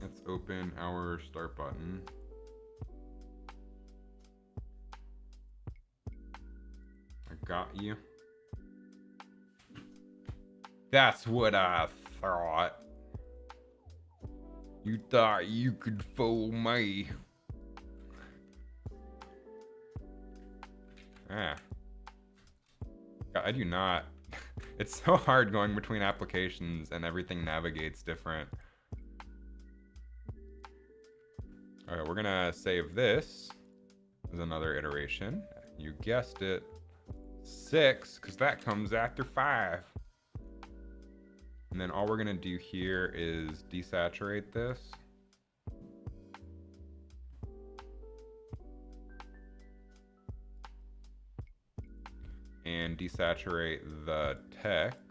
Let's open our start button. Got you. That's what I thought. You thought you could fool me. I do not. It's so hard going between applications and everything navigates different. Alright, we're gonna save this as another iteration. You guessed it. 6, because that comes after 5. And then all we're going to do here is desaturate this. And desaturate the text.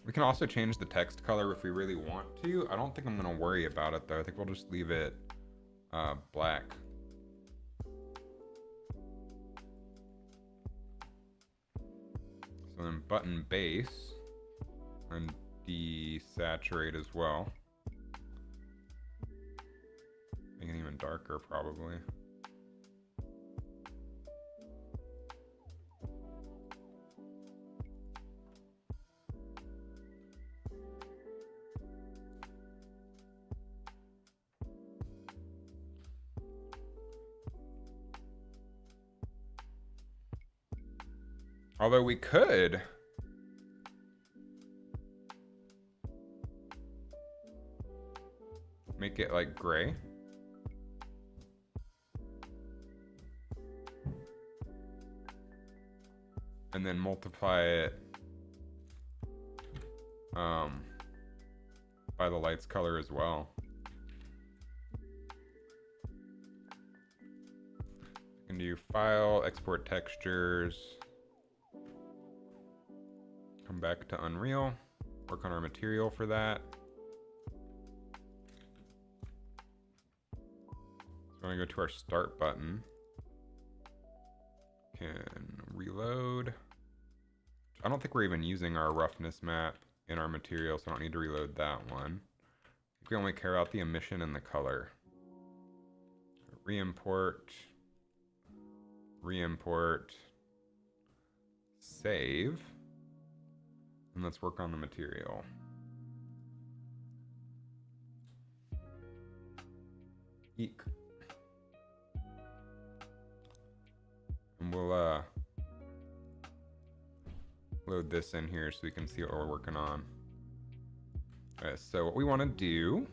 We can also change the text color if we really want to. I don't think I'm going to worry about it though. I think we'll just leave it black. So then button base and desaturate as well. Make it even darker probably. Although we could make it like gray. And and then multiply it by the lights color as well. You can do File, Export Textures, come back to Unreal, work on our material for that. So we're going to go to our Start button. Can reload. I don't think we're even using our roughness map in our material, so I don't need to reload that one. I think we only care about the emission and the color. Re-import. Re-import. Save. And let's work on the material. Eek. And we'll load this in here so we can see what we're working on. Alright, so what we want to do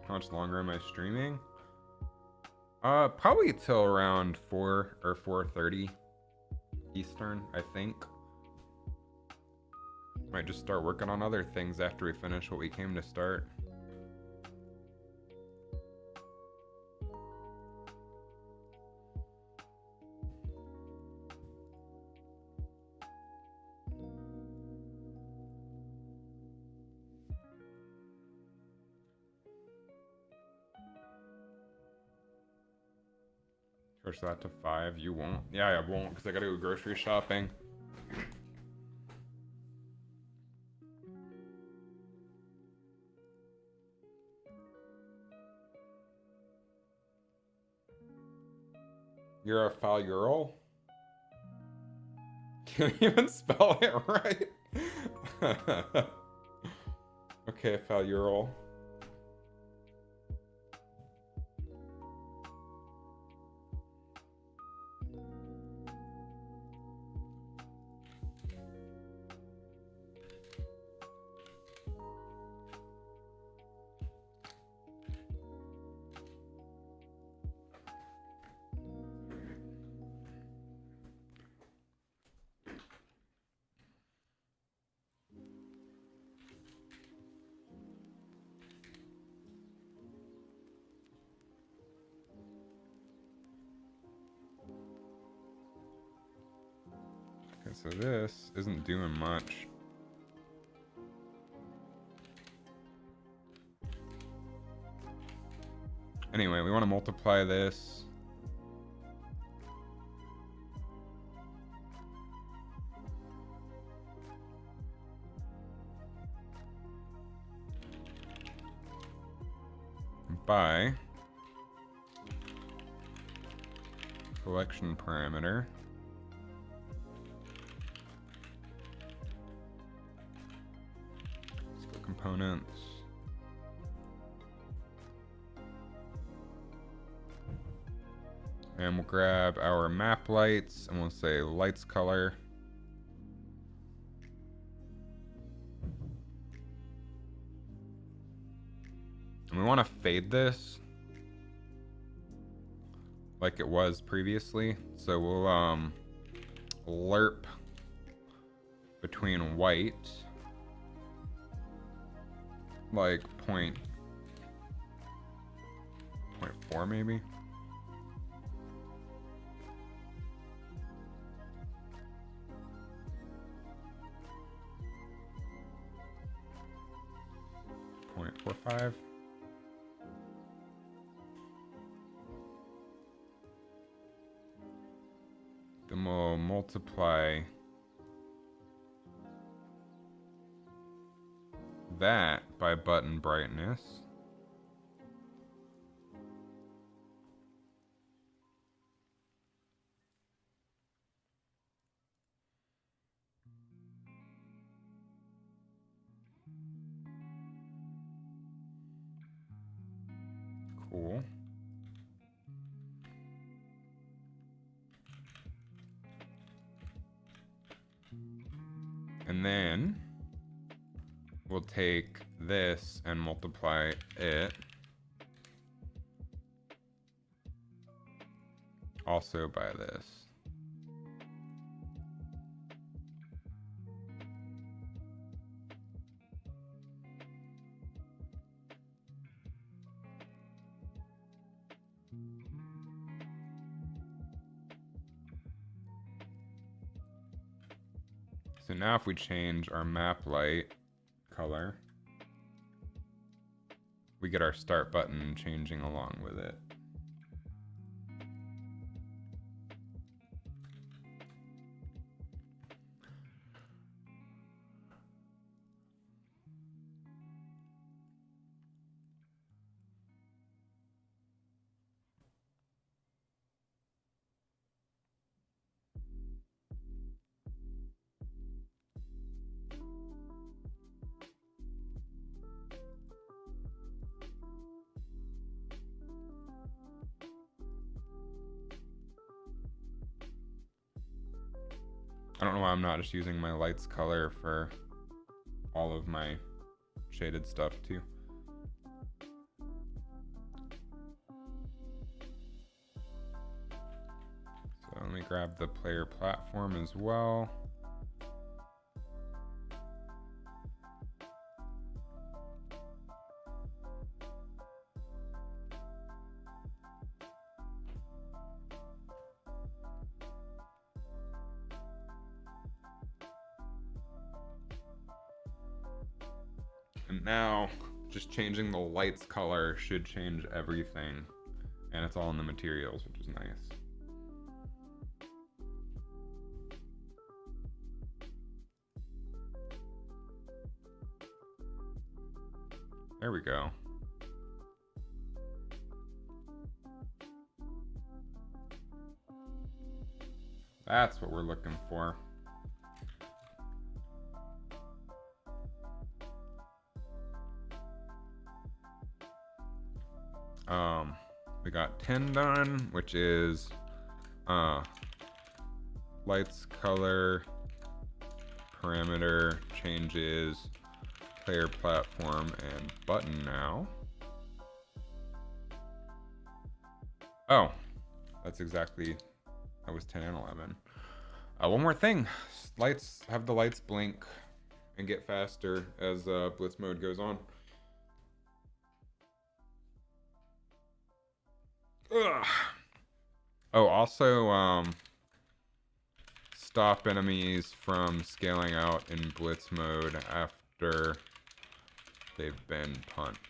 how much longer am I streaming? Probably till around 4 or 4:30 Eastern, I think. Might just start working on other things after we finish what we came to start. Push that to 5. You won't? Yeah, I won't because I gotta go grocery shopping. You're a falural? Can't even spell it right. Okay, falural. Okay, so this isn't doing much. Anyway, we want to multiply this. By collection parameter. Let's go components. And we'll grab our map lights and we'll say lights color. And we want to fade this like it was previously. So we'll lerp between white, like 0.4 maybe. .45. Then we'll multiply that by button brightness. Cool. And then we'll take this and multiply it also by this. So now if we change our map light color, we get our start button changing along with it. I don't know why I'm not just using my lights color for all of my shaded stuff too. So let me grab the player platform as well. And now just changing the lights color should change everything, and it's all in the materials, which is nice. There we go. That's what we're looking for. We got 10 done, which is lights color, parameter changes, player platform, and button now. Oh, that's exactly, that was 10 and 11. One more thing, lights, have the lights blink and get faster as blitz mode goes on. Ugh. Oh, also, stop enemies from scaling out in blitz mode after they've been punched.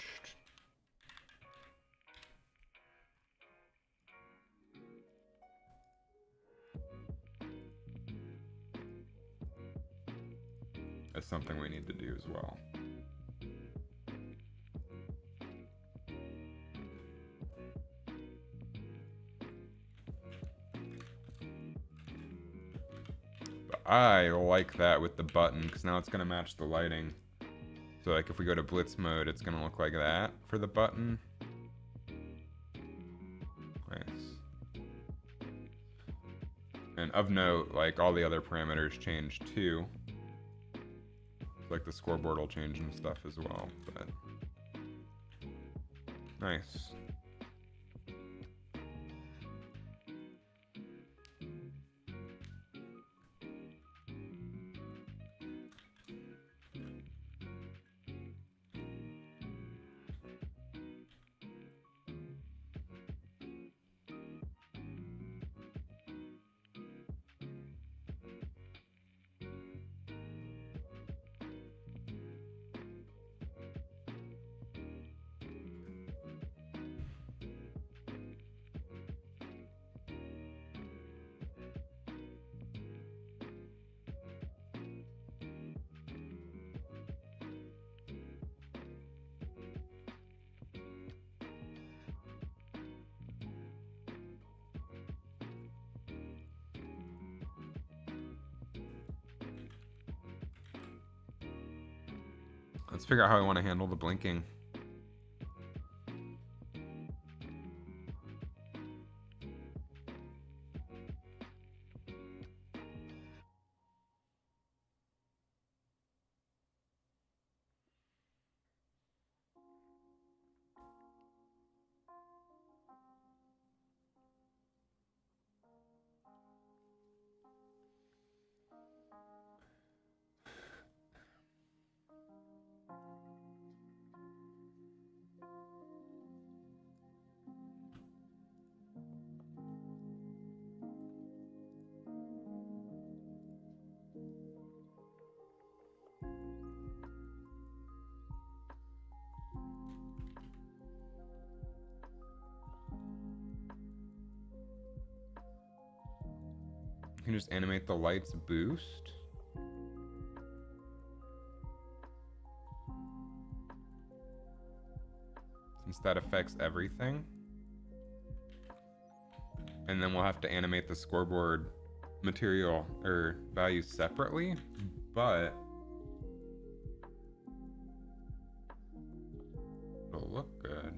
That's something we need to do as well. But I like that with the button because now it's going to match the lighting. So like if we go to blitz mode, it's going to look like that for the button. Nice. And of note, like all the other parameters change too. Like the scoreboard will change and stuff as well, but nice. Let's figure out how I want to handle the blinking. You can just animate the lights boost. Since that affects everything. And then we'll have to animate the scoreboard material or values separately, but it'll look good.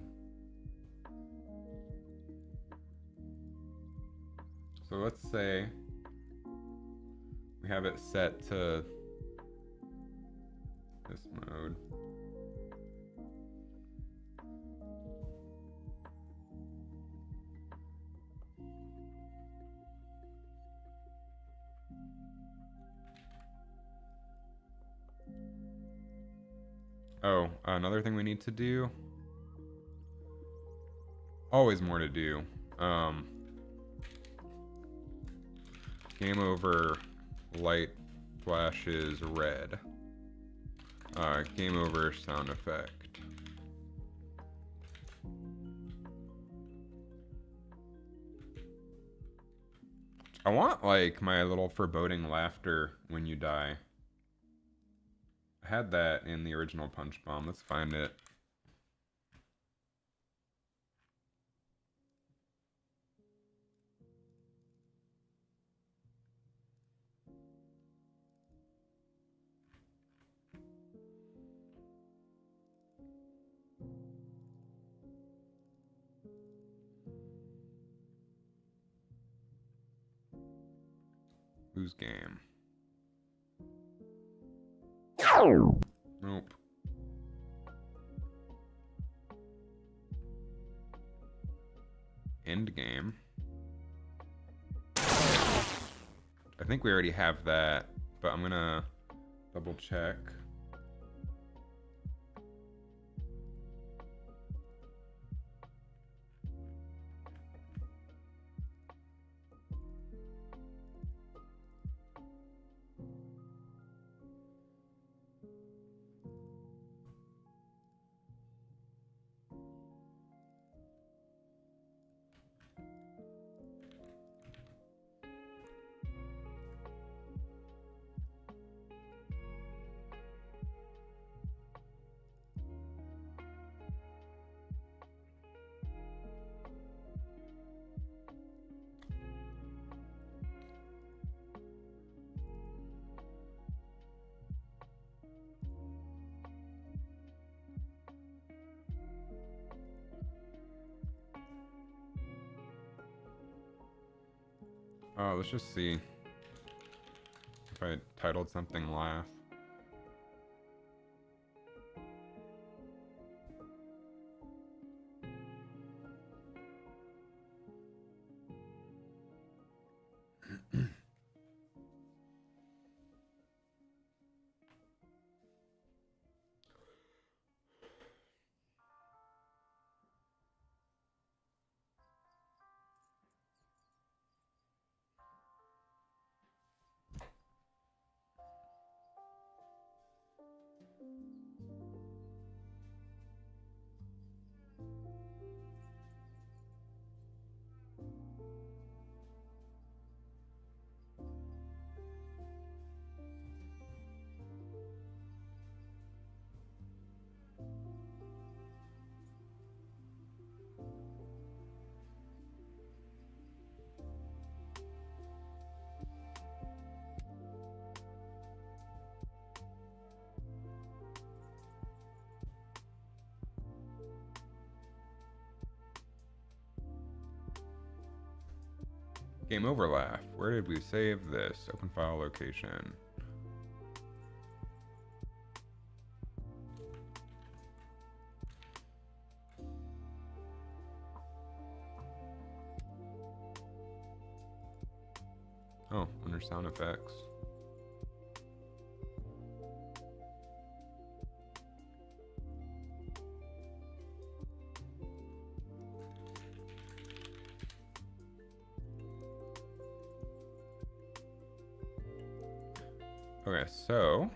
So let's say we have it set to this mode. Oh, another thing we need to do. Always more to do. Game over, light flashes red. Game over sound effect. I want like my little foreboding laughter when you die. I had that in the original Punch Bomb. Let's find it. Whose game? Nope. End game. I think we already have that, but I'm gonna double check. Let's just see if I titled something laugh. Game over laugh. Where did we save this? Open file location. Oh, under sound effects. Okay, so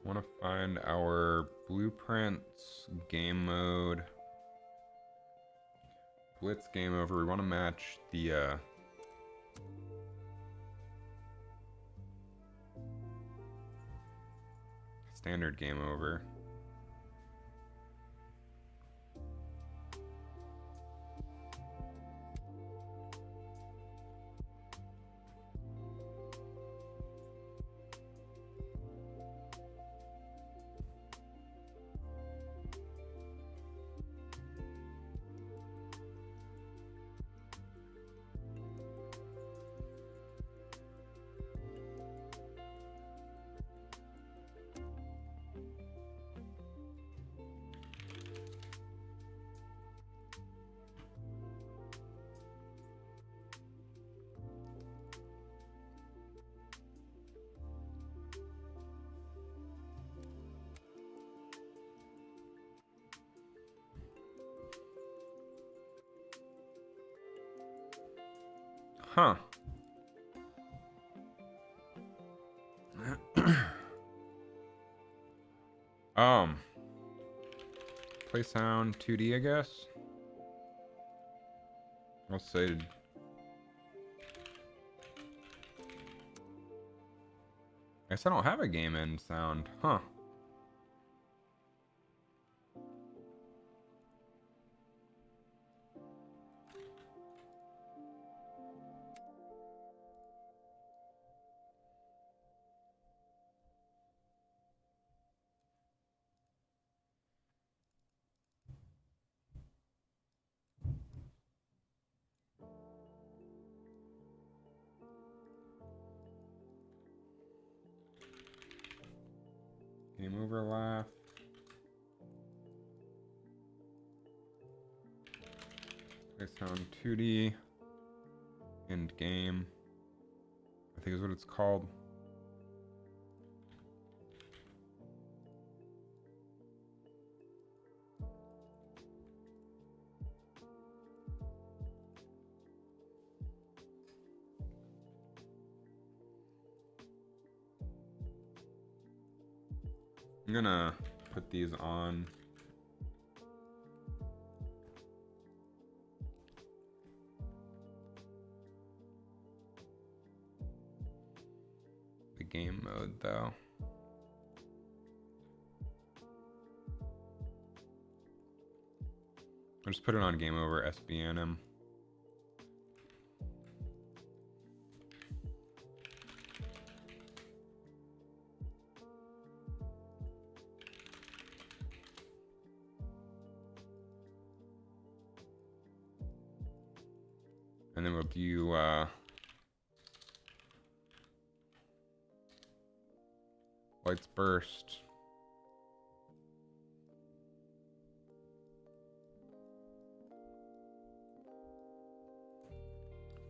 want to find our blueprints, game mode. Blitz game over. We want to match the standard game over. Huh. Play sound 2D, I guess. I'll say. I guess I don't have a game end sound, huh? Game over laugh. Play sound 2D. End game. I think is what it's called. I'm gonna put these on. The game mode though. I'll just put it on game over SBNM. And then we'll do lights burst.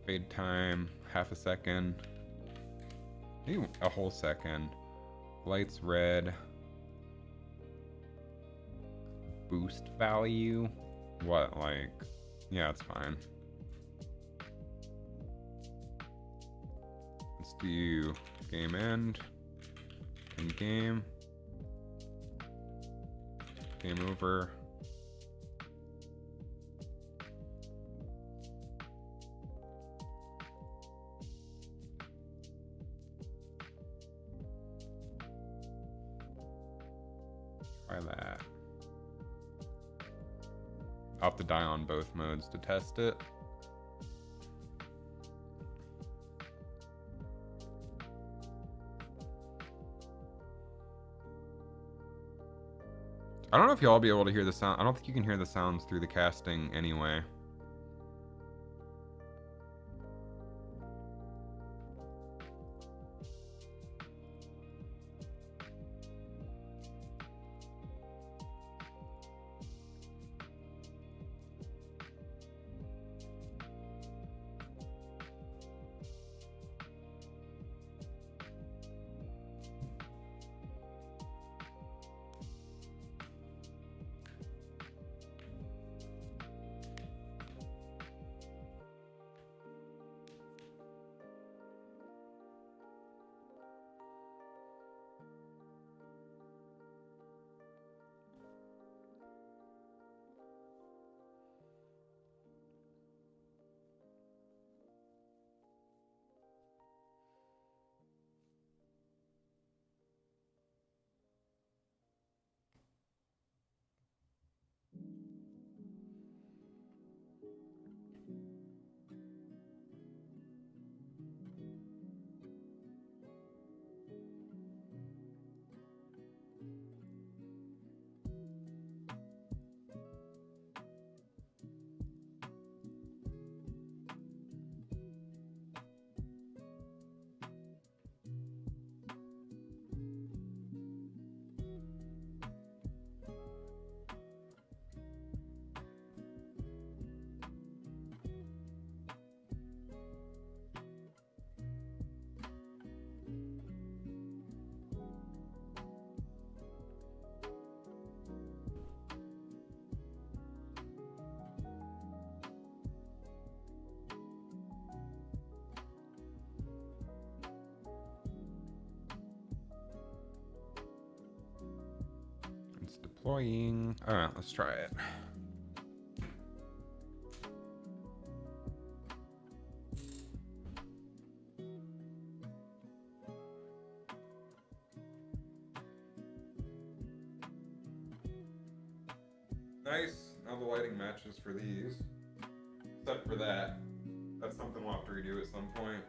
Fade time, half a second. Maybe a whole second. Lights red. Boost value. What, like? Yeah, it's fine. Let's do game end. End game. Game over. Try that. I'll have to die on both modes to test it. I don't know if y'all will be able to hear the sound. I don't think you can hear the sounds through the casting anyway. Deploying. Alright, let's try it. Nice. Now the lighting matches for these. Except for that. That's something we'll have to redo at some point.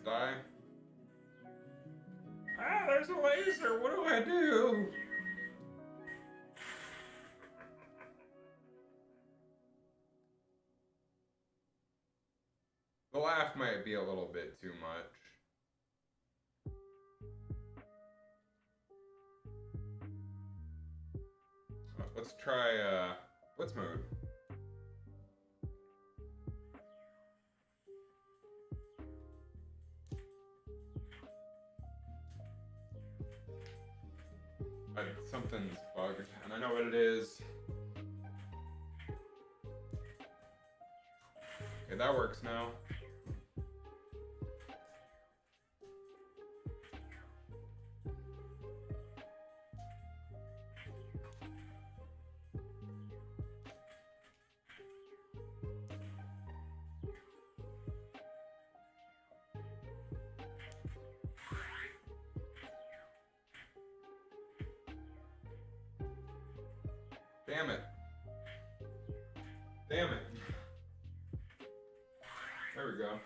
Die. Ah, there's a laser. What do I do? The laugh might be a little bit too much. Let's try blitz mode. Something's bugged, and I know what it is. Okay, that works now. Damn it. Damn it. There we go.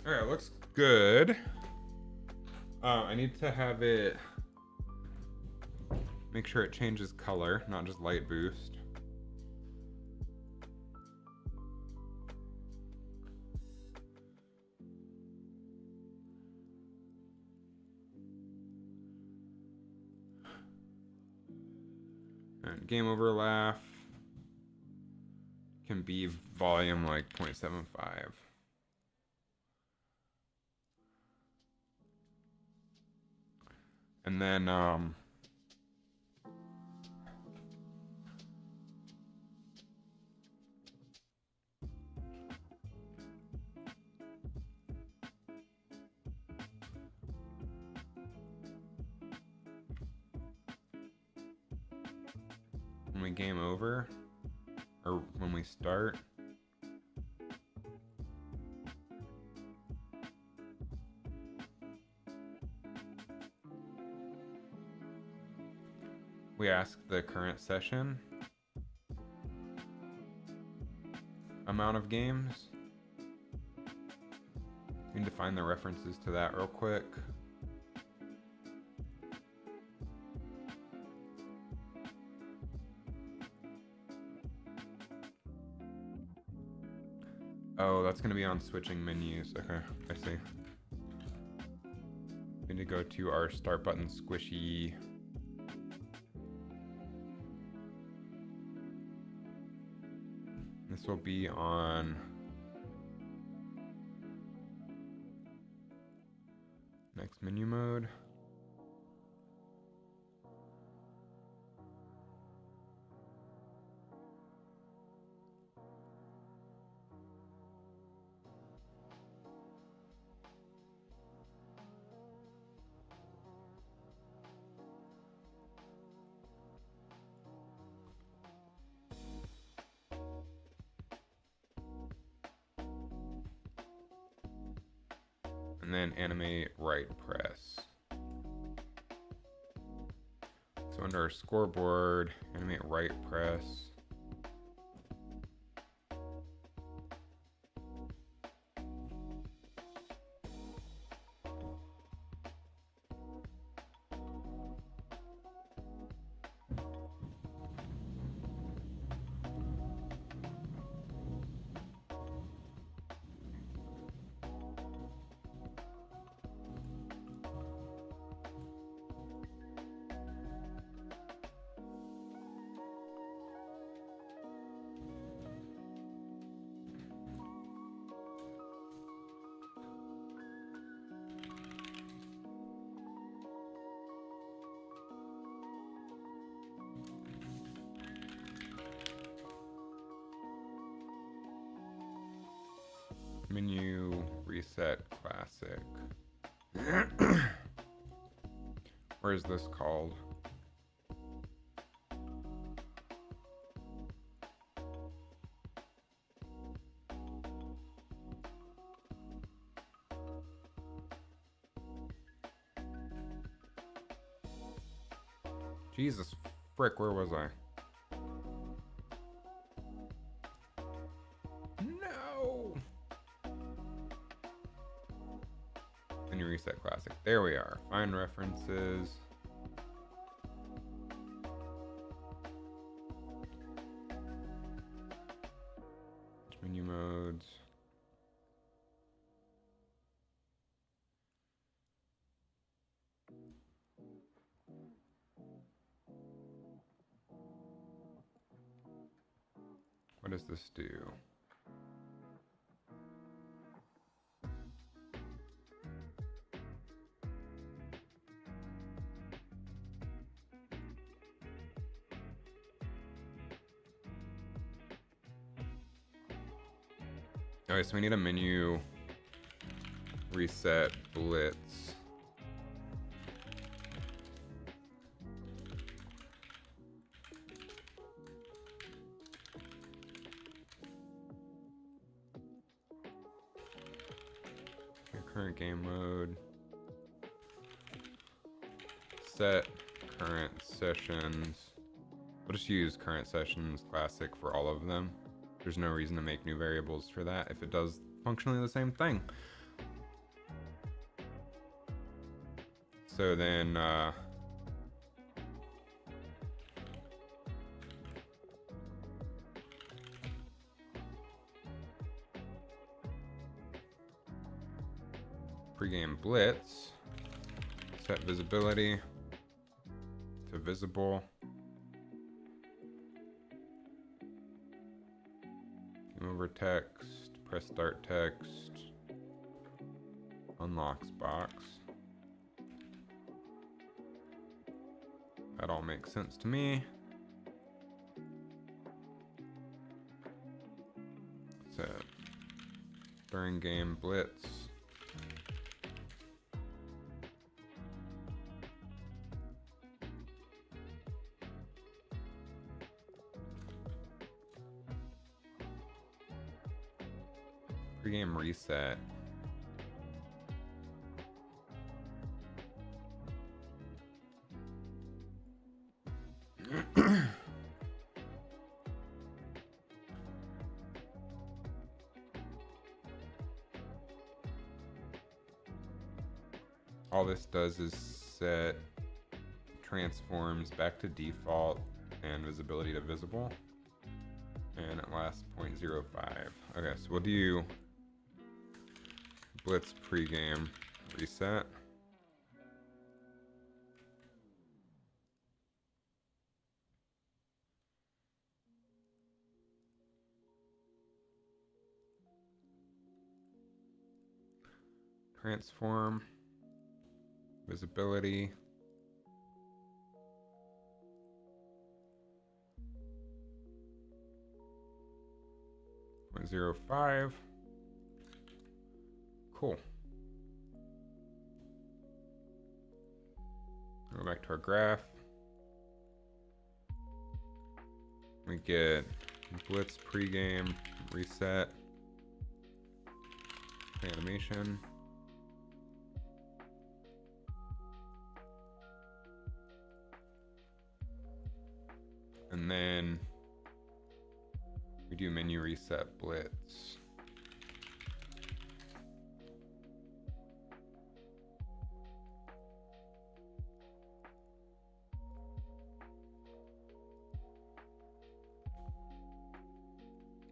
Alright, looks good. I need to have it, make sure it changes color, not just light boost. And game over laugh can be volume like 0.75. And then when we game over, or when we start, we ask the current session amount of games. Need to find the references to that real quick. Oh, that's going to be on switching menus. Okay, I see. We need to go to our start button squishy. This will be on next menu mode. And then animate right press. So under our scoreboard, animate right press. Menu reset classic. Where is this called? Jesus frick, where was I? No! Menu reset classic. There we are. Find references. Menu modes. What does this do? Okay, so we need a menu reset blitz. Okay, current game mode. Set current sessions. We'll just use current sessions classic for all of them. There's no reason to make new variables for that if it does functionally the same thing. So then pre-game blitz, set visibility to visible. Game over text, press start text, unlocks box. That all makes sense to me. Set during game blitz. Pre-game reset. All this does is set transforms back to default and visibility to visible, and it lasts 0.05. Okay, so we'll do blitz pregame reset. Transform visibility. .05. Cool. Go back to our graph. We get blitz pregame reset animation. And then we do menu reset blitz.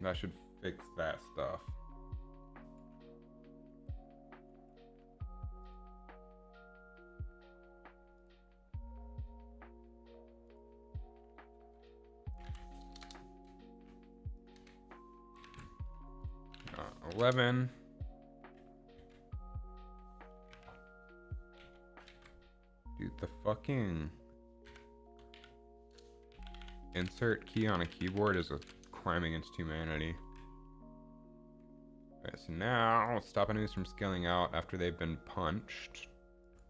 That should fix that stuff. 11. Dude, the fucking insert key on a keyboard is a crime against humanity. Alright, so now stop enemies from scaling out after they've been punched,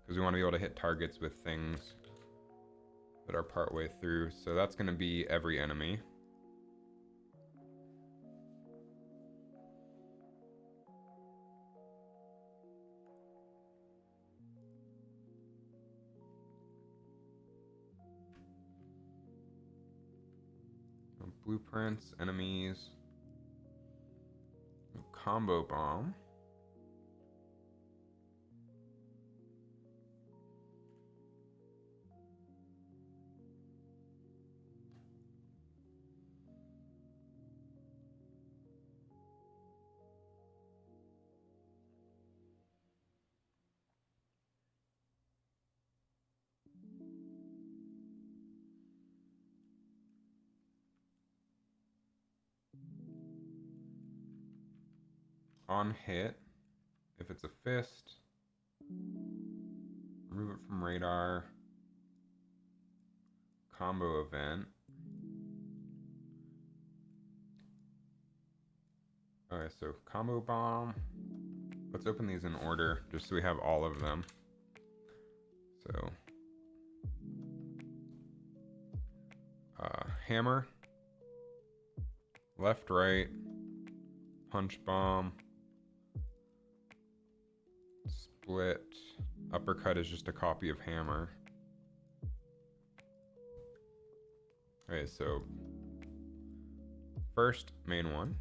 because we want to be able to hit targets with things that are partway through. So that's going to be every enemy. Blueprints, enemies, combo bomb. On hit, if it's a fist, remove it from radar. Combo event. Okay, so combo bomb. Let's open these in order, just so we have all of them. So, hammer, left, right, punch bomb, split, uppercut is just a copy of hammer. Okay, so first, main one.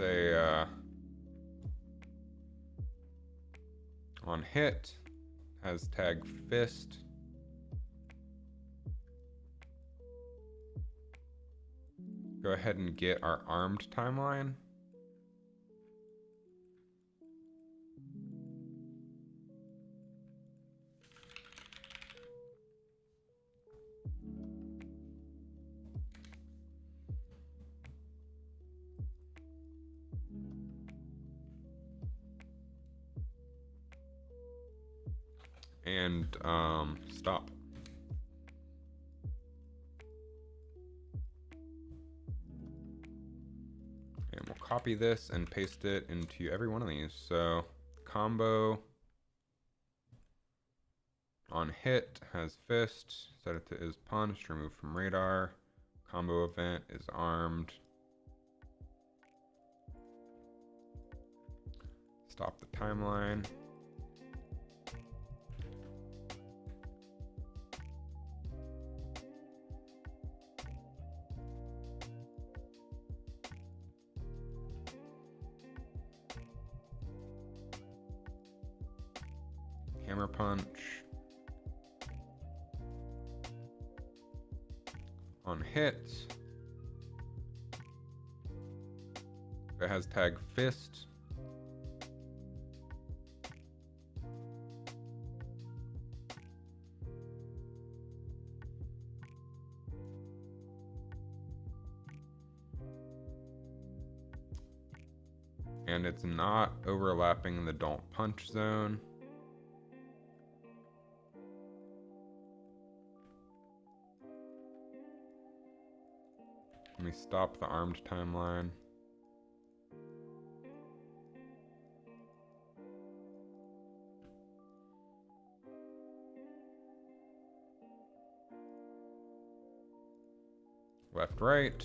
say on hit has tag fist. Go ahead and get our armed timeline. And stop. And we'll copy this and paste it into every one of these. So combo on hit has fist, set it to is punched, remove from radar. Combo event is armed. Stop the timeline. Hammer punch. On hit, it has tag fist. And it's not overlapping the don't punch zone. Let me stop the armed timeline. Left, right.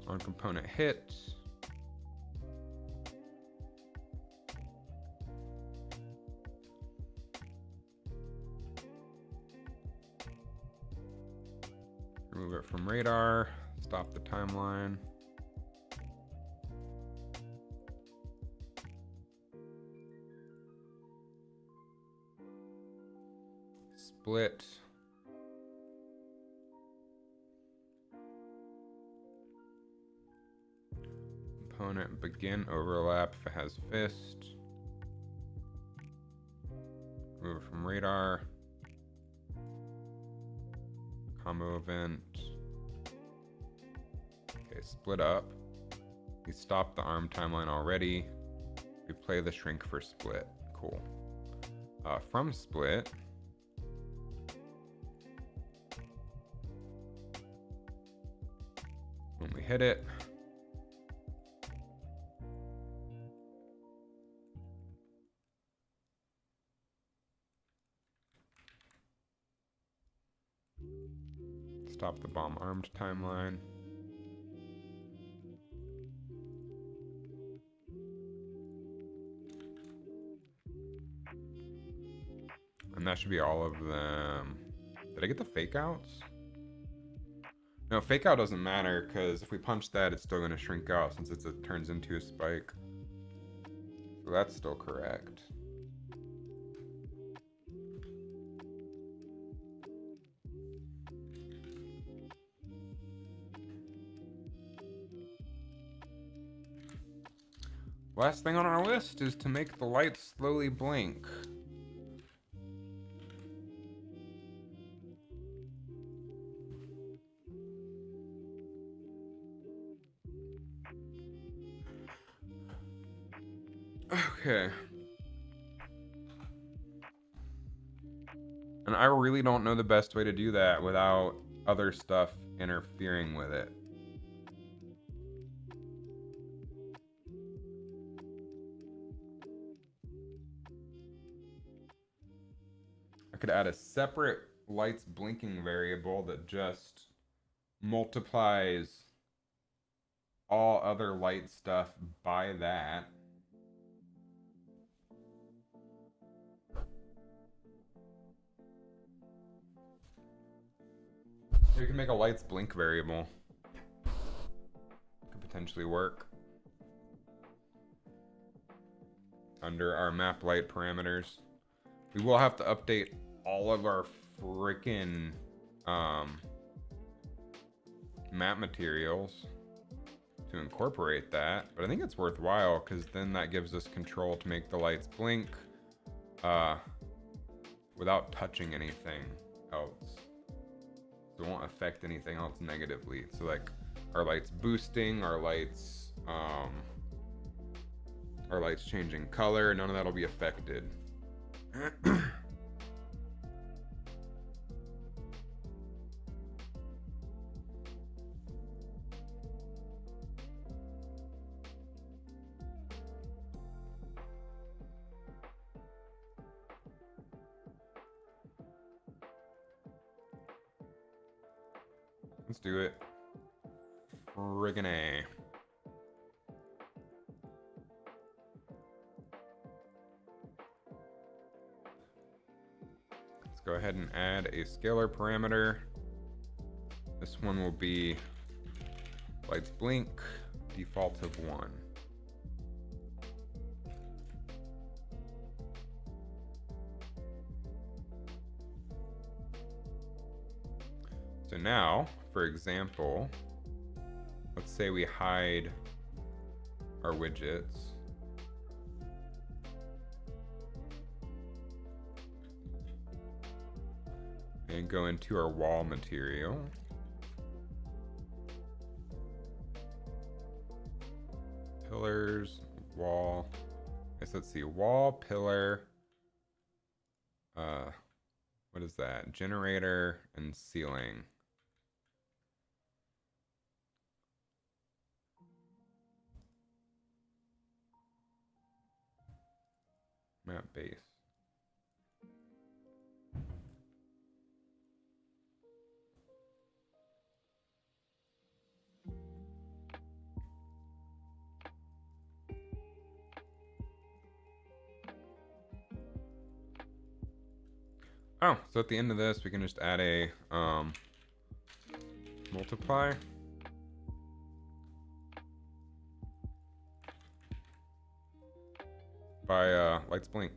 On component hit. Remove it from radar, stop the timeline. Split. Component begin overlap if it has fist. Remove it from radar. Combo event. Okay, split up. We stopped the arm timeline already. We play the shrink for split. Cool. From split, when we hit it, stop the bomb armed timeline. And that should be all of them. Did I get the fake outs? No, fake out doesn't matter because if we punch that, it's still going to shrink out since it turns into a spike. So that's still correct. Last thing on our list is to make the lights slowly blink. Okay. And I really don't know the best way to do that without other stuff interfering with it. I could add a separate lights blinking variable that just multiplies all other light stuff by that. You can make a lights blink variable. potentially work. Under our map light parameters. We will have to update all of our freaking map materials to incorporate that, but I think it's worthwhile because then that gives us control to make the lights blink without touching anything else. So it won't affect anything else negatively. So like our lights boosting, our lights changing color, none of that will be affected. Let's do it. Friggin' A. Let's go ahead and add a scalar parameter. This one will be lights blink, default of 1. So now, for example, let's say we hide our widgets. And go into our wall material. Pillars, wall. I guess let's see, wall, pillar. What is that? Generator and ceiling. Map base. Oh, so at the end of this, we can just add a multiply. By lights blink.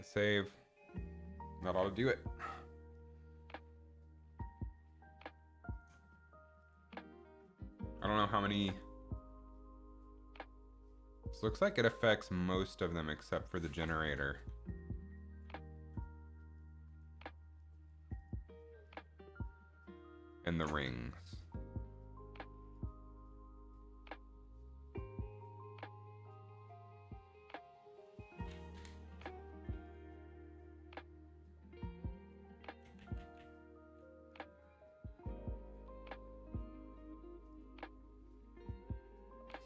Save. That ought to do it. I don't know how many. This looks like it affects most of them except for the generator. And the rings.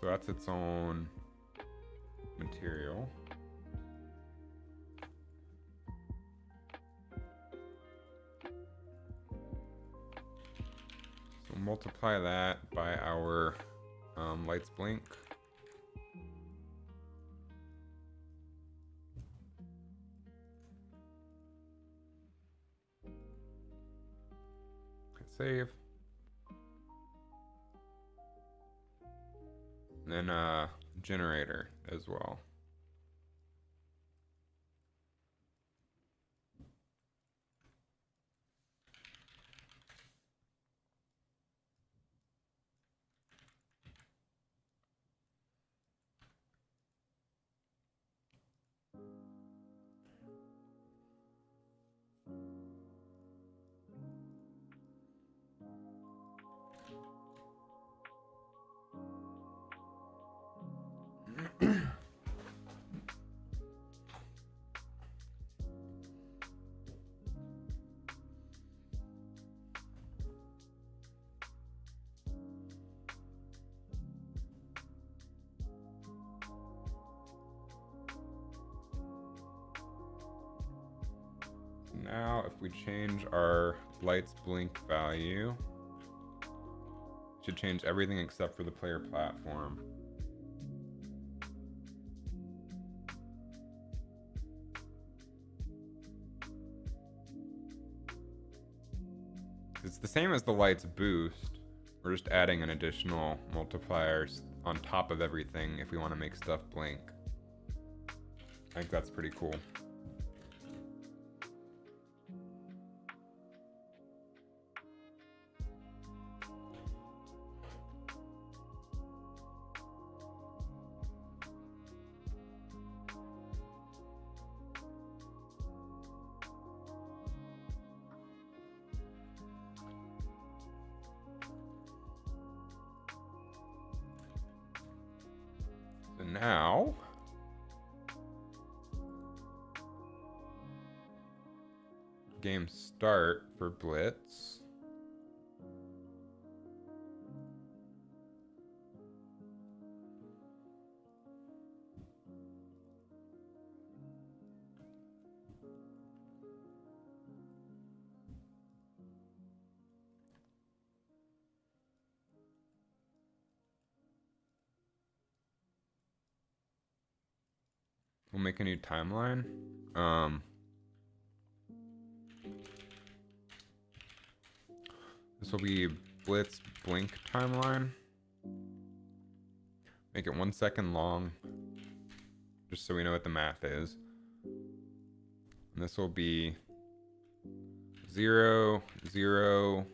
So that's its own material. So multiply that by our lights blink. Hit save. And then generator as well. Now, if we change our lights blink value, it should change everything except for the player platform. it's the same as the light's boost. We're just adding an additional multiplier on top of everything if we want to make stuff blink. I think that's pretty cool. So now game start for Blitz. We'll make a new timeline. This will be Blitz Blink timeline. Make it 1 second long, just so we know what the math is. And this will be 0, 0,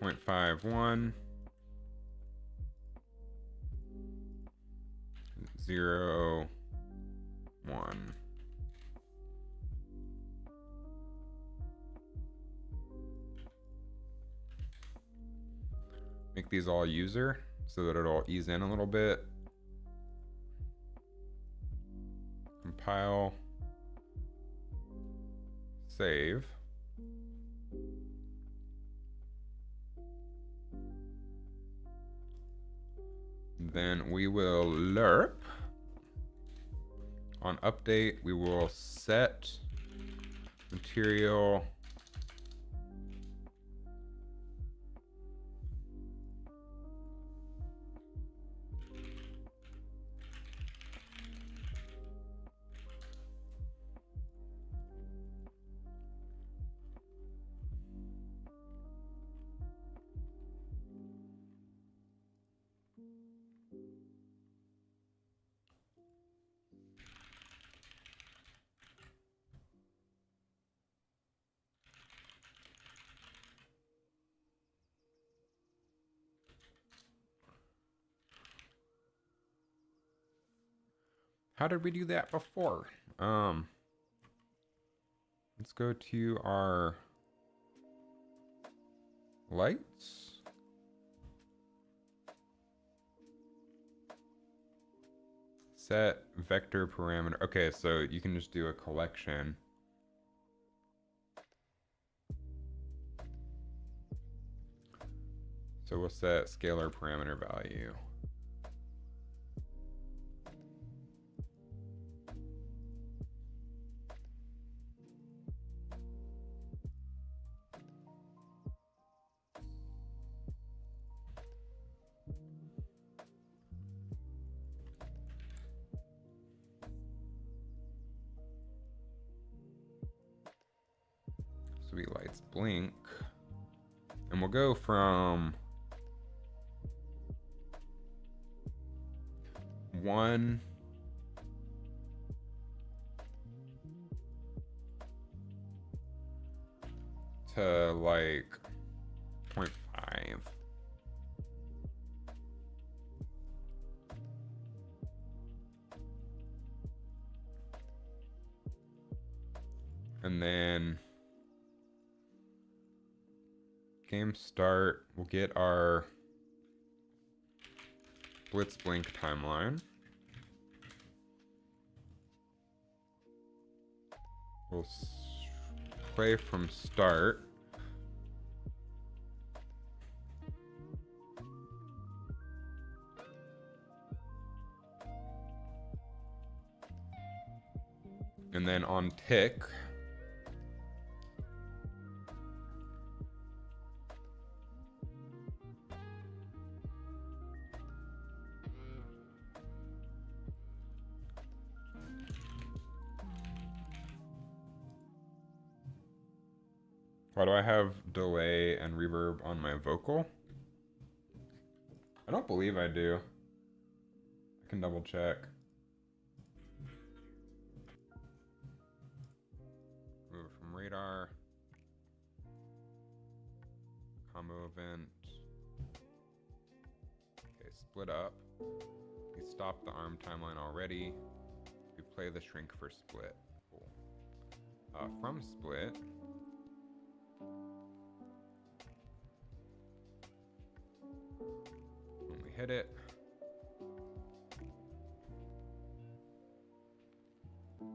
0.51, 0, 1. Make these all user so that it'll ease in a little bit. Compile. Save. Then we will lerp. On update, we will set material How did we do that before? Let's go to our lights. Set vector parameter. Okay, so you can just do a collection. So we'll set scalar parameter value. So we lights blink, and we'll go from 1 to like 0.5. And then game start, we'll get our Blitz Blink timeline. We'll play from start. And then on tick, Why do I have delay and reverb on my vocal? I don't believe I do. I can double check. Move from radar. Combo event. Okay, split up. We stopped the arm timeline already. We play the shrink for split. Cool. From split, when we hit it,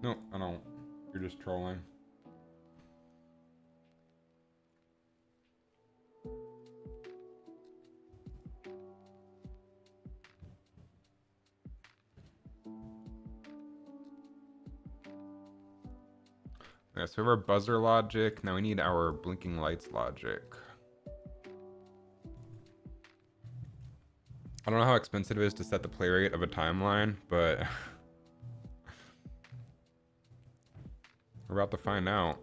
no, I don't. You're just trolling. Yeah, so we have our buzzer logic. Now we need our blinking lights logic. I don't know how expensive it is to set the play rate of a timeline, but we're about to find out.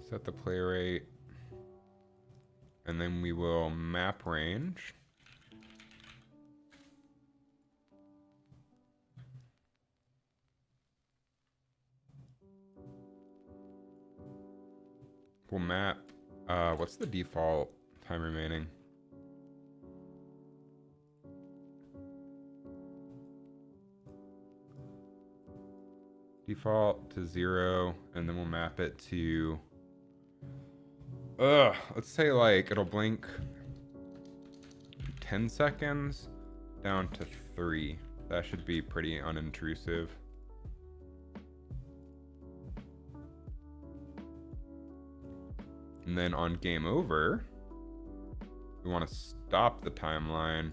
Set the play rate, and then we will map range. We'll map, what's the default time remaining? Default to 0, and then we'll map it to, let's say like it'll blink 10 seconds down to 3. That should be pretty unintrusive. And then on game over, we want to stop the timeline.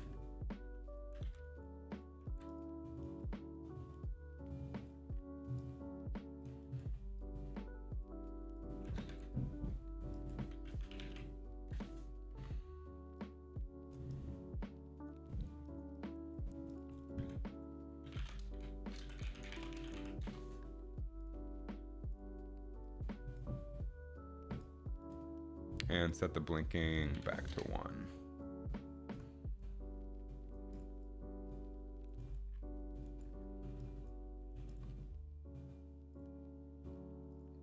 And set the blinking back to 1.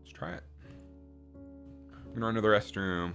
Let's try it. I'm gonna run to the restroom.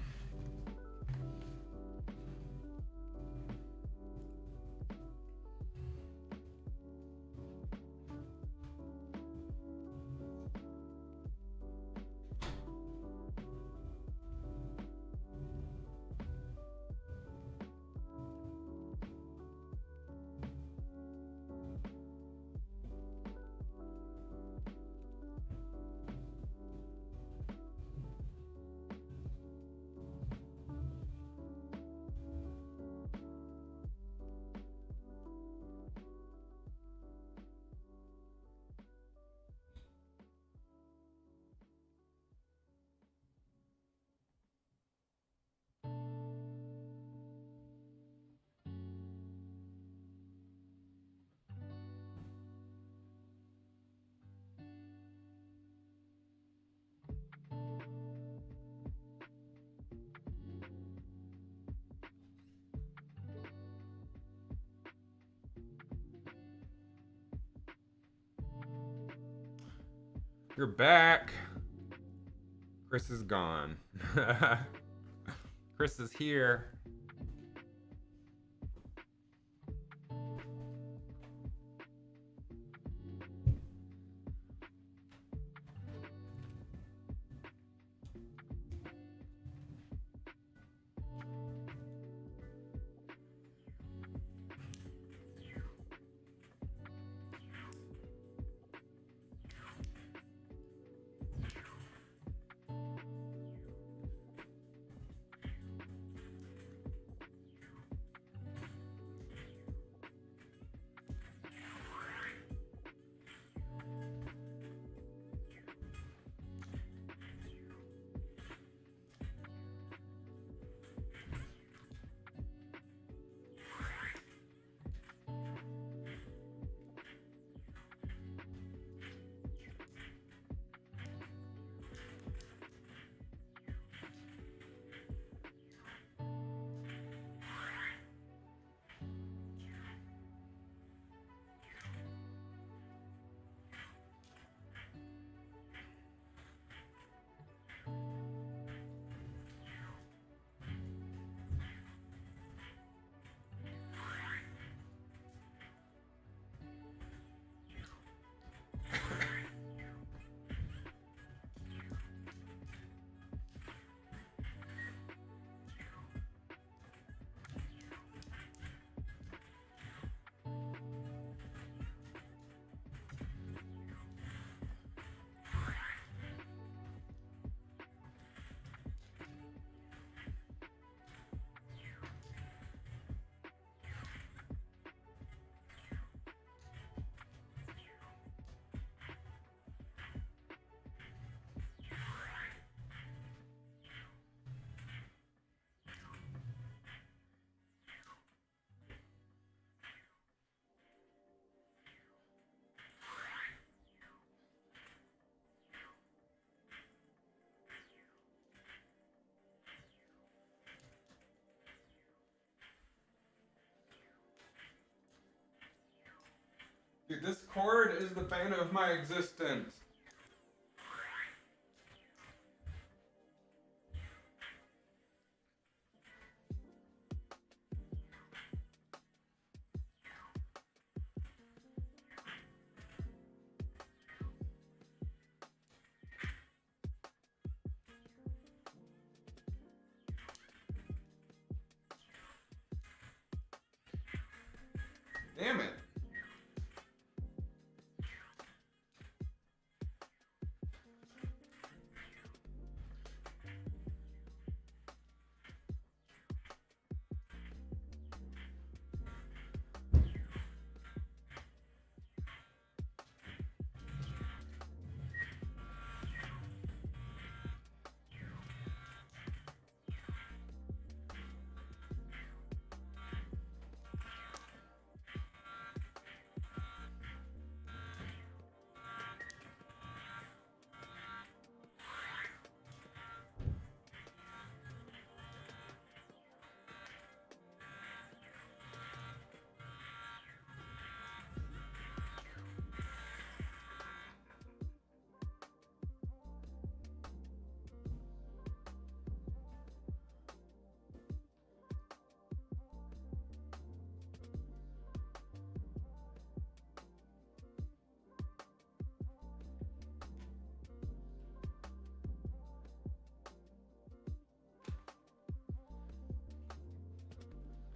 You're back. Chris is gone. Chris is here. Dude, this cord is the bane of my existence. Damn it.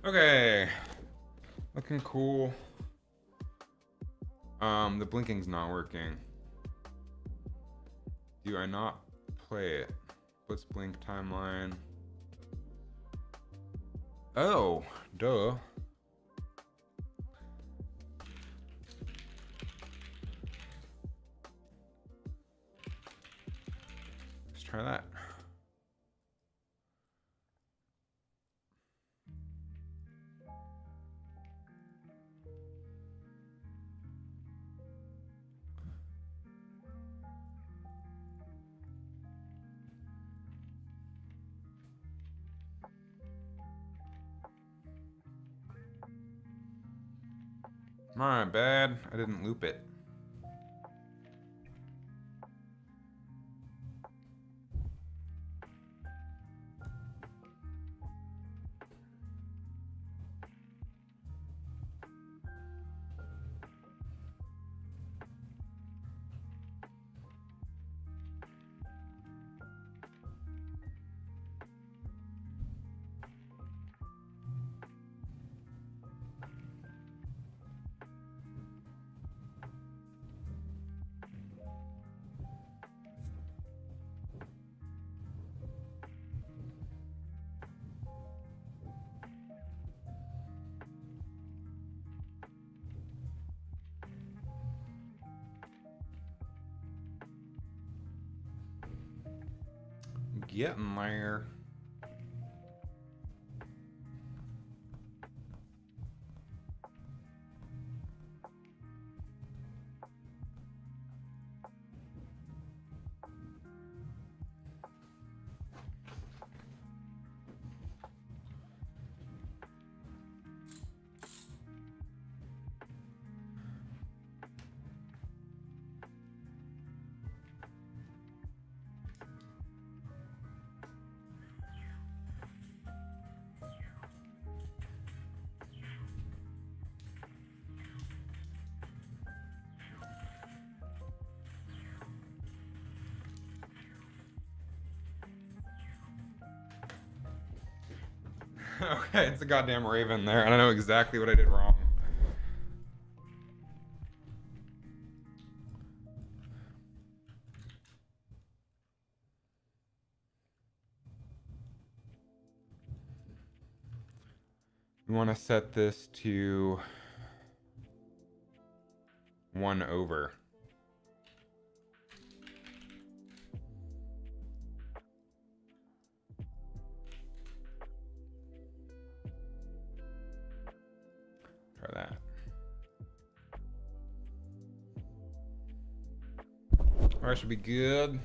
Okay. Looking cool. The blinking's not working. Do I not play it? Let's blink timeline. Oh, duh. Let's try that. My bad. I didn't loop it. Getting there. Okay, it's a goddamn raven there, and I know exactly what I did wrong. We want to set this to 1 over. Try that. All right, should be good.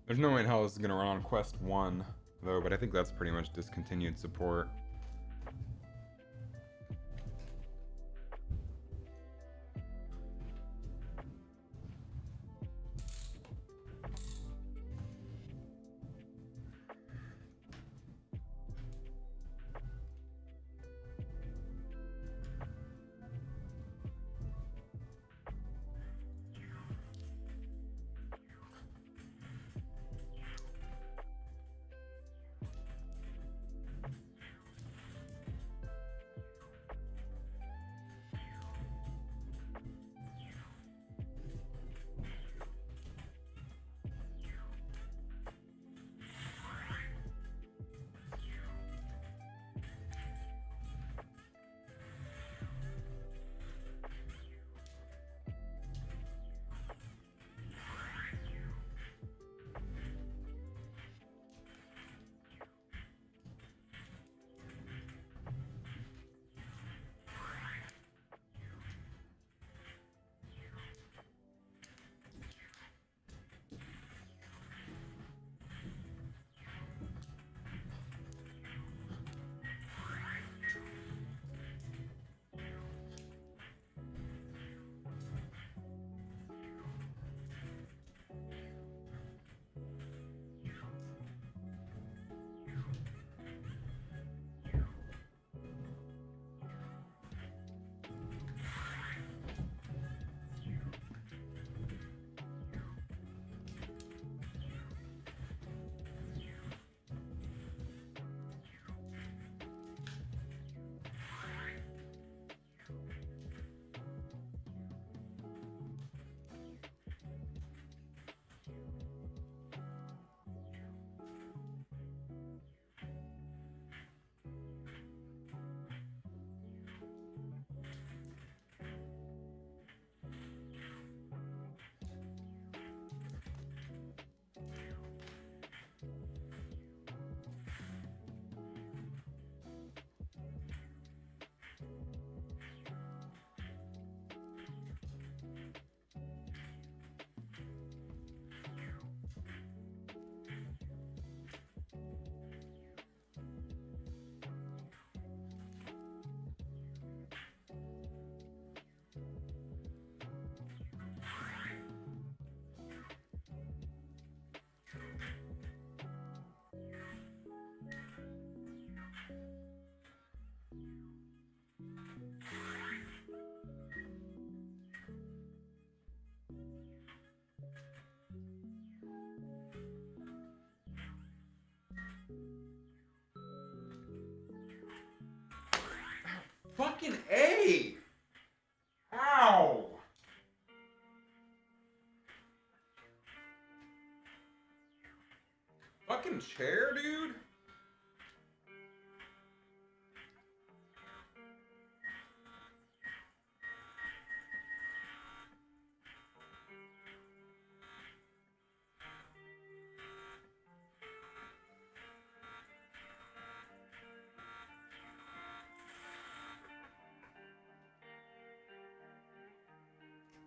There's no way in hell this is gonna run on Quest 1, though, but I think that's pretty much discontinued support. Fucking A! Ow! Fucking chair, dude?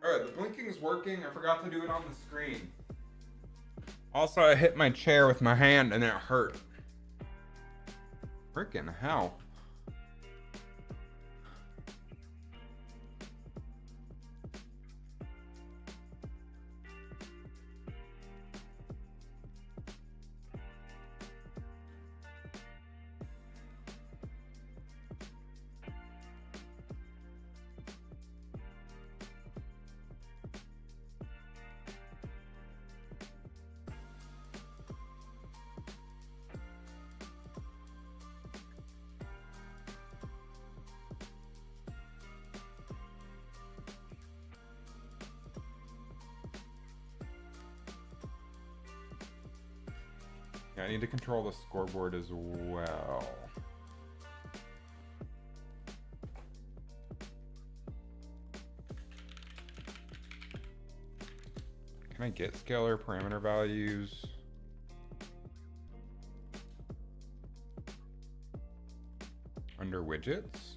Alright, the blinking's working. I forgot to do it on the screen. Also, I hit my chair with my hand and it hurt. Frickin' hell. I need to control the scoreboard as well. Can I get scalar parameter values? Under widgets?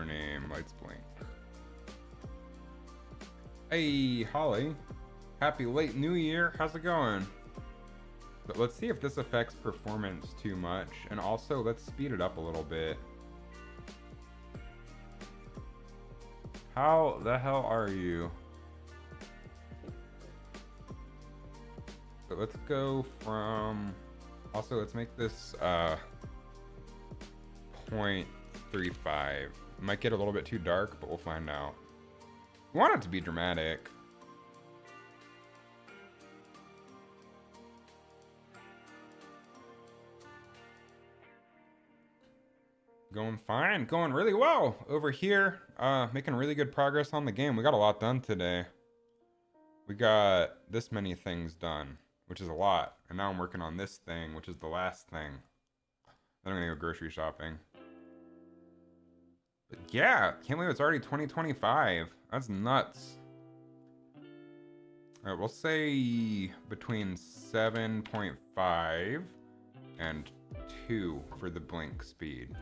name? Lights blink. Hey, Holly. Happy late New Year. How's it going? But let's see if this affects performance too much. And also, let's speed it up a little bit. How the hell are you? But let's go from... Also, let's make this 0.35. It might get a little bit too dark, but we'll find out. We want it to be dramatic. Going fine, going really well over here. Making really good progress on the game. We got a lot done today. We got this many things done, which is a lot. And now I'm working on this thing, which is the last thing. Then I'm gonna go grocery shopping. But yeah, can't believe it's already 2025. That's nuts. All right, we'll say between 7.5 and 2 for the blink speed.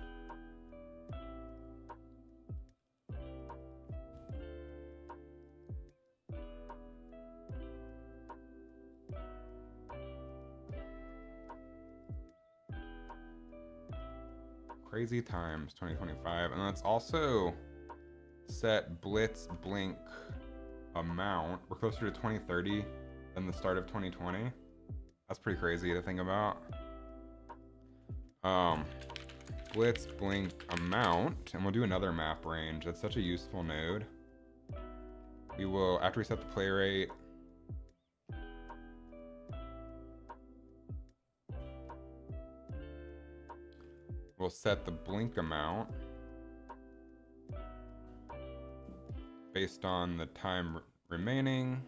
Crazy times 2025. And let's also set blitz blink amount. We're closer to 2030 than the start of 2020. That's pretty crazy to think about. Blitz blink amount, and we'll do another map range. That's such a useful node. We will, after we set the play rate, we'll set the blink amount based on the time remaining.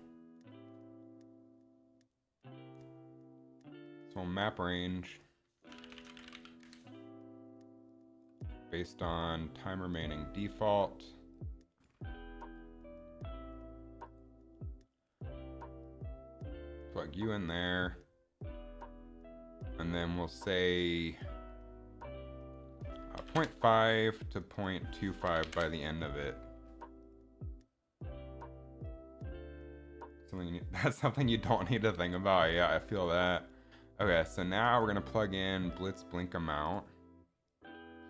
So map range based on time remaining default. Plug you in there. And then we'll say 0.5 to 0.25 by the end of it. That's something you don't need to think about. Yeah, I feel that. Okay, so now we're gonna plug in blitz blink amount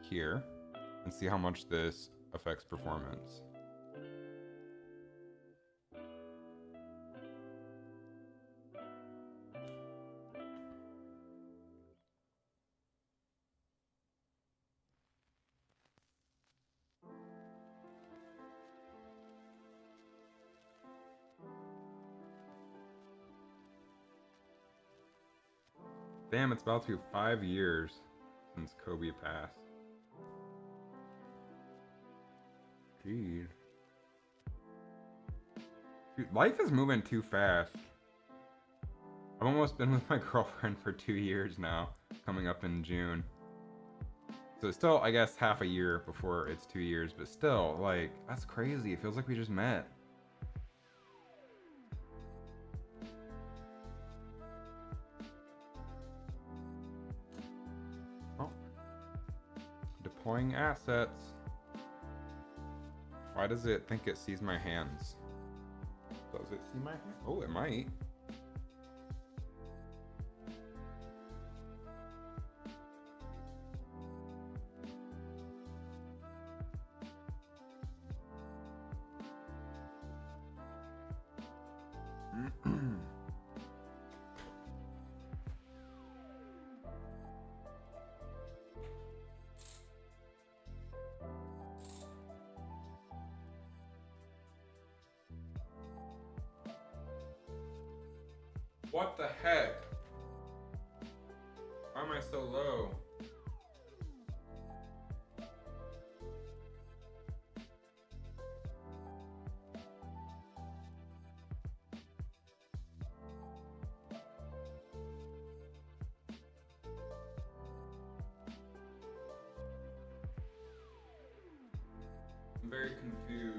here and see how much this affects performance. Damn, it's about to be 5 years since Kobe passed. Jeez. Dude, life is moving too fast. I've almost been with my girlfriend for 2 years now, coming up in June. So it's still, I guess, half a year before it's 2 years, but still, like, that's crazy. It feels like we just met. Deploying assets. Why does it think it sees my hands? Does it see my hands? Oh, it might. What the heck? Why am I so low? I'm very confused.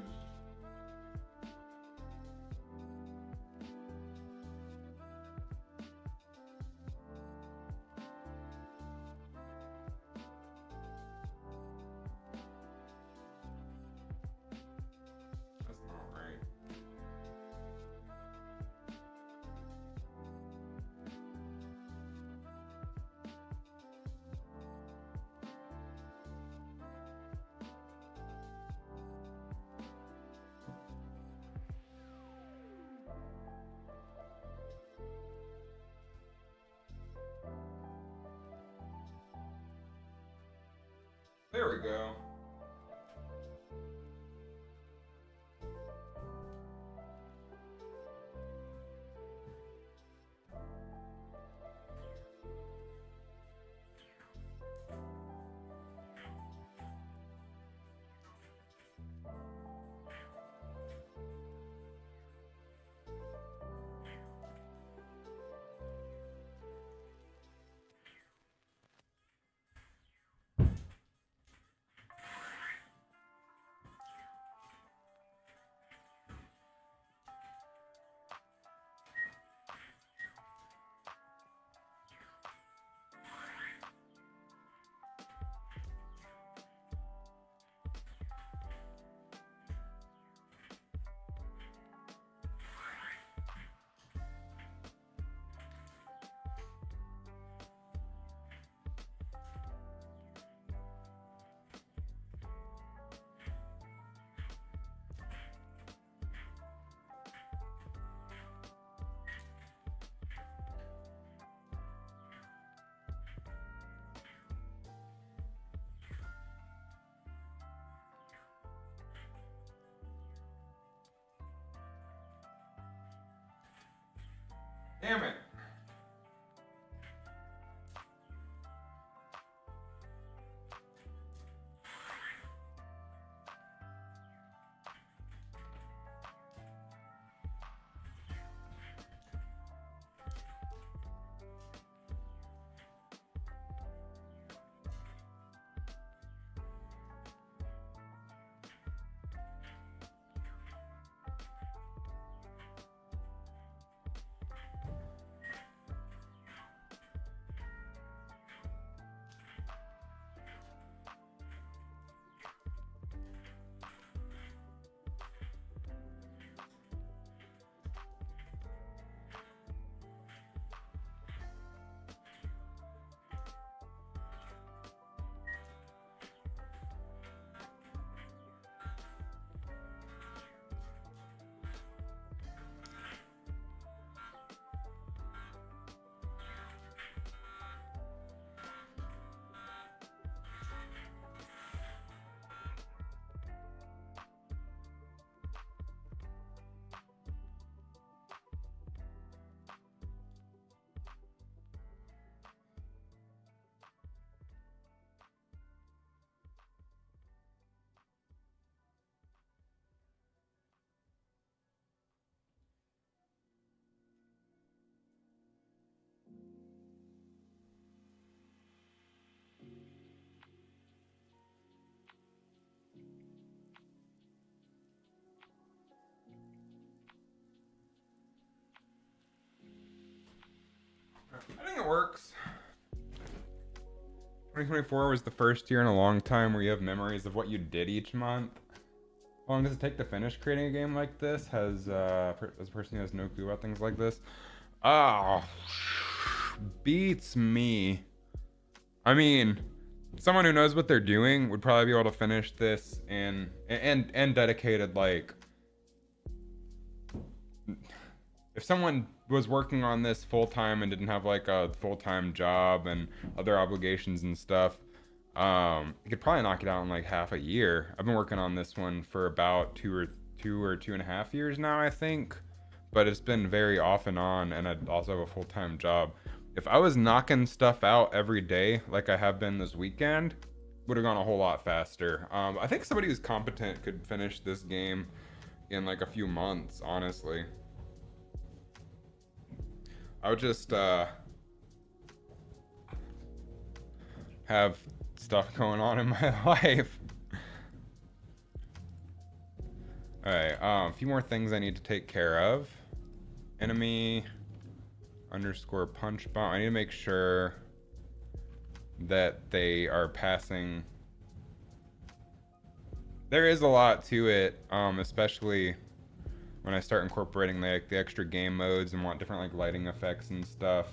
Damn it. I think it works. 2024 was the first year in a long time where you have memories of what you did each month. How long does it take to finish creating a game like this? As a person who has no clue about things like this? Oh, beats me. I mean, someone who knows what they're doing would probably be able to finish this in and dedicated, like, if someone was working on this full-time and didn't have like a full-time job and other obligations and stuff, you could probably knock it out in like half a year. I've been working on this one for about two or 2.5 years now, I think, but it's been very off and on, and I also have a full-time job. If I was knocking stuff out every day like I have been this weekend, would have gone a whole lot faster. I think somebody who's competent could finish this game in like a few months, honestly. I would just have stuff going on in my life. Alright, a few more things I need to take care of. Enemy underscore punch bomb. I need to make sure that they are passing. There is a lot to it, especially when I start incorporating like the extra game modes and want different like lighting effects and stuff.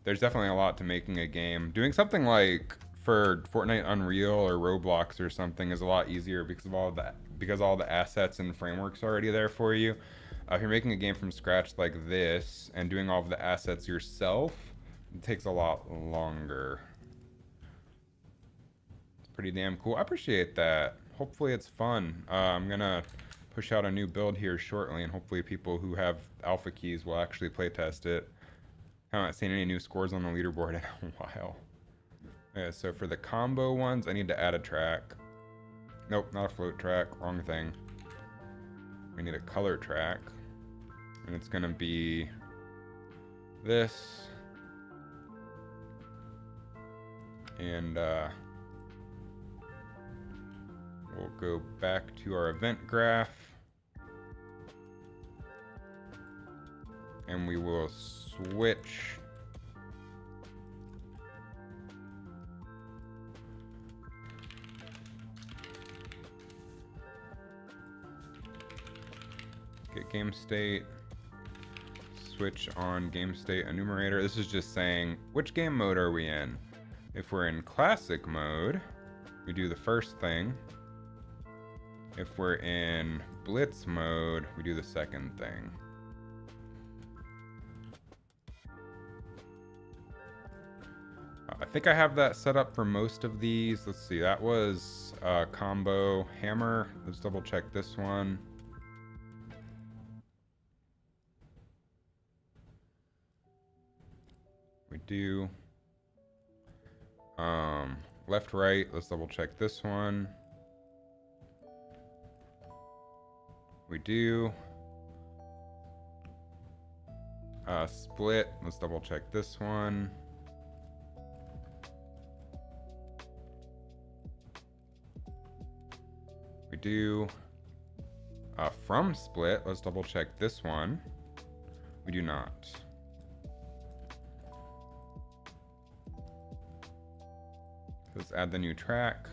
There's definitely a lot to making a game. Doing something like for Fortnite Unreal or Roblox or something is a lot easier because of all the assets and frameworks already there for you. If you're making a game from scratch like this and doing all of the assets yourself, it takes a lot longer. It's pretty damn cool. I appreciate that. Hopefully it's fun. I'm gonna push out a new build here shortly, and hopefully people who have alpha keys will actually playtest it. I haven't seen any new scores on the leaderboard in a while. Yeah, so for the combo ones, I need to add a track. Nope, not a float track. Wrong thing. We need a color track. And it's gonna be this. And we'll go back to our event graph. And we will switch get game state, switch on game state enumerator. This is just saying which game mode are we in. If we're in classic mode, we do the first thing. If we're in blitz mode, we do the second thing. I think I have that set up for most of these. Let's see, that was combo hammer. Let's double check this one. do. Left, right, let's double check this one. We do. Split, let's double check this one. We do. From split, let's double check this one. We do not. Let's add the new track.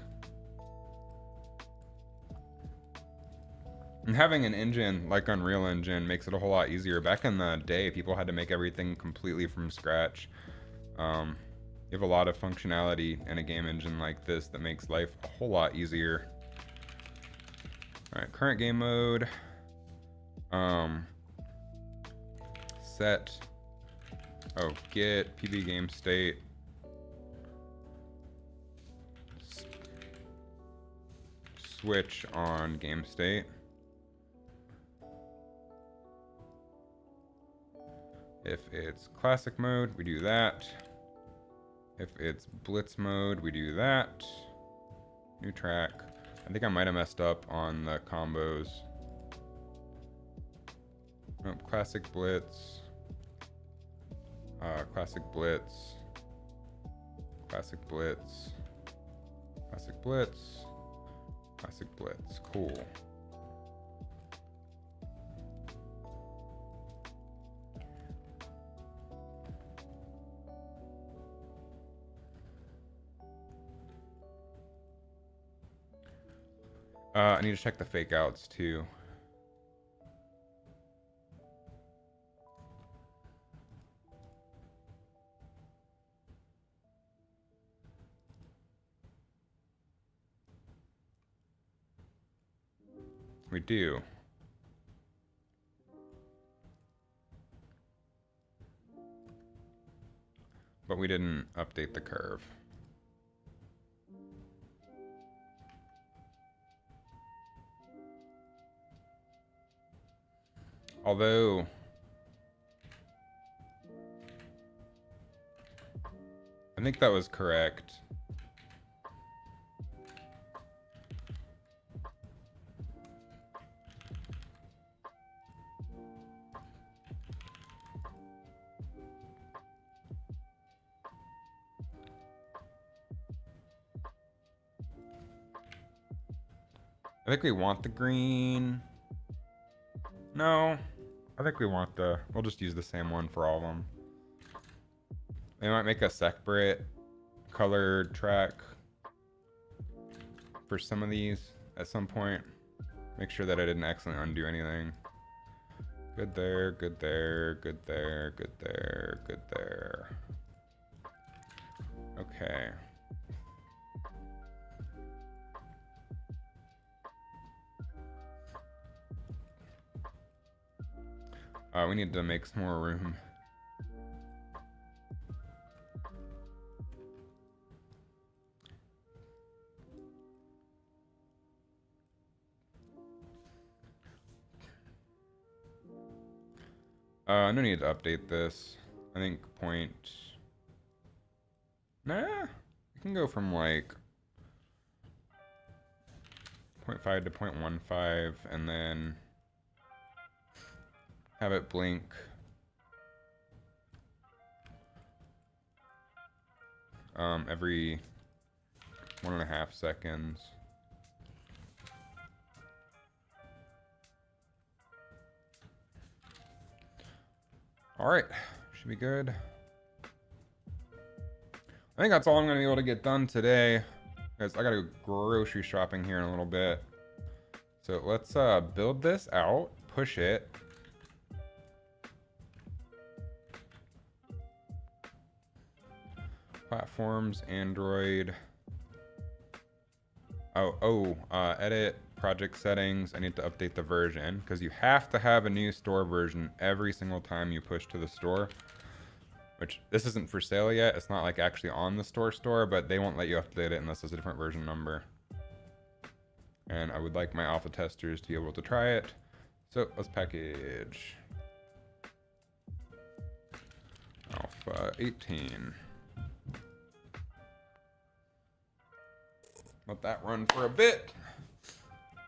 And having an engine like Unreal Engine makes it a whole lot easier. Back in the day, people had to make everything completely from scratch. You have a lot of functionality in a game engine like this that makes life a whole lot easier. All right, current game mode. Set. Oh, get PB game state. Switch on game state. If it's classic mode, we do that. If it's blitz mode, we do that. New track. I think I might have messed up on the combos. Nope, classic blitz. Classic blitz. Classic blitz. Classic blitz. Classic blitz. Cool. I need to check the fake outs too. We do. But we didn't update the curve. Although I think that was correct. I think we want the green. No, I think we want the, we'll just use the same one for all of them. They might make a separate colored track for some of these at some point. Make sure that I didn't accidentally undo anything. Good there, good there, good there, good there, good there. Okay. We need to make some more room. No need to update this. I think point... Nah, we can go from like 0.5 to 0.15 and then have it blink every 1.5 seconds. All right, should be good. I think that's all I'm gonna be able to get done today, because I gotta go grocery shopping here in a little bit. So let's build this out, push it. Platforms, Android. Edit project settings. I need to update the version because you have to have a new store version every single time you push to the store. Which, this isn't for sale yet. It's not like actually on the store, but they won't let you update it unless there's a different version number. And I would like my alpha testers to be able to try it. So let's package. Alpha 18. Let that run for a bit.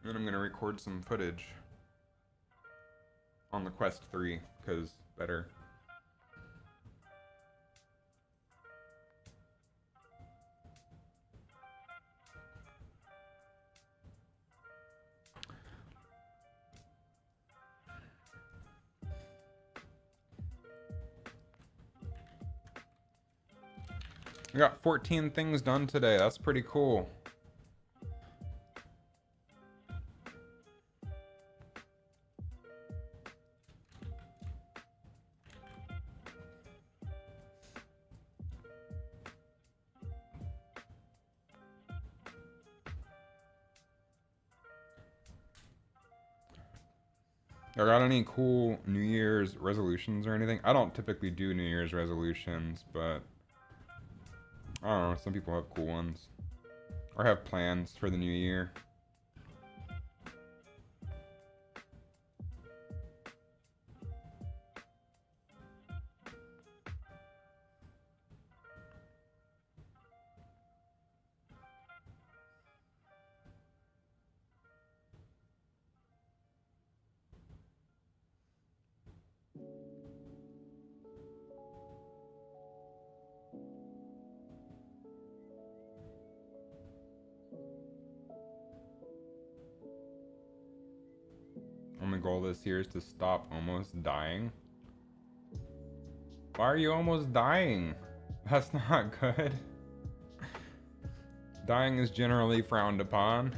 Then I'm gonna record some footage on the Quest 3, because better. We got 14 things done today. That's pretty cool. I got any cool New Year's resolutions or anything? I don't typically do New Year's resolutions, but I don't know, some people have cool ones. Or have plans for the new year. My goal this year is to stop almost dying. Why are you almost dying? That's not good. Dying is generally frowned upon.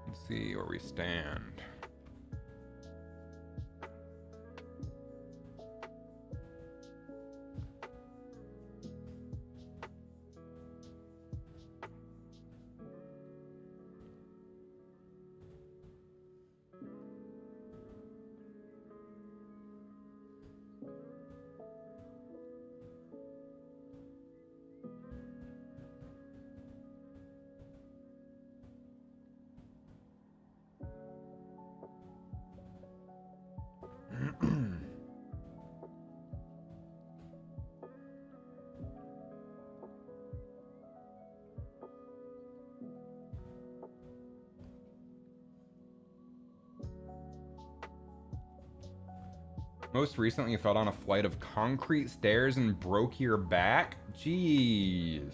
Let's see where we stand. Most recently, you fell down a flight of concrete stairs and broke your back? Jeez.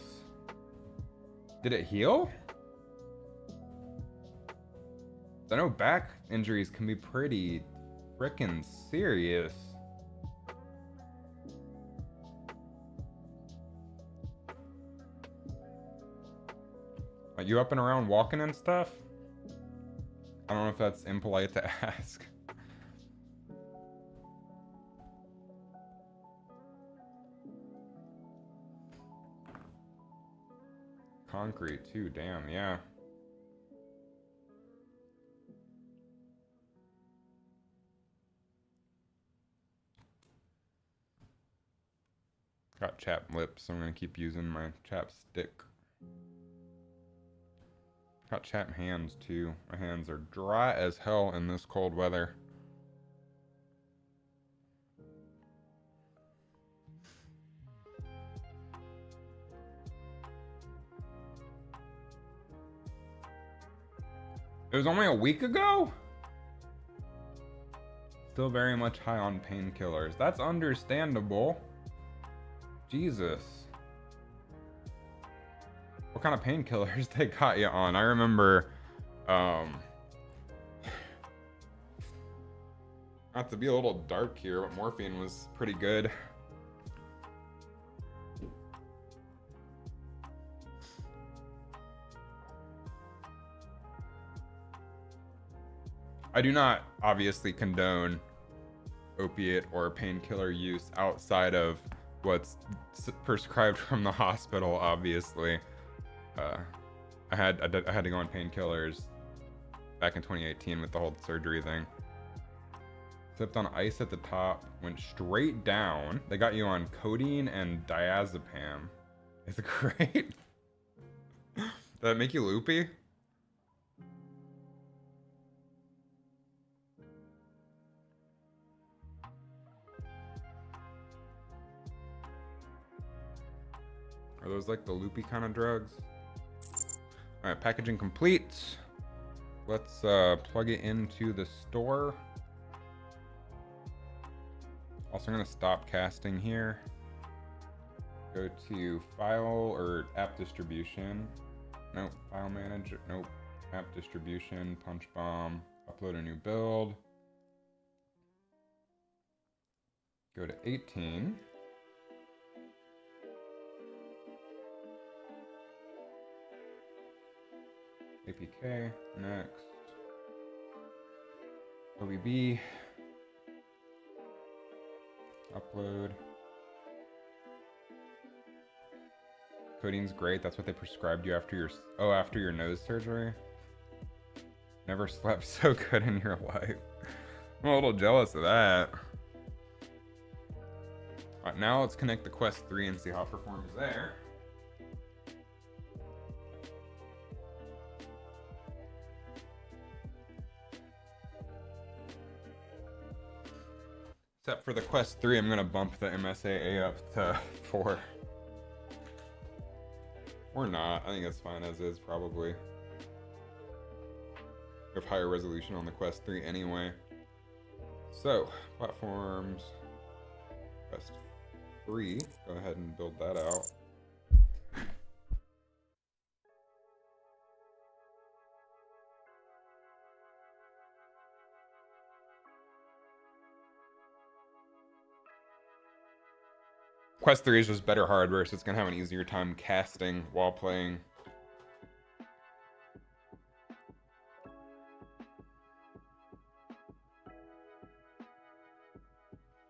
Did it heal? I know back injuries can be pretty frickin' serious. Are you up and around walking and stuff? I don't know if that's impolite to ask. Concrete too, damn, yeah. Got chapped lips, so I'm gonna keep using my chapstick. Got chapped hands too. My hands are dry as hell in this cold weather. It was only a week ago? Still very much high on painkillers. That's understandable. Jesus. What kind of painkillers they got you on? I remember, not to be a little dark here, but morphine was pretty good. I do not obviously condone opiate or painkiller use outside of what's prescribed from the hospital, obviously. I had to go on painkillers back in 2018 with the whole surgery thing. Slipped on ice at the top, went straight down. They got you on codeine and diazepam. It's great. that make you loopy? Are those like the loopy kind of drugs? All right, packaging complete. Let's plug it into the store. Also, I'm gonna stop casting here. Go to file or app distribution. Nope, file manager, nope. App distribution, punch bomb, upload a new build. Go to 18. APK, next. OBB. Upload. Coding's great. That's what they prescribed you after your nose surgery. Never slept so good in your life. I'm a little jealous of that. Alright, now let's connect the Quest 3 and see how it performs there. Except for the Quest 3, I'm gonna bump the MSAA up to 4. Or not. I think it's fine as is, probably. We have higher resolution on the Quest 3 anyway. So, platforms. Quest 3. Go ahead and build that out. Quest 3 is just better hardware, so it's gonna have an easier time casting while playing.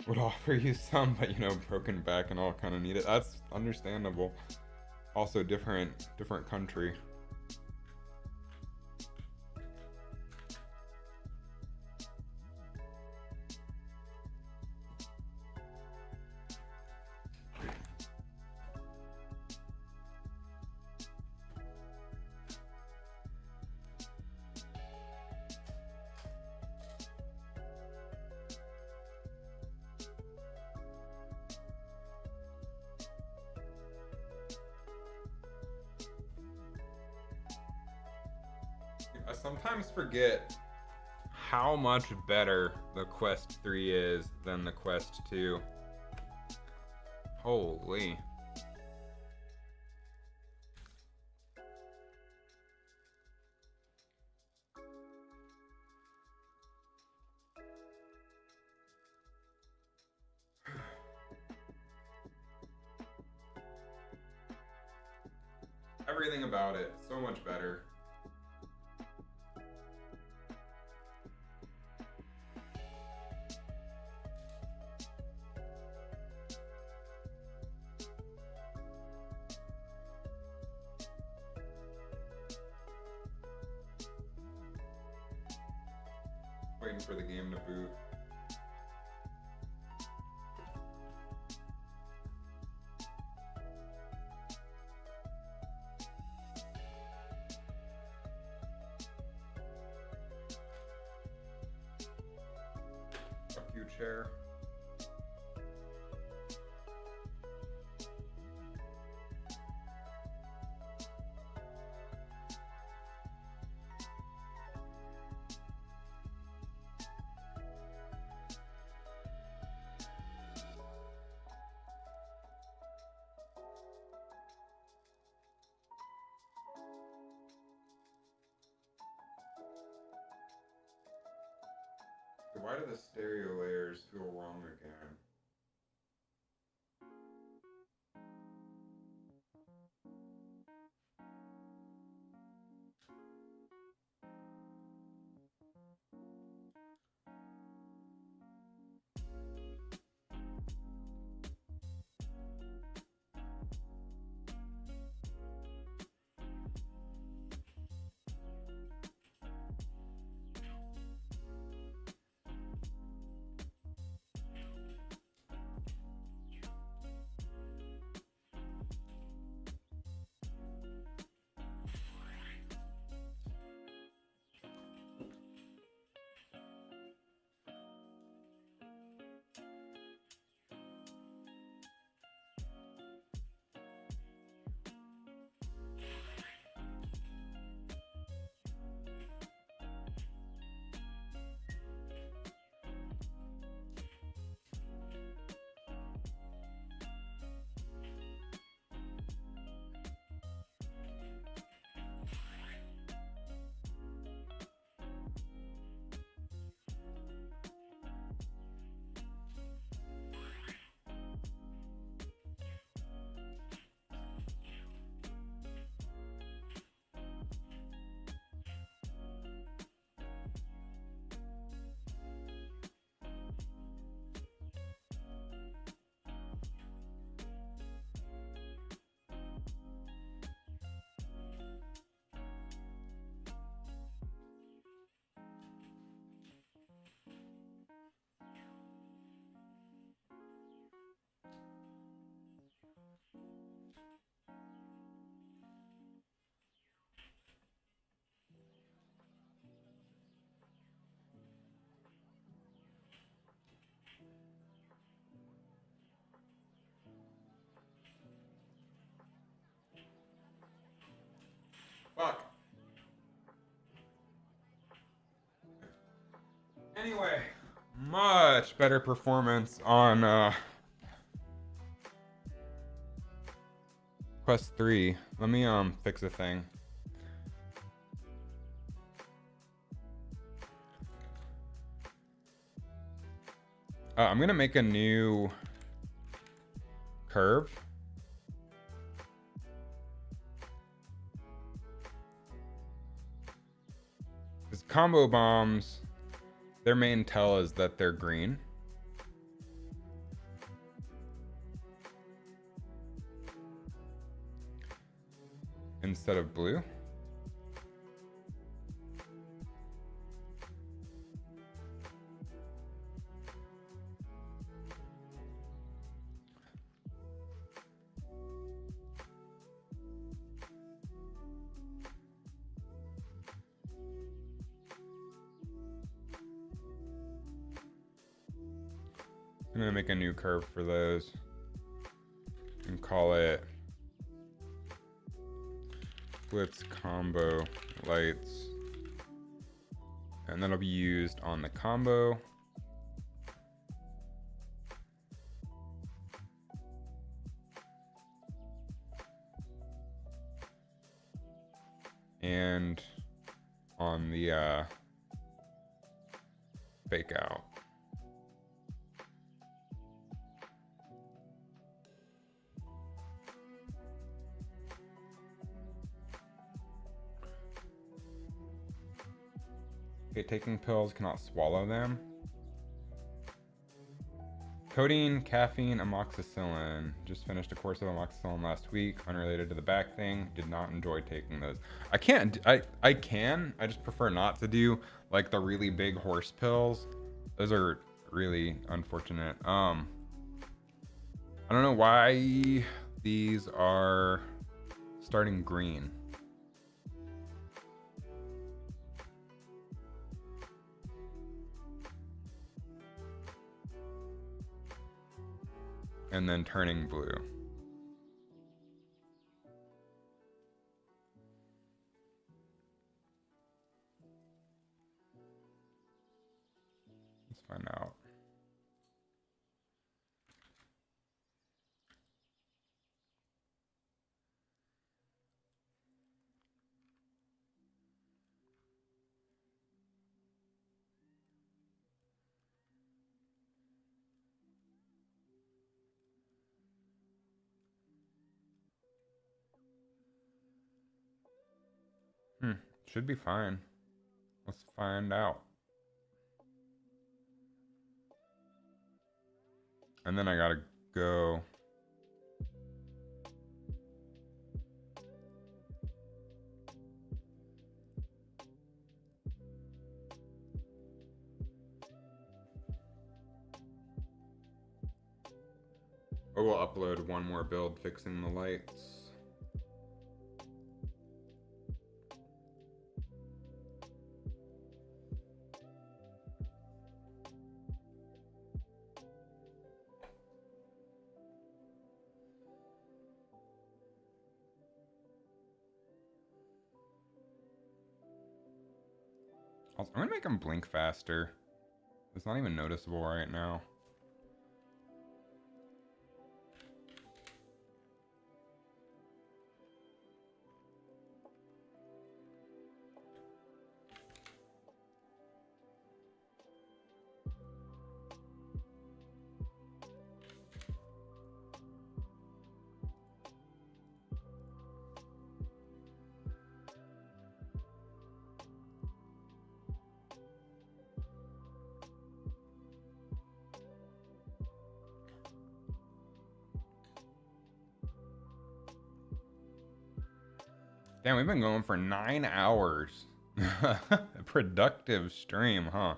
Would offer you some, but you know, broken back and all kind of need it. That's understandable. Also different country. I sometimes forget how much better the Quest 3 is than the Quest 2. Holy. Everything about it, so much better. Waiting for the game to boot. Fuck you, chair. Why do the stereo layers feel wrong again? Anyway, much better performance on Quest 3. Let me fix a thing. I'm gonna make a new curve. Because combo bombs, their main tell is that they're green. Instead of blue. I'm gonna make a new curve for those and call it Blitz Combo Lights, and that'll be used on the combo. And on the fake out. Okay, taking pills, cannot swallow them. Codeine, caffeine, amoxicillin. Just finished a course of amoxicillin last week, unrelated to the back thing. Did not enjoy taking those. I can. I just prefer not to do like the really big horse pills. Those are really unfortunate. I don't know why these are starting green. And then turning blue. Let's find out. Should be fine. Let's find out. And then I gotta go. Or we'll upload one more build fixing the lights. I'm gonna make them blink faster. It's not even noticeable right now. Damn, we've been going for 9 hours. A productive stream, huh?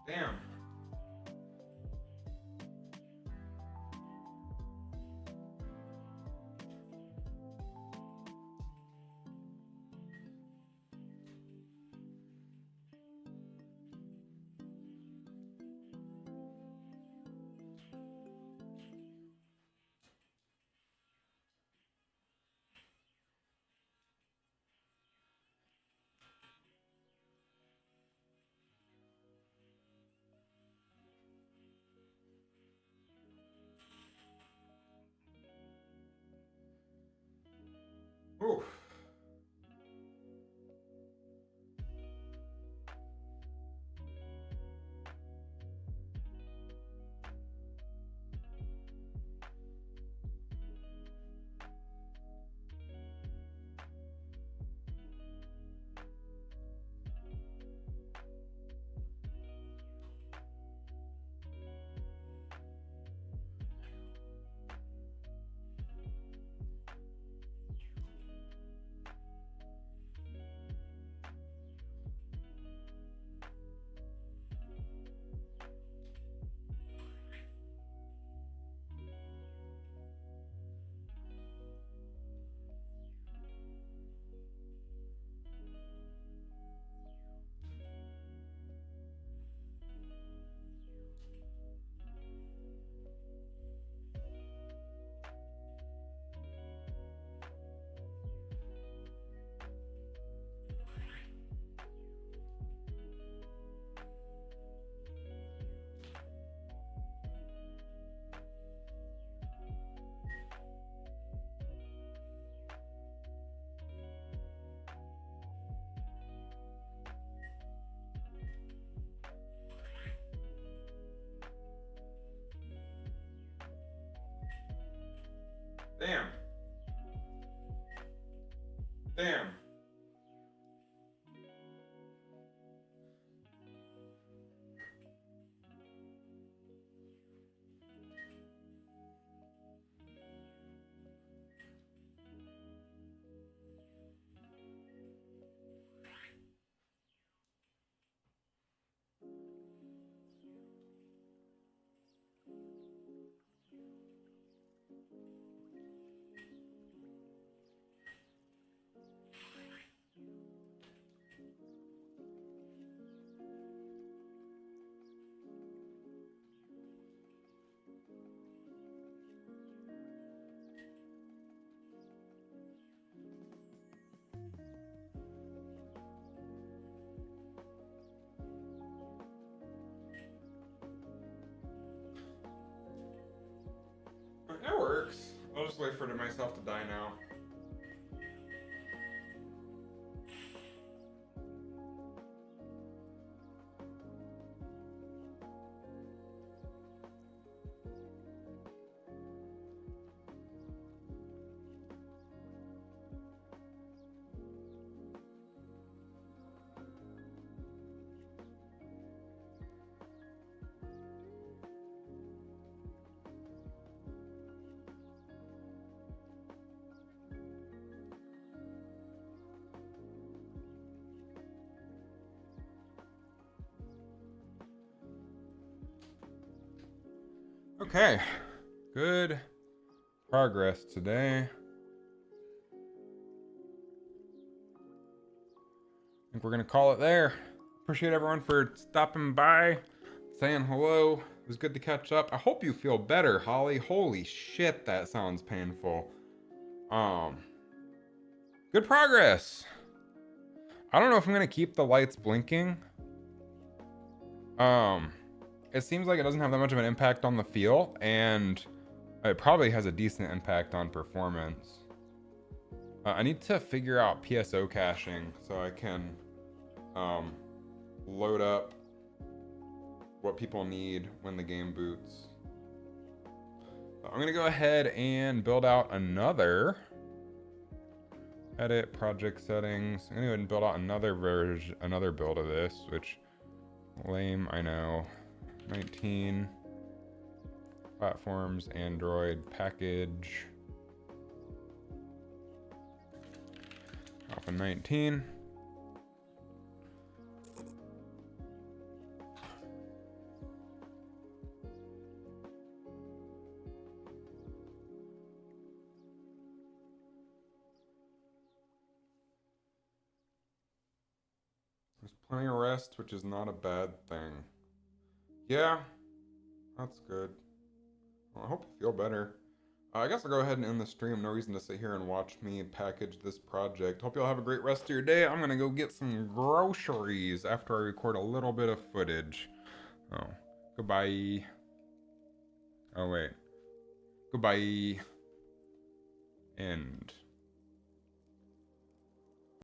Damn. Oof. Damn. Damn. That works. I'll just wait for myself to die now. Okay, good progress today. I think we're gonna call it there. Appreciate everyone for stopping by, saying hello. It was good to catch up. I hope you feel better, Holly. Holy shit, that sounds painful. Good progress. I don't know if I'm gonna keep the lights blinking. It seems like it doesn't have that much of an impact on the feel, and it probably has a decent impact on performance. I need to figure out PSO caching so I can load up what people need when the game boots. So I'm gonna go ahead and build out another edit project settings. I'm gonna go ahead and build out another build of this, which lame, I know. 19 platforms, Android package. Open 19. There's plenty of rest, which is not a bad thing. Yeah, that's good. Well, I hope you feel better. I guess I'll go ahead and end the stream. No reason to sit here and watch me package this project. Hope you all have a great rest of your day. I'm gonna go get some groceries after I record a little bit of footage. Oh, goodbye. Oh, wait. Goodbye. End.